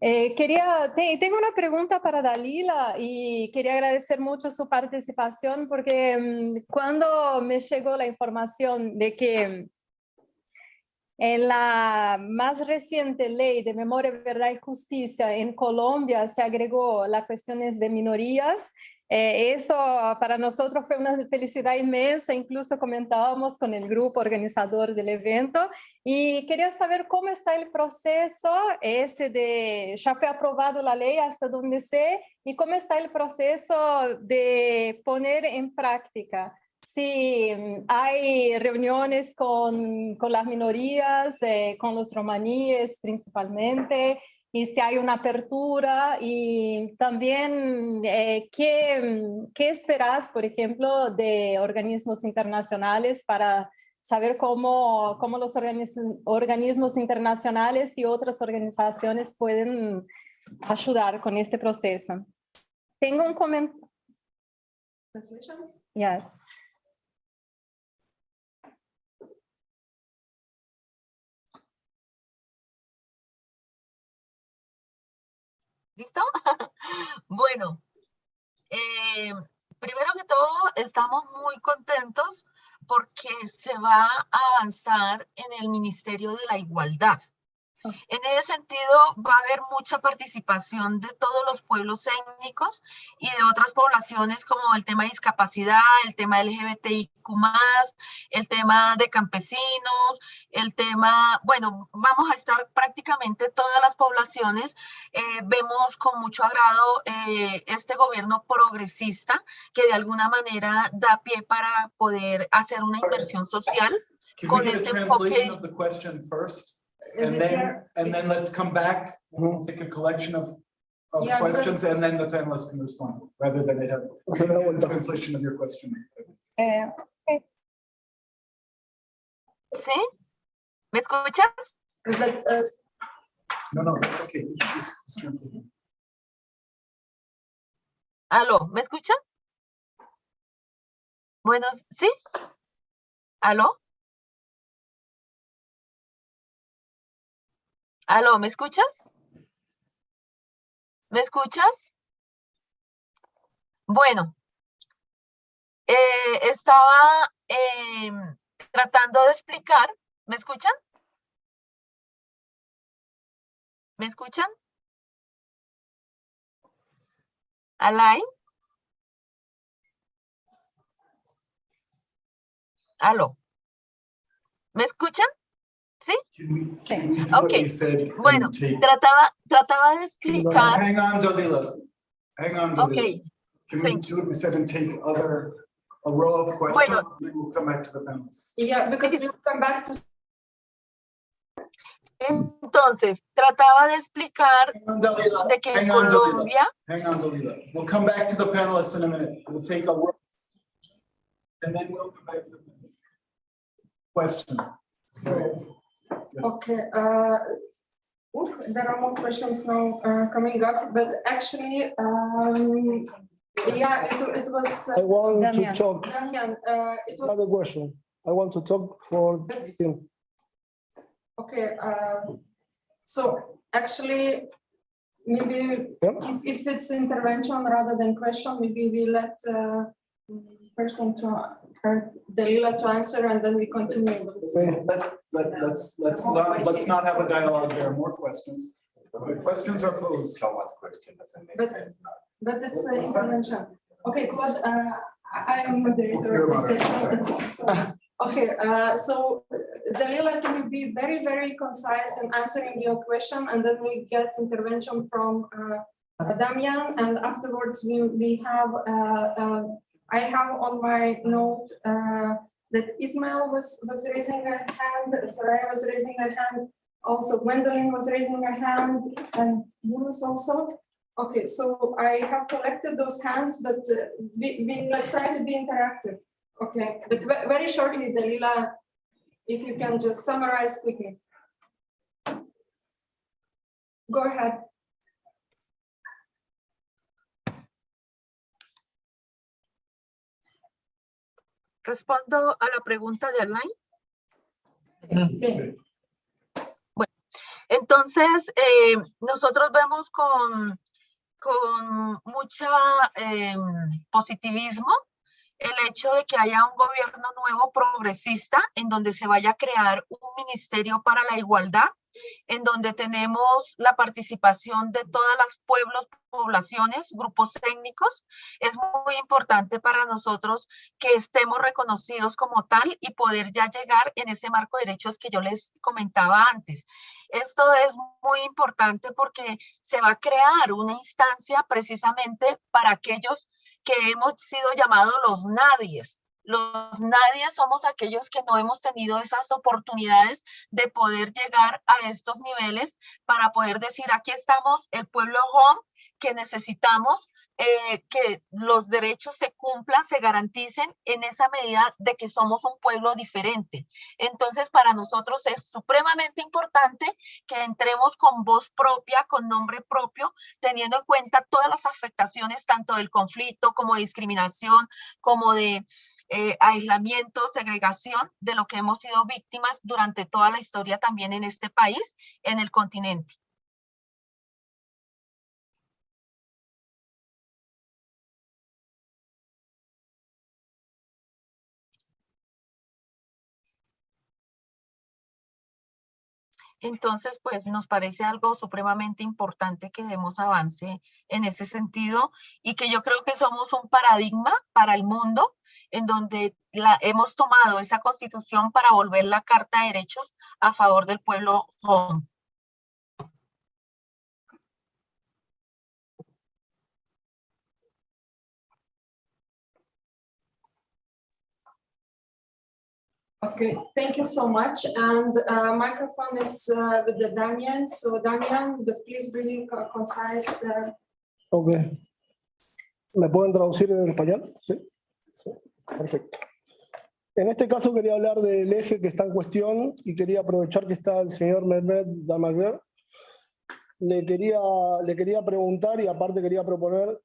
Tengo una pregunta para Dalila y quería agradecer mucho su participación porque cuando me llegó la información de que en la más reciente ley de memoria, verdad y justicia en Colombia se agregó las cuestiones de minorías, eso para nosotros fue una felicidad inmensa, incluso comentábamos con el grupo organizador del evento y quería saber cómo está el proceso ya fue aprobado la ley hasta donde sé, y cómo está el proceso de poner en práctica. Si hay reuniones con las minorías, con los romaníes principalmente, y si hay una apertura, y también ¿qué esperas, por ejemplo, de organismos internacionales para saber cómo los organismos internacionales y otras organizaciones pueden ayudar con este proceso? Tengo un comentario. Yes.
¿Listo? Bueno, primero que todo, estamos muy contentos porque se va a avanzar en el Ministerio de la Igualdad. En ese sentido, va a haber mucha participación de todos los pueblos étnicos y de otras poblaciones, como el tema de discapacidad, el tema LGBTIQ+, el tema de campesinos, el tema, bueno, vamos a estar prácticamente todas las poblaciones. Vemos con mucho agrado este gobierno progresista que de alguna manera da pie para poder hacer una inversión social.
Can we get a translation of the question first? And then let's come back, we'll take a collection of questions, and then the panelists can respond, rather than it have a translation of your question.
Okay.
¿Sí? ¿Me escuchas?
No, that's okay. It's translating.
¿Aló? ¿Me escuchan? Bueno, ¿sí? ¿Aló? ¿Aló? ¿Me escuchas? ¿Me escuchas? Bueno, estaba tratando de explicar. ¿Me escuchan? ¿Me escuchan? ¿Alain? ¿Aló? ¿Me escuchan? ¿Sí? Ok, bueno, trataba de explicar.
Hang on, Dalila.
Okay.
Can we do what we said and take a row of questions, and then we'll come back to the panelists?
Yeah, because we'll come back to.
Entonces, trataba de explicar de que en Colombia.
Hang on, Dalila. We'll come back to the panelists in a minute. We'll take a row, and then we'll come back to the panelists. Questions? So, yes.
Okay, there are more questions now coming up, but actually, yeah, it was.
I want
Damian.
to talk.
Damian, it was.
Another question. I want to talk for still.
Okay, so actually, maybe if it's intervention rather than question, maybe we let person to, Dalila to answer, and then we continue.
Let's not have a dialogue there. More questions. The questions are posed.
Someone's question doesn't make
But-
sense now.
But it's an intervention. Okay, Claude, I am moderator of this session. Okay, so Dalila, can you be very, very concise in answering your question, and then we get intervention from Damian, and afterwards we have, I have on my note that Ismail was raising her hand, Soraya was raising her hand, also Gwendolyn was raising her hand, and Yunus also. Okay, so I have collected those hands, but let's try to be interactive. Okay, but very shortly, Dalila, if you can just summarize quickly. Go ahead.
¿Respondo a la pregunta de Alain?
Sí.
Bueno, entonces nosotros vemos con mucha positivismo el hecho de que haya un gobierno nuevo progresista en donde se vaya a crear un ministerio para la igualdad, en donde tenemos la participación de todas las pueblos, poblaciones, grupos étnicos. Es muy importante para nosotros que estemos reconocidos como tal y poder ya llegar en ese marco de derechos que yo les comentaba antes. Esto es muy importante porque se va a crear una instancia precisamente para aquellos que hemos sido llamados los nadies. Los nadies somos aquellos que no hemos tenido esas oportunidades de poder llegar a estos niveles para poder decir, aquí estamos, el pueblo home, que necesitamos que los derechos se cumplan, se garanticen en esa medida de que somos un pueblo diferente. Entonces, para nosotros es supremamente importante que entremos con voz propia, con nombre propio, teniendo en cuenta todas las afectaciones, tanto del conflicto como de discriminación, como de aislamiento, segregación, de lo que hemos sido víctimas durante toda la historia también en este país, en el continente. Entonces, pues nos parece algo supremamente importante que demos avance en ese sentido y que yo creo que somos un paradigma para el mundo en donde hemos tomado esa constitución para volver la Carta de Derechos a favor del pueblo rom.
Okay, thank you so much. And microphone is with the Damian. So Damian, but please be concise.
Ok. ¿Me pueden traducir en español? Sí. Sí. Perfecto. En este caso quería hablar del eje que está en cuestión y quería aprovechar que está el señor Mehmet Damager. Le quería preguntar y aparte quería proponer,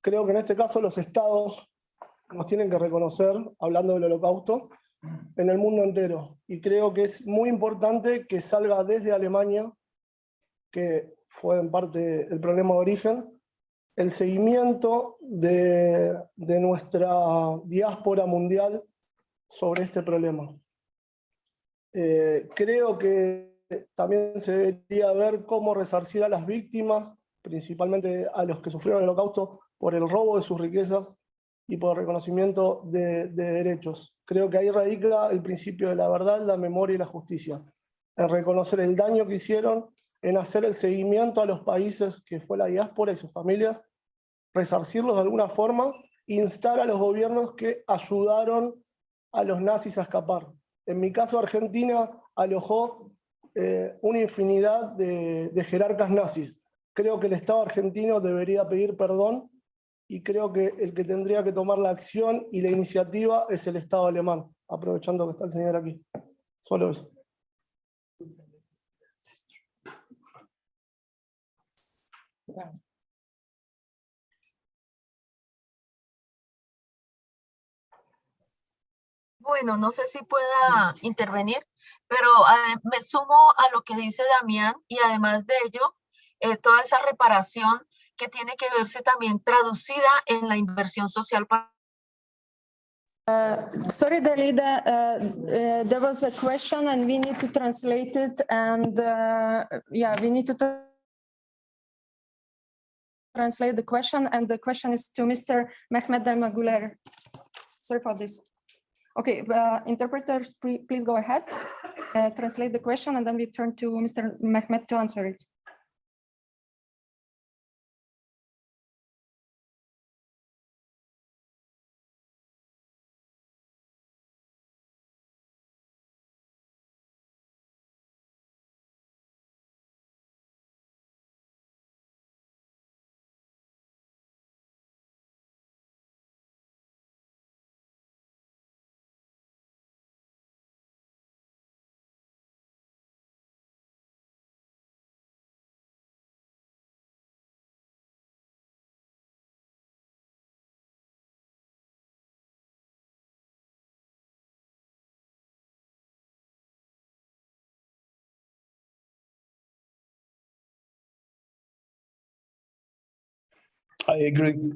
creo que en este caso los estados nos tienen que reconocer, hablando del holocausto, en el mundo entero. Y creo que es muy importante que salga desde Alemania, que fue en parte el problema de origen, el seguimiento de nuestra diáspora mundial sobre este problema. Creo que también se debería ver cómo resarcir a las víctimas, principalmente a los que sufrieron el holocausto, por el robo de sus riquezas y por el reconocimiento de derechos. Creo que ahí radica el principio de la verdad, la memoria y la justicia. En reconocer el daño que hicieron, en hacer el seguimiento a los países que fue la diáspora y sus familias, resarcirlos de alguna forma, instar a los gobiernos que ayudaron a los nazis a escapar. En mi caso, Argentina alojó una infinidad de jerarcas nazis. Creo que el Estado argentino debería pedir perdón y creo que el que tendría que tomar la acción y la iniciativa es el Estado alemán, aprovechando que está el señor aquí. Solo eso.
Bueno, no sé si pueda intervenir, pero me sumo a lo que dice Damián y además de ello, toda esa reparación que tiene que verse también traducida en la inversión social para
Sorry, Dalida, there was a question and we need to translate it, and yeah, we need to translate the question, and the question is to Mr. Mehmet Dalmaguler. Sorry for this. Okay, interpreters, please go ahead, translate the question, and then we turn to Mr. Mehmet to answer it.
I agree.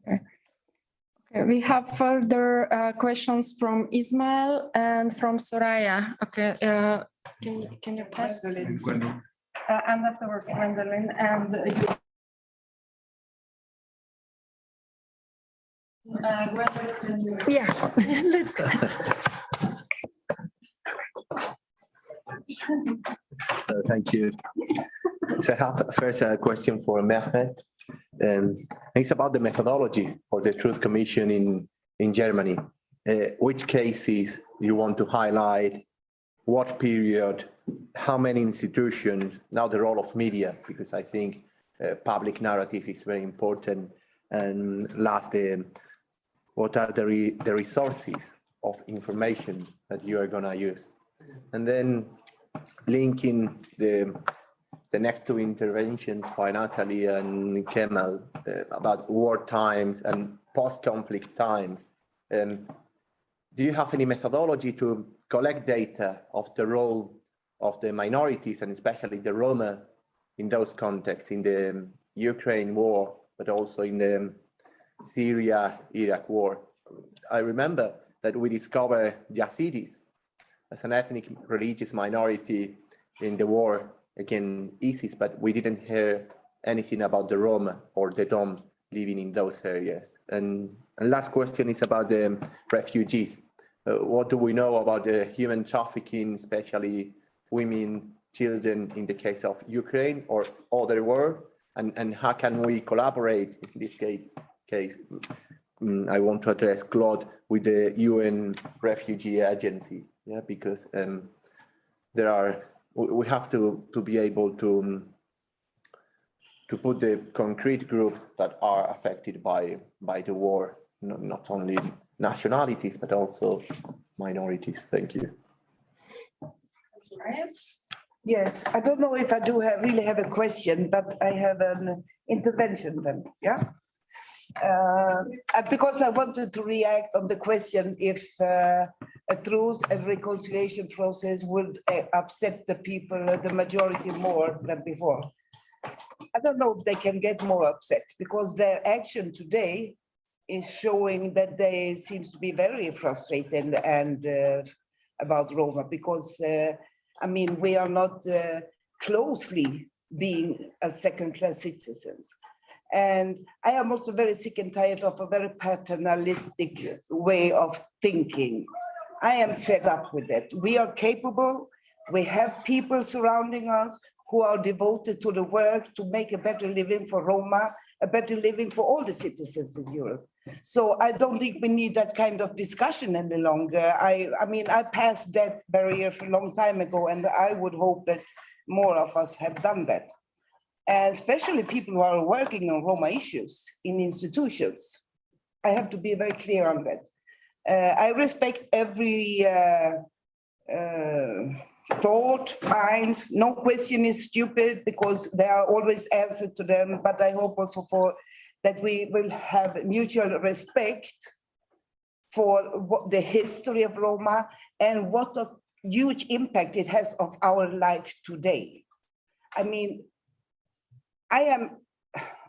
Okay, we have further questions from Ismail and from Soraya. Okay, can you pass? And afterwards, Gwendolyn and yeah, let's go.
So thank you. So I have first a question for Mehmet. It's about the methodology for the Truth Commission in Germany. Which cases you want to highlight? What period? How many institutions? Now the role of media, because I think public narrative is very important. And last, what are the resources of information that you are going to use? And then linking the next two interventions by Natalie and Kemal about war times and post-conflict times. Do you have any methodology to collect data of the role of the minorities and especially the Roma in those contexts, in the Ukraine war, but also in the Syria-Iraq war? I remember that we discovered Yazidis as an ethnic religious minority in the war against ISIS, but we didn't hear anything about the Roma or the Dom living in those areas. And last question is about the refugees. What do we know about the human trafficking, especially women, children in the case of Ukraine or other war? And how can we collaborate in this case? I want to address Claude with the UN Refugee Agency, yeah, because we have to be able to put the concrete groups that are affected by the war, not only nationalities, but also minorities. Thank you.
Yes, I don't know if I do really have a question, but I have an intervention then, yeah? Because I wanted to react on the question if a truth and reconciliation process would upset the people, the majority more than before. I don't know if they can get more upset because their action today is showing that they seems to be very frustrated and about Roma because I mean, we are not closely being as second-class citizens. And I am also very sick and tired of a very paternalistic way of thinking. I am fed up with it. We are capable. We have people surrounding us who are devoted to the work to make a better living for Roma, a better living for all the citizens in Europe. So I don't think we need that kind of discussion any longer. I mean, I passed that barrier a long time ago, and I would hope that more of us have done that. And especially people who are working on Roma issues in institutions. I have to be very clear on that. I respect every thought, minds. No question is stupid because there are always answers to them, but I hope also that we will have mutual respect for the history of Roma and what a huge impact it has of our life today. I mean, I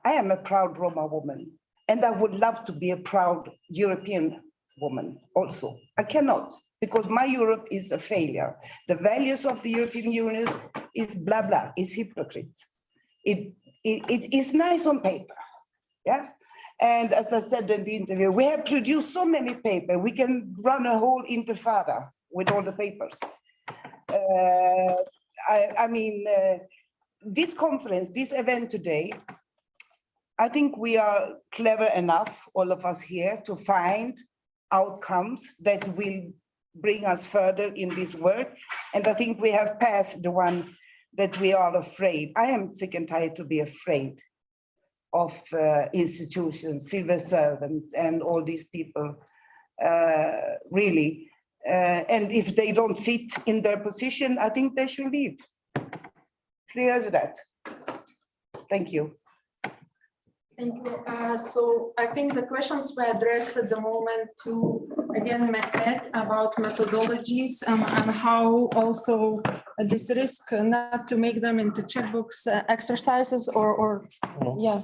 am a proud Roma woman, And I would love to be a proud European woman also. I cannot, because my Europe is a failure. The values of the European Union is blah, blah, is hypocrite. It's nice on paper, yeah? And as I said in the interview, we have produced so many papers, we can run a whole intifada with all the papers. This conference, this event today, I think we are clever enough, all of us here, to find outcomes that will bring us further in this work. And I think we have passed the one that we are afraid. I am sick and tired to be afraid of institutions, civil servants, and all these people, really. And if they don't fit in their position, I think they should leave. Clear as that. Thank you.
Thank you. So I think the questions were addressed at the moment to, again, Mehmet about methodologies and how also this risk not to make them into checkbooks exercises or yeah.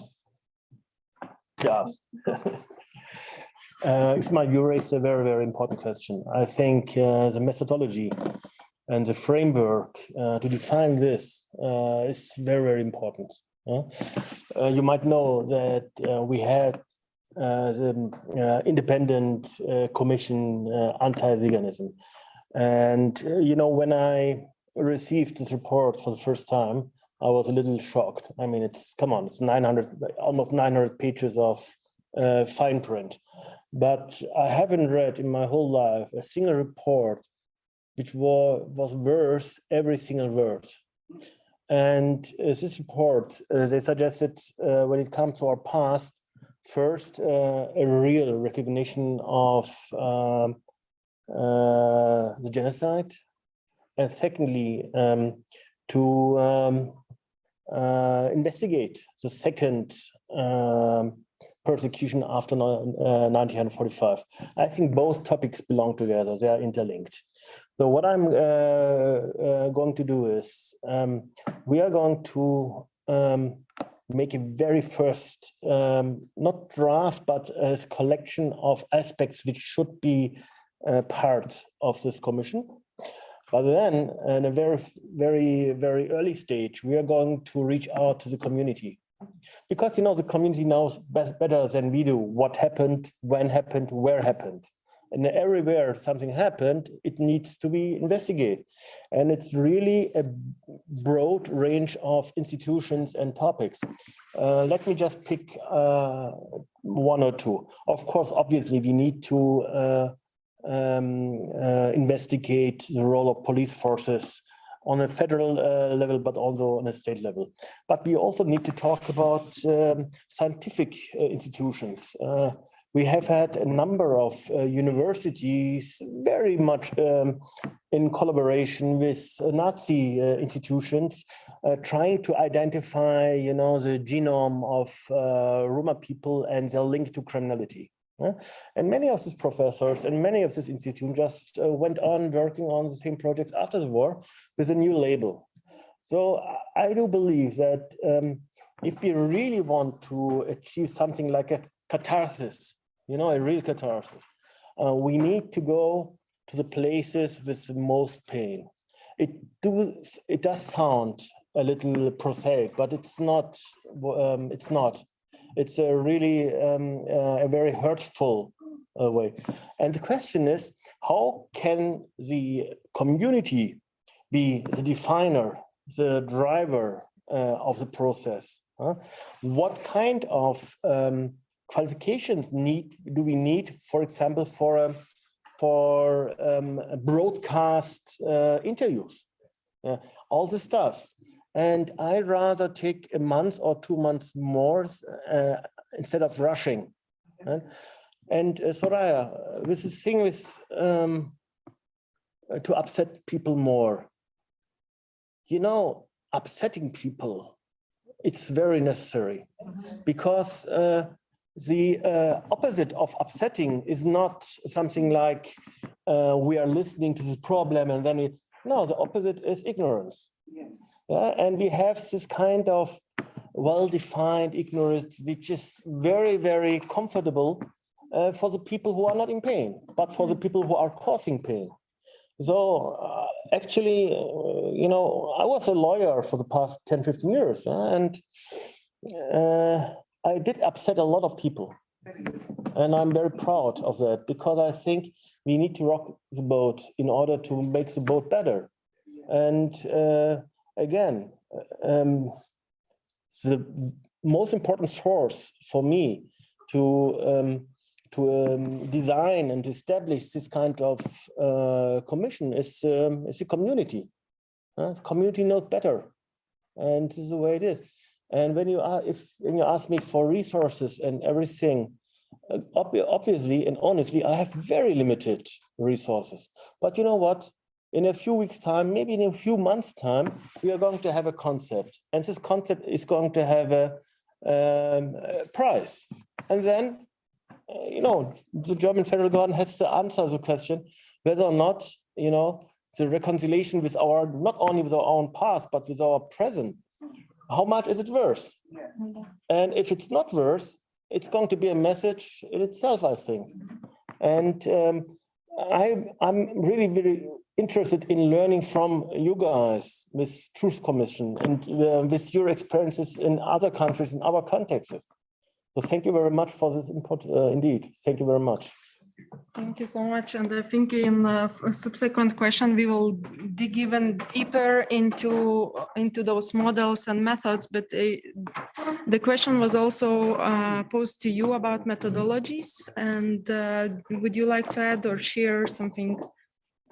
Yes. Ismail, you raised a very, very important question. I think the methodology and the framework to define this is very, very important. You might know that we had the independent commission anti-veganism. And, when I received this report for the first time, I was a little shocked. I mean, it's 900, almost 900 pages of fine print. But I haven't read in my whole life a single report which was worth every single word. And this report, they suggested when it comes to our past, first, a real recognition of the genocide, and secondly, to investigate the second persecution after 1945. I think both topics belong together, they are interlinked. So what I'm going to do is, we are going to make a very first, not draft, but a collection of aspects which should be part of this commission. But then in a very, very, very early stage, we are going to reach out to the community. Because, the community knows better than we do what happened, when happened, where happened. And everywhere something happened, it needs to be investigated. And it's really a broad range of institutions and topics. Let me just pick one or two. Of course, obviously, we need to investigate the role of police forces on a federal level, but also on a state level. But we also need to talk about scientific institutions. We have had a number of universities very much in collaboration with Nazi institutions, trying to identify, the genome of Roma people and their link to criminality. And many of these professors and many of these institutions just went on working on the same projects after the war with a new label. So I do believe that if we really want to achieve something like a catharsis, a real catharsis, we need to go to the places with the most pain. It does sound a little prosaic, but it's not. It's not. It's a really a very hurtful way. And the question is, how can the community be the definer, the driver of the process? What kind of qualifications do we need, for example, for broadcast interviews? All this stuff. And I rather take a month or 2 months more instead of rushing. And Soraya, with the thing with to upset people more, upsetting people, it's very necessary, because the opposite of upsetting is not something like we are listening to the problem and then no, the opposite is ignorance.
Yes.
And we have this kind of well-defined ignorance, which is very, very comfortable for the people who are not in pain, but for the people who are causing pain. So actually, you know, I was a lawyer for the past 10, 15 years, and I did upset a lot of people. And I'm very proud of that, because I think we need to rock the boat in order to make the boat better. And again, the most important source for me to design and establish this kind of commission is the community. The community knows better, and this is the way it is. And when you ask me for resources and everything, obviously and honestly, I have very limited resources. But you know what? In a few weeks' time, maybe in a few months' time, we are going to have a concept, and this concept is going to have a prize. And then, you know, the German federal government has to answer the question whether or not, you know, the reconciliation with our, not only with our own past, but with our present, how much is it worth? Yes. And if it's not worth, it's going to be a message in itself, I think. And I'm really, really interested in learning from you guys with Truth Commission and with your experiences in other countries, in other contexts. So thank you very much for this input, indeed. Thank you very much.
Thank you so much. And I think in a subsequent question, we will dig even deeper into those models and methods. But the question was also posed to you about methodologies. And would you like to add or share something,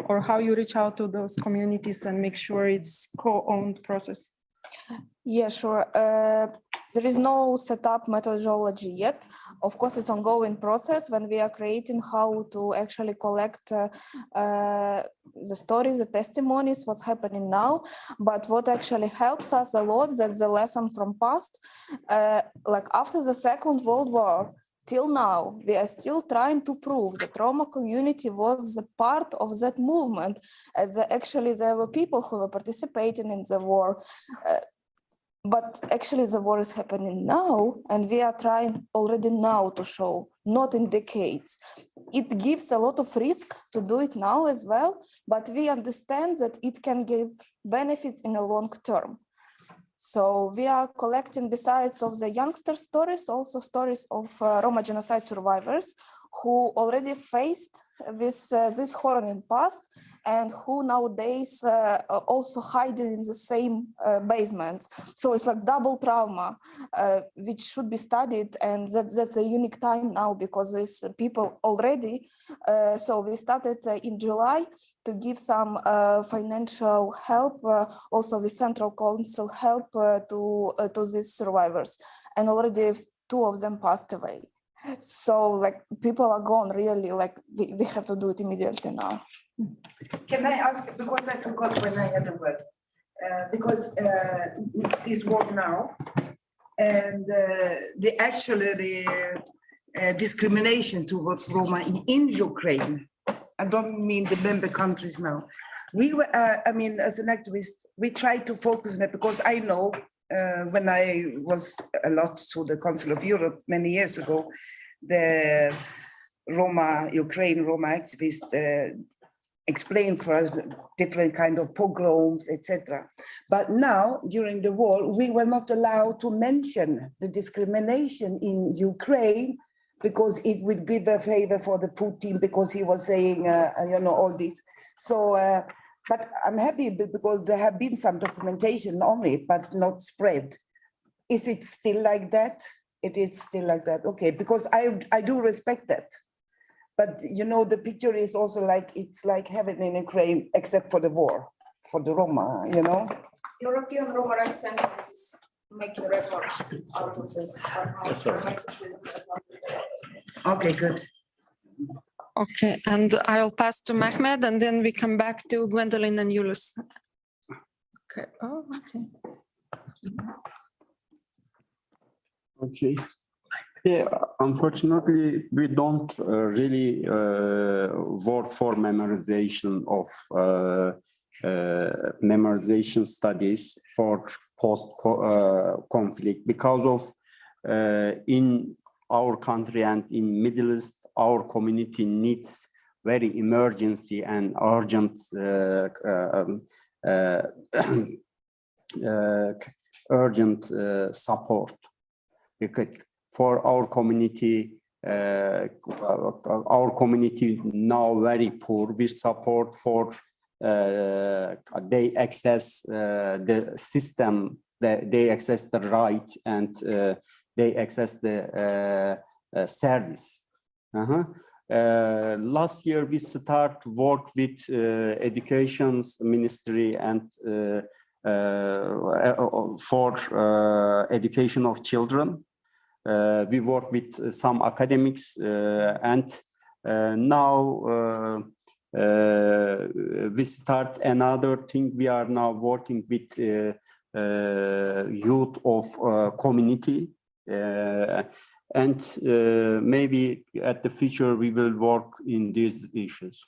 or how you reach out to those communities and make sure it's co-owned process?
Yeah, sure. There is no set up methodology yet. Of course, it's an ongoing process when we are creating how to actually collect the stories, the testimonies, what's happening now. But what actually helps us a lot, that's the lesson from past. Like after the Second World War, till now, we are still trying to prove that Roma community was a part of that movement. Actually, there were people who were participating in the war. But actually the war is happening now, and we are trying already now to show, not in decades. It gives a lot of risk to do it now as well, but we understand that it can give benefits in a long term. So we are collecting, besides of the youngster stories, also stories of Roma genocide survivors who already faced with this horror in past, and who nowadays also hiding in the same basements. So it's like double trauma, which should be studied, and that's a unique time now because there's people already. So we started in July to give some financial help, also with Central Council help to these survivors, and already 2 of them passed away. So like people are gone, really, like we have to do it immediately now.
Can I ask, because I forgot when I had the word, because this work now, and the actually discrimination towards Roma in Ukraine, I don't mean the member countries now. We were, I mean, as an activist, we try to focus on it because I know when I was a lot to the Council of Europe many years ago, the Ukraine Roma activists explained for us different kind of pogroms, etc. But now, during the war, we were not allowed to mention the discrimination in Ukraine because it would give a favor for the Putin because he was saying, you know, all this. So, but I'm happy because there have been some documentation on it, but not spread. Is it still like that? It is still like that. Okay, because I do respect that. But you know, the picture is also like, it's like heaven in Ukraine, except for the war, for the Roma, you know?
European Roma Rights Center is making reports out of this.
Okay, good.
Okay, and I'll pass to Mehmet, and then we come back to Gwendolyn and Yunus. Okay. Oh, okay.
Okay. Yeah, unfortunately, we don't really vote for memorization of memorization studies for post-conflict because of in our country and in Middle East, our community needs very emergency and urgent support. Because for our community now very poor with support for they access the system, they access the right and they access the service. Last year we start work with Education Ministry and for education of children. We work with some academics and now we start another thing. We are now working with youth of community and maybe at the future we will work in these issues.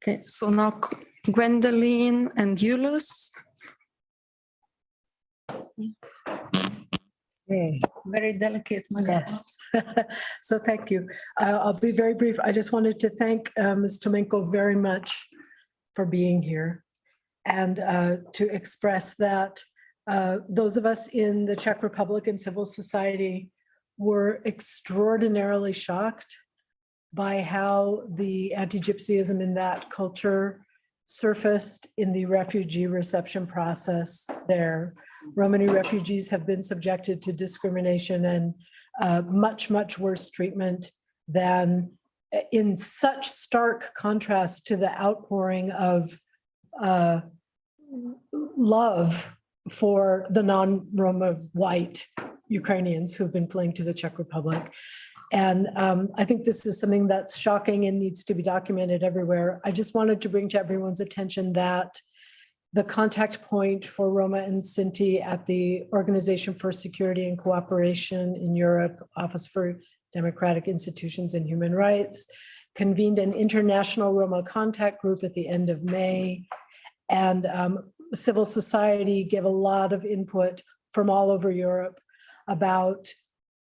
Okay, so now Gwendoline and Julius.
Very delicate, yes. So thank you. I'll be very brief. I just wanted to thank Ms. Tomenko very much for being here and to express that those of us in the Czech Republic and civil society were extraordinarily shocked by how the anti-gypsyism in that culture surfaced in the refugee reception process there. Romani refugees have been subjected to discrimination and much, much worse treatment than in such stark contrast to the outpouring of love for the non-Roma white Ukrainians who've been fleeing to the Czech Republic. And I think this is something that's shocking and needs to be documented everywhere. I just wanted to bring to everyone's attention that the contact point for Roma and Sinti at the Organization for Security and Cooperation in Europe, Office for Democratic Institutions and Human Rights, convened an international Roma contact group at the end of May. And civil society gave a lot of input from all over Europe about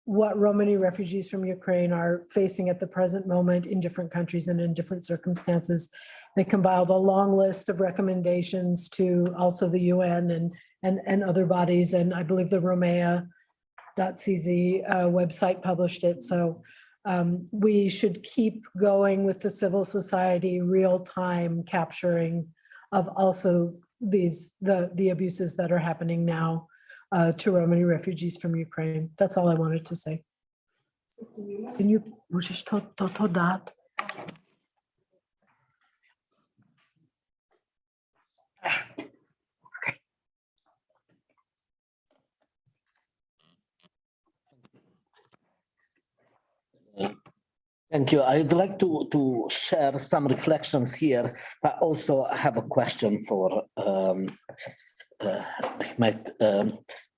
what Romani refugees from Ukraine are facing at the present moment in different countries and in different circumstances. They compiled a long list of recommendations to also the UN and other bodies, and I believe the Romea.cz website published it. So we should keep going with the civil society real-time capturing of also the abuses that are happening now to Romani refugees from Ukraine. That's all I wanted to say. Can you můžeš to dát?
Thank you. I'd like to share some reflections here, but also have a question for Ahmed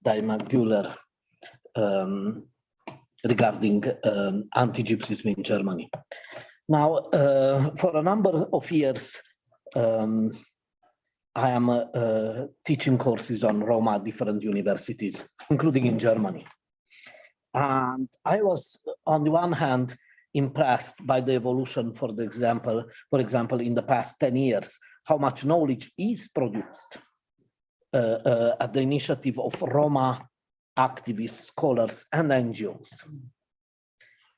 Daima-Güler regarding anti-Gypsyism in Germany. Now, for a number of years, I am teaching courses on Roma at different universities, including in Germany. And I was, on the one hand, impressed by the evolution, for example, in the past 10 years, how much knowledge is produced at the initiative of Roma activists, scholars, and NGOs,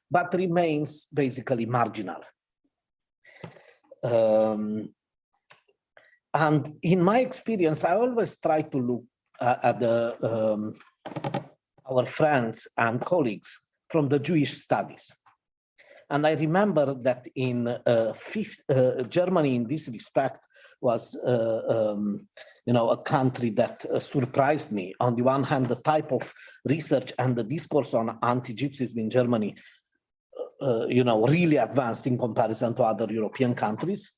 but remains basically marginal. And in my experience, I always try to look at our friends and colleagues from the Jewish studies. And I remember that in Germany, in this respect, was a country that surprised me. On the one hand, the type of research and the discourse on anti-Gypsyism in Germany, really advanced in comparison to other European countries.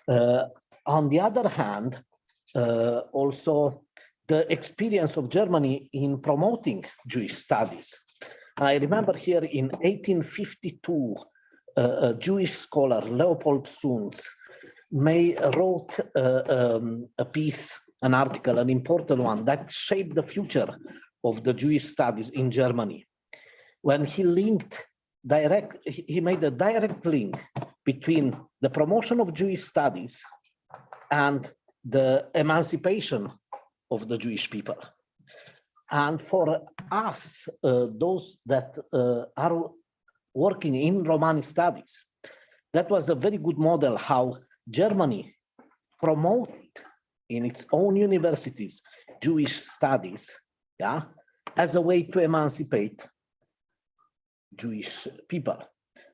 On the other hand, also the experience of Germany in promoting Jewish studies And I remember here in 1852, a Jewish scholar, Leopold Sunz, wrote a piece, an article, an important one that shaped the future of the Jewish studies in Germany. When he made a direct link between the promotion of Jewish studies and the emancipation of the Jewish people. And for us, those that are working in Romani studies, that was a very good model how Germany promoted in its own universities Jewish studies, yeah, as a way to emancipate Jewish people.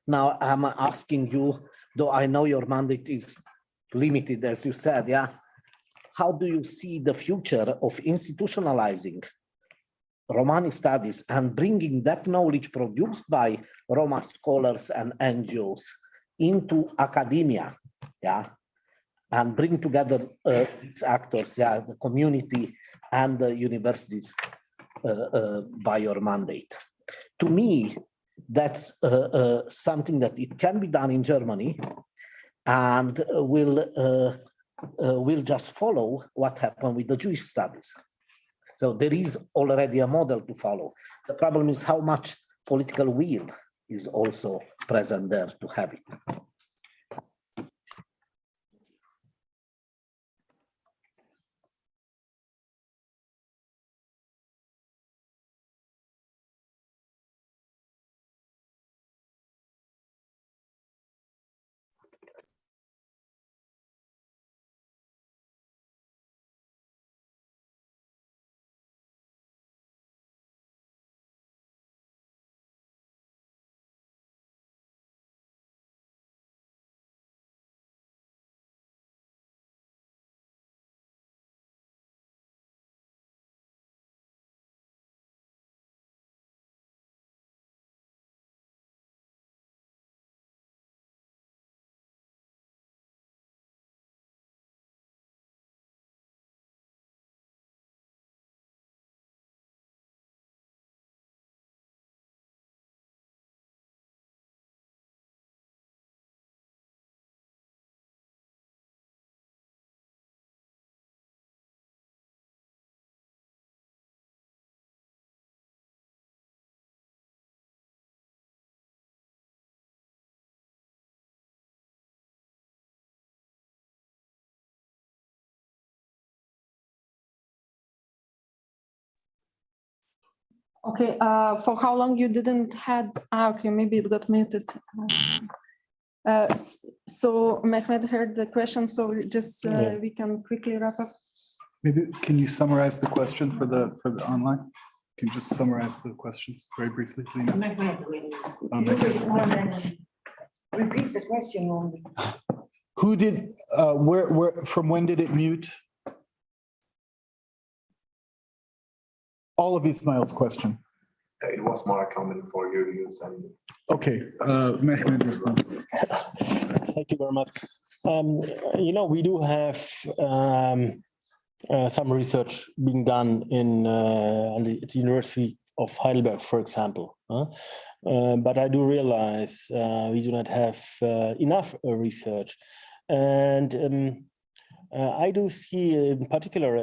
Now I'm asking you, though I know your mandate is limited, as you said, yeah, how do you see the future of institutionalizing Romani studies and bringing that knowledge produced by Roma scholars and NGOs into academia, yeah, and bring together these actors, yeah, the community and the universities by your mandate? To me, that's something that it can be done in Germany, and will just follow what happened with the Jewish studies. So there is already a model to follow. The problem is how much political will is also present there to have it.
Okay, for how long you didn't had, okay, maybe it got muted. So Mehmet heard the question, so just we can quickly wrap up.
Maybe can you summarize the question for the online? Can you just summarize the questions very briefly, Lina?
Repeat the question only.
Who did, where, from when did it mute? All of Ismail's question.
It was more a comment for your use.
Okay, Mehmet, respond.
Thank you very much. You know, we do have some research being done in at the University of Heidelberg, for example. But I do realize we do not have enough research. And I do see in particular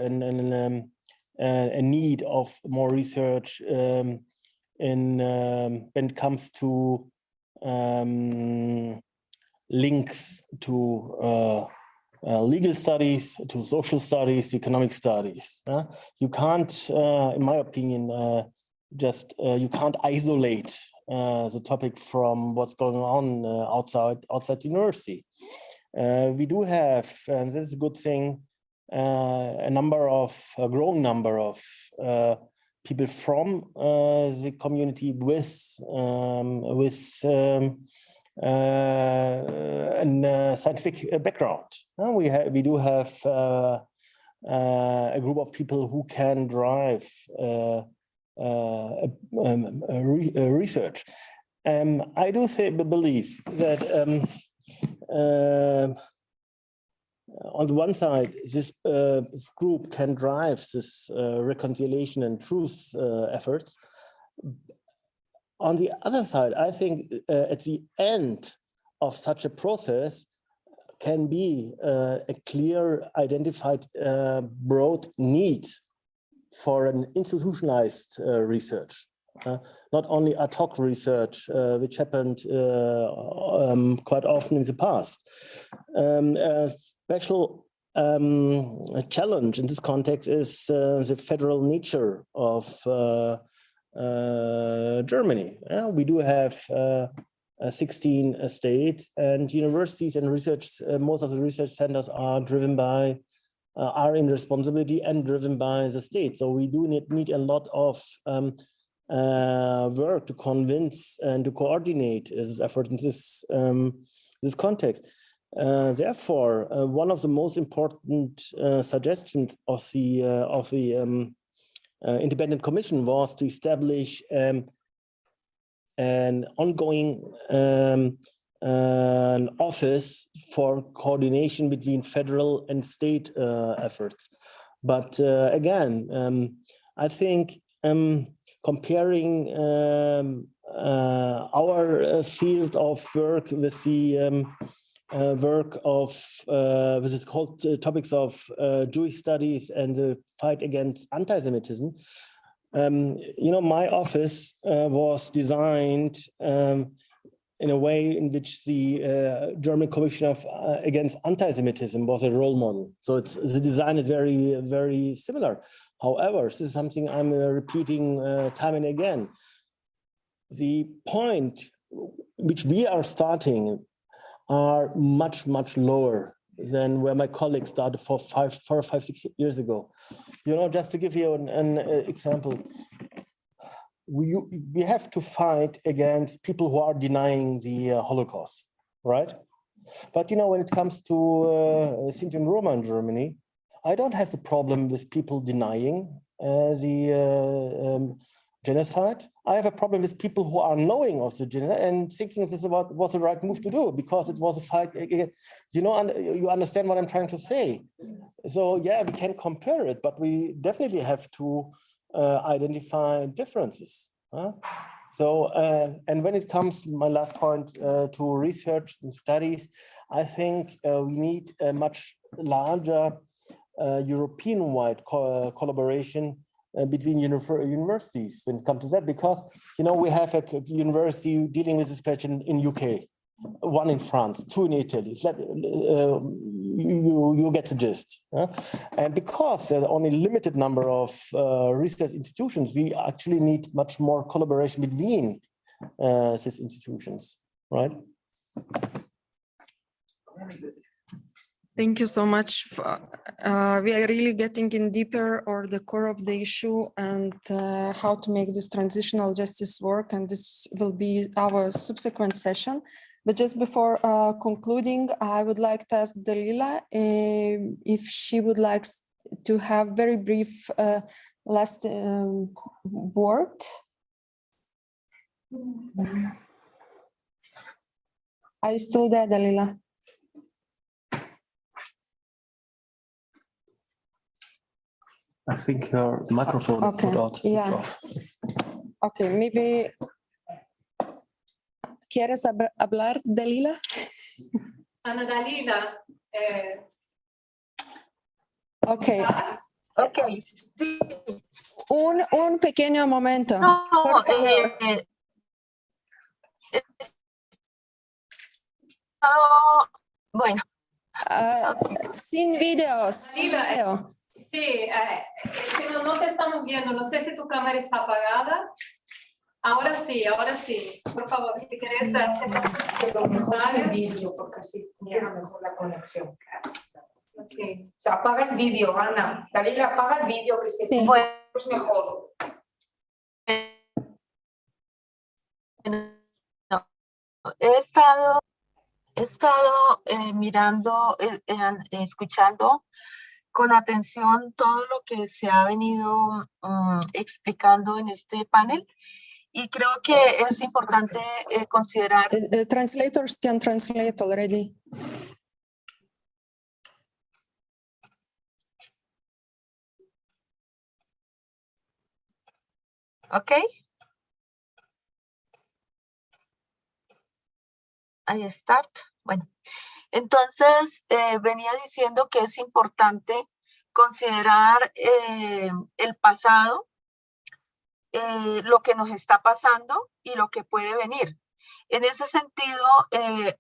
a need of more research when it comes to links to legal studies, to social studies, economic studies. You can't, in my opinion, just you can't isolate the topic from what's going on outside the university. We do have, and this is a good thing, a growing number of people from the community with a scientific background. We do have a group of people who can drive research. I do believe that on the one side, this group can drive this reconciliation and truth efforts. On the other side, I think at the end of such a process can be a clear identified broad need for an institutionalized research, not only ad hoc research, which happened quite often in the past. A special challenge in this context is the federal nature of Germany. We do have 16 states, and universities and research, most of the research centers are driven by, are in responsibility and driven by the state. So we do need a lot of work to convince and to coordinate this effort in this, this context. Therefore, one of the most important suggestions of the independent commission was to establish an ongoing an office for coordination between federal and state efforts. But again, I think comparing our field of work with the work of with its called topics of Jewish studies and the fight against anti-Semitism. You know, my office was designed in a way in which the German Commission of against anti-Semitism was a role model. So it's, the design is very, very similar. However, this is something I'm repeating time and again. The point which we are starting are much, much lower than where my colleagues started 4 or 5, 6 years ago. You know, just to give you an example, we have to fight against people who are denying the Holocaust, right? But you know, when it comes to Sinti and Roma in Germany, I don't have the problem with people denying the genocide. I have a problem with people who are knowing of the genocide and thinking this was the right move to do because it was a fight against, you know, and you understand what I'm trying to say. So yeah, we can compare it, but we definitely have to identify differences. So, and when it comes, my last point, to research and studies, I think we need a much larger European-wide collaboration between universities when it comes to that, because, you know, we have a university dealing with this question in UK, one in France, 2 in Italy. You get the gist. And because there's only a limited number of research institutions, we actually need much more collaboration between these institutions, right?
Thank you so much. We are really getting in deeper or the core of the issue and how to make this transitional justice work. And this will be our subsequent session. But just before concluding, I would like to ask Dalila if she would like to have very brief last word. Are you still there, Dalila?
I think your microphone is put out.
Yeah. Okay, maybe. ¿Quieres hablar, Dalila?
Ana Dalila.
Okay.
Okay, sí.
Un pequeño momento.
No, bueno.
Sin videos.
Dalila, sí, no te estamos viendo. No sé si tu cámara está apagada. Ahora sí, por favor, si quieres hacer el vídeo, porque así funciona mejor la conexión. Okay. Se apaga el vídeo, Ana. Dalila, apaga el vídeo, que se es mejor.
No, he estado mirando, escuchando con atención todo lo que se ha venido explicando en este panel. Y creo que es importante considerar.
Translators can translate already.
Okay. I start. Bueno, entonces venía diciendo que es importante considerar el pasado, lo que nos está pasando y lo que puede venir. En ese sentido,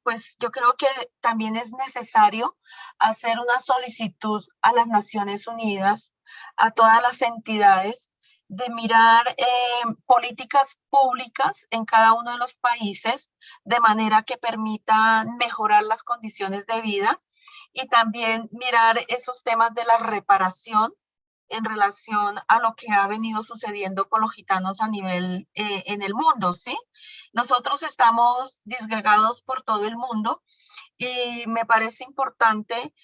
pues yo creo que también es necesario hacer una solicitud a las Naciones Unidas, a todas las entidades, de mirar políticas públicas en cada uno de los países de manera que permitan mejorar las condiciones de vida y también mirar esos temas de la reparación en relación a lo que ha venido sucediendo con los gitanos a nivel en el mundo, ¿sí? Nosotros estamos disgregados por todo el mundo y me parece importante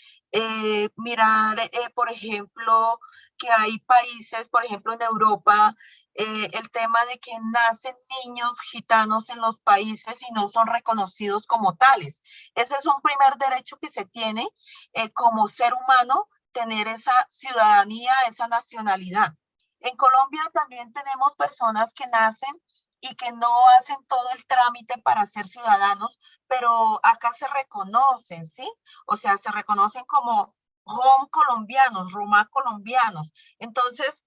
mirar, por ejemplo, que hay países, por ejemplo, en Europa, el tema de que nacen niños gitanos en los países y no son reconocidos como tales. Ese es un primer derecho que se tiene como ser humano, tener esa ciudadanía, esa nacionalidad. En Colombia también tenemos personas que nacen y que no hacen todo el trámite para ser ciudadanos, pero acá se reconocen, ¿sí? O sea, se reconocen como rom colombianos, roma colombianos. Entonces,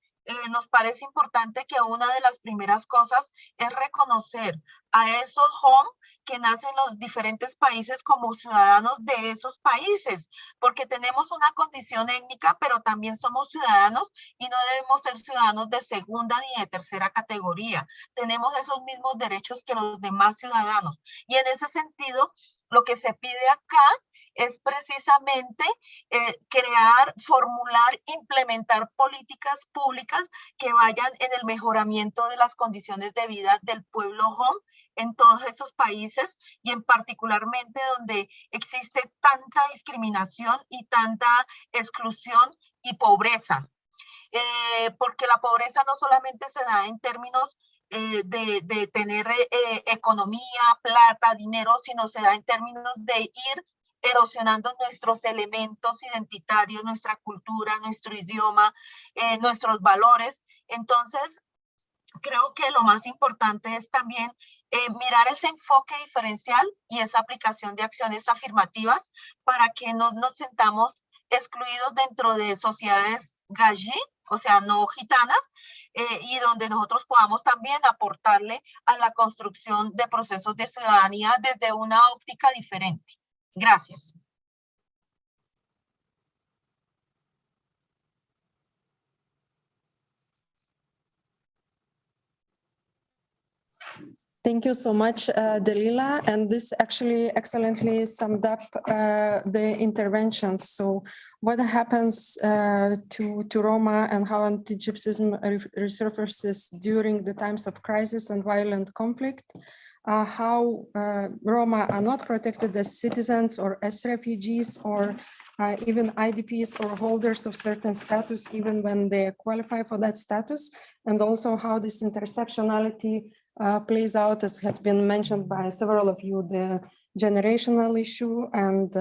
nos parece importante que una de las primeras cosas es reconocer a esos rom que nacen en los diferentes países como ciudadanos de esos países, porque tenemos una condición étnica, pero también somos ciudadanos y no debemos ser ciudadanos de segunda ni de tercera categoría. Tenemos esos mismos derechos que los demás ciudadanos. Y en ese sentido, lo que se pide acá es precisamente crear, formular, implementar políticas públicas que vayan en el mejoramiento de las condiciones de vida del pueblo rom en todos esos países y en particularmente donde existe tanta discriminación y tanta exclusión y pobreza. Porque la pobreza no solamente se da en términos de tener economía, plata, dinero, sino se da en términos de ir erosionando nuestros elementos identitarios, nuestra cultura, nuestro idioma, nuestros valores. Entonces, creo que lo más importante es también mirar ese enfoque diferencial y esa aplicación de acciones afirmativas para que no nos sentamos excluidos dentro de sociedades gají, o sea, no gitanas, y donde nosotros podamos también aportarle a la construcción de procesos de ciudadanía desde una óptica diferente. Gracias.
Thank you so much, Delila. And this actually excellently summed up the interventions. So what happens to Roma and how anti-gypsyism resurfaces during the times of crisis and violent conflict, how Roma are not protected as citizens or as refugees or even IDPs or holders of certain status, even when they qualify for that status, and also how this intersectionality plays out, as has been mentioned by several of you, the generational issue and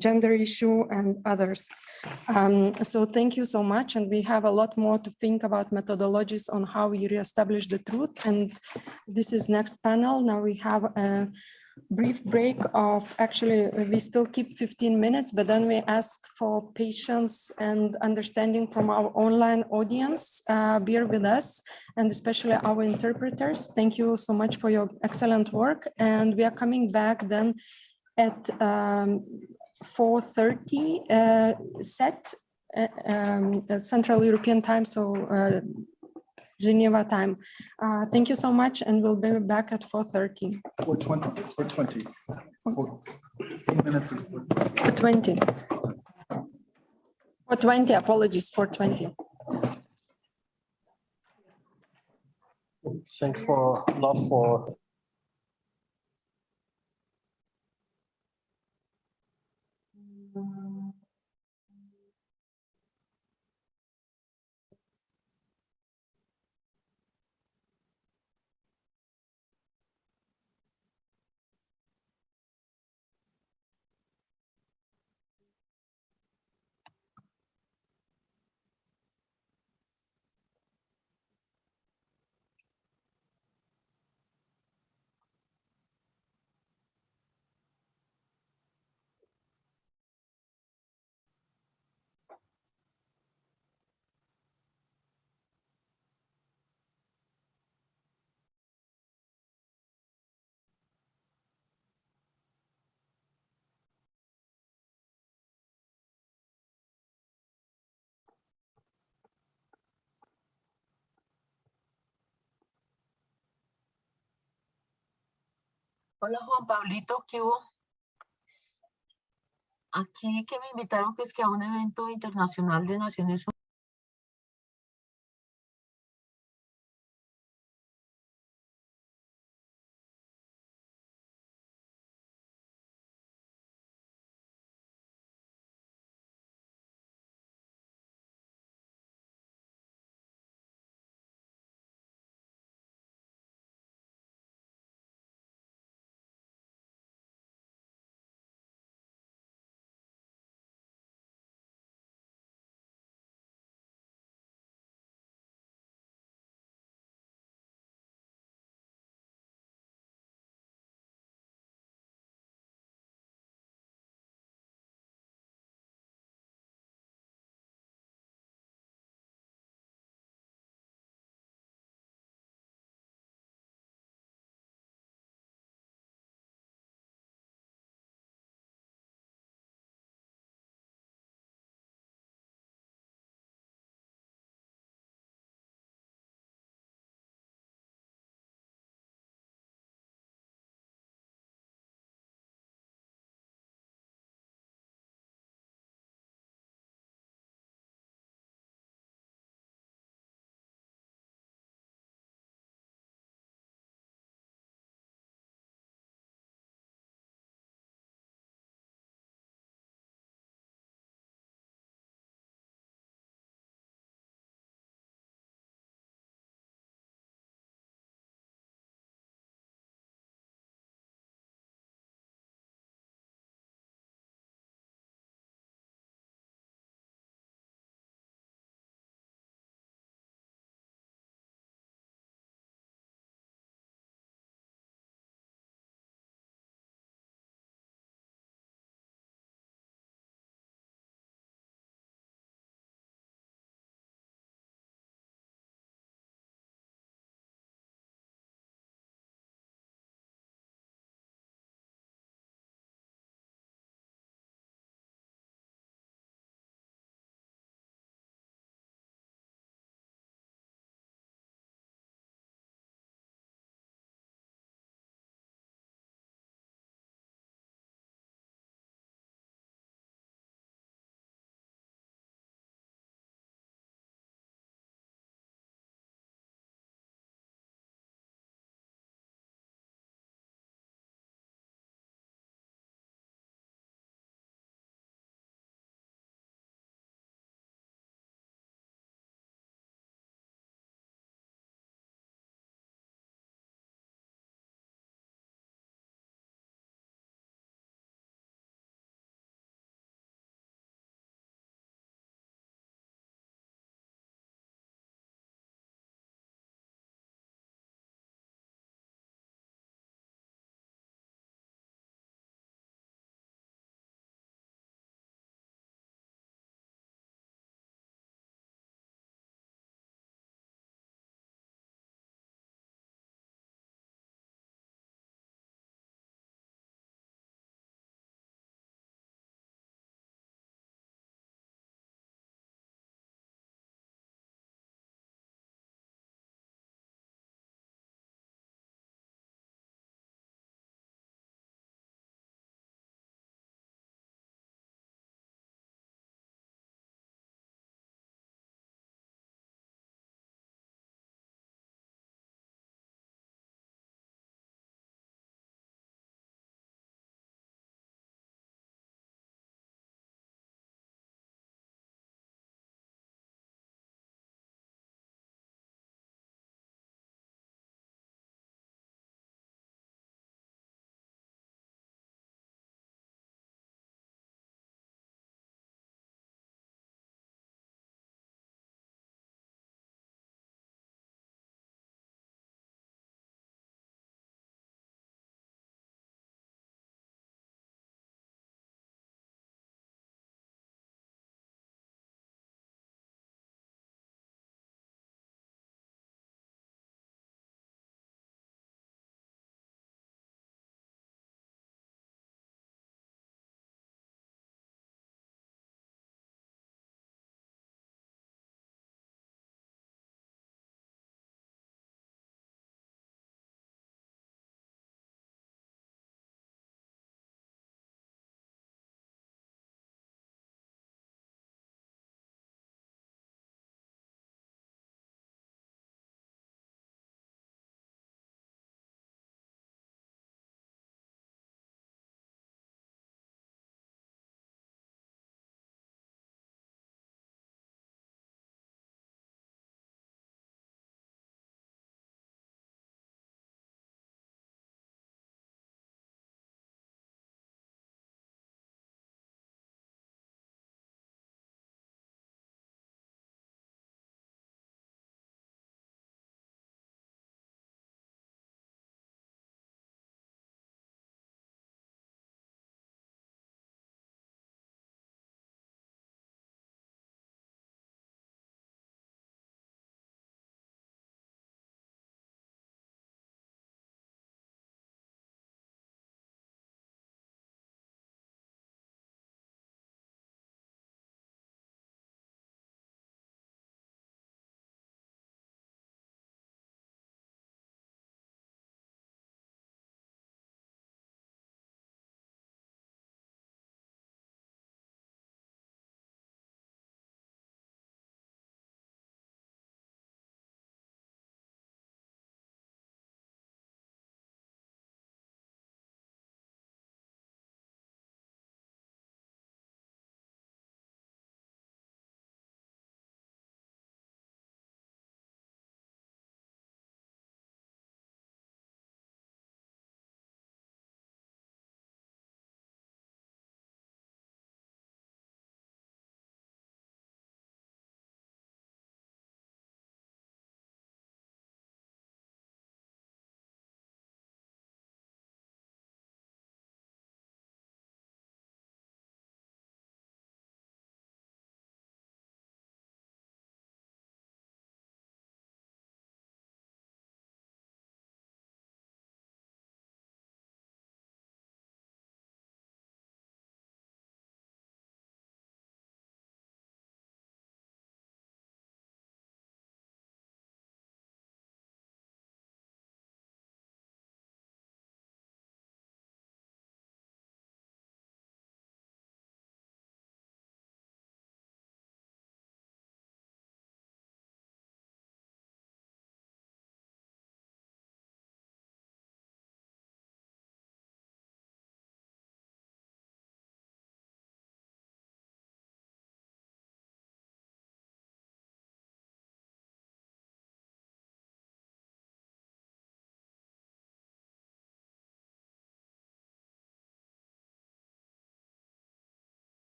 gender issue and others. So thank you so much. And we have a lot more to think about methodologies on how we reestablish the truth. And this is next panel. Now we have a brief break of, actually, we still keep 15 minutes, but then we ask for patience and understanding from our online audience. Bear with us, and especially our interpreters. Thank you so much for your excellent work. And we are coming back then at 4:30 set Central European time, so Geneva time. Thank you so much, and we'll be back at 4:30.
4:20, 4:20. 15 minutes is
4:20. 4:20, apologies, 4:20.
Thanks for love for.
Hola Juan Pablito, ¿qué hubo? Aquí que me invitaron que es que a un evento internacional de Naciones Unidas.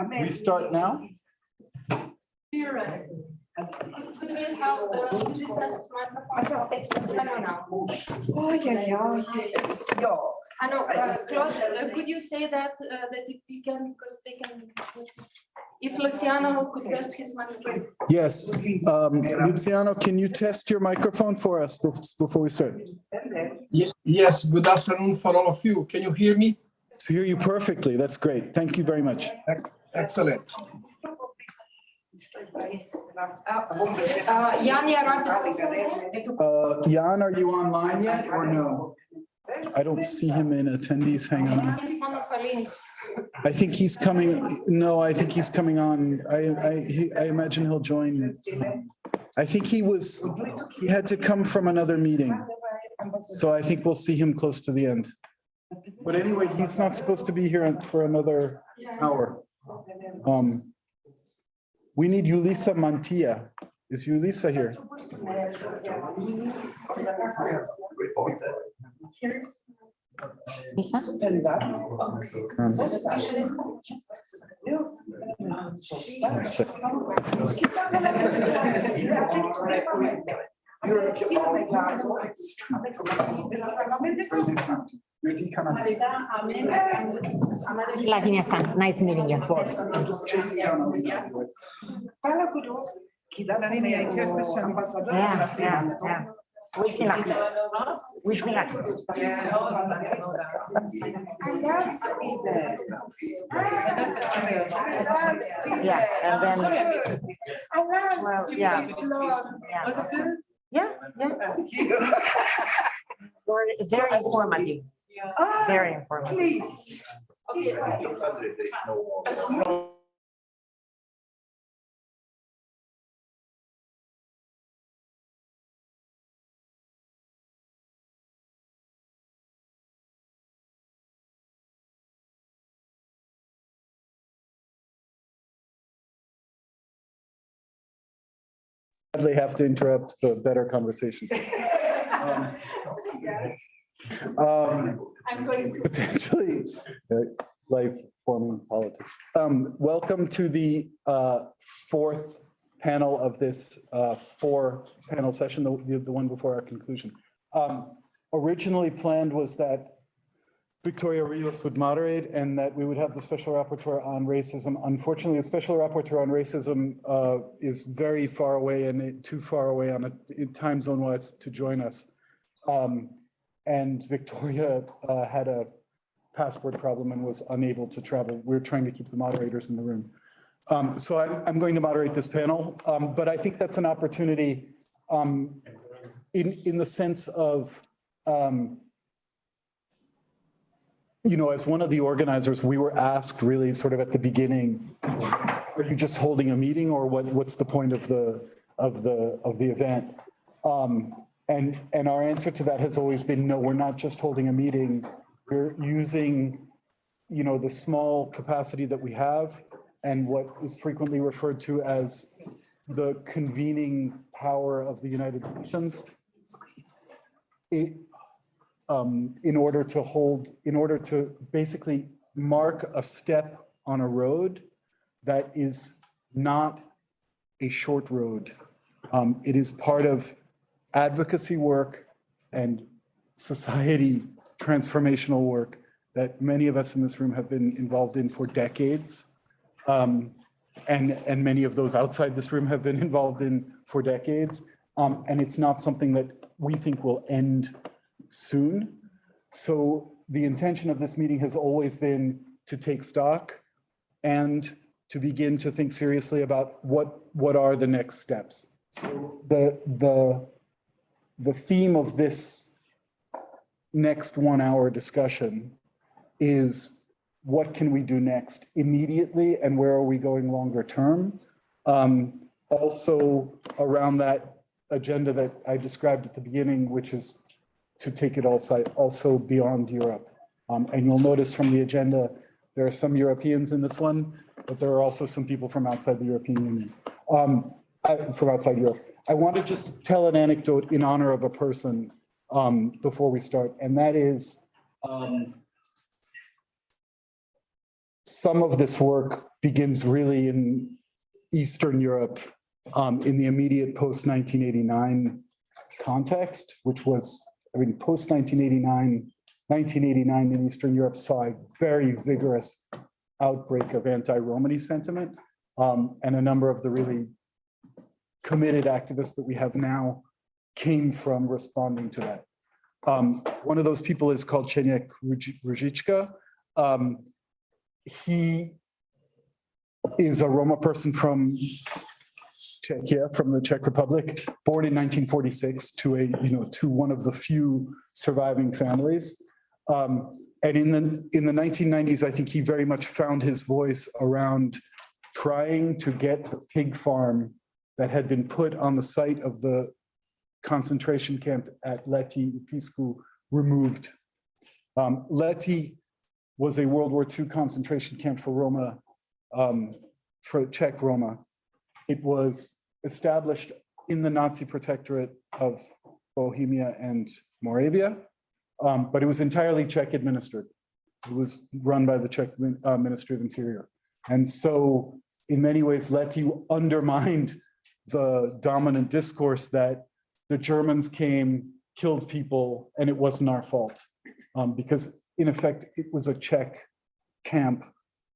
We start now?
Could we have, could we test microphone? Oh, yeah. I know, Claude, could you say that, that if we can, because they can, if Luciano could test his microphone?
Yes, Luciano, can you test your microphone for us before we start?
Yes, good afternoon for all of you. Can you hear me?
To hear you perfectly. That's great. Thank you very much.
Excellent.
Jan, are you online yet or no? I don't see him in attendees. Hang on. I think he's coming. No, I think he's coming on. I imagine he'll join. I think he had to come from another meeting. So I think we'll see him close to the end. But anyway, he's not supposed to be here for another hour. We need Yulisa Mantilla. Is Yulisa here?
Lisa? Lavinia San, nice meeting you.
I'm just chasing down.
Yeah. Wish me luck. Wish me luck. Yeah, and then. Well, yeah. Was it good? Yeah. Very informative. Very informative.
Please. Okay.
They have to interrupt the better conversations. Potentially life-forming politics. Welcome to the fourth panel of this four-panel session, the one before our conclusion. Originally planned was that Victoria Rios would moderate and that we would have the Special Rapporteur on Racism. Unfortunately, the Special Rapporteur on Racism is very far away and too far away on a time zone-wise to join us. And Victoria had a passport problem and was unable to travel. We're trying to keep the moderators in the room. So I'm going to moderate this panel, but I think that's an opportunity in the sense of, as one of the organizers, we were asked really sort of at the beginning, are you just holding a meeting or what's the point of the event? And our answer to that has always been, no, we're not just holding a meeting. We're using, the small capacity that we have and what is frequently referred to as the convening power of the United Nations. In order to basically mark a step on a road that is not a short road. It is part of advocacy work and society transformational work that many of us in this room have been involved in for decades. And many of those outside this room have been involved in for decades. And it's not something that we think will end soon. So the intention of this meeting has always been to take stock and to begin to think seriously about what are the next steps. So the theme of this next 1 hour discussion is what can we do next immediately and where are we going longer term? Also around that agenda that I described at the beginning, which is to take it also beyond Europe. And you'll notice from the agenda, there are some Europeans in this one, but there are also some people from outside the European Union, from outside Europe. I want to just tell an anecdote in honor of a person before we start, and that is some of this work begins really in Eastern Europe in the immediate post-1989 context, which was, I mean, post-1989, 1989 in Eastern Europe saw a very vigorous outbreak of anti-Romani sentiment, and a number of the really committed activists that we have now came from responding to that. One of those people is called Czeniek Ruzicka. He is a Roma person from Czechia, from the Czech Republic, born in 1946 to one of the few surviving families. And in the 1990s, I think he very much found his voice around trying to get the pig farm that had been put on the site of the concentration camp at Lety Piscu removed. Lety was a World War II concentration camp for Roma, for Czech Roma. It was established in the Nazi protectorate of Bohemia and Moravia, but it was entirely Czech administered. It was run by the Czech Ministry of Interior. And so in many ways, Lety undermined the dominant discourse that the Germans came, killed people, and it wasn't our fault. Because in effect, it was a Czech camp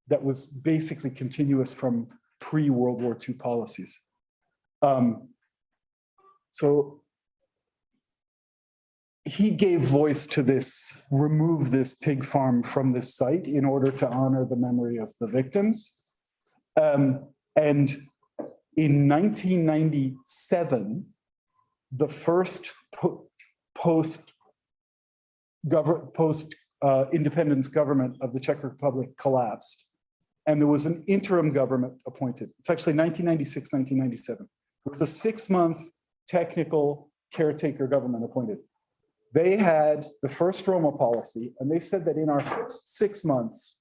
that was basically continuous from pre-World War II policies. So he gave voice to this, remove this pig farm from this site in order to honor the memory of the victims. And in 1997, the first post-independence government of the Czech Republic collapsed, and there was an interim government appointed. It's actually 1996, 1997. It was a 6-month technical caretaker government appointed. They had the first Roma policy, and they said that in our first 6 months,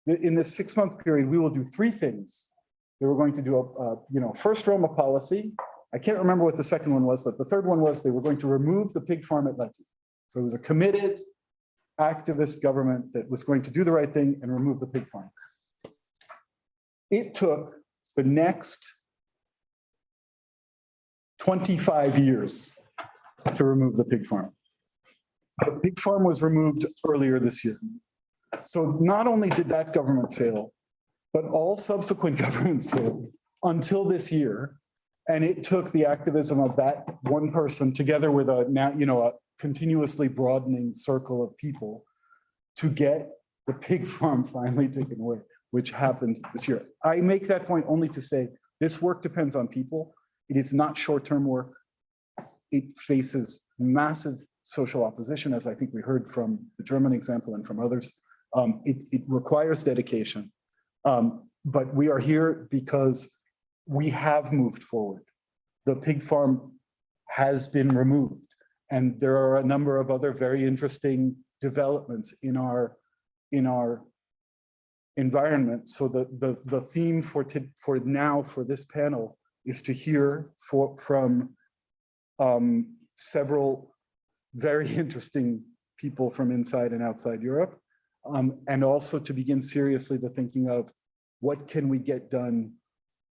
in this 6-month period, we will do 3 things. They were going to do a first Roma policy. I can't remember what the second one was, but the third one was they were going to remove the pig farm at Lety. So it was a committed activist government that was going to do the right thing and remove the pig farm. It took the next 25 years to remove the pig farm. The pig farm was removed earlier this year. So not only did that government fail, but all subsequent governments failed until this year. And it took the activism of that one person together with a continuously broadening circle of people to get the pig farm finally taken away, which happened this year. I make that point only to say this work depends on people. It is not short-term work. It faces massive social opposition, as I think we heard from the German example and from others. It requires dedication. But we are here because we have moved forward. The pig farm has been removed. And there are a number of other very interesting developments in our environment. So the theme for this panel is to hear from several very interesting people from inside and outside Europe, and also to begin seriously the thinking of what can we get done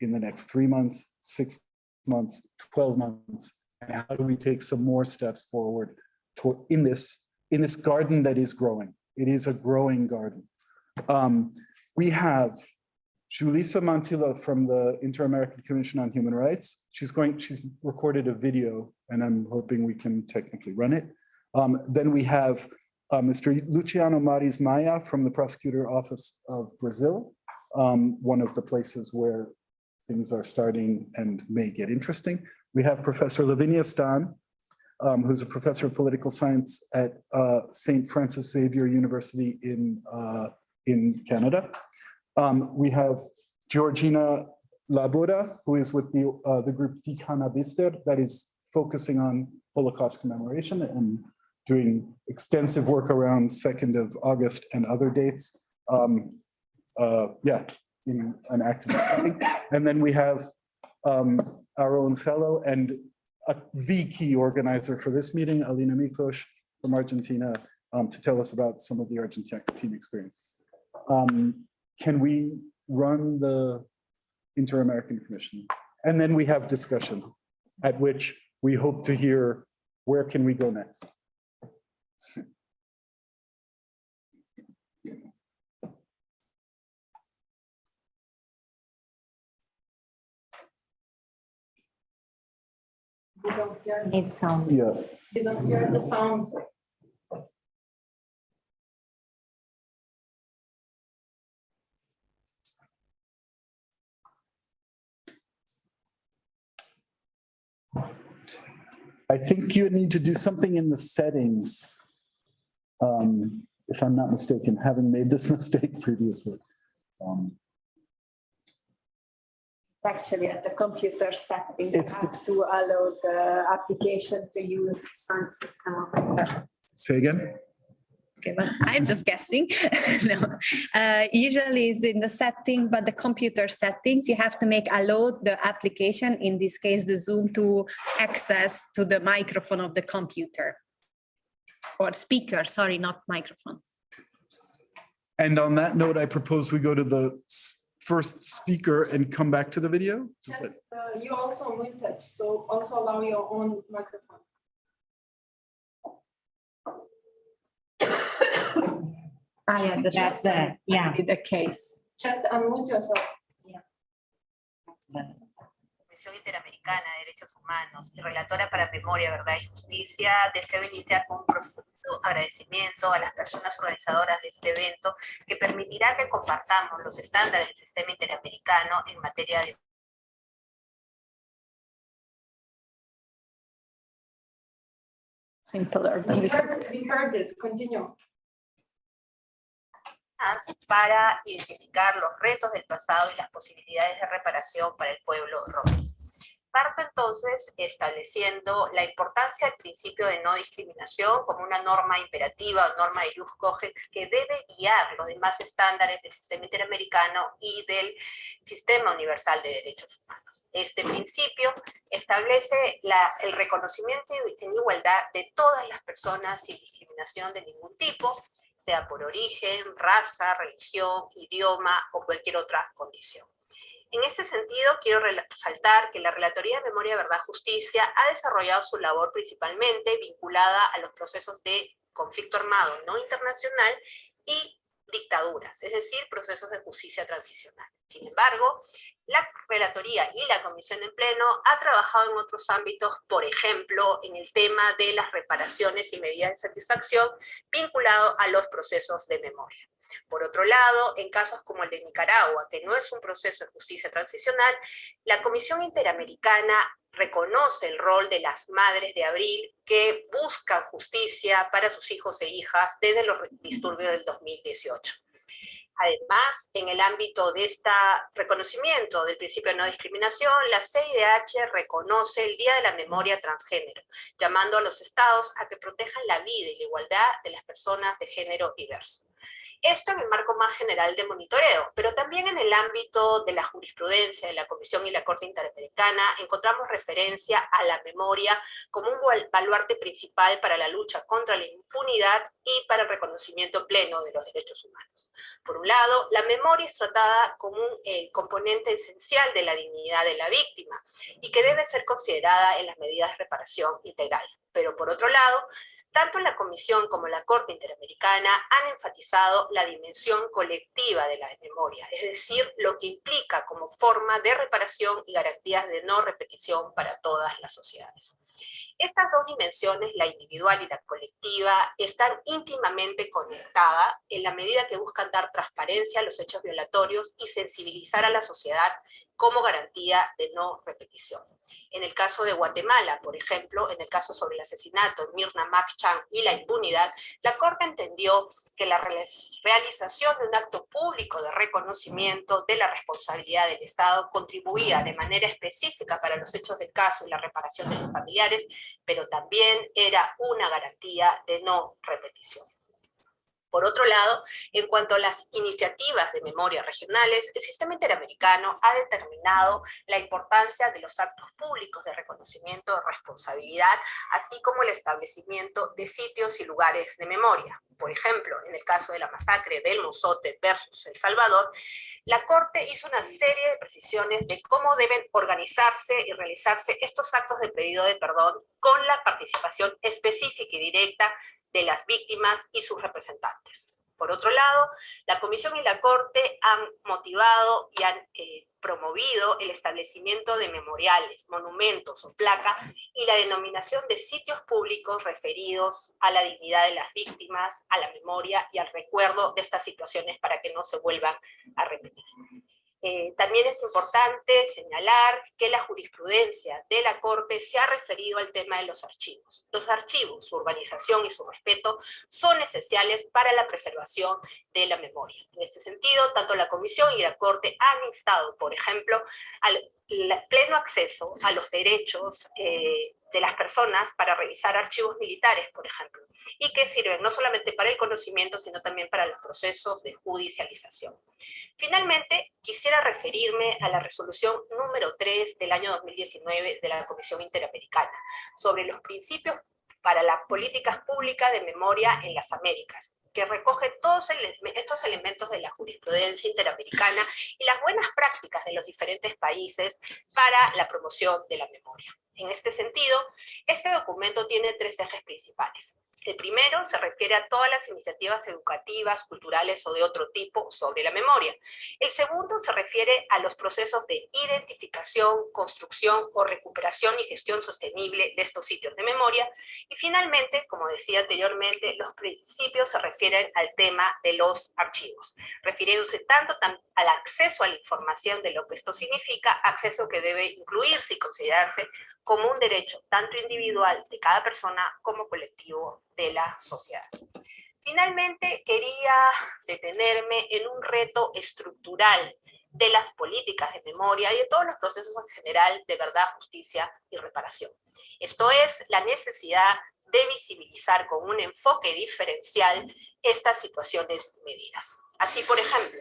in the next 3 months, 6 months, 12 months, and how do we take some more steps forward in this garden that is growing. It is a growing garden. We have Julissa Mantilla from the Inter-American Commission on Human Rights. She's recorded a video, and I'm hoping we can technically run it. Then we have Mr. Luciano Maris Maia from the Prosecutor Office of Brazil, one of the places where things are starting and may get interesting. We have Professor Lavinia Stan, who's a professor of political science at St. Francis Xavier University in Canada. We have Georgina Laboda, who is with the group Dikanabister, that is focusing on Holocaust commemoration and doing extensive work around 2nd of August and other dates. In an activist setting. And then we have our own fellow and the key organizer for this meeting, Alina Miklos from Argentina, to tell us about some of the Argentine experience. Can we run the Inter-American Commission? And then we have discussion, at which we hope to hear where can we go next.
We don't hear,
Need sound.
Yeah.
we don't hear the sound.
I think you need to do something in the settings. If I'm not mistaken, having made this mistake previously.
It's actually at the computer settings. You
It's
have to allow the application to use the sound system.
Say again?
Okay, but I'm just guessing. No, usually it's in the settings, but the computer settings, you have to make allow the application, in this case, the Zoom, to access to the microphone of the computer. Or speaker, sorry, not microphone.
And on that note, I propose we go to the first speaker and come back to the video.
You also muted, so also allow your own microphone.
Yeah,
That's
the case.
Chat, unmute yourself.
Comisión Interamericana de Derechos Humanos y relatora para Memoria, Verdad y Justicia, deseo iniciar con un profundo agradecimiento a las personas organizadoras de este evento que permitirá que compartamos los estándares del sistema interamericano en materia de
We heard it, continue.
para identificar los retos del pasado y las posibilidades de reparación para el pueblo roma. Parto entonces estableciendo la importancia del principio de no discriminación como una norma imperativa o norma de jus cogens que debe guiar los demás estándares del sistema interamericano y del sistema universal de derechos humanos. Este principio establece el reconocimiento en igualdad de todas las personas sin discriminación de ningún tipo, sea por origen, raza, religión, idioma o cualquier otra condición. En ese sentido, quiero resaltar que la Relatoría de Memoria, Verdad y Justicia ha desarrollado su labor principalmente vinculada a los procesos de conflicto armado no internacional y dictaduras, es decir, procesos de justicia transicional. Sin embargo, la Relatoría y la Comisión en Pleno ha trabajado en otros ámbitos, por ejemplo, en el tema de las reparaciones y medidas de satisfacción vinculado a los procesos de memoria. Por otro lado, en casos como el de Nicaragua, que no es un proceso de justicia transicional, la Comisión Interamericana reconoce el rol de las madres de abril que buscan justicia para sus hijos e hijas desde los disturbios del 2018. Además, en el ámbito de este reconocimiento del principio de no discriminación, la CIDH reconoce el Día de la Memoria Transgénero, llamando a los estados a que protejan la vida y la igualdad de las personas de género diverso. Esto en el marco más general de monitoreo, pero también en el ámbito de la jurisprudencia de la Comisión y la Corte Interamericana encontramos referencia a la memoria como un baluarte principal para la lucha contra la impunidad y para el reconocimiento pleno de los derechos humanos. Por un lado, la memoria es tratada como un componente esencial de la dignidad de la víctima y que debe ser considerada en las medidas de reparación integral. Pero por otro lado, tanto la Comisión como la Corte Interamericana han enfatizado la dimensión colectiva de la memoria, es decir, lo que implica como forma de reparación y garantías de no repetición para todas las sociedades. Estas dos dimensiones, la individual y la colectiva, están íntimamente conectadas en la medida que buscan dar transparencia a los hechos violatorios y sensibilizar a la sociedad como garantía de no repetición. En el caso de Guatemala, por ejemplo, en el caso sobre el asesinato de Mirna Machan y la impunidad, la Corte entendió que la realización de un acto público de reconocimiento de la responsabilidad del Estado contribuía de manera específica para los hechos del caso y la reparación de los familiares, pero también era una garantía de no repetición. Por otro lado, en cuanto a las iniciativas de memoria regionales, el sistema interamericano ha determinado la importancia de los actos públicos de reconocimiento de responsabilidad, así como el establecimiento de sitios y lugares de memoria. Por ejemplo, en el caso de la masacre del Mozote versus El Salvador, la Corte hizo una serie de precisiones de cómo deben organizarse y realizarse estos actos de pedido de perdón con la participación específica y directa de las víctimas y sus representantes. Por otro lado, la Comisión y la Corte han motivado y han promovido el establecimiento de memoriales, monumentos o placas y la denominación de sitios públicos referidos a la dignidad de las víctimas, a la memoria y al recuerdo de estas situaciones para que no se vuelvan a repetir. También es importante señalar que la jurisprudencia de la Corte se ha referido al tema de los archivos. Los archivos, su urbanización y su respeto son esenciales para la preservación de la memoria. En este sentido, tanto la Comisión y la Corte han instado, por ejemplo, al pleno acceso a los derechos de las personas para revisar archivos militares, por ejemplo, y que sirven no solamente para el conocimiento, sino también para los procesos de judicialización. Finalmente, quisiera referirme a la resolución número 3 del año 2019 de la Comisión Interamericana sobre los principios para las políticas públicas de memoria en las Américas, que recoge todos estos elementos de la jurisprudencia interamericana y las buenas prácticas de los diferentes países para la promoción de la memoria. En este sentido, este documento tiene 3 ejes principales. El primero se refiere a todas las iniciativas educativas, culturales o de otro tipo sobre la memoria. El segundo se refiere a los procesos de identificación, construcción o recuperación y gestión sostenible de estos sitios de memoria. Y finalmente, como decía anteriormente, los principios se refieren al tema de los archivos, refiriéndose tanto al acceso a la información de lo que esto significa, acceso que debe incluirse y considerarse como un derecho tanto individual de cada persona como colectivo de la sociedad. Finalmente, quería detenerme en un reto estructural de las políticas de memoria y de todos los procesos en general de verdad, justicia y reparación. Esto es la necesidad de visibilizar con un enfoque diferencial estas situaciones y medidas. Así, por ejemplo,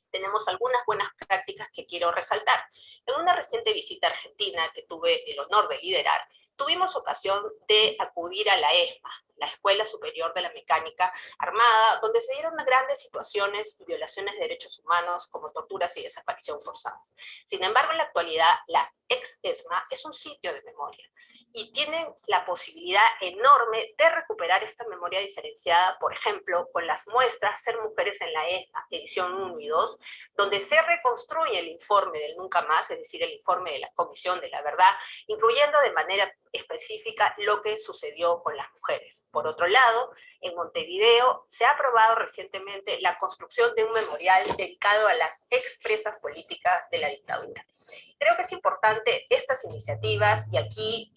tenemos algunas buenas prácticas que quiero resaltar. En una reciente visita a Argentina que tuve el honor de liderar, tuvimos ocasión de acudir a la ESMA, la Escuela Superior de la Mecánica Armada, donde se dieron grandes situaciones y violaciones de derechos humanos como torturas y desaparición forzadas. Sin embargo, en la actualidad, la ex-ESMA es un sitio de memoria y tienen la posibilidad enorme de recuperar esta memoria diferenciada, por ejemplo, con las muestras Ser Mujeres en la ESMA, edición 1 y 2, donde se reconstruye el informe del Nunca Más, es decir, el informe de la Comisión de la Verdad, incluyendo de manera específica lo que sucedió con las mujeres. Por otro lado, en Montevideo se ha aprobado recientemente la construcción de un memorial dedicado a las expresas políticas de la dictadura. Creo que es importante estas iniciativas y aquí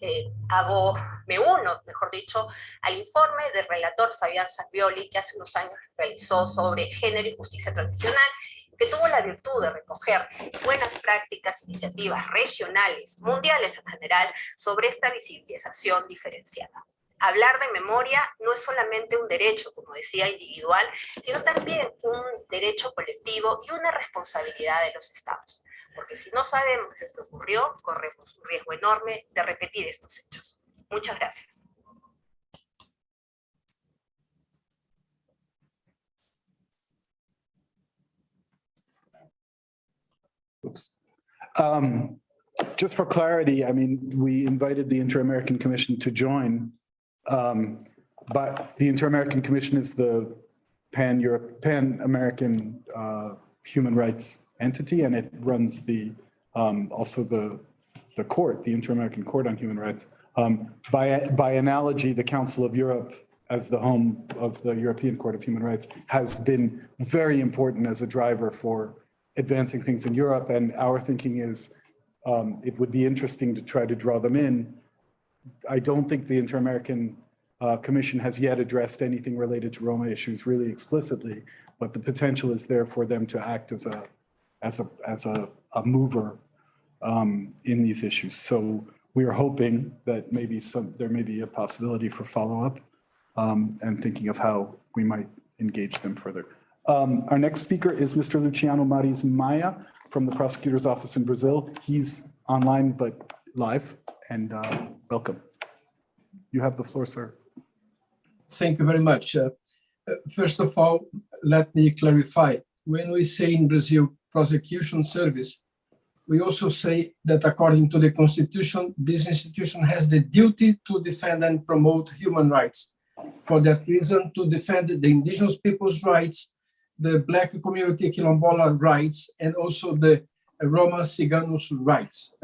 me uno, mejor dicho, al informe del relator Fabián Savioli que hace unos años realizó sobre género y justicia transicional, que tuvo la virtud de recoger buenas prácticas, iniciativas regionales, mundiales en general, sobre esta visibilización diferenciada. Hablar de memoria no es solamente un derecho, como decía, individual, sino también un derecho colectivo y una responsabilidad de los estados. Porque si no sabemos lo que ocurrió, corremos un riesgo enorme de repetir estos hechos. Muchas gracias.
Oops. Just for clarity, I mean, we invited the Inter-American Commission to join, but the Inter-American Commission is the Pan-American human rights entity, and it runs the also the court, the Inter-American Court on Human Rights. By analogy, the Council of Europe, as the home of the European Court of Human Rights, has been very important as a driver for advancing things in Europe, and our thinking is it would be interesting to try to draw them in. I don't think the Inter-American Commission has yet addressed anything related to Roma issues really explicitly, but the potential is there for them to act as a mover in these issues. So we are hoping that maybe there may be a possibility for follow-up and thinking of how we might engage them further. Our next speaker is Mr. Luciano Maris Maia from the Prosecutor's Office in Brazil. He's online but live, and welcome. You have the floor, sir.
Thank you very much. First of all, let me clarify. When we say in Brazil prosecution service, we also say that according to the Constitution, this institution has the duty to defend and promote human rights. For that reason, to defend the indigenous people's rights, the Black community Quilombola rights, and also the Roma Ciganos rights.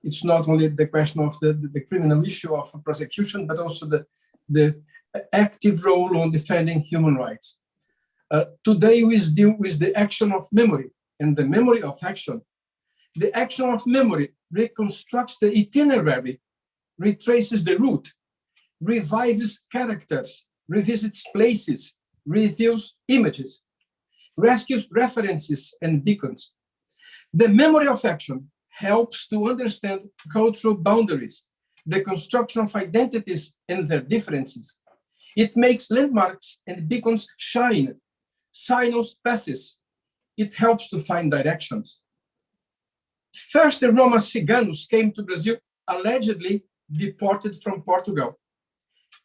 It's not only the question of the criminal issue of prosecution, but also the active role on defending human rights. Today we deal with the action of memory and the memory of action. The action of memory reconstructs the itinerary, retraces the route, revives characters, revisits places, reveals images, rescues references and beacons. The memory of action helps to understand cultural boundaries, the construction of identities and their differences. It makes landmarks and beacons shine, signals paths. It helps to find directions. First, the Roma Ciganos came to Brazil allegedly deported from Portugal.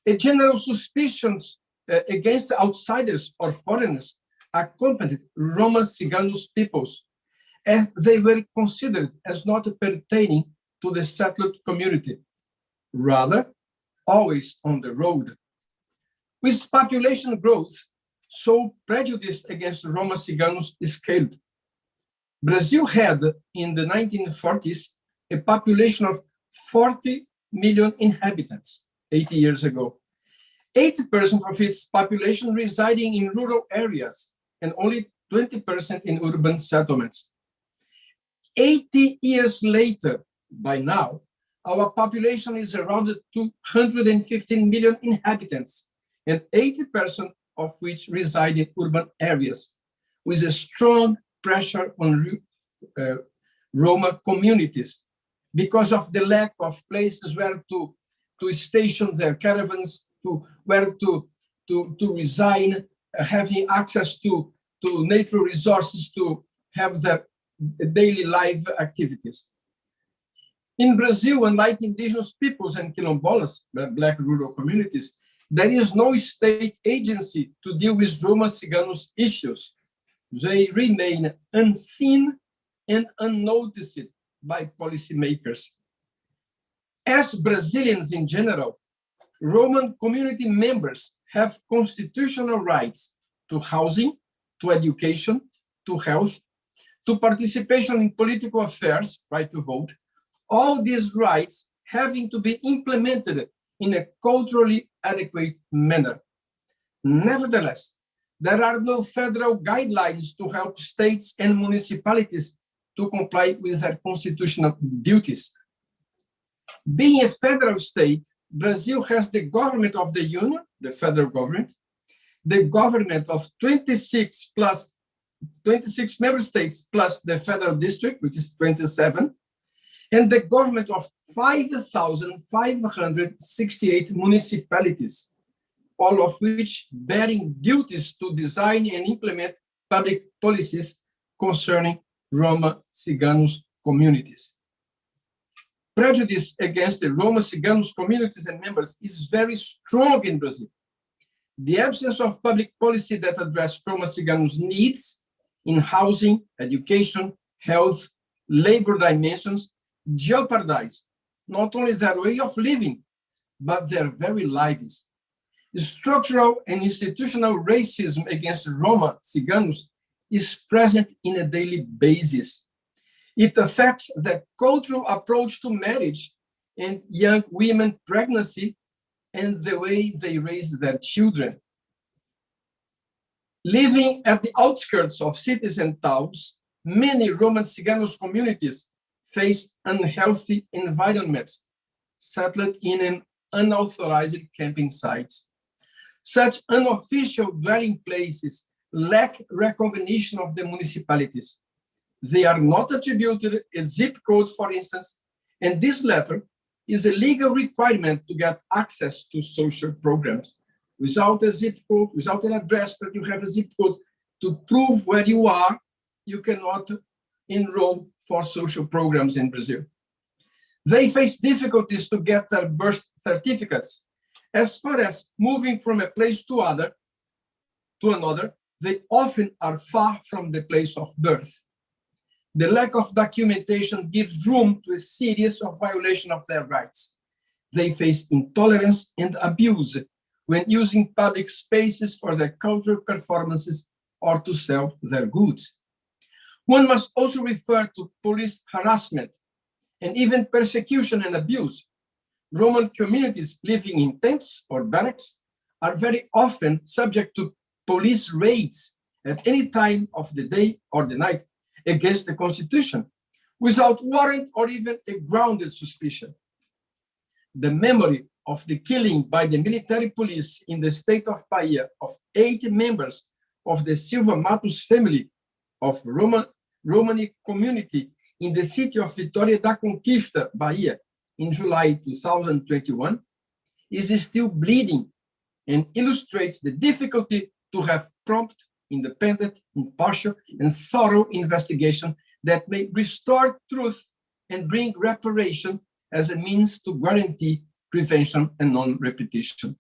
A general suspicions against outsiders or foreigners accompanied Roma Ciganos peoples, as they were considered as not pertaining to the settled community, rather always on the road. With population growth, so prejudice against Roma Ciganos scaled. Brazil had, in the 1940s, a population of 40 million inhabitants 80 years ago. 80% of its population residing in rural areas and only 20% in urban settlements. 80 years later, by now, our population is around 215 million inhabitants, and 80% of which reside in urban areas, with a strong pressure on Roma communities because of the lack of places where to station their caravans, where to reside, having access to natural resources to have their daily life activities. In Brazil, unlike indigenous peoples and quilombolas, Black rural communities, there is no state agency to deal with Roma Ciganos issues. They remain unseen and unnoticed by policymakers. As Brazilians in general, Roma community members have constitutional rights to housing, to education, to health, to participation in political affairs, right to vote, all these rights having to be implemented in a culturally adequate manner. Nevertheless, there are no federal guidelines to help states and municipalities to comply with their constitutional duties. Being a federal state, Brazil has the government of the union, the federal government, the government of 26 member states plus the federal district, which is 27, and the government of 5,568 municipalities, all of which bearing duties to design and implement public policies concerning Roma Ciganos communities. Prejudice against the Roma Ciganos communities and members is very strong in Brazil. The absence of public policy that address Roma Ciganos needs in housing, education, health, labor dimensions jeopardize not only their way of living, but their very lives. The structural and institutional racism against Roma Ciganos is present in a daily basis. It affects the cultural approach to marriage and young women pregnancy and the way they raise their children. Living at the outskirts of cities and towns, many Roma Ciganos communities face unhealthy environments, settled in an unauthorized camping sites. Such unofficial dwelling places lack recognition of the municipalities. They are not attributed a zip code, for instance, and this latter is a legal requirement to get access to social programs. without a zip code, without an address that you have a zip code to prove where you are, you cannot enroll for social programs in Brazil. They face difficulties to get their birth certificates. As far as moving from a place to another, they often are far from the place of birth. The lack of documentation gives room to a series of violations of their rights. They face intolerance and abuse when using public spaces for their cultural performances or to sell their goods. One must also refer to police harassment and even persecution and abuse. Roman communities living in tents or barracks are very often subject to police raids at any time of the day or the night against the Constitution, without warrant or even a grounded suspicion. The memory of the killing by the military police in the state of Bahia of 8 members of the Silva Matos family of Romani community in the city of Vitória da Conquista, Bahia, in July 2021, is still bleeding and illustrates the difficulty to have prompt, independent, impartial, and thorough investigation that may restore truth and bring reparation as a means to guarantee prevention and non-repetition.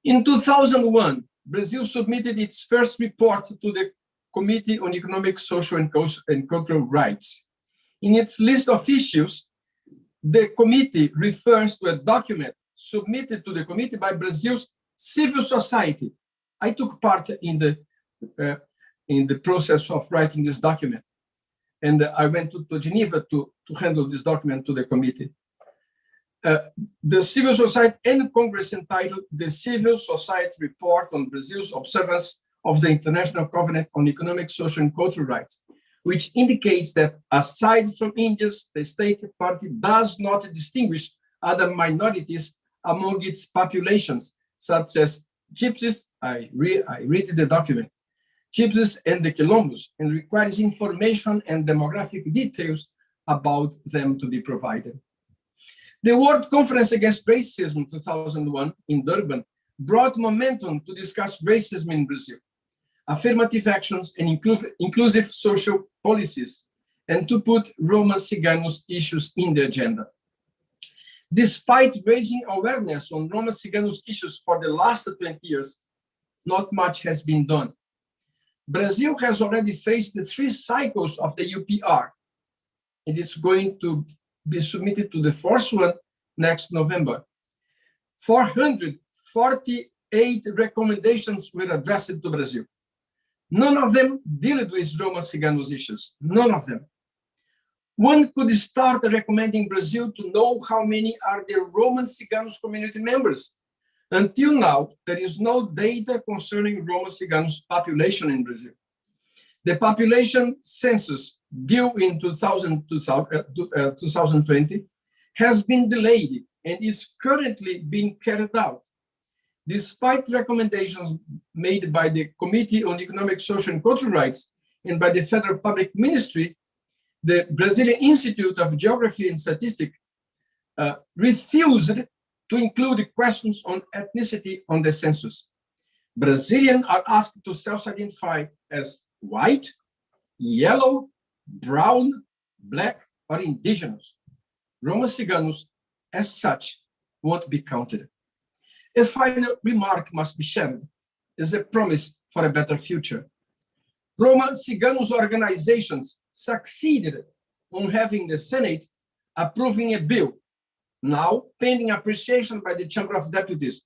In 2001, Brazil submitted its first report to the Committee on Economic, Social, and Cultural Rights. In its list of issues, the committee refers to a document submitted to the committee by Brazil's civil society. I took part in the process of writing this document, and I went to Geneva to handle this document to the committee. The civil society and Congress entitled the Civil Society Report on Brazil's Observance of the International Covenant on Economic, Social, and Cultural Rights, which indicates that aside from Indians, the state party does not distinguish other minorities among its populations, such as gypsies, I read the document, gypsies and the Quilombos, and requires information and demographic details about them to be provided. The World Conference Against Racism 2001 in Durban brought momentum to discuss racism in Brazil, affirmative actions and inclusive social policies, and to put Roma Ciganos issues in the agenda. Despite raising awareness on Roma Ciganos issues for the last 20 years, not much has been done. Brazil has already faced the 3 cycles of the UPR, and it's going to be submitted to the 4th one next November. 448 recommendations were addressed to Brazil. None of them dealt with Roma Ciganos issues, none of them. One could start recommending Brazil to know how many are the Roman Ciganos community members. Until now, there is no data concerning Roma Ciganos population in Brazil. The population census due in 2020 has been delayed and is currently being carried out. Despite recommendations made by the Committee on Economic, Social, and Cultural Rights and by the Federal Public Ministry, the Brazilian Institute of Geography and Statistics refused to include questions on ethnicity on the census. Brazilians are asked to self-identify as white, yellow, brown, black, or indigenous. Roma Ciganos, as such, won't be counted. A final remark must be shared as a promise for a better future. Roma Ciganos organizations succeeded on having the Senate approving a bill, now pending appreciation by the Chamber of Deputies,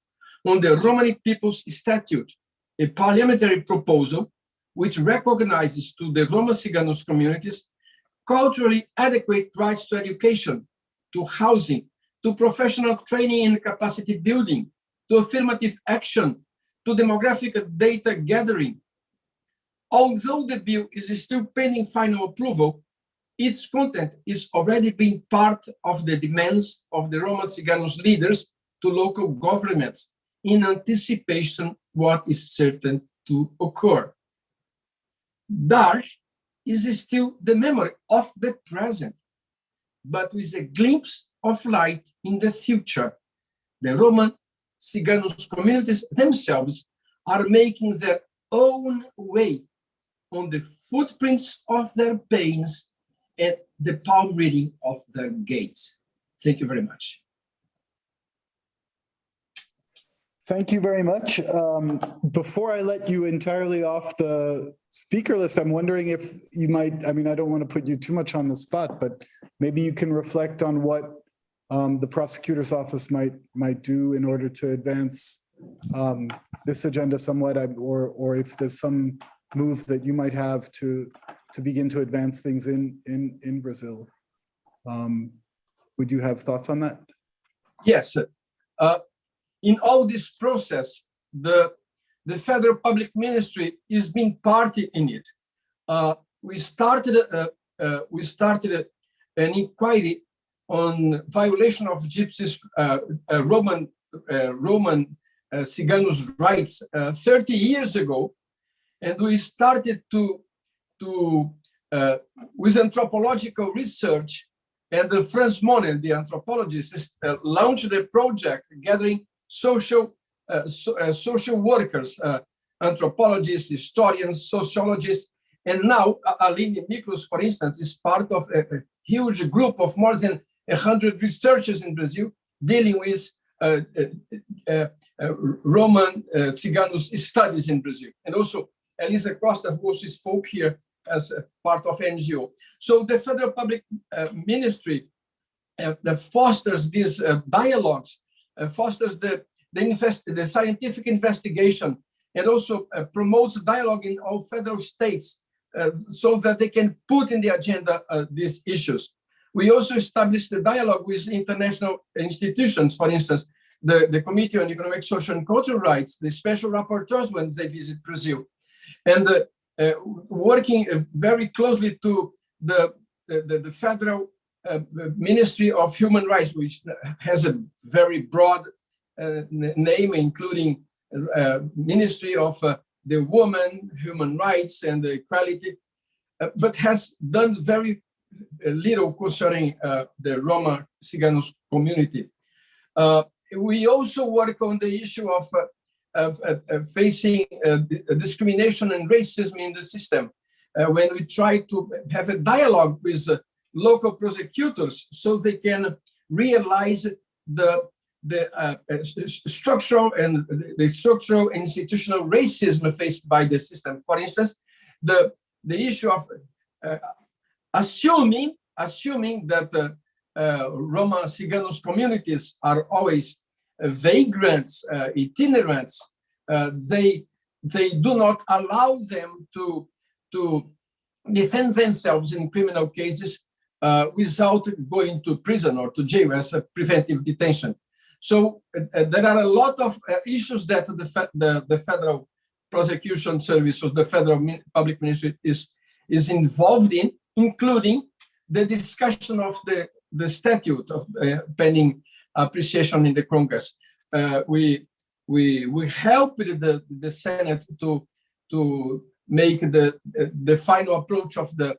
on the Romani People's Statute, a parliamentary proposal which recognizes to the Roma Ciganos communities culturally adequate rights to education, to housing, to professional training and capacity building, to affirmative action, to demographic data gathering. Although the bill is still pending final approval, its content is already being part of the demands of the Roma Ciganos leaders to local governments in anticipation what is certain to occur. Dark is still the memory of the present, but with a glimpse of light in the future. The Roman Ciganos communities themselves are making their own way on the footprints of their pains and the palm reading of their gaze. Thank you very much.
Thank you very much. Before I let you entirely off the speaker list, I'm wondering if you might, I mean, I don't want to put you too much on the spot, but maybe you can reflect on what the prosecutor's office might do in order to advance this agenda somewhat, or if there's some move that you might have to begin to advance things in Brazil. Would you have thoughts on that?
Yes. In all this process, the federal public ministry is being party in it. We started an inquiry on violation of Gypsies, Roman Ciganos rights 30 years ago, and we started with anthropological research, and Franz Monen, the anthropologist, launched a project gathering social workers, anthropologists, historians, sociologists, and now Aline Miklos, for instance, is part of a huge group of more than 100 researchers in Brazil dealing with Roman Ciganos studies in Brazil. And also Elisa Costa, who also spoke here as a part of NGO. So the federal public ministry that fosters these dialogues, fosters the scientific investigation, and also promotes dialogue in all federal states so that they can put in the agenda these issues. We also established the dialogue with international institutions, for instance, the Committee on Economic, Social, and Cultural Rights, the special rapporteurs when they visit Brazil, and working very closely to the Federal Ministry of Human Rights, which has a very broad name, including Ministry of the Woman, Human Rights, and Equality, but has done very little concerning the Roma Ciganos community. We also work on the issue of facing discrimination and racism in the system, when we try to have a dialogue with local prosecutors so they can realize the structural and institutional racism faced by the system. For instance, the issue of assuming that Roma Ciganos communities are always vagrants, itinerants, they do not allow them to defend themselves in criminal cases without going to prison or to jail as a preventive detention. So there are a lot of issues that the Federal Prosecution Service or the Federal Public Ministry is involved in, including the discussion of the statute of pending appreciation in the Congress. We helped the Senate to make the final approach of the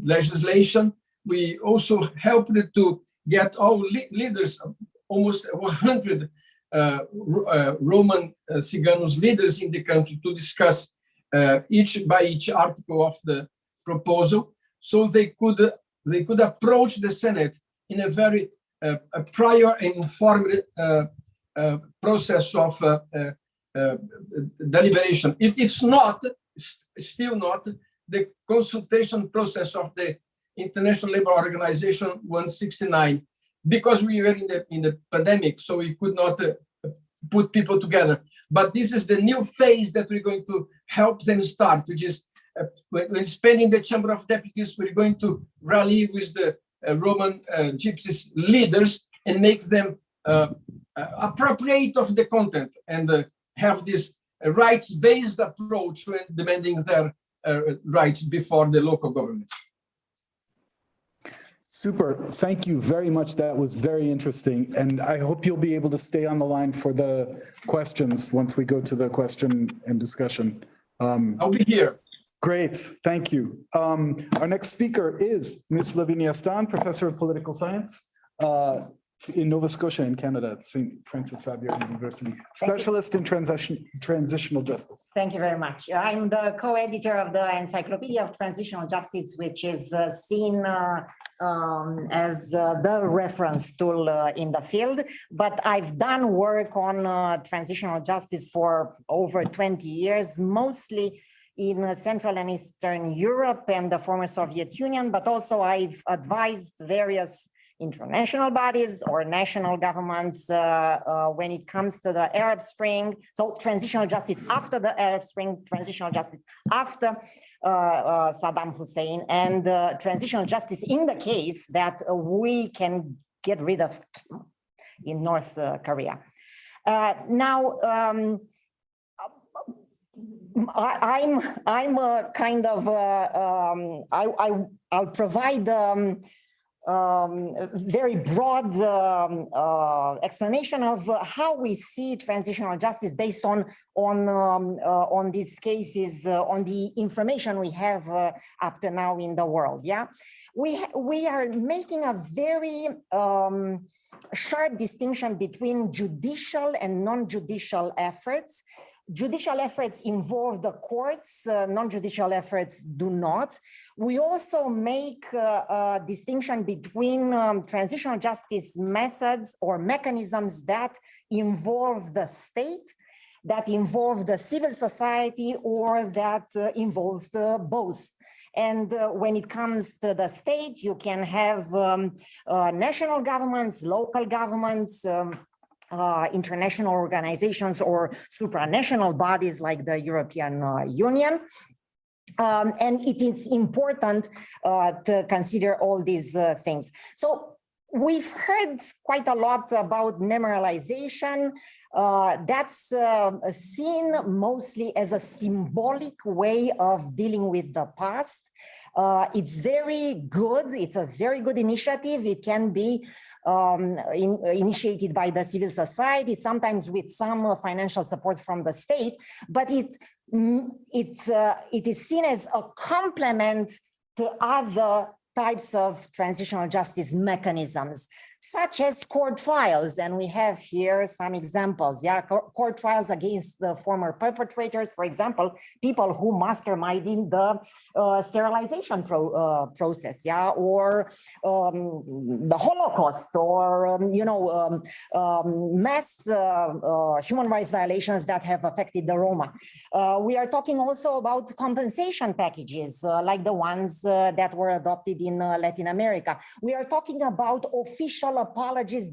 legislation. We also helped to get all leaders, almost 100 Roman Ciganos leaders in the country, to discuss each article of the proposal, so they could approach the Senate in a very prior and informed process of deliberation. It's still not the consultation process of the International Labour Organization 169, because we were in the pandemic, so we could not put people together. But this is the new phase that we're going to help them start, which is when spending the Chamber of Deputies, we're going to rally with the Roman Gypsies leaders and make them appropriate of the content and have this rights-based approach when demanding their rights before the local governments.
Super. Thank you very much. That was very interesting. And I hope you'll be able to stay on the line for the questions once we go to the question and discussion.
I'll be here.
Great. Thank you. Our next speaker is Ms. Lavinia Stan, Professor of Political Science. in Nova Scotia in Canada at St. Francis Xavier University, specialist in transitional justice.
Thank you very much. I'm the co-editor of the Encyclopedia of Transitional Justice, which is seen as the reference tool in the field. But I've done work on transitional justice for over 20 years, mostly in Central and Eastern Europe and the former Soviet Union, but also I've advised various international bodies or national governments when it comes to the Arab Spring. So transitional justice after the Arab Spring, transitional justice after Saddam Hussein, and transitional justice in the case that we can get rid of in North Korea. Now, I'm a kind of I'll provide very broad explanation of how we see transitional justice based on these cases, on the information we have up to now in the world. Yeah, we are making a very sharp distinction between judicial and non-judicial efforts. Judicial efforts involve the courts, non-judicial efforts do not. We also make a distinction between transitional justice methods or mechanisms that involve the state, that involve the civil society, or that involve both. And when it comes to the state, you can have national governments, local governments, international organizations or supranational bodies like the European Union. And it is important to consider all these things. So we've heard quite a lot about memorialization. That's seen mostly as a symbolic way of dealing with the past. It's very good. It's a very good initiative. It can be initiated by the civil society, sometimes with some financial support from the state, but it is seen as a complement to other types of transitional justice mechanisms, such as court trials. And we have here some examples. Yeah, court trials against the former perpetrators, for example, people who masterminded the sterilization process, yeah, or the Holocaust, or mass human rights violations that have affected the Roma. We are talking also about compensation packages like the ones that were adopted in Latin America. We are talking about official apologies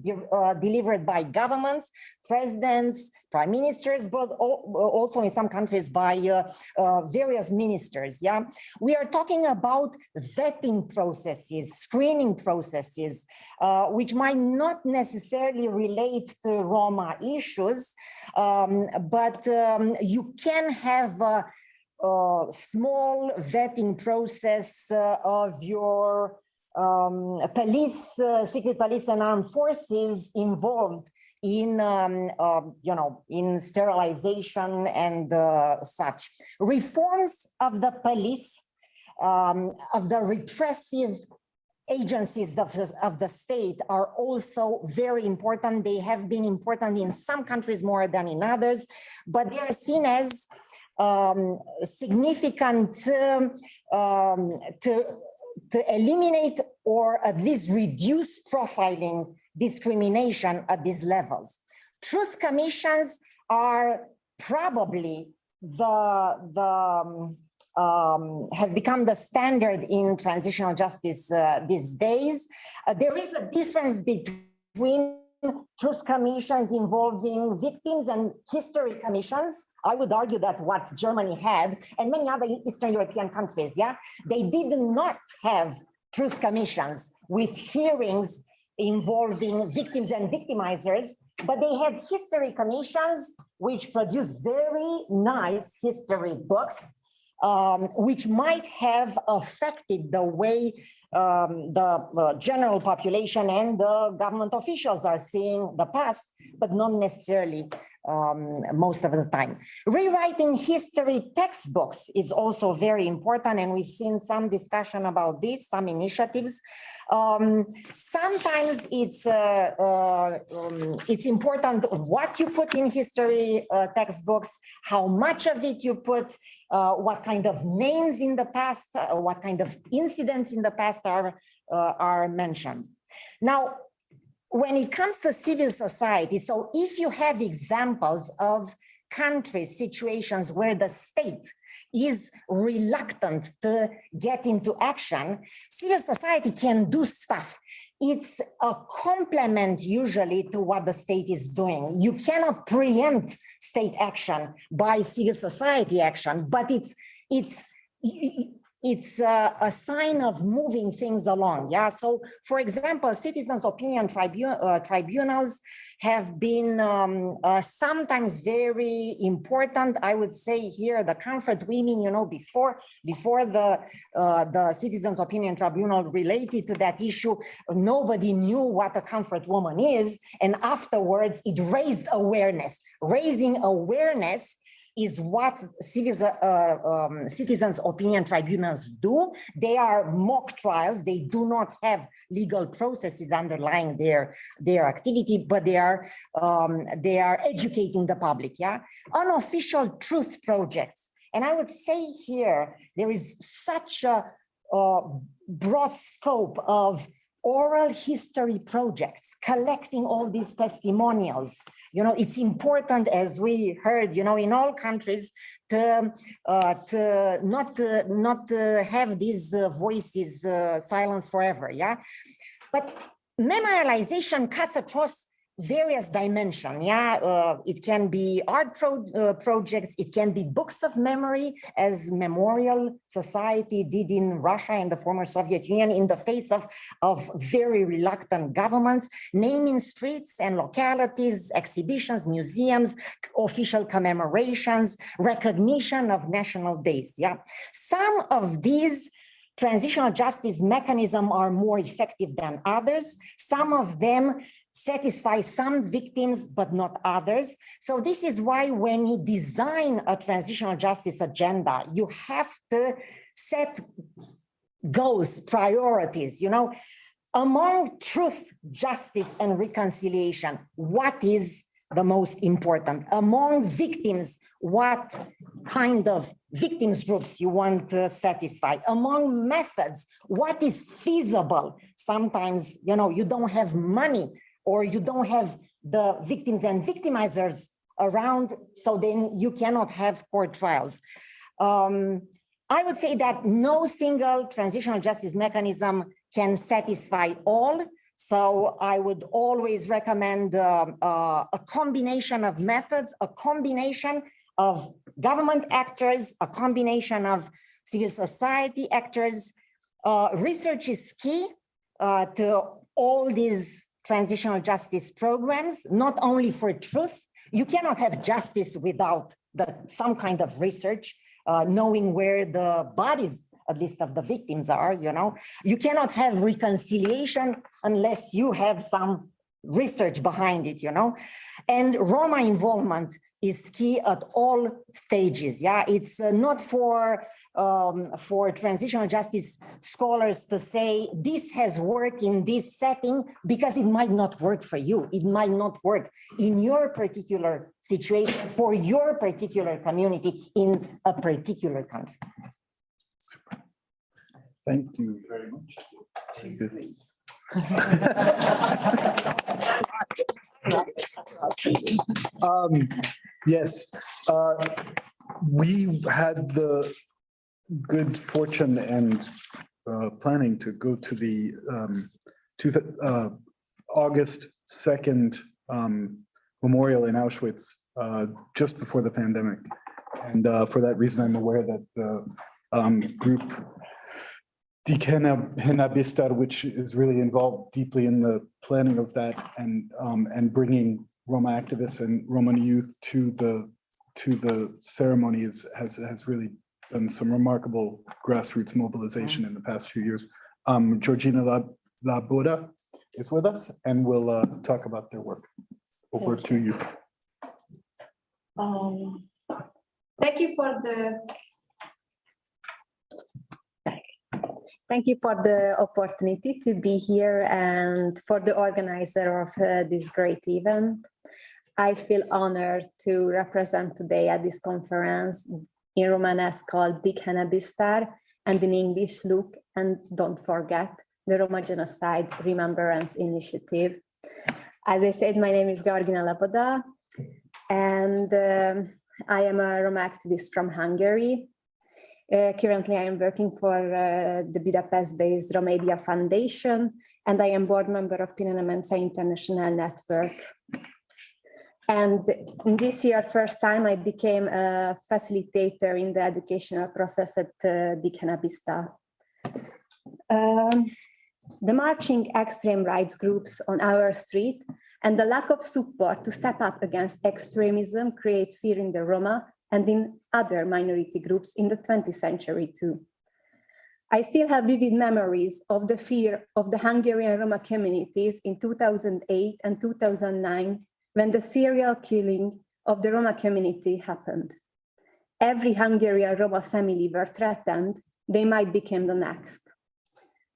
delivered by governments, presidents, prime ministers, but also in some countries by various ministers. Yeah, we are talking about vetting processes, screening processes, which might not necessarily relate to Roma issues, but you can have a small vetting process of your police, secret police and armed forces involved in, in sterilization and such. Reforms of the police, of the repressive agencies of the state are also very important. They have been important in some countries more than in others, but they are seen as significant to eliminate or at least reduce profiling discrimination at these levels. Truth commissions are probably have become the standard in transitional justice these days. There is a difference between truth commissions involving victims and history commissions. I would argue that what Germany had and many other Eastern European countries, yeah, they did not have truth commissions with hearings involving victims and victimizers, but they had history commissions which produced very nice history books, which might have affected the way the general population and the government officials are seeing the past, but not necessarily most of the time. Rewriting history textbooks is also very important, and we've seen some discussion about this, some initiatives. Sometimes it's important what you put in history textbooks, how much of it you put, what kind of names in the past, what kind of incidents in the past are mentioned. Now, when it comes to civil society, so if you have examples of countries, situations where the state is reluctant to get into action, civil society can do stuff. It's a complement usually to what the state is doing. You cannot preempt state action by civil society action, but it's a sign of moving things along. Yeah. So, for example, citizens' opinion tribunals have been sometimes very important. I would say here the comfort women, you know, before the citizens' opinion tribunal related to that issue, nobody knew what a comfort woman is, and afterwards it raised awareness. Raising awareness is what citizens' opinion tribunals do. They are mock trials. They do not have legal processes underlying their activity, but they are educating the public. Yeah, unofficial truth projects, and I would say here there is such a broad scope of oral history projects, collecting all these testimonials. You know, it's important, as we heard, you know, in all countries to not have these voices silenced forever. Yeah, but memorialization cuts across various dimensions. Yeah, it can be art projects, it can be books of memory, as Memorial Society did in Russia and the former Soviet Union in the face of very reluctant governments, naming streets and localities, exhibitions, museums, official commemorations, recognition of national days. Yeah, some of these transitional justice mechanisms are more effective than others. Some of them satisfy some victims, but not others. So this is why when you design a transitional justice agenda, you have to set goals, priorities, you know, among truth, justice, and reconciliation, what is the most important? Among victims, what kind of victims groups you want to satisfy? Among methods, what is feasible? Sometimes, you know, you don't have money, or you don't have the victims and victimizers around, so then you cannot have court trials. I would say that no single transitional justice mechanism can satisfy all. So I would always recommend a combination of methods, a combination of government actors, a combination of civil society actors. Research is key to all these transitional justice programs, not only for truth. You cannot have justice without some kind of research, knowing where the bodies, at least of the victims, are, you know. You cannot have reconciliation unless you have some research behind it, you know. And Roma involvement is key at all stages. Yeah, it's not for transitional justice scholars to say this has worked in this setting, because it might not work for you. It might not work in your particular situation, for your particular community in a particular country.
Super. Thank you very much. Yes, we had the good fortune and planning to go to the August 2nd memorial in Auschwitz just before the pandemic. And for that reason, I'm aware that the group Hinabistar, which is really involved deeply in the planning of that and bringing Roma activists and Roma youth to the ceremony, has really done some remarkable grassroots mobilization in the past few years. Georgina Laboda is with us and will talk about their work. Over to you.
Thank you for the opportunity to be here and for the organizer of this great event. I feel honored to represent today at this conference in Romanesque called Dikhenabistar, and in English, Look and Don't Forget, the Roma Genocide Remembrance Initiative. As I said, my name is Georgina Lapoda, and I am a Roma activist from Hungary. Currently, I am working for the Budapest-based Romedia Foundation, and I am board member of Pinana Mensa International Network. And this year, first time, I became a facilitator in the educational process at Dikhenabistar. The marching extreme rights groups on our street and the lack of support to step up against extremism create fear in the Roma and in other minority groups in the 20th century too. I still have vivid memories of the fear of the Hungarian Roma communities in 2008 and 2009 when the serial killing of the Roma community happened. Every Hungarian Roma family were threatened they might become the next.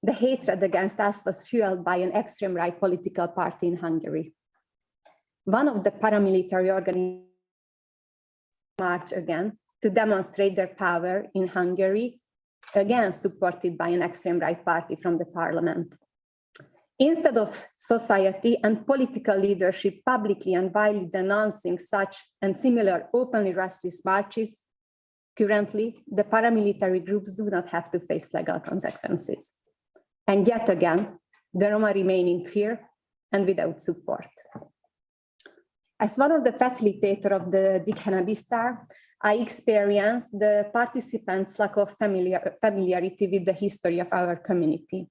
The hatred against us was fueled by an extreme right political party in Hungary. One of the paramilitary organizations marched again to demonstrate their power in Hungary, again supported by an extreme right party from the parliament. Instead of society and political leadership publicly and widely denouncing such and similar openly racist marches, currently the paramilitary groups do not have to face legal consequences. And yet again, the Roma remain in fear and without support. As one of the facilitators of the Dikhenabistar, I experienced the participants' lack of familiarity with the history of our community.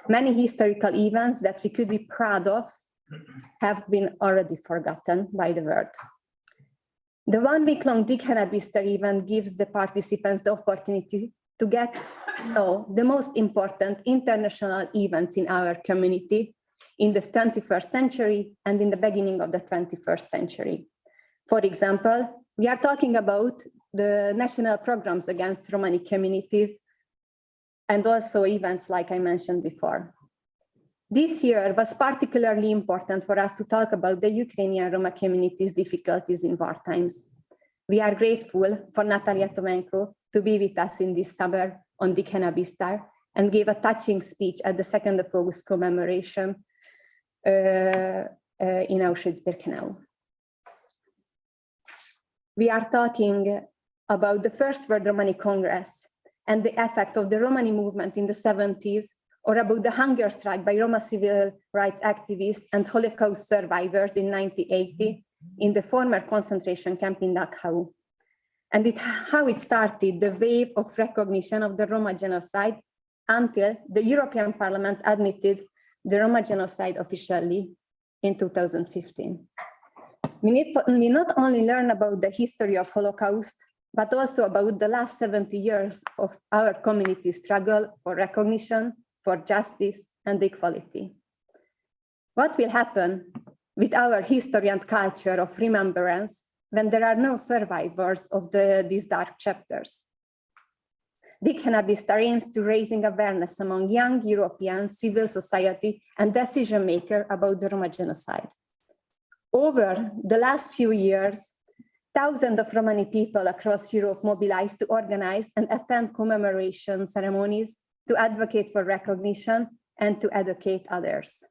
Many historical events that we could be proud of have been already forgotten by the world. The one-week-long Dikhenabistar event gives the participants the opportunity to get to know the most important international events in our community in the 21st century and in the beginning of the 21st century. For example, we are talking about the national programs against Romani communities and also events like I mentioned before. This year was particularly important for us to talk about the Ukrainian Roma community's difficulties in war times. We are grateful for Natalia Tomenko to be with us in this summer on Dikhenabistar and gave a touching speech at the 2nd of August commemoration in Auschwitz-Birkenau. We are talking about the First World Romani Congress and the effect of the Romani movement in the 70s, or about the hunger strike by Roma civil rights activists and Holocaust survivors in 1980 in the former concentration camp in Dachau. And how it started the wave of recognition of the Roma genocide until the European Parliament admitted the Roma genocide officially in 2015. We not only learn about the history of Holocaust, but also about the last 70 years of our community struggle for recognition, for justice and equality. What will happen with our history and culture of remembrance when there are no survivors of these dark chapters? Dikhenabistar aims to raising awareness among young European civil society and decision makers about the Roma genocide. Over the last few years, thousands of Romani people across Europe mobilized to organize and attend commemoration ceremonies to advocate for recognition and to educate others.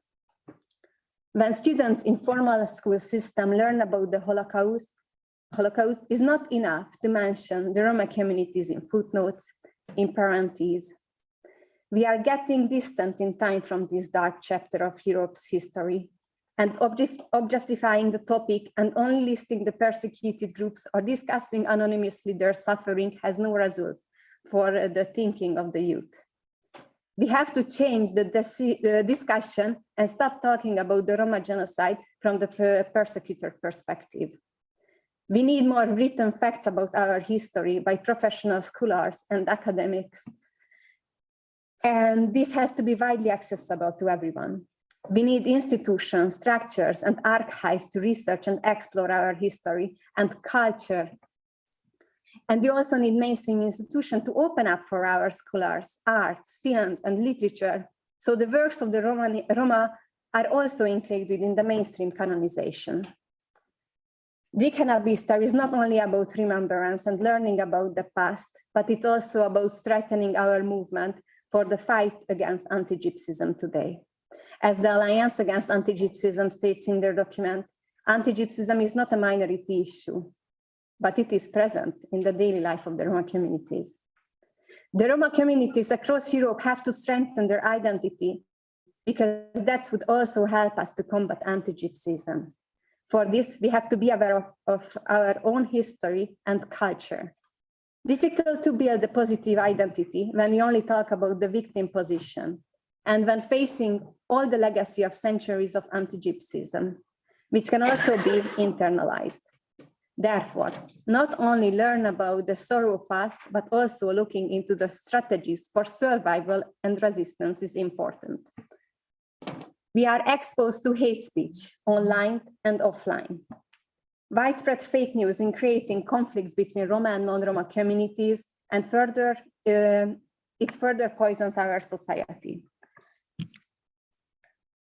When students in formal school system learn about the Holocaust is not enough to mention the Roma communities in footnotes, in parentheses. We are getting distant in time from this dark chapter of Europe's history, and objectifying the topic and only listing the persecuted groups or discussing anonymously their suffering has no result for the thinking of the youth. We have to change the discussion and stop talking about the Roma genocide from the persecutor perspective. We need more written facts about our history by professional scholars and academics. And this has to be widely accessible to everyone. We need institutions, structures, and archives to research and explore our history and culture. And we also need mainstream institutions to open up for our scholars, arts, films, and literature. So the works of the Roma are also included in the mainstream canonization. The Cannabistar is not only about remembrance and learning about the past, but it's also about strengthening our movement for the fight against anti-gypsyism today. As the Alliance Against Anti-Gypsyism states in their document, anti-gypsyism is not a minority issue, but it is present in the daily life of the Roma communities. The Roma communities across Europe have to strengthen their identity because that would also help us to combat anti-gypsyism. For this, we have to be aware of our own history and culture. Difficult to build a positive identity when we only talk about the victim position and when facing all the legacy of centuries of anti-gypsyism, which can also be internalized. Therefore, not only learn about the sorrow past, but also looking into the strategies for survival and resistance is important. We are exposed to hate speech online and offline. Widespread fake news in creating conflicts between Roma and non-Roma communities, and it further poisons our society.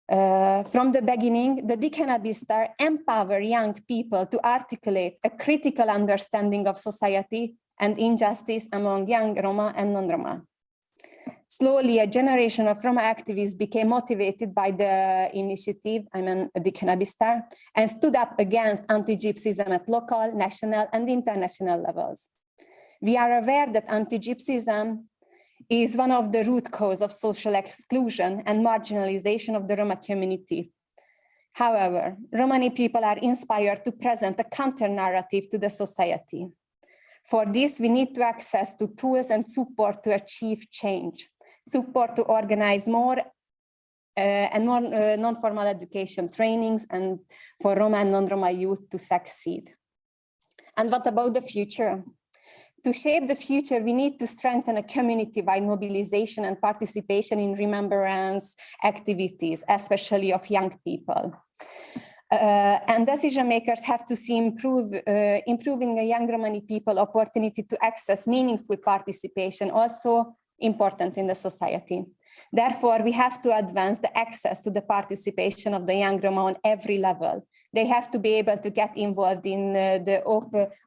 From the beginning, the Cannabistar empower young people to articulate a critical understanding of society and injustice among young Roma and non-Roma. Slowly, a generation of Roma activists became motivated by the initiative, the Cannabistar, and stood up against anti-gypsyism at local, national, and international levels. We are aware that anti-gypsyism is one of the root causes of social exclusion and marginalization of the Roma community. However, Romani people are inspired to present a counter-narrative to the society. For this, we need to access to tools and support to achieve change, support to organize more and more non-formal education trainings and for Roma and non-Roma youth to succeed. And what about the future? To shape the future, we need to strengthen a community-wide mobilization and participation in remembrance activities, especially of young people. And decision makers have to see improving the young Romani people opportunity to access meaningful participation, also important in the society. Therefore, we have to advance the access to the participation of the young Roma on every level. They have to be able to get involved in the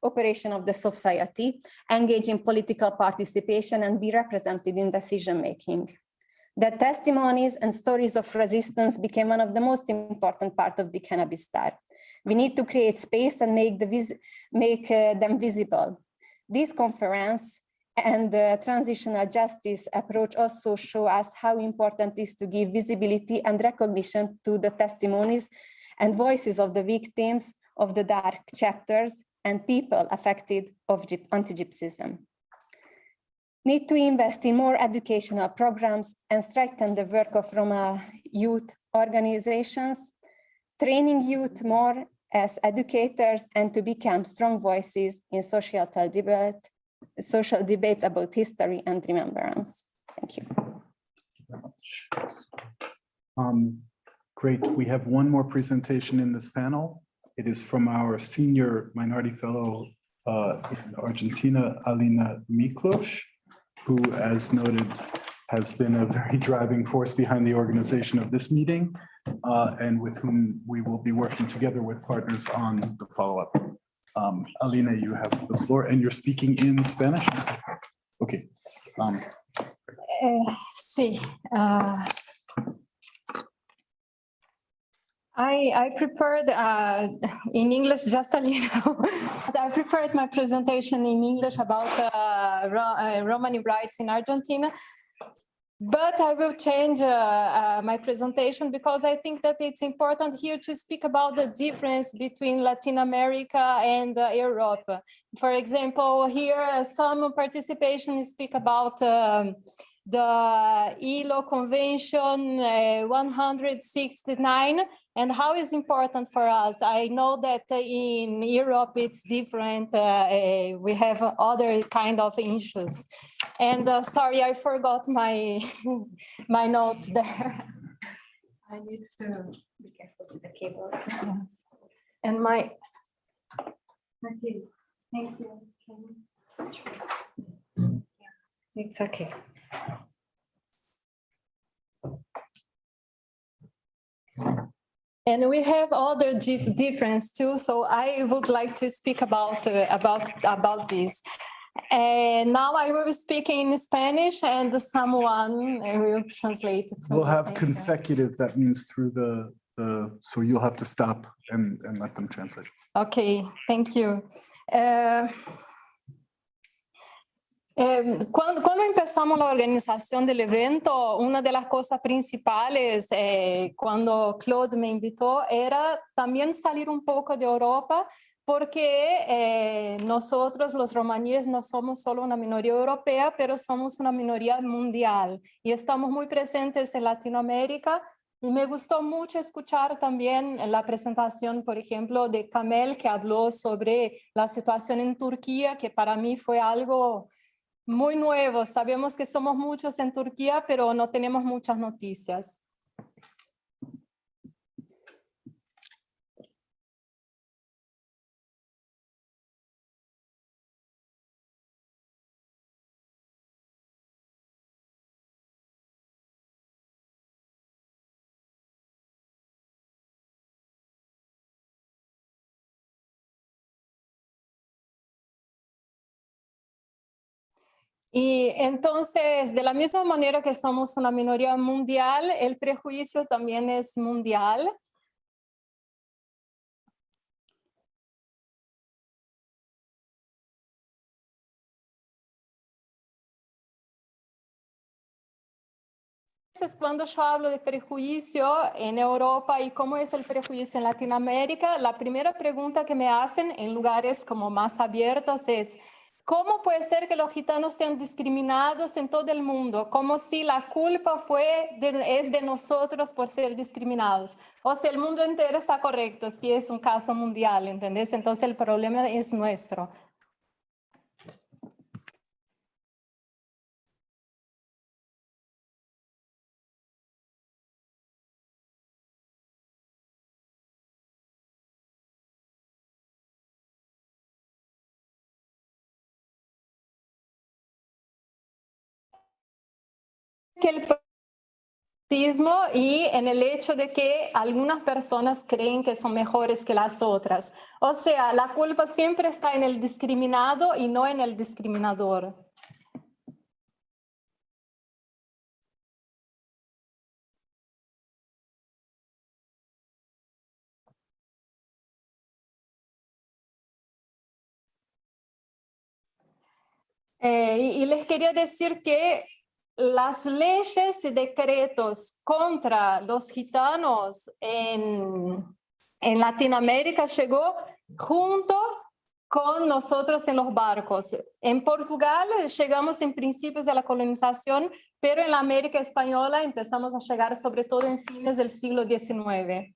operation of the society, engage in political participation, and be represented in decision-making. The testimonies and stories of resistance became one of the most important part of the Cannabistar. We need to create space and make them visible. This conference and the transitional justice approach also show us how important it is to give visibility and recognition to the testimonies and voices of the victims of the dark chapters and people affected of anti-gypsyism. Need to invest in more educational programs and strengthen the work of Roma youth organizations, training youth more as educators and to become strong voices in social debates about history and remembrance. Thank you.
Great. We have one more presentation in this panel. It is from our senior minority fellow in Argentina, Alina Miklos, who, as noted, has been a very driving force behind the organization of this meeting, and with whom we will be working together with partners on the follow-up. Alina, you have the floor, and you're speaking in Spanish? Okay.
Sí. I prepared in English just a little. I prepared my presentation in English about Romani rights in Argentina. But I will change my presentation because I think that it's important here to speak about the difference between Latin America and Europe. For example, here some participation speak about the ILO Convention 169 and how is important for us. I know that in Europe it's different. We have other kind of issues. And sorry, I forgot my my notes there. I need to be careful with the cables. And my. Okay, thank you. It's okay. And we have other difference too. So I would like to speak about this. And now I will be speaking in Spanish, and someone will translate it.
We'll have consecutive. That means through the. So you'll have to stop and let them translate.
Okay, thank you. Cuando empezamos la organización del evento, una de las cosas principales cuando Claude me invitó era también salir un poco de Europa, porque nosotros los romaníes no somos solo una minoría europea, pero somos una minoría mundial y estamos muy presentes en Latinoamérica. Y me gustó mucho escuchar también la presentación, por ejemplo, de Kamel, que habló sobre la situación en Turquía, que para mí fue algo muy nuevo. Sabemos que somos muchos en Turquía, pero no tenemos muchas noticias. Y entonces, de la misma manera que somos una minoría mundial, el prejuicio también es mundial. Entonces, cuando yo hablo de prejuicio en Europa y cómo es el prejuicio en Latinoamérica, la primera pregunta que me hacen en lugares como más abiertos es: ¿cómo puede ser que los gitanos sean discriminados en todo el mundo? Como si la culpa es de nosotros por ser discriminados. O sea, el mundo entero está correcto si es un caso mundial, ¿entendés? Entonces el problema es nuestro. Que el racismo y en el hecho de que algunas personas creen que son mejores que las otras. O sea, la culpa siempre está en el discriminado y no en el discriminador. Y les quería decir que las leyes y decretos contra los gitanos en Latinoamérica llegó junto con nosotros en los barcos. En Portugal llegamos en principios de la colonización, pero en la América Española empezamos a llegar sobre todo en fines del siglo XIX.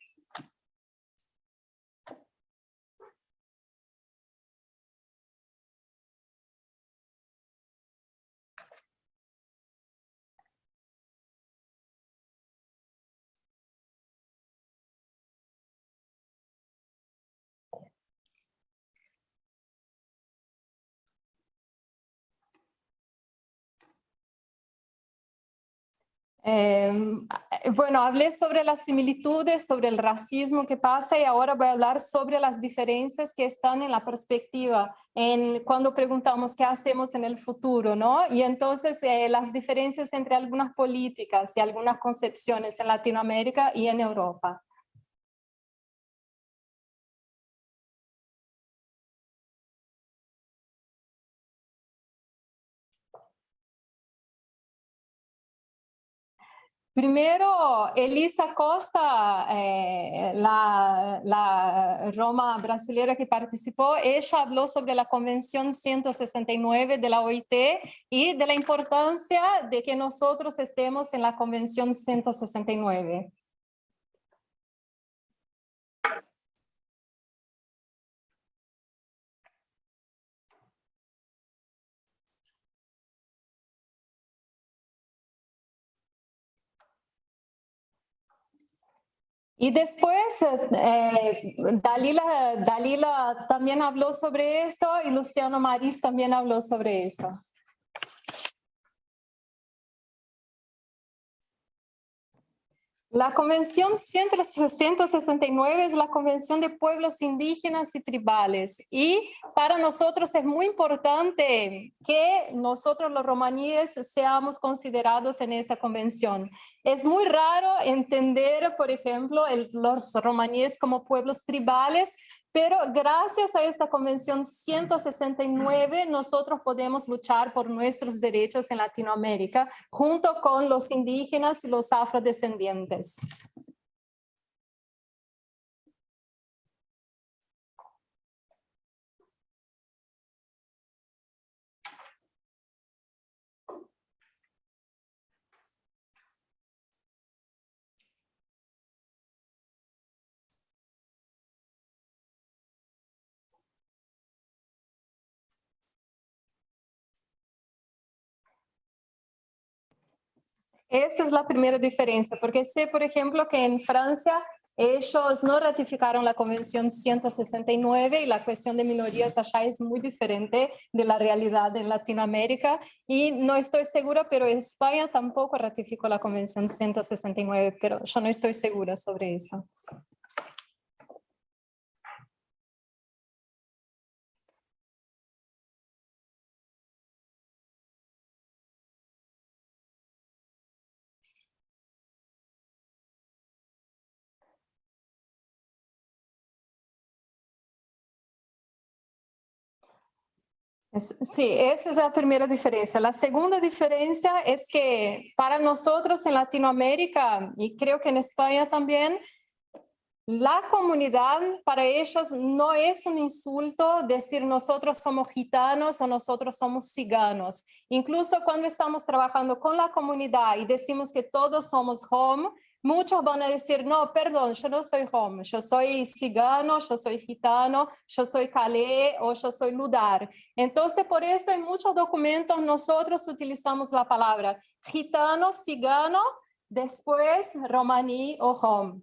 Bueno, hablé sobre las similitudes, sobre el racismo que pasa y ahora voy a hablar sobre las diferencias que están en la perspectiva, cuando preguntamos qué hacemos en el futuro, ¿no? Y entonces las diferencias entre algunas políticas y algunas concepciones en Latinoamérica y en Europa. Primero, Elisa Costa, la Roma brasilera que participó, ella habló sobre la Convención 169 de la OIT y de la importancia de que nosotros estemos en la Convención 169. Y después, Dalila también habló sobre esto y Luciano Maris también habló sobre esto. La Convención 169 es la Convención de Pueblos Indígenas y Tribales. Y para nosotros es muy importante que nosotros los romaníes seamos considerados en esta convención. Es muy raro entender, por ejemplo, los romaníes como pueblos tribales, pero gracias a esta Convención 169 nosotros podemos luchar por nuestros derechos en Latinoamérica junto con los indígenas y los afrodescendientes. Esa es la primera diferencia, porque sé, por ejemplo, que en Francia ellos no ratificaron la Convención 169 y la cuestión de minorías allá es muy diferente de la realidad en Latinoamérica y no estoy segura, pero España tampoco ratificó la Convención 169, pero yo no estoy segura sobre eso. Sí, esa es la primera diferencia. La segunda diferencia es que para nosotros en Latinoamérica, y creo que en España también, la comunidad para ellos no es un insulto decir nosotros somos gitanos o nosotros somos ciganos. Incluso cuando estamos trabajando con la comunidad y decimos que todos somos home, muchos van a decir, no, perdón, yo no soy home, yo soy cigano, yo soy gitano, yo soy calé o yo soy ludar. Entonces, por eso en muchos documentos nosotros utilizamos la palabra gitano, cigano, después romaní o home.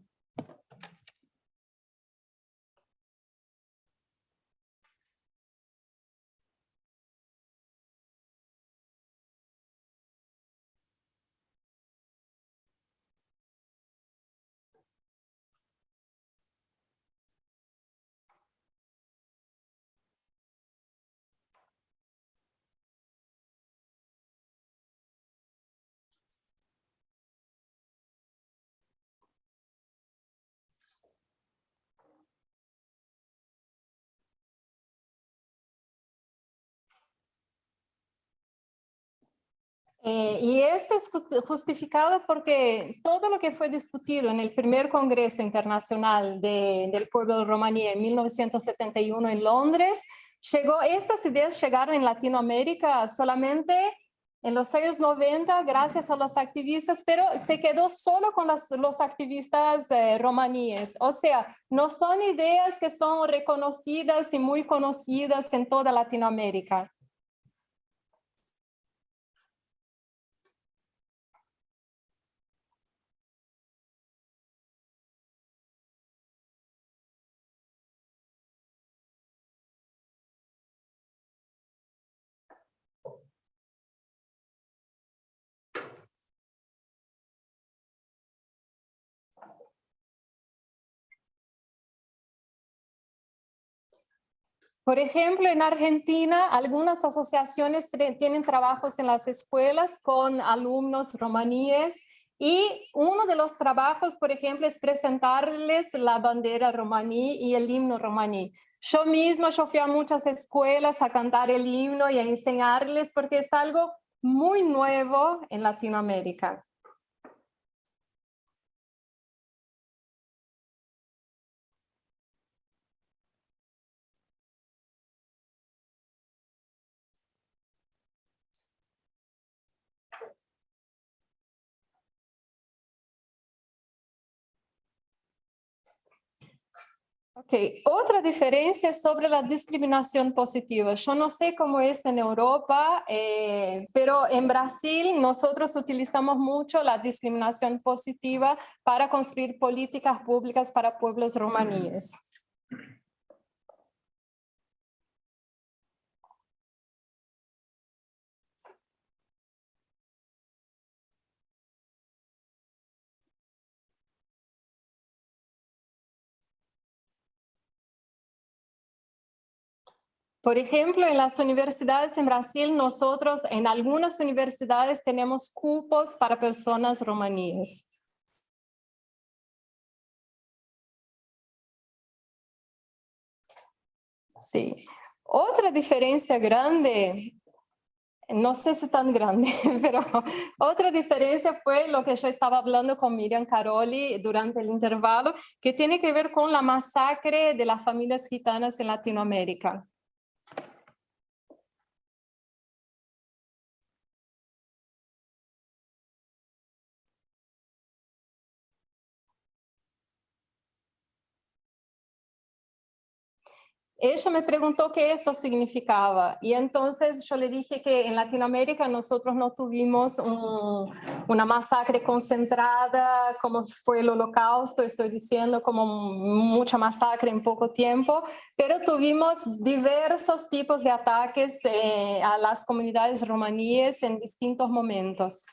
Y esto es justificado porque todo lo que fue discutido en el primer Congreso Internacional del Pueblo romaní en 1971 en Londres, estas ideas llegaron en Latinoamérica solamente en los años 90 gracias a los activistas, pero se quedó solo con los activistas romaníes. O sea, no son ideas que son reconocidas y muy conocidas en toda Latinoamérica. Por ejemplo, en Argentina, algunas asociaciones tienen trabajos en las escuelas con alumnos romaníes y uno de los trabajos, por ejemplo, es presentarles la bandera romaní y el himno romaní. Yo fui a muchas escuelas a cantar el himno y a enseñarles porque es algo muy nuevo en Latinoamérica. Ok, Ok, otra diferencia es sobre la discriminación positiva. Yo no sé cómo es en Europa, pero en Brasil nosotros utilizamos mucho la discriminación positiva para construir políticas públicas para pueblos romaníes. Por ejemplo, en las universidades en Brasil, nosotros en algunas universidades tenemos cupos para personas romaníes. Sí. Otra diferencia grande, no sé si tan grande, pero otra diferencia fue lo que yo estaba hablando con Miriam Caroli durante el intervalo, que tiene que ver con la masacre de las familias gitanas en Latinoamérica. Ella me preguntó qué esto significaba y entonces yo le dije que en Latinoamérica nosotros no tuvimos una masacre concentrada como fue el Holocausto, estoy diciendo como mucha masacre en poco tiempo, pero tuvimos diversos tipos de ataques a las comunidades romaníes en distintos momentos.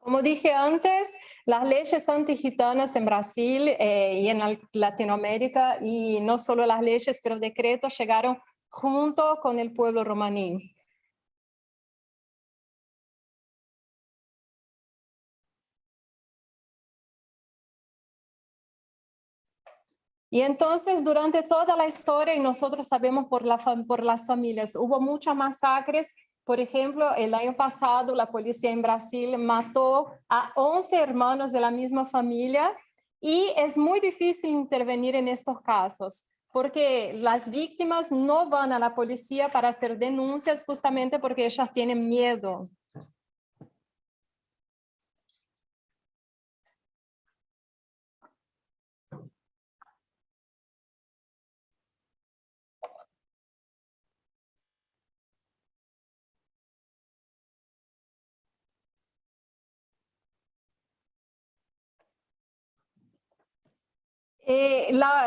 Como dije antes, las leyes antigitanas en Brasil y en Latinoamérica, y no solo las leyes, pero decretos llegaron junto con el pueblo romaní. Y entonces durante toda la historia, y nosotros sabemos por las familias, hubo muchas masacres. Por ejemplo, el año pasado la policía en Brasil mató a 11 hermanos de la misma familia y es muy difícil intervenir en estos casos porque las víctimas no van a la policía para hacer denuncias justamente porque ellas tienen miedo.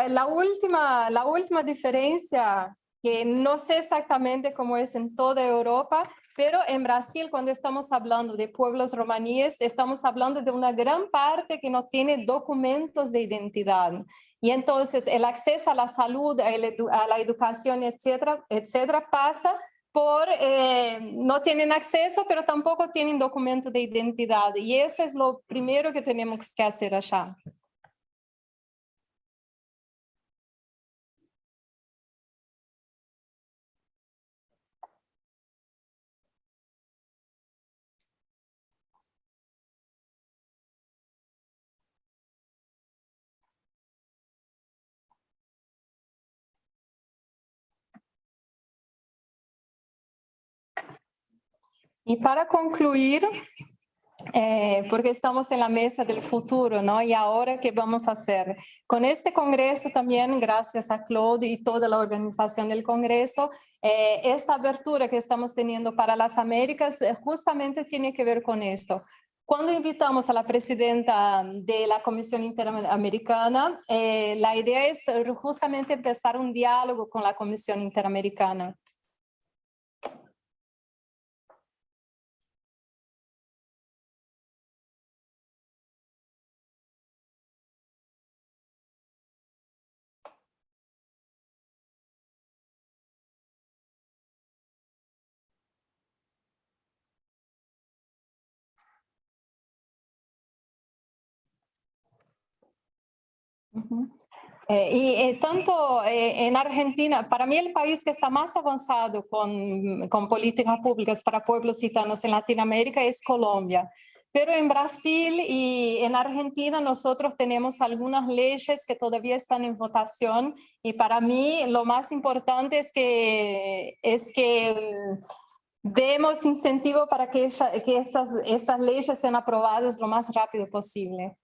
La última diferencia, que no sé exactamente cómo es en toda Europa, pero en Brasil cuando estamos hablando de pueblos romaníes, estamos hablando de una gran parte que no tiene documentos de identidad. Y entonces el acceso a la salud, a la educación, etcétera, etcétera, pasa por, no tienen acceso, pero tampoco tienen documento de identidad. Y eso es lo primero que tenemos que hacer allá. Y para concluir, porque estamos en la mesa del futuro, ¿no? Y ahora, ¿qué vamos a hacer? Con este congreso también, gracias a Claude y toda la organización del congreso, esta abertura que estamos teniendo para las Américas justamente tiene que ver con esto. Cuando invitamos a la presidenta de la Comisión Interamericana, la idea es justamente empezar un diálogo con la Comisión Interamericana. Tanto en Argentina, para mí el país que está más avanzado con políticas públicas para pueblos gitanos en Latinoamérica es Colombia. Pero en Brasil y en Argentina nosotros tenemos algunas leyes que todavía están en votación y para mí lo más importante es que demos incentivo para que esas leyes sean aprobadas lo más rápido posible.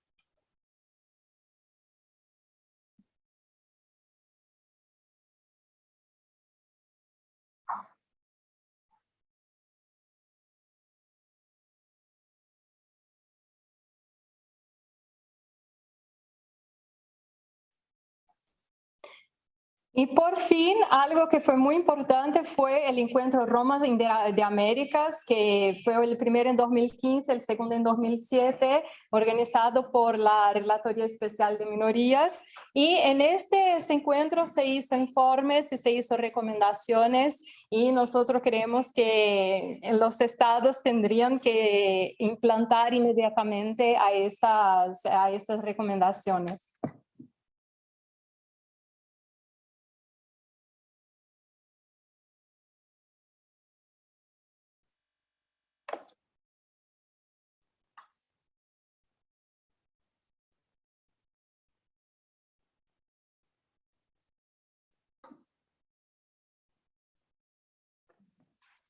Y por fin, algo que fue muy importante fue el encuentro Roma de Américas, que fue el primero en 2015, el segundo en 2007, organizado por la Relatoría Especial de Minorías. Y en este encuentro se hizo informes y se hizo recomendaciones y nosotros creemos que los estados tendrían que implantar inmediatamente a estas recomendaciones.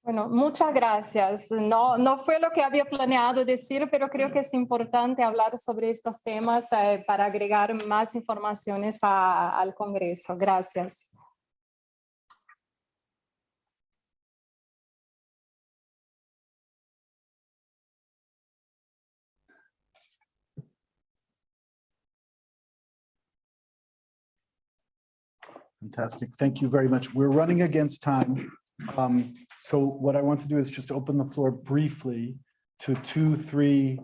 Bueno, muchas gracias. No fue lo que había planeado decir, pero creo que es importante hablar sobre estos temas para agregar más informaciones al Congreso. Gracias.
Fantastic. Thank you very much. We're running against time. So what I want to do is just open the floor briefly to 2-3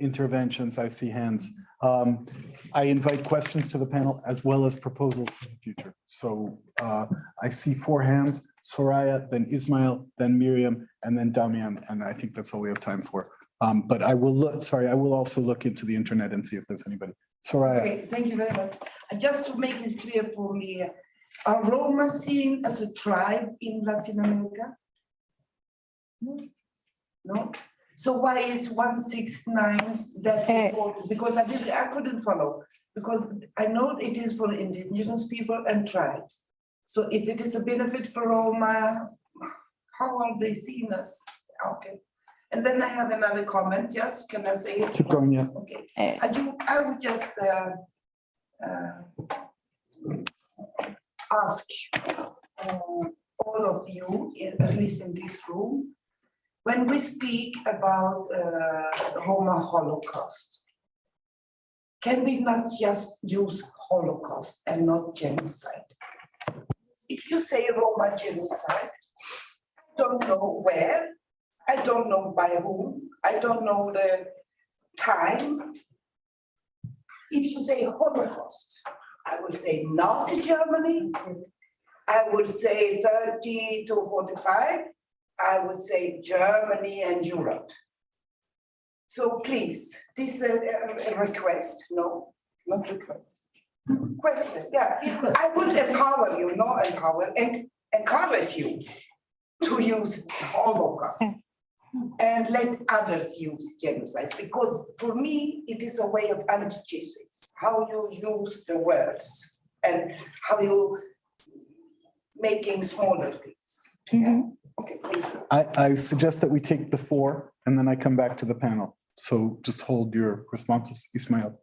interventions. I see hands. I invite questions to the panel as well as proposals for the future. So I see 4 hands, Soraya, then Ismail, then Miriam, and then Damian. And I think that's all we have time for. But I will look, I will also look into the internet and see if there's anybody. Soraya.
Okay, thank you very much. Just to make it clear for me, are Roma seen as a tribe in Latin America? No? So why is 169 that important? Because I couldn't follow, because I know it is for indigenous people and tribes. So if it is a benefit for Roma, how are they seen as? Okay. And then I have another comment, just, can I say it?
Keep going, yeah.
Okay. I would just ask all of you, at least in this room, when we speak about Roma Holocaust, can we not just use Holocaust and not genocide? If you say Roma genocide, I don't know where, I don't know by whom, I don't know the time. If you say Holocaust, I would say Nazi Germany, I would say 30 to 45, I would say Germany and Europe. So please, this is a request, no, not request. Question, yeah. I would empower you, not empower, and encourage you to use Holocaust and let others use genocide, because for me, it is a way of anti-gypsyism, how you use the words and how you making smaller things. Yeah? Okay, thank you.
I suggest that we take the 4 and then I come back to the panel. So just hold your responses, Ismail.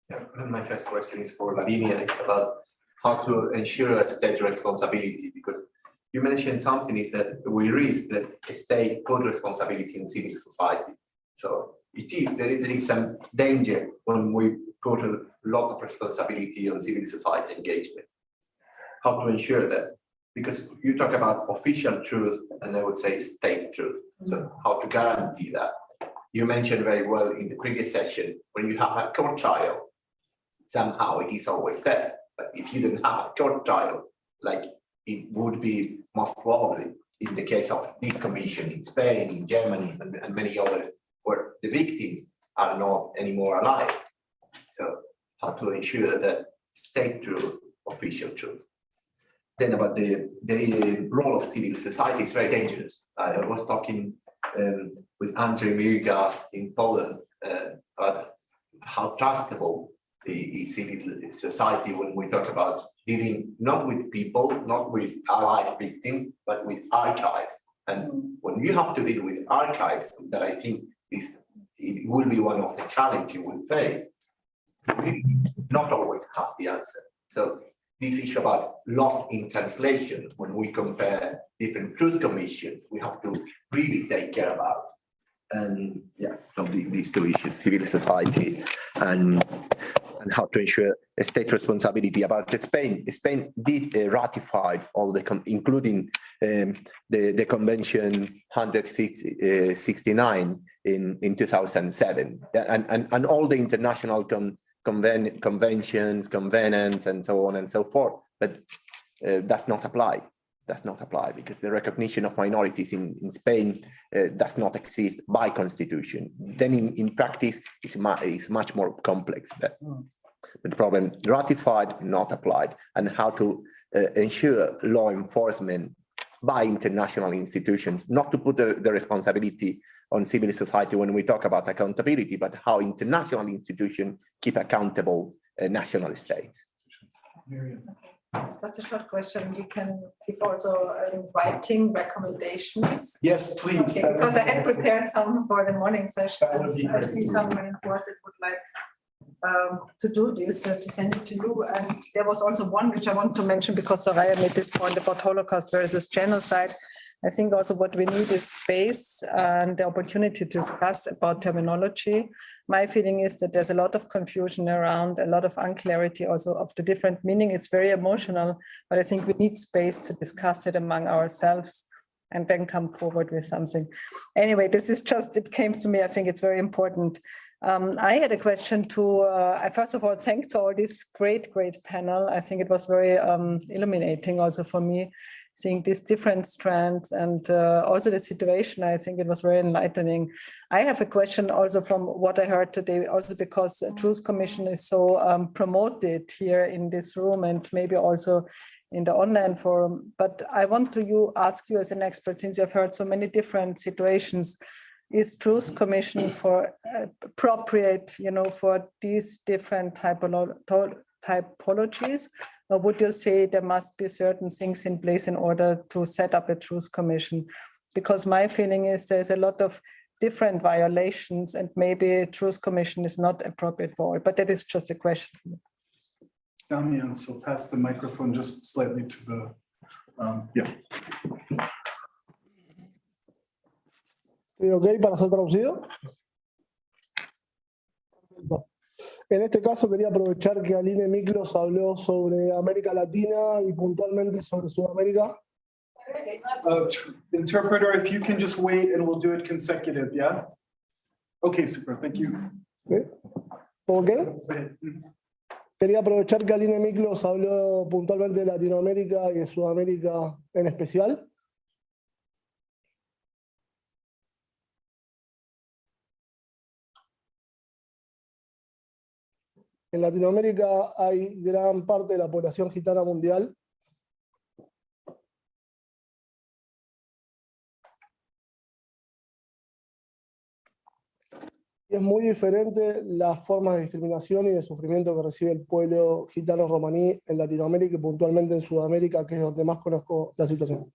Yeah, my first question is for Lavinia. It's about how to ensure a state responsibility, because you mentioned something is that we risk that the state put responsibility in civil society. So there is some danger when we put a lot of responsibility on civil society engagement. How to ensure that? Because you talk about official truth and I would say state truth. So how to guarantee that? You mentioned very well in the previous session, when you have a court trial, somehow it is always there. But if you don't have a court trial, like it would be most probably in the case of this commission in Spain, in Germany, and many others, where the victims are not anymore alive. So how to ensure that state truth, official truth. Then about the role of civil society is very dangerous. I was talking with Andrzej in Poland, but how trustable is civil society when we talk about dealing not with people, not with allied victims, but with archives. And when you have to deal with archives, that I think it will be one of the challenges you will face, we not always have the answer. So this issue about lost in translation, when we compare different truth commissions, we have to really take care about. And yeah, of these two issues, civil society and how to ensure a state responsibility. About Spain did ratify all the, including the Convention 169 in 2007, and all the international conventions, covenants, and so on and so forth. But does not apply. Does not apply because the recognition of minorities in Spain does not exist by constitution. Then in practice, it's much more complex. But the problem, ratified, not applied, and how to ensure law enforcement by international institutions, not to put the responsibility on civil society when we talk about accountability, but how international institutions keep accountable national states.
Just a short question. We can give also writing recommendations.
Yes, please.
Okay, because I had prepared some for the morning session.
That would be
I see someone who would like to do this, to send it to you. And there was also one which I want to mention because Soraya made this point about Holocaust versus genocide. I think also what we need is space and the opportunity to discuss about terminology. My feeling is that there's a lot of confusion around, a lot of unclarity also of the different meaning. It's very emotional, but I think we need space to discuss it among ourselves and then come forward with something. Anyway, this is just, it came to me, I think it's very important. I had a question to, I first of all, thank to all this great panel. I think it was very illuminating also for me, seeing these different strands and also the situation. I think it was very enlightening. I have a question also from what I heard today, also because the Truth Commission is so promoted here in this room and maybe also in the online forum. But I want to ask you as an expert, since you've heard so many different situations, is Truth Commission for appropriate, for these different typologies? Or would you say there must be certain things in place in order to set up a Truth Commission? Because my feeling is there's a lot of different violations and maybe Truth Commission is not appropriate for it, but that is just a question.
Damian, so pass the microphone just slightly to the, yeah.
¿Estoy ok para ser traducido? En este caso quería aprovechar que Aline Miklos habló sobre América Latina y puntualmente sobre Sudamérica.
Interpreter, if you can just wait and we'll do it consecutive, yeah? Okay, super, thank you.
Okay. Quería aprovechar que Aline Miklos habló puntualmente de Latinoamérica y de Sudamérica en especial. En Latinoamérica hay gran parte de la población gitana mundial. Y es muy diferente las formas de discriminación y de sufrimiento que recibe el pueblo gitano romaní en Latinoamérica y puntualmente en Sudamérica, que es donde más conozco la situación.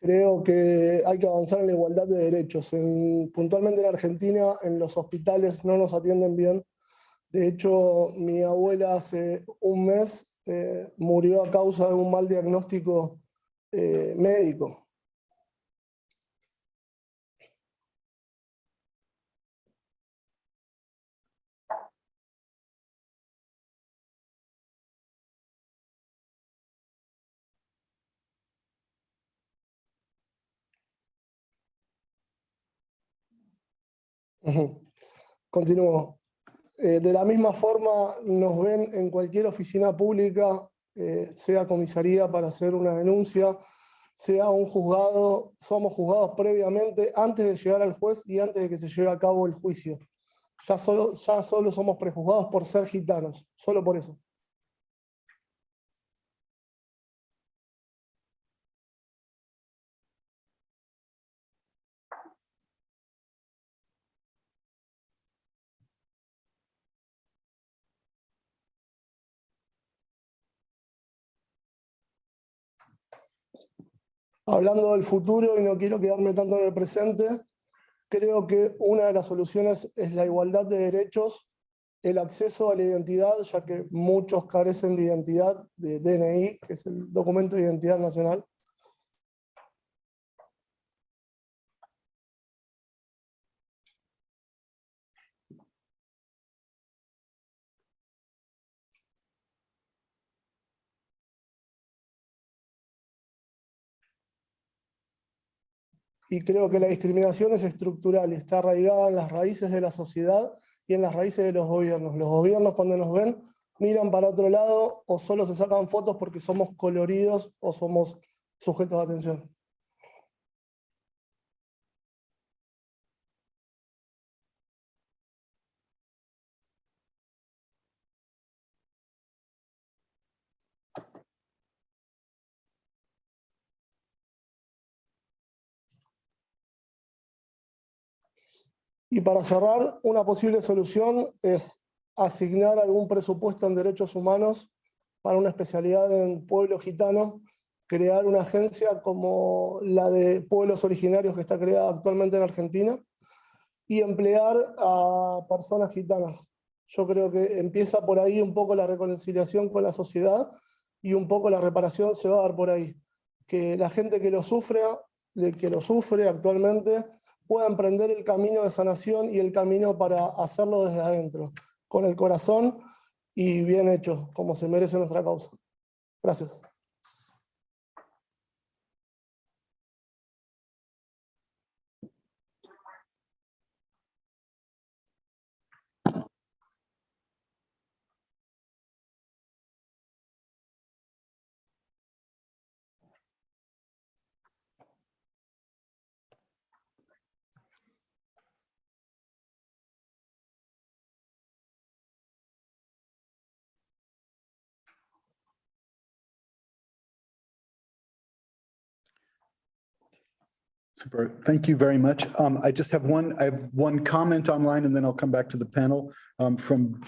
Creo que hay que avanzar en la igualdad de derechos. Puntualmente en Argentina, en los hospitales no nos atienden bien. De hecho, mi abuela hace un mes murió a causa de un mal diagnóstico médico. Continúo. De la misma forma nos ven en cualquier oficina pública, sea comisaría para hacer una denuncia, sea un juzgado, somos juzgados previamente antes de llegar al juez y antes de que se lleve a cabo el juicio. Ya solo somos prejuzgados por ser gitanos, solo por eso. Hablando del futuro, y no quiero quedarme tanto en el presente, creo que una de las soluciones es la igualdad de derechos, el acceso a la identidad, ya que muchos carecen de identidad, de DNI, que es el documento de identidad nacional. Y creo que la discriminación es estructural y está arraigada en las raíces de la sociedad y en las raíces de los gobiernos. Los gobiernos, cuando nos ven, miran para otro lado o solo se sacan fotos porque somos coloridos o somos sujetos de atención. Y para cerrar, una posible solución es asignar algún presupuesto en derechos humanos para una especialidad en pueblo gitano, crear una agencia como la de pueblos originarios que está creada actualmente en Argentina y emplear a personas gitanas. Yo creo que empieza por ahí un poco la reconciliación con la sociedad y un poco la reparación se va a dar por ahí. Que la gente que lo sufre actualmente pueda emprender el camino de sanación y el camino para hacerlo desde adentro, con el corazón y bien hecho, como se merece nuestra causa. Gracias.
Super. Thank you very much. I have one comment online and then I'll come back to the panel from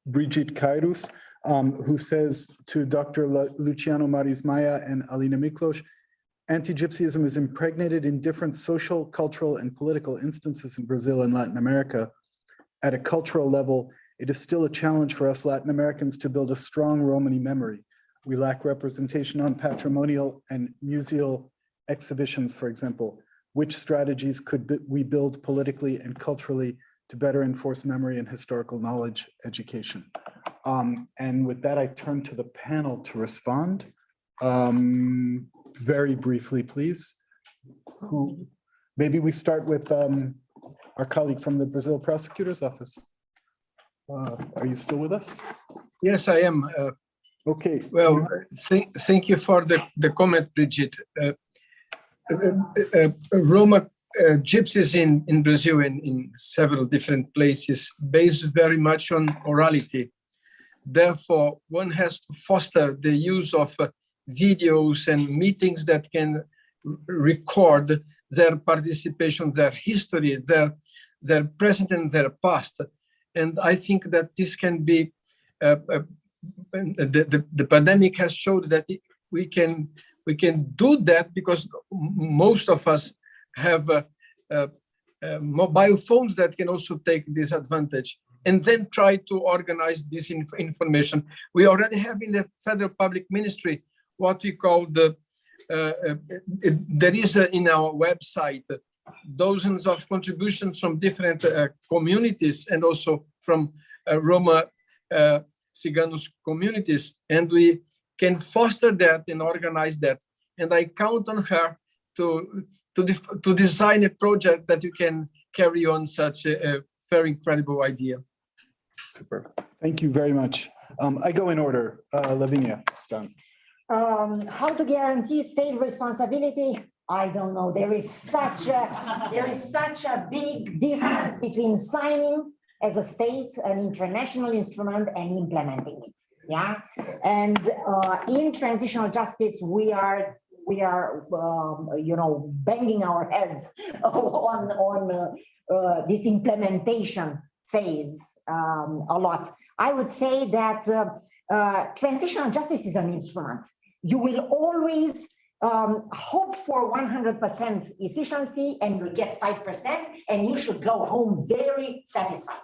Brigitte Kairus, who says to Dr. Luciano Marismaya and Alina Miklos, anti-gypsyism is impregnated in different social, cultural, and political instances in Brazil and Latin America. At a cultural level, it is still a challenge for us Latin Americans to build a strong Romani memory. We lack representation on patrimonial and museal exhibitions, for example. Which strategies could we build politically and culturally to better enforce memory and historical knowledge education? And with that, I turn to the panel to respond. Very briefly, please. Maybe we start with our colleague from the Brazil Prosecutor's Office. Are you still with us?
Yes, I am.
Okay.
Well, thank you for the comment, Brigitte. Roma gypsies in Brazil and in several different places based very much on orality. Therefore, one has to foster the use of videos and meetings that can record their participation, their history, their present and their past. And I think that this can be, the pandemic has showed that we can do that because most of us have mobile phones that can also take this advantage and then try to organize this information. We already have in the Federal Public Ministry what we call there is in our website dozens of contributions from different communities and also from Roma Ciganos communities, and we can foster that and organize that. And I count on her to design a project that you can carry on such a very incredible idea.
Super. Thank you very much. I go in order. Lavinia, Stan.
How to guarantee state responsibility? I don't know. There is such a big difference between signing as a state, an international instrument, and implementing it. Yeah, and in transitional justice, we are you know, banging our heads on this implementation phase a lot. I would say that transitional justice is an instrument. You will always hope for 100% efficiency, and you'll get 5%, and you should go home very satisfied.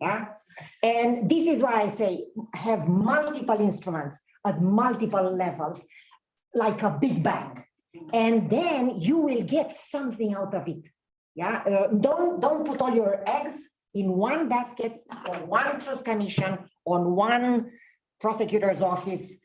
Yeah, and this is why I say have multiple instruments at multiple levels, like a big bang, and then you will get something out of it. Yeah, don't put all your eggs in one basket, on one truth commission, on one prosecutor's office,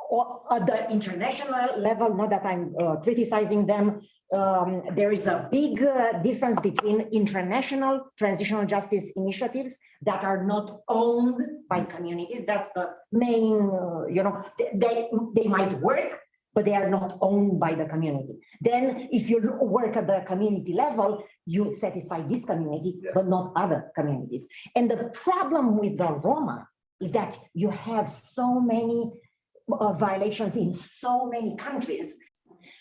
or at the international level. Not that I'm criticizing them. There is a big difference between international transitional justice initiatives that are not owned by communities. That's the main, you know, they might work, but they are not owned by the community. Then if you work at the community level, you satisfy this community, but not other communities. And the problem with the Roma is that you have so many violations in so many countries.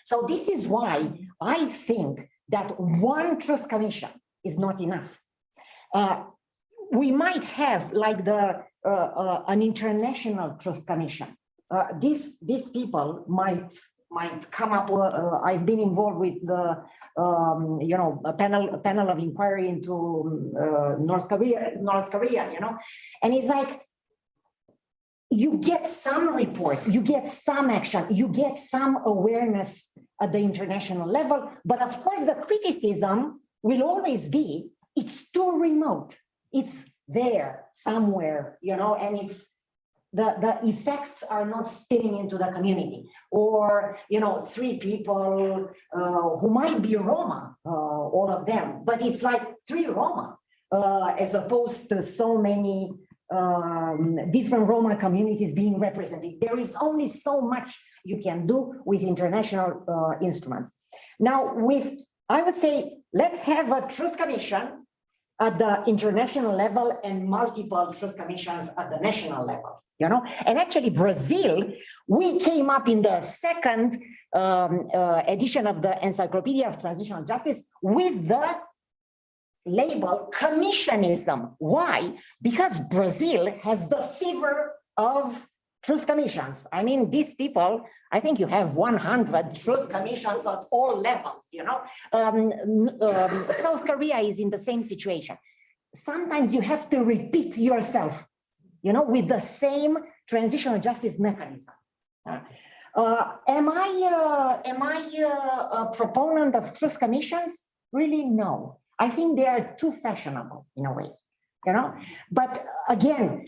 So this is why I think that one truth commission is not enough. We might have like an international truth commission. These people might come up. I've been involved with the you know, a panel of inquiry into North Korea, you know, and it's like, you get some report, you get some action, you get some awareness at the international level, but of course the criticism will always be, it's too remote, it's there somewhere, you know, and it's the effects are not spilling into the community, or, you know, 3 people who might be Roma, all of them, but it's like 3 Roma, as opposed to so many different Roma communities being represented. There is only so much you can do with international instruments. Now, I would say, let's have a truth commission at the international level and multiple truth commissions at the national level, you know? And actually Brazil, we came up in the second edition of the Encyclopedia of Transitional Justice with the label commissionism. Why? Because Brazil has the fever of truth commissions. I mean, these people, I think you have 100 truth commissions at all levels, you know. South Korea is in the same situation. Sometimes you have to repeat yourself, you know, with the same transitional justice mechanism. Am I a proponent of truth commissions? Really, no. I think they are too fashionable in a way, you know. But again,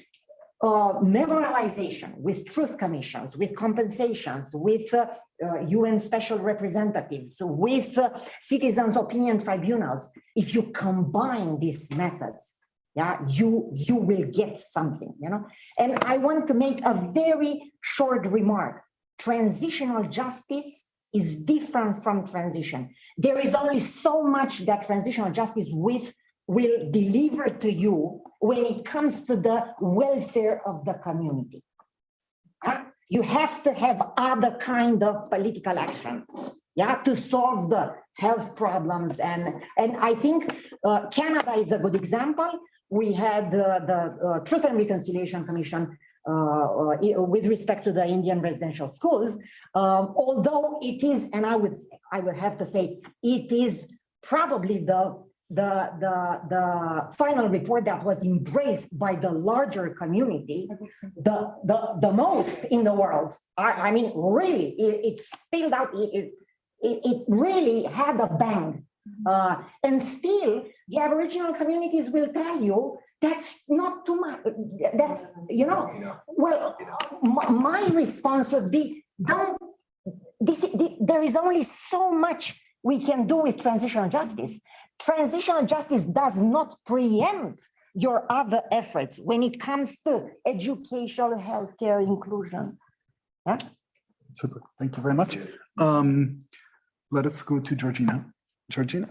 memorialization with truth commissions, with compensations, with UN special representatives, with citizens' opinion tribunals. If you combine these methods, yeah, you will get something, you know. And I want to make a very short remark. Transitional justice is different from transition. There is only so much that transitional justice will deliver to you when it comes to the welfare of the community. You have to have other kind of political action, yeah, to solve the health problems. And I think Canada is a good example. We had the Truth and Reconciliation Commission with respect to the Indian residential schools, although it is, and I would have to say, it is probably the final report that was embraced by the larger community, the most in the world. I mean, really, it spilled out. It really had a bang, and still, the Aboriginal communities will tell you, that's not too much. That's, you know, well, my response would be, there is only so much we can do with transitional justice. Transitional justice does not preempt your other efforts when it comes to education, healthcare, inclusion. Huh?
Super, thank you very much. Let us go to Georgina. Georgina.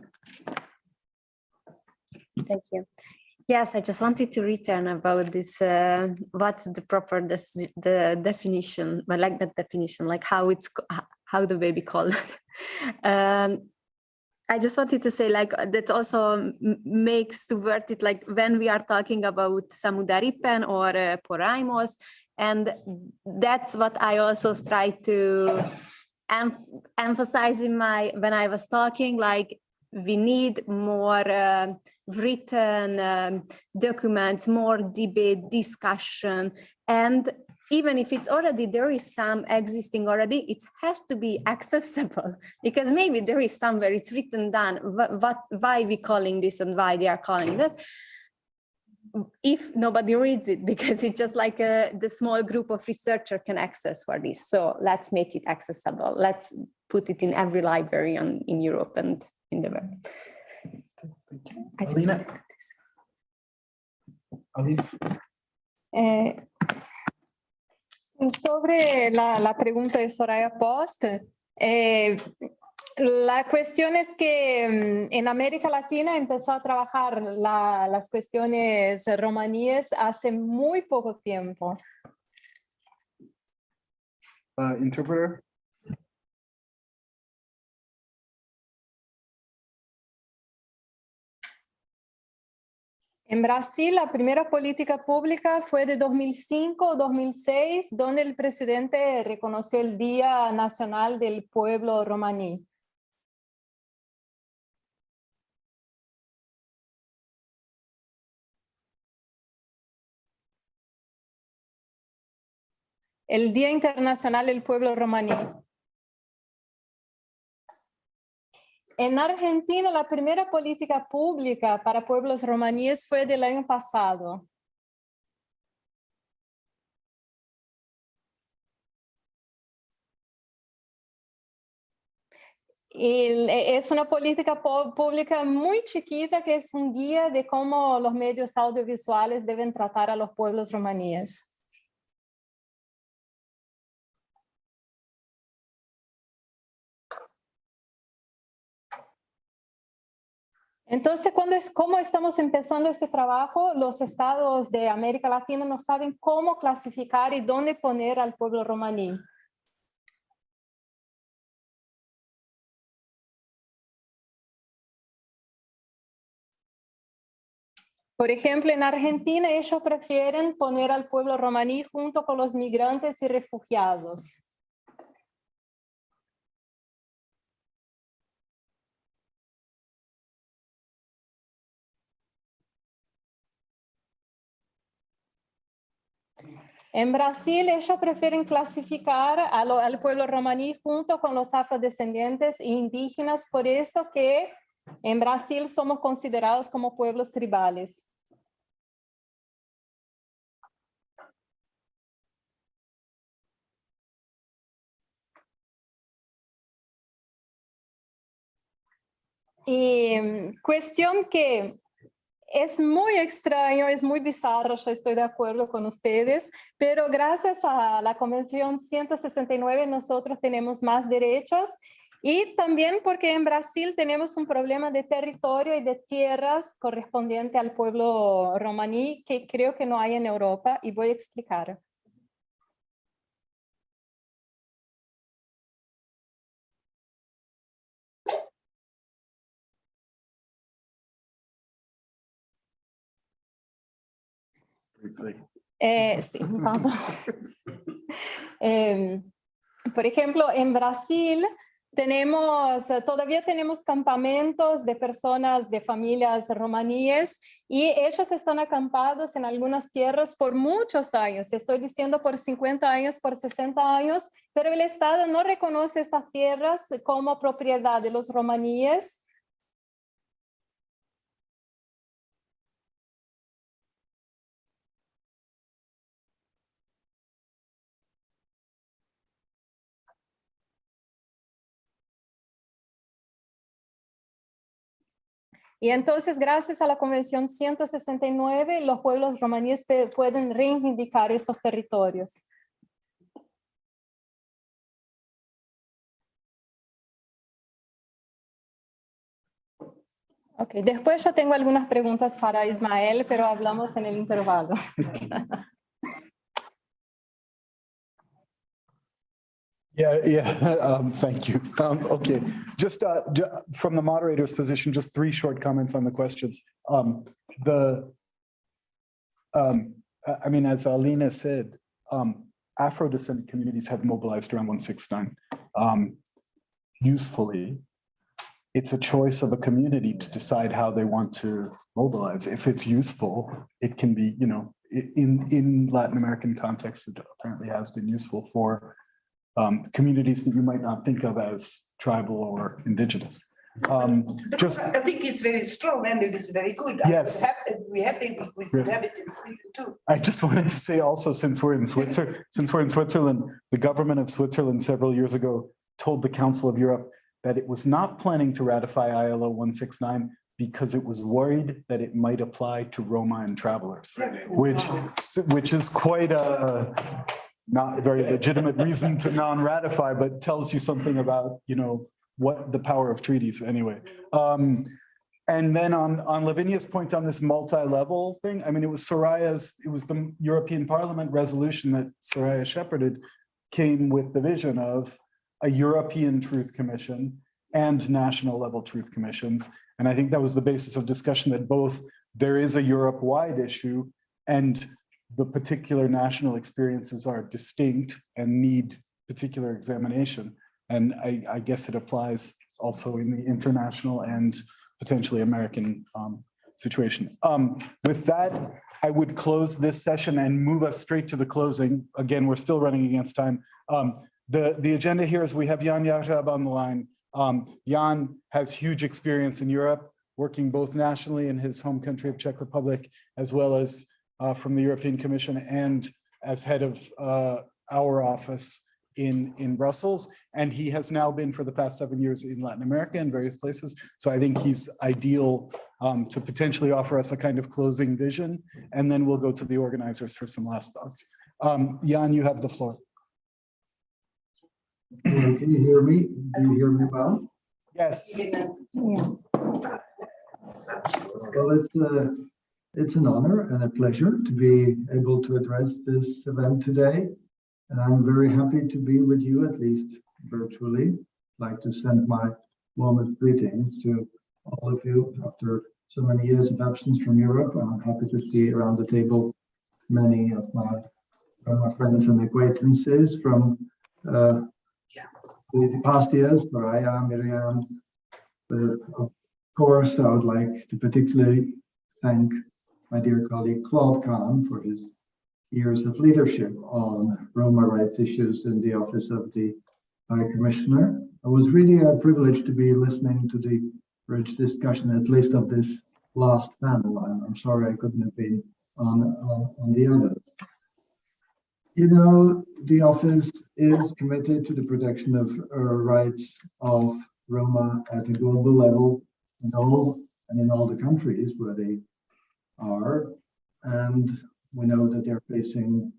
Thank you.
Yes, I just wanted to return about this, what's the proper, the definition, but like that definition, like how it's, how the baby called. I just wanted to say like that also makes to word it like when we are talking about Samudaripen or Poraimos, and that's what I also try to emphasize in when I was talking, like we need more written documents, more debate, discussion, and even if it's already, there is some existing already, it has to be accessible, because maybe there is somewhere it's written down, why we calling this and why they are calling that. If nobody reads it, because it's just like the small group of researchers can access for this. So let's make it accessible. Let's put it in every library in Europe and in the world.
Sobre la pregunta de Soraya Post, la cuestión es que en América Latina empezó a trabajar las cuestiones romaníes hace muy poco tiempo.
Interpreter?
En Brasil, la primera política pública fue de 2005 o 2006, donde el presidente reconoció el Día Nacional del Pueblo Romaní. El Día Internacional del Pueblo Romaní. En Argentina, la primera política pública para pueblos romaníes fue del año pasado. Y es una política pública muy chiquita que es un guía de cómo los medios audiovisuales deben tratar a los pueblos romaníes. Entonces, ¿cómo estamos empezando este trabajo? Los estados de América Latina no saben cómo clasificar y dónde poner al pueblo romaní. Por ejemplo, en Argentina ellos prefieren poner al pueblo romaní junto con los migrantes y refugiados. En Brasil ellos prefieren clasificar al pueblo romaní junto con los afrodescendientes e indígenas, por eso que en Brasil somos considerados como pueblos tribales. Y cuestión que es muy extraño, es muy bizarro, yo estoy de acuerdo con ustedes, pero gracias a la Convención 169 nosotros tenemos más derechos, y también porque en Brasil tenemos un problema de territorio y de tierras correspondiente al pueblo romaní que creo que no hay en Europa, y voy a explicar. Sí, pardon. Por ejemplo, en Brasil todavía tenemos campamentos de personas de familias romaníes, y ellos están acampados en algunas tierras por muchos años. Estoy diciendo por 50 años, por 60 años, pero el Estado no reconoce estas tierras como propiedad de los romaníes. Y entonces, gracias a la Convención 169, los pueblos romaníes pueden reivindicar estos territorios. Ok, después yo tengo algunas preguntas para Ismael, pero hablamos en el intervalo.
Thank you. Okay, just from the moderator's position, just 3 short comments on the questions. I mean, as Alina said, Afro-descendant communities have mobilized around 169 usefully. It's a choice of a community to decide how they want to mobilize. If it's useful, it can be, you know, in Latin American context, it apparently has been useful for communities that you might not think of as tribal or indigenous.
I think it's very strong and it is very good.
Yes.
We're happy we could have it in Sweden too.
I just wanted to say also, since we're in Switzerland, the government of Switzerland several years ago told the Council of Europe that it was not planning to ratify ILO 169 because it was worried that it might apply to Roma and travelers, which is quite a not very legitimate reason to non-ratify, but tells you something about, you know, what the power of treaties anyway. And then on Lavinia's point on this multi-level thing, I mean, it was the European Parliament resolution that Soraya shepherded came with the vision of a European Truth Commission and national level truth commissions. And I think that was the basis of discussion, that both there is a Europe-wide issue and the particular national experiences are distinct and need particular examination. And I guess it applies also in the international and potentially American situation. With that, I would close this session and move us straight to the closing. Again, we're still running against time. The agenda here is we have Jan Jarab on the line. Jan has huge experience in Europe, working both nationally in his home country of Czech Republic, as well as from the European Commission and as head of our office in Brussels. And he has now been for the past 7 years in Latin America in various places. So I think he's ideal to potentially offer us a kind of closing vision. And then we'll go to the organizers for some last thoughts. Jan, you have the floor.
Can you hear me? Do you hear me well?
Yes.
Well, it's an honor and a pleasure to be able to address this event today. And I'm very happy to be with you, at least virtually. I'd like to send my warmest greetings to all of you after so many years of absence from Europe. I'm happy to see around the table many of my friends and acquaintances from the past years, Soraya, Miriam. Of course, I would like to particularly thank my dear colleague Claude Kahn for his years of leadership on Roma rights issues in the office of the High Commissioner. It was really a privilege to be listening to the rich discussion, at least of this last panel. I'm sorry I couldn't have been on the others. You know, the office is committed to the protection of rights of Roma at a global level in all the countries where they are. And we know that they're facing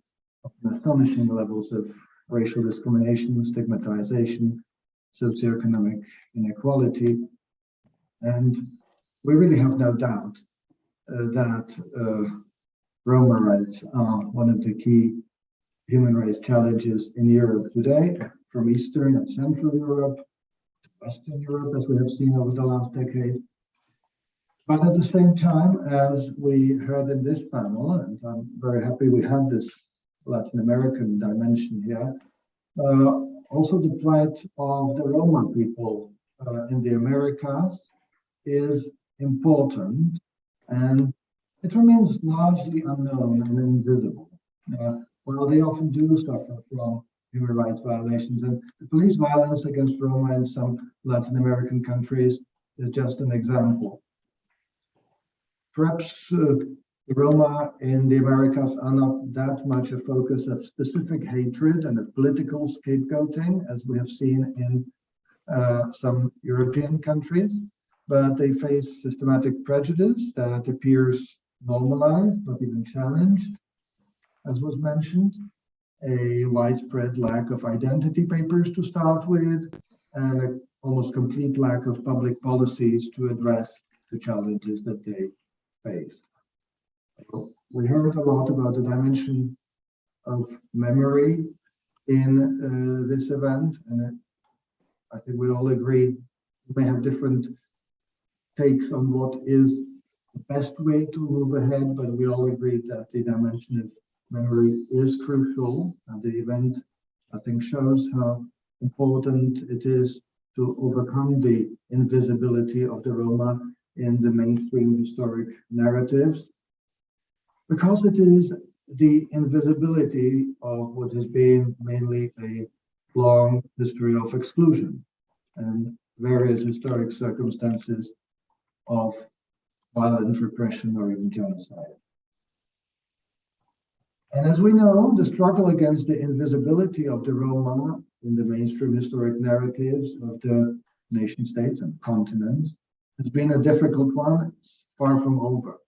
astonishing levels of racial discrimination, stigmatization, socioeconomic inequality. And we really have no doubt that Roma rights are one of the key human rights challenges in Europe today, from Eastern and Central Europe to Western Europe, as we have seen over the last decade. But at the same time, as we heard in this panel, and I'm very happy we had this Latin American dimension here, also the plight of the Roma people in the Americas is important, and it remains largely unknown and invisible. While they often do suffer from human rights violations, and the police violence against Roma in some Latin American countries is just an example. Perhaps the Roma in the Americas are not that much a focus of specific hatred and of political scapegoating, as we have seen in some European countries, but they face systematic prejudice that appears normalized, not even challenged, as was mentioned, a widespread lack of identity papers to start with, and an almost complete lack of public policies to address the challenges that they face. We heard a lot about the dimension of memory in this event, and I think we all agree we may have different takes on what is the best way to move ahead, but we all agree that the dimension of memory is crucial, and the event, I think, shows how important it is to overcome the invisibility of the Roma in the mainstream historic narratives, because it is the invisibility of what has been mainly a long history of exclusion and various historic circumstances of violent repression or even genocide. And as we know, the struggle against the invisibility of the Roma in the mainstream historic narratives of the nation states and continents has been a difficult one. It's far from over.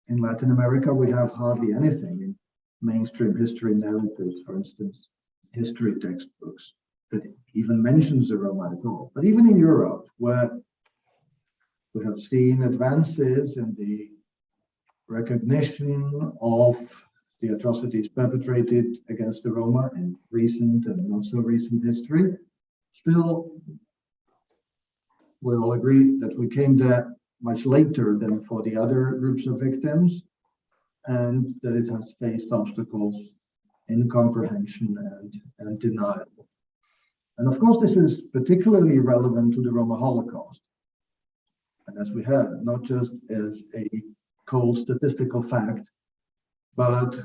In Latin America, we have hardly anything in mainstream history narratives, for instance, history textbooks that even mentions the Roma at all. But even in Europe, where we have seen advances in the recognition of the atrocities perpetrated against the Roma in recent and not so recent history, still we all agree that we came there much later than for the other groups of victims, and that it has faced obstacles in comprehension and denial. And of course, this is particularly relevant to the Roma Holocaust. And as we heard, not just as a cold statistical fact, but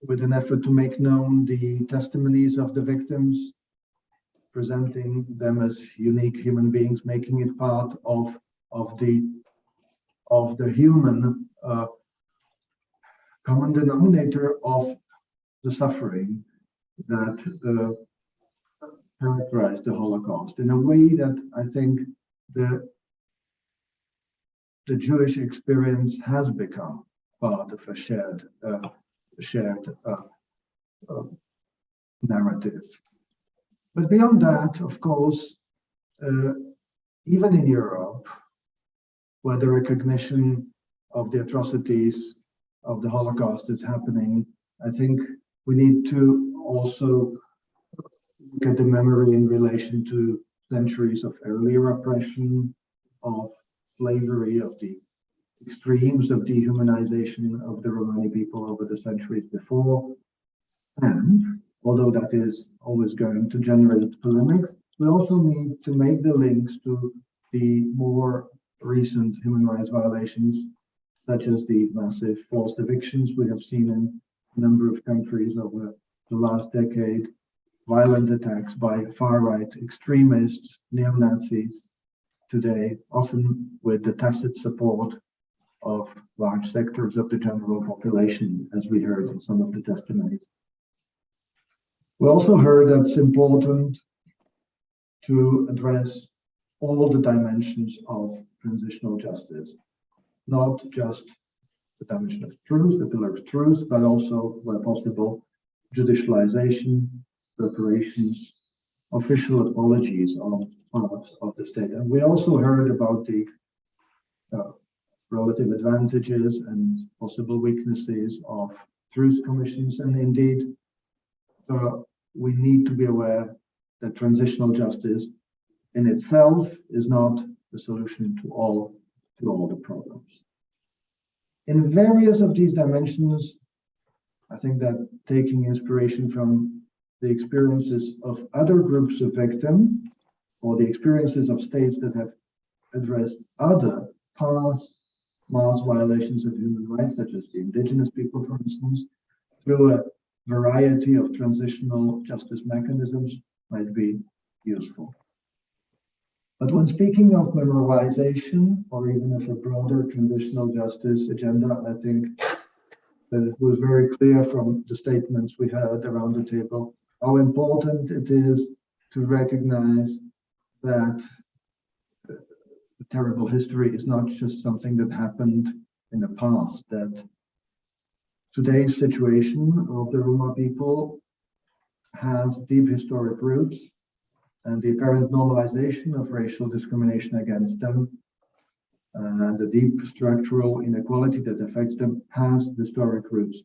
with an effort to make known the testimonies of the victims, presenting them as unique human beings, making it part of the human common denominator of the suffering that characterized the Holocaust in a way that I think the Jewish experience has become part of a shared narrative. But beyond that, of course, even in Europe, where the recognition of the atrocities of the Holocaust is happening, I think we need to also look at the memory in relation to centuries of earlier oppression, of slavery, of the extremes of dehumanization of the Romani people over the centuries before. And although that is always going to generate polemics, we also need to make the links to the more recent human rights violations, such as the massive forced evictions we have seen in a number of countries over the last decade, violent attacks by far-right extremists, neo-Nazis today, often with the tacit support of large sectors of the general population, as we heard in some of the testimonies. We also heard that it's important to address all the dimensions of transitional justice, not just the dimension of truth, the pillar of truth, but also, where possible, judicialization, reparations, official apologies on parts of the state. And we also heard about the relative advantages and possible weaknesses of truth commissions. And indeed, we need to be aware that transitional justice in itself is not the solution to all the problems. In various of these dimensions, I think that taking inspiration from the experiences of other groups of victims, or the experiences of states that have addressed other past mass violations of human rights, such as the Indigenous people, for instance, through a variety of transitional justice mechanisms, might be useful. But when speaking of memorialization, or even of a broader transitional justice agenda, I think that it was very clear from the statements we heard around the table how important it is to recognize that the terrible history is not just something that happened in the past, that today's situation of the Roma people has deep historic roots, and the apparent normalization of racial discrimination against them the deep structural inequality that affects them past historic roots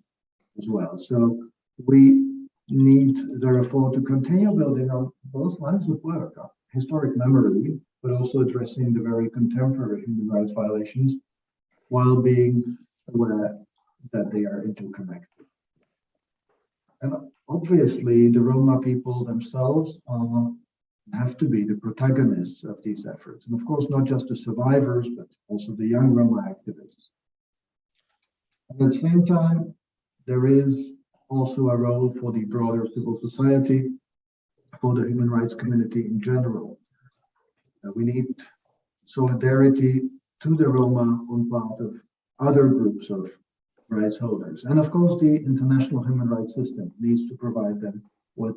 as well. So we need, therefore, to continue building on both lines of work, historic memory, but also addressing the very contemporary human rights violations while being aware that they are interconnected. And obviously, the Roma people themselves have to be the protagonists of these efforts. And of course, not just the survivors, but also the young Roma activists. At the same time, there is also a role for the broader civil society, for the human rights community in general. We need solidarity to the Roma on part of other groups of rights holders. And of course, the international human rights system needs to provide them with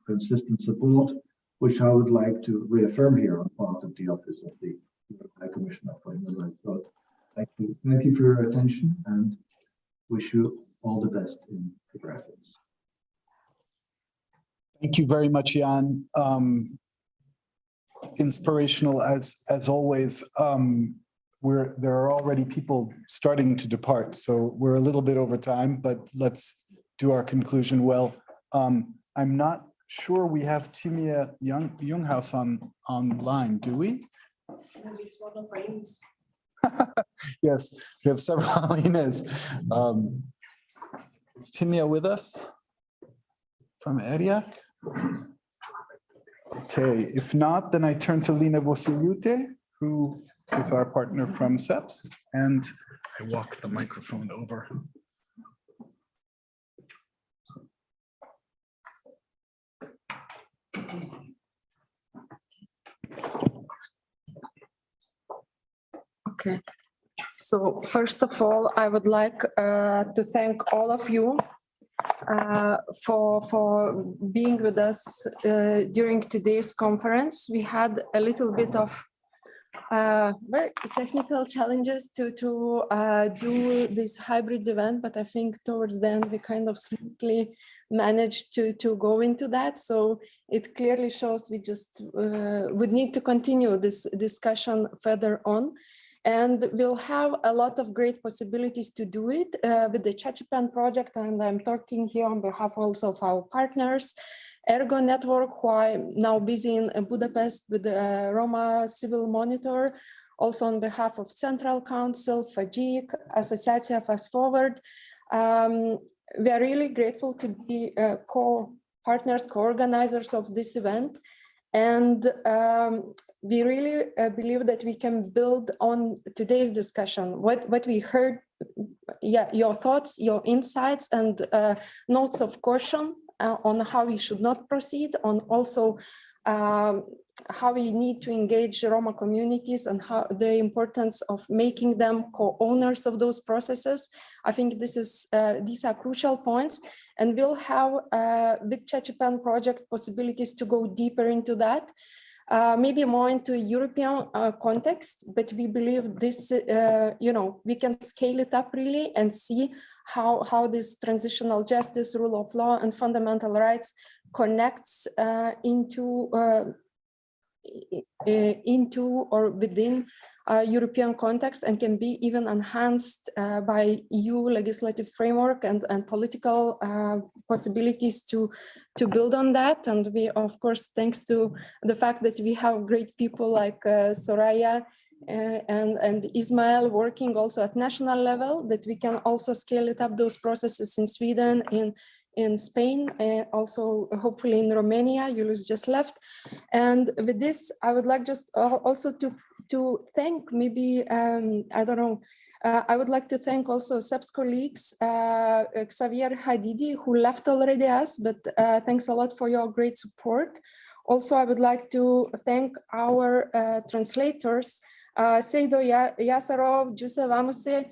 consistent support, which I would like to reaffirm here on part of the Office of the High Commissioner for Human Rights. So thank you for your attention and wish you all the best in the graphics.
Thank you very much, Jan. Inspirational as always. There are already people starting to depart, so we're a little bit over time, but let's do our conclusion well. I'm not sure we have Timea Junghaus online, do we?
It's one of our names.
Yes, we have several Alines. Is Timea with us from ERIAC? Okay, if not, then I turn to Lina Vosiliute, who is our partner from CEPS, and I walk the microphone over.
Okay, so first of all, I would like to thank all of you for being with us during today's conference. We had a little bit of very technical challenges to do this hybrid event, but I think towards the end we kind of smoothly managed to go into that. So it clearly shows we just would need to continue this discussion further on. And we'll have a lot of great possibilities to do it with the CHACHIPEN project. And I'm talking here on behalf also of our partners, Ergo Network, who are now busy in Budapest with the Roma Civil Monitor, also on behalf of Central Council, FAGIC, Associatia Fast Forward. We are really grateful to be co-partners, co-organizers of this event. And we really believe that we can build on today's discussion, what we heard, your thoughts, your insights, and notes of caution on how we should not proceed, on also how we need to engage Roma communities and how the importance of making them co-owners of those processes. I think these are crucial points, and we'll have with CHACHIPEN project possibilities to go deeper into that. Maybe more into European context, but we believe this, we can scale it up really and see how this transitional justice, rule of law, and fundamental rights connects into or within European context, and can be even enhanced by EU legislative framework and political possibilities to build on that. And we, of course, thanks to the fact that we have great people like Soraya and Ismail working also at national level, that we can also scale it up, those processes in Sweden, in Spain, and also hopefully in Romania. Julius just left. And with this, I would like just also to thank maybe, I don't know, I would like to thank also CEPS colleagues, Xavier Hadidi, who left already us, but thanks a lot for your great support. Also, I would like to thank our translators, Seido Yasarov, Joseph Amuse,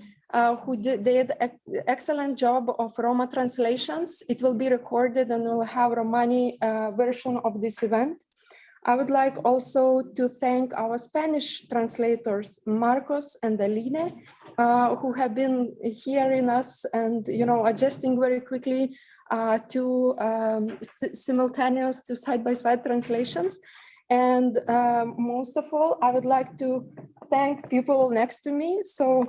who did an excellent job of Roma translations. It will be recorded and we'll have Romani version of this event. I would like also to thank our Spanish translators, Marcos and Aline, who have been hearing us and adjusting very quickly to simultaneous to side-by-side translations. And most of all, I would like to thank people next to me. So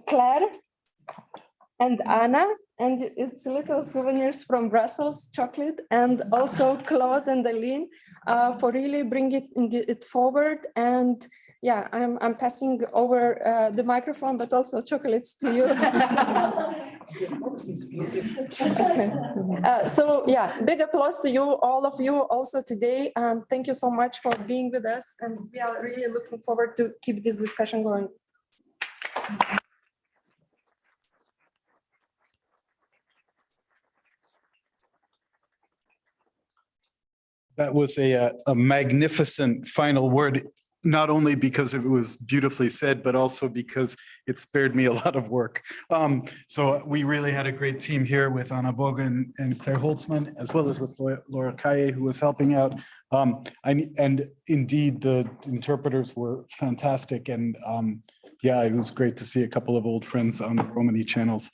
Claire and Anna, and it's little souvenirs from Brussels, chocolate, and also Claude and Aline for really bringing it forward. And yeah, I'm passing over the microphone, but also chocolates to you. Okay. So yeah, big applause to you, all of you also today. And thank you so much for being with us. And we are really looking forward to keep this discussion going.
That was a magnificent final word, not only because it was beautifully said, but also because it spared me a lot of work. So we really had a great team here with Anna Boga and Claire Holtzman, as well as with Laura Kaye, who was helping out. And indeed, the interpreters were fantastic. And yeah, it was great to see a couple of old friends on the Romani channels.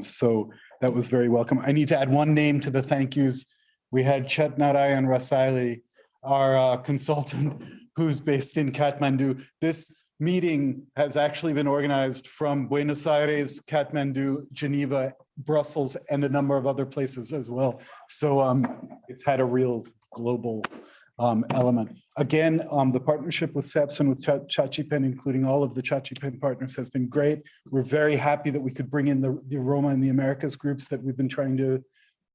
So that was very welcome. I need to add one name to the thank yous. We had Chetnarayan Rasaili, our consultant, who's based in Kathmandu. This meeting has actually been organized from Buenos Aires, Kathmandu, Geneva, Brussels, and a number of other places as well. So it's had a real global element. Again, the partnership with CEPS and with CHACHIPEN, including all of the CHACHIPEN partners, has been great. We're very happy that we could bring in the Roma and the Americas groups that we've been trying to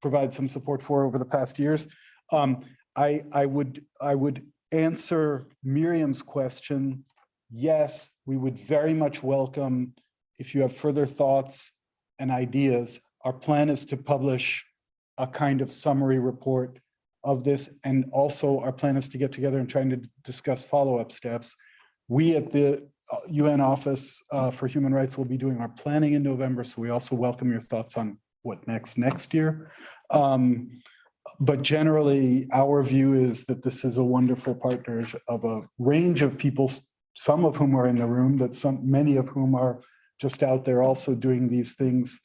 provide some support for over the past years. I would answer Miriam's question. Yes, we would very much welcome if you have further thoughts and ideas. Our plan is to publish a kind of summary report of this. And also our plan is to get together and trying to discuss follow-up steps. We at the UN Office for Human Rights will be doing our planning in November. So we also welcome your thoughts on what next year. But generally, our view is that this is a wonderful partner of a range of people, some of whom are in the room, but many of whom are just out there also doing these things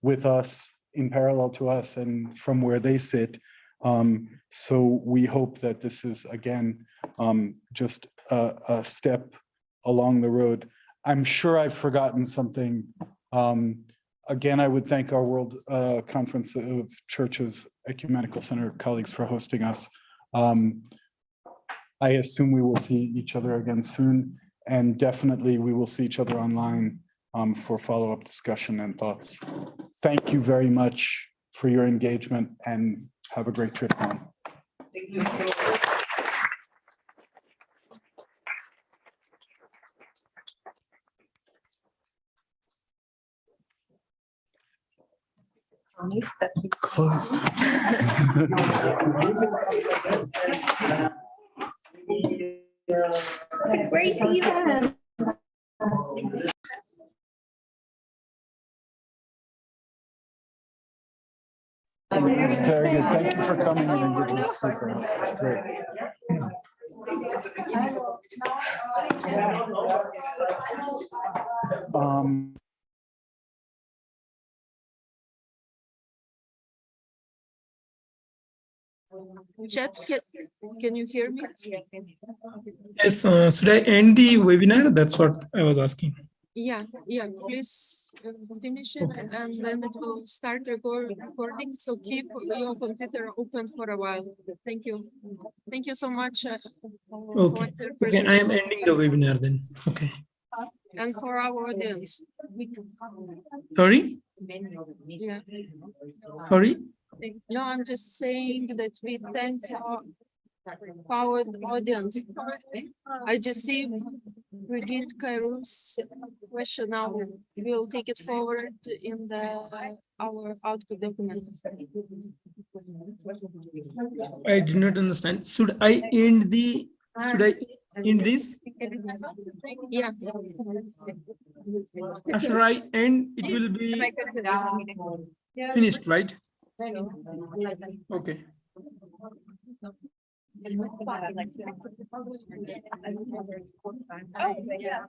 with us, in parallel to us and from where they sit. So we hope that this is, again, just a step along the road. I'm sure I've forgotten something. Again, I would thank our World Conference of Churches Ecumenical Center colleagues for hosting us. I assume we will see each other again soon, and definitely we will see each other online for follow-up discussion and thoughts. Thank you very much for your engagement and have a great trip home.
Thank you.
Closed.
Great event.
It's very good. Thank you for coming in, Indigenous. Super. It's great.
Chat, can you hear me?
Yes, should I end the webinar? That's what I was asking.
Yeah, please finish it and then it will start recording. So keep your computer open for a while. Thank you. Thank you so much.
Okay, I am ending the webinar then. Okay.
And for our audience.
Sorry?
Yeah.
Sorry?
No, I'm just saying that we thank our audience. I just see Brigitte Kairou's question now. We'll take it forward in our output document.
I did not understand. Should I end this?
Yeah.
After I end, it will be finished, right? Okay.
Oh, yeah.